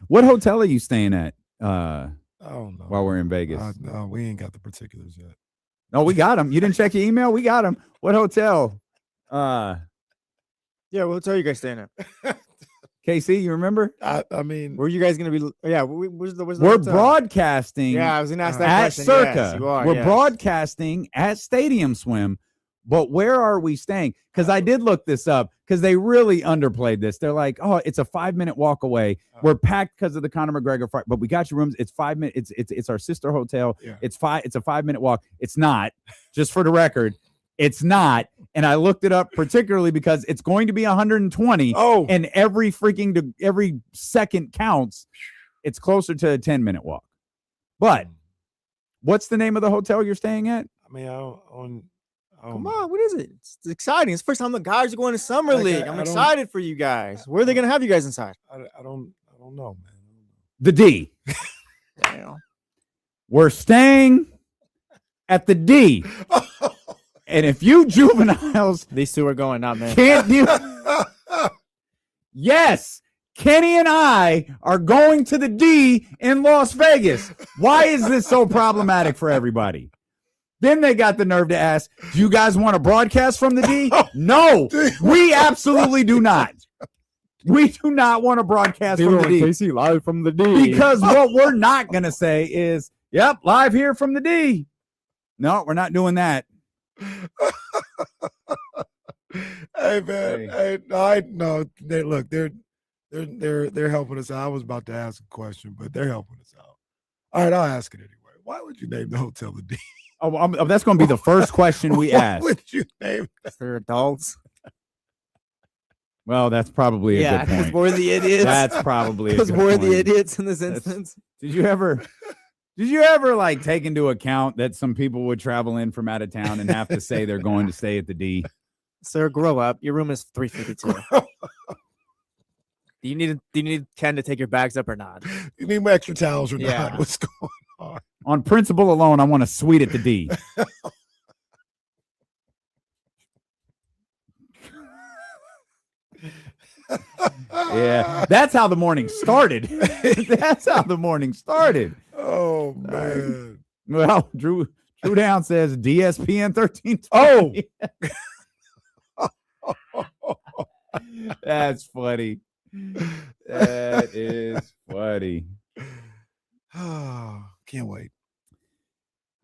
S1: What hotel are you staying at?
S2: I don't know.
S1: While we're in Vegas.
S2: No, we ain't got the particulars yet.
S1: No, we got them. You didn't check your email? We got them. What hotel?
S5: Yeah, what hotel you guys staying at?
S1: KC, you remember?
S2: I mean,
S5: where are you guys gonna be? Yeah, where's the
S1: we're
S5: hotel?
S1: broadcasting.
S5: Yeah, I was gonna ask that
S1: at
S5: question.
S1: Circa.
S5: Yes, you are,
S1: We're broadcasting at Stadium Swim. But where are we staying? Because I did look this up because they really underplayed this. They're like, oh, it's a 5-minute walk away. We're packed because of the Conor McGregor fight, but we got your rooms. It's 5 minutes. It's our sister hotel.
S2: Yeah.
S1: It's a 5-minute walk. It's not, just for the record. It's not. And I looked it up particularly because it's going to be 120.
S2: Oh,
S1: and every second counts. It's closer to a 10-minute walk. But what's the name of the hotel you're staying at?
S2: I mean,
S5: Come on, what is it? It's exciting. It's the first time the guys are going to Summer League. I'm excited for you guys. Where are they going to have you guys inside?
S2: I don't know, man.
S1: The D.
S5: Damn.
S1: We're staying at the D. And if you juveniles,
S5: these two are going, not man.
S1: Can't do. Yes, Kenny and I are going to the D in Las Vegas. Why is this so problematic for everybody? Then they got the nerve to ask, do you guys want to broadcast from the D? No, we absolutely do not. We do not want to broadcast from the D.
S5: KC live from the D.
S1: Because what we're not going to say is, yep, live here from the D. No, we're not doing that.
S2: Hey man, I know. They're helping us out. I was about to ask a question, but they're helping us out. All right, I'll ask it anyway. Why would you name the hotel the D?
S1: Oh, that's going to be the first question we ask.
S2: Why would you name it?
S5: They're adults.
S1: Well, that's probably a good point.
S5: Because we're the idiots.
S1: That's probably
S5: because we're the idiots in this instance.
S1: Did you ever like take into account that some people would travel in from out of town and have to say they're going to stay at the D?
S5: Sir, grow up. Your room is 352. Do you need Ken to take your bags up or not?
S2: You need extra towels or not? What's going on?
S1: On principle alone, I want a suite at the D. Yeah, that's how the morning started. That's how the morning started.
S2: Oh man.
S1: Well, Drew Down says DSPN 13.
S2: Oh,
S1: that's funny. That is funny.
S2: Oh, can't wait.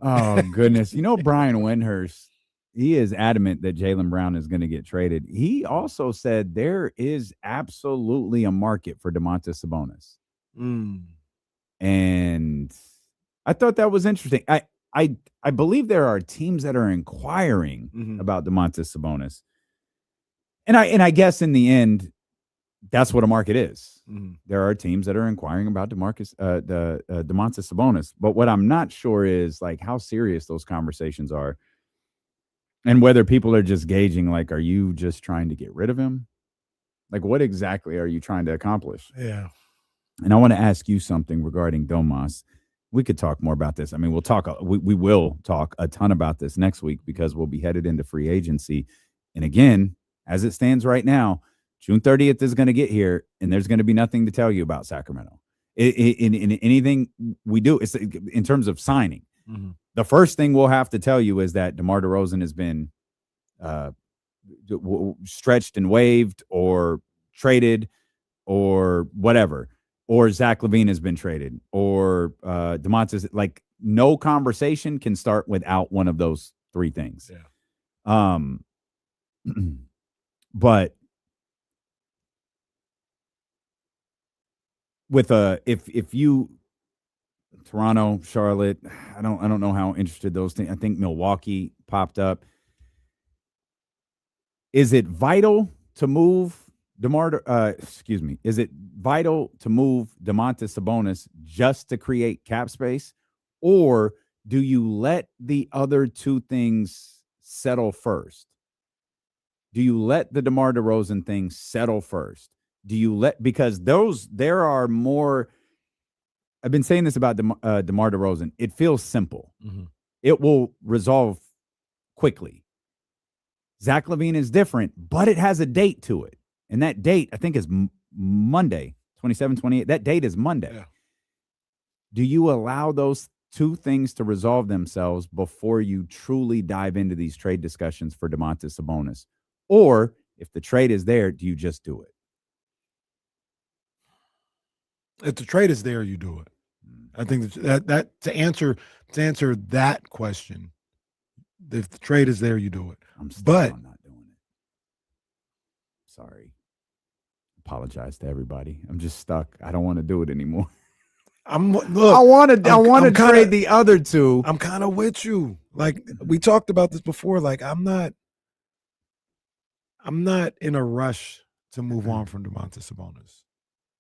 S1: Oh goodness. You know, Brian Windhurst, he is adamant that Jaylen Brown is going to get traded. He also said there is absolutely a market for Domantas Sabonis. And I thought that was interesting. I believe there are teams that are inquiring about Domantas Sabonis. And I guess in the end, that's what a market is. There are teams that are inquiring about Domantas Sabonis. But what I'm not sure is like how serious those conversations are. And whether people are just gauging, like, are you just trying to get rid of him? Like, what exactly are you trying to accomplish?
S2: Yeah.
S1: And I want to ask you something regarding Domas. We could talk more about this. I mean, we will talk a ton about this next week because we'll be headed into free agency. And again, as it stands right now, June 30th is going to get here, and there's going to be nothing to tell you about Sacramento. In anything we do, it's in terms of signing. The first thing we'll have to tell you is that DeMar DeRozan has been stretched and waived or traded or whatever, or Zach LaVine has been traded, or Domantas. Like, no conversation can start without one of those three things.
S2: Yeah.
S1: But with if you Toronto, Charlotte, I don't know how interested those things. I think Milwaukee popped up. Is it vital to move Is it vital to move Domantas Sabonis just to create cap space, or do you let the other two things settle first? Do you let the DeMar DeRozan thing settle first? Do you because there are more. I've been saying this about DeMar DeRozan. It feels simple.
S2: Mm-hmm.
S1: It will resolve quickly. Zach LaVine is different, but it has a date to it. And that date, I think, is Monday, 27, 28. That date is Monday.
S2: Yeah.
S1: Do you allow those two things to resolve themselves before you truly dive into these trade discussions for Domantas Sabonis? Or if the trade is there, do you just do it?
S2: If the trade is there, you do it. I think that to answer that question, if the trade is there, you do it.
S1: I'm not doing it. Sorry. Apologize to everybody. I'm just stuck. I don't want to do it anymore. I want to trade the other two.
S2: I'm kind of with you. Like we talked about this before. Like I'm not in a rush to move on from Domantas Sabonis.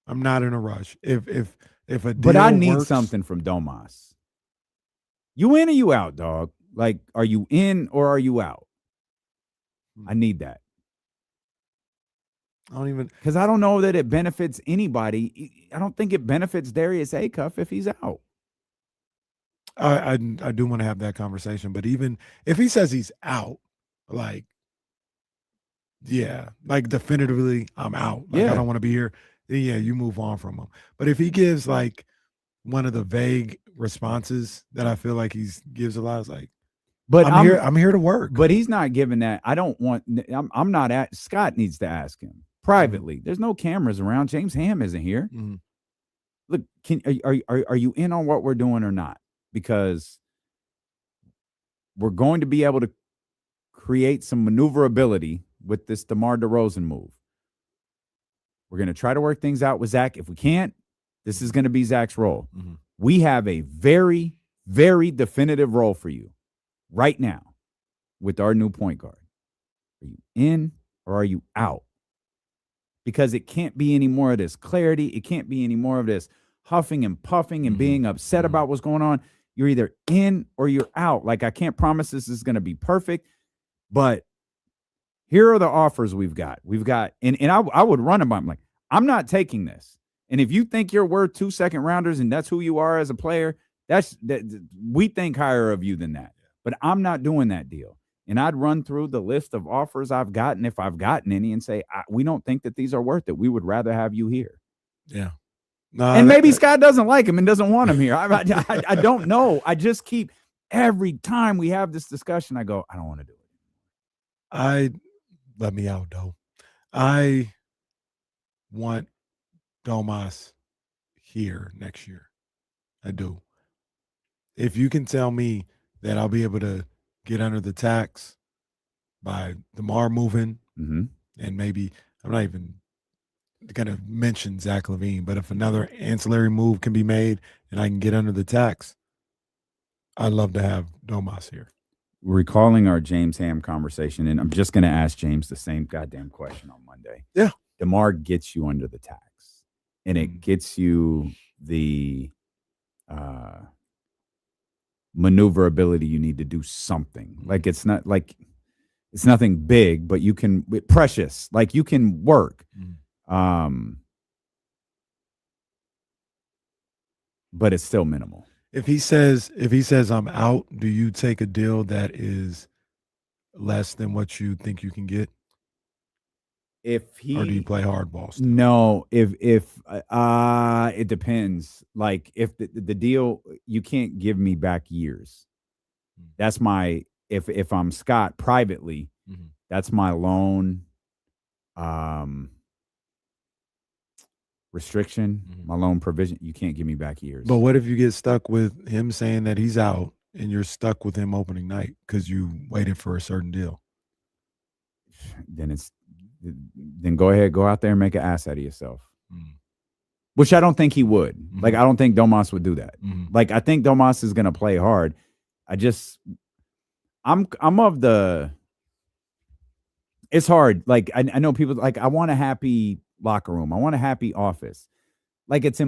S2: I'm not in a rush. If a deal
S1: but I need
S2: works,
S1: something from Domas. You in or you out, dog? Like, are you in or are you out? I need that.
S2: I don't even
S1: because I don't know that it benefits anybody. I don't think it benefits Darius Acuff if he's out.
S2: I do want to have that conversation, but even if he says he's out, like, yeah, like definitively, I'm out. Like, I don't want to be here. Yeah, you move on from him. But if he gives like one of the vague responses that I feel like he gives a lot, it's like,
S1: but
S2: I'm here to work.
S1: But he's not giving that. I don't want. I'm not at. Scott needs to ask him privately. There's no cameras around. James Ham isn't here.
S2: Mm-hmm.
S1: Look, are you in on what we're doing or not? Because we're going to be able to create some maneuverability with this DeMar DeRozan move. We're going to try to work things out with Zach. If we can't, this is going to be Zach's role.
S2: Mm-hmm.
S1: We have a very, very definitive role for you right now with our new point guard. Are you in or are you out? Because it can't be any more of this clarity. It can't be any more of this huffing and puffing and being upset about what's going on. You're either in or you're out. Like, I can't promise this is going to be perfect, but here are the offers we've got. And I would run them. I'm like, I'm not taking this. And if you think you're worth 2 second rounders and that's who you are as a player, we think higher of you than that. But I'm not doing that deal. And I'd run through the list of offers I've gotten, if I've gotten any, and say, we don't think that these are worth it. We would rather have you here.
S2: Yeah.
S1: And maybe Scott doesn't like him and doesn't want him here. I don't know. I just keep, every time we have this discussion, I go, I don't want to do it.
S2: Let me out, though. I want Domas here next year. I do. If you can tell me that I'll be able to get under the tax by DeMar moving, and maybe I'm not even going to mention Zach LaVine, but if another ancillary move can be made and I can get under the tax, I'd love to have Domas here.
S1: Recalling our James Ham conversation, and I'm just going to ask James the same goddamn question on Monday.
S2: Yeah.
S1: DeMar gets you under the tax, and it gets you the maneuverability you need to do something. Like, it's nothing big, but you can, precious, like you can work. But it's still minimal.
S2: If he says I'm out, do you take a deal that is less than what you think you can get? Or do you play hardball still?
S1: No, if it depends. Like, if the deal, you can't give me back years. That's my, if I'm Scott privately, that's my loan restriction, my loan provision. You can't give me back years.
S2: But what if you get stuck with him saying that he's out and you're stuck with him opening night because you waited for a certain deal?
S1: Then go ahead, go out there and make an ass out of yourself. Which I don't think he would. Like, I don't think Domas would do that. Like, I think Domas is going to play hard. I'm of the, it's hard. Like, I know people, like, I want a happy locker room. I want a happy office. Like, it's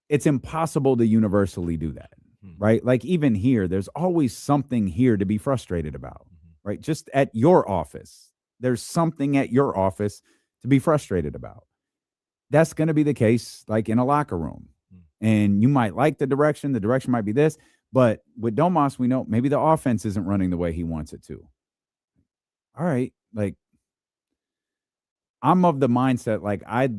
S1: impossible to universally do that, right? Like, even here, there's always something here to be frustrated about, right? Just at your office. There's something at your office to be frustrated about. That's going to be the case like in a locker room. And you might like the direction might be this, but with Domas, we know maybe the offense isn't running the way he wants it to. All right, like I'm of the mindset like I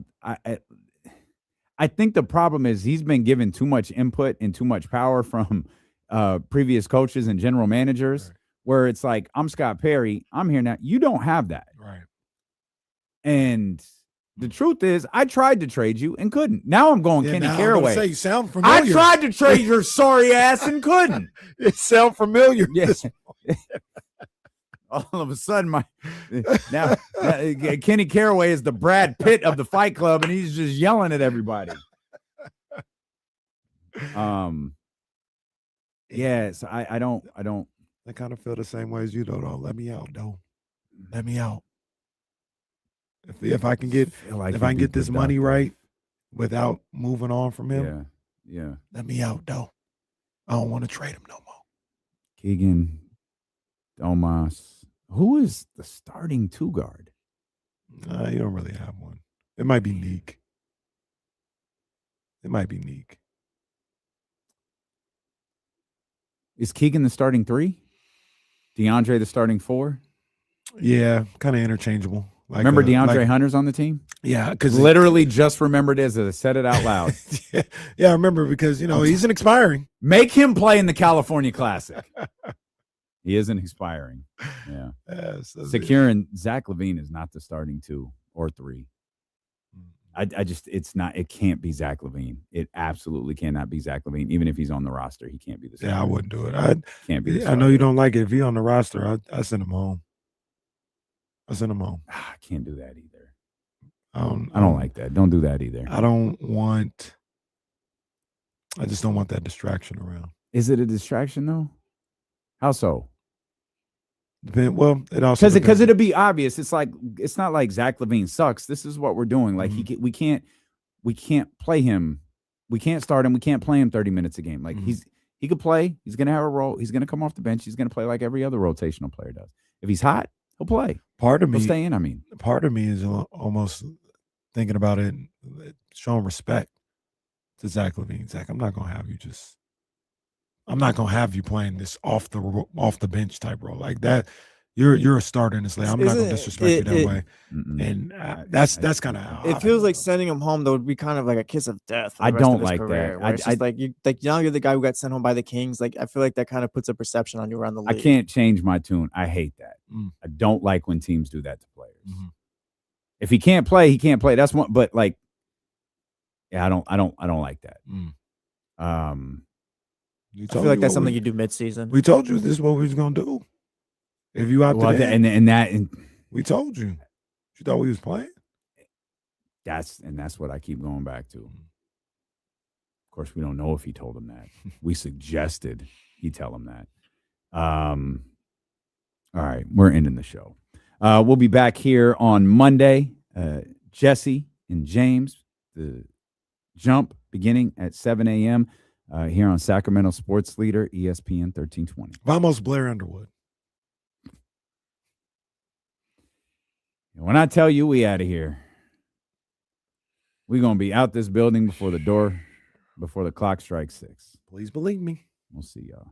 S1: think the problem is he's been given too much input and too much power from previous coaches and general managers, where it's like, I'm Scott Perry, I'm here now. You don't have that.
S2: Right.
S1: And the truth is, I tried to trade you and couldn't. Now I'm going Kenny Caraway.
S2: Say, you sound familiar.
S1: I tried to trade your sorry ass and couldn't.
S2: It sound familiar.
S1: Yes. All of a sudden, now Kenny Caraway is the Brad Pitt of the Fight Club, and he's just yelling at everybody. Yes, I don't.
S2: I kind of feel the same way as you, though. Let me out, though. Let me out. If I can get this money right without moving on from him,
S1: yeah.
S2: Let me out, though. I don't want to trade him no more.
S1: Keegan, Domas. Who is the starting two guard?
S2: You don't really have one. It might be Neek.
S1: Is Keegan the starting three? DeAndre the starting four?
S2: Yeah, kind of interchangeable. Like,
S1: remember DeAndre Hunter's on the team?
S2: Yeah, because
S1: literally just remembered as I said it out loud.
S2: Yeah, I remember because he's an expiring.
S1: Make him play in the California Classic. He isn't expiring. Yeah. Secure and Zach LaVine is not the starting two or three. It can't be Zach LaVine. It absolutely cannot be Zach LaVine. Even if he's on the roster, he can't be the starter.
S2: Yeah, I wouldn't do it.
S1: Can't be.
S2: I know you don't like it. If he's on the roster, I send him home. I
S1: can't do that either.
S2: I don't
S1: like that. Don't do that either.
S2: I just don't want that distraction around.
S1: Is it a distraction though? How so?
S2: Well, it also
S1: because it'll be obvious. It's not like Zach LaVine sucks. This is what we're doing. Like we can't play him. We can't start him. We can't play him 30 minutes a game. Like he could play. He's gonna have a role. He's gonna come off the bench. He's gonna play like every other rotational player does. If he's hot, he'll play. He'll stay in. I mean,
S2: part of me is almost thinking about it, showing respect to Zach LaVine. Zach, I'm not gonna have you playing this off the bench type role like that. You're a starter in this league. I'm not gonna disrespect you that way. And that's kind of how
S5: it feels like sending him home. Though would be kind of like a kiss of death.
S1: I don't like that.
S5: It's just like you're the guy who got sent home by the Kings. Like I feel like that kind of puts a perception on you around the league.
S1: I can't change my tune. I hate that. I don't like when teams do that to players. If he can't play, he can't play. That's one. But like, yeah, I don't like that.
S5: I feel like that's something you do mid-season.
S2: We told you this is what we was gonna do. If you out there,
S1: and
S2: we told you. You thought we was playing.
S1: That's what I keep going back to. Of course, we don't know if he told him that. We suggested he tell him that. All right, we're ending the show. We'll be back here on Monday. Jesse and James, the jump beginning at 7 a.m. Here on Sacramento Sports Leader, ESPN 1320.
S2: Vamos Blair Underwood.
S1: When I tell you we out of here, we're going to be out this building before the clock strikes 6.
S2: Please believe me.
S1: We'll see y'all.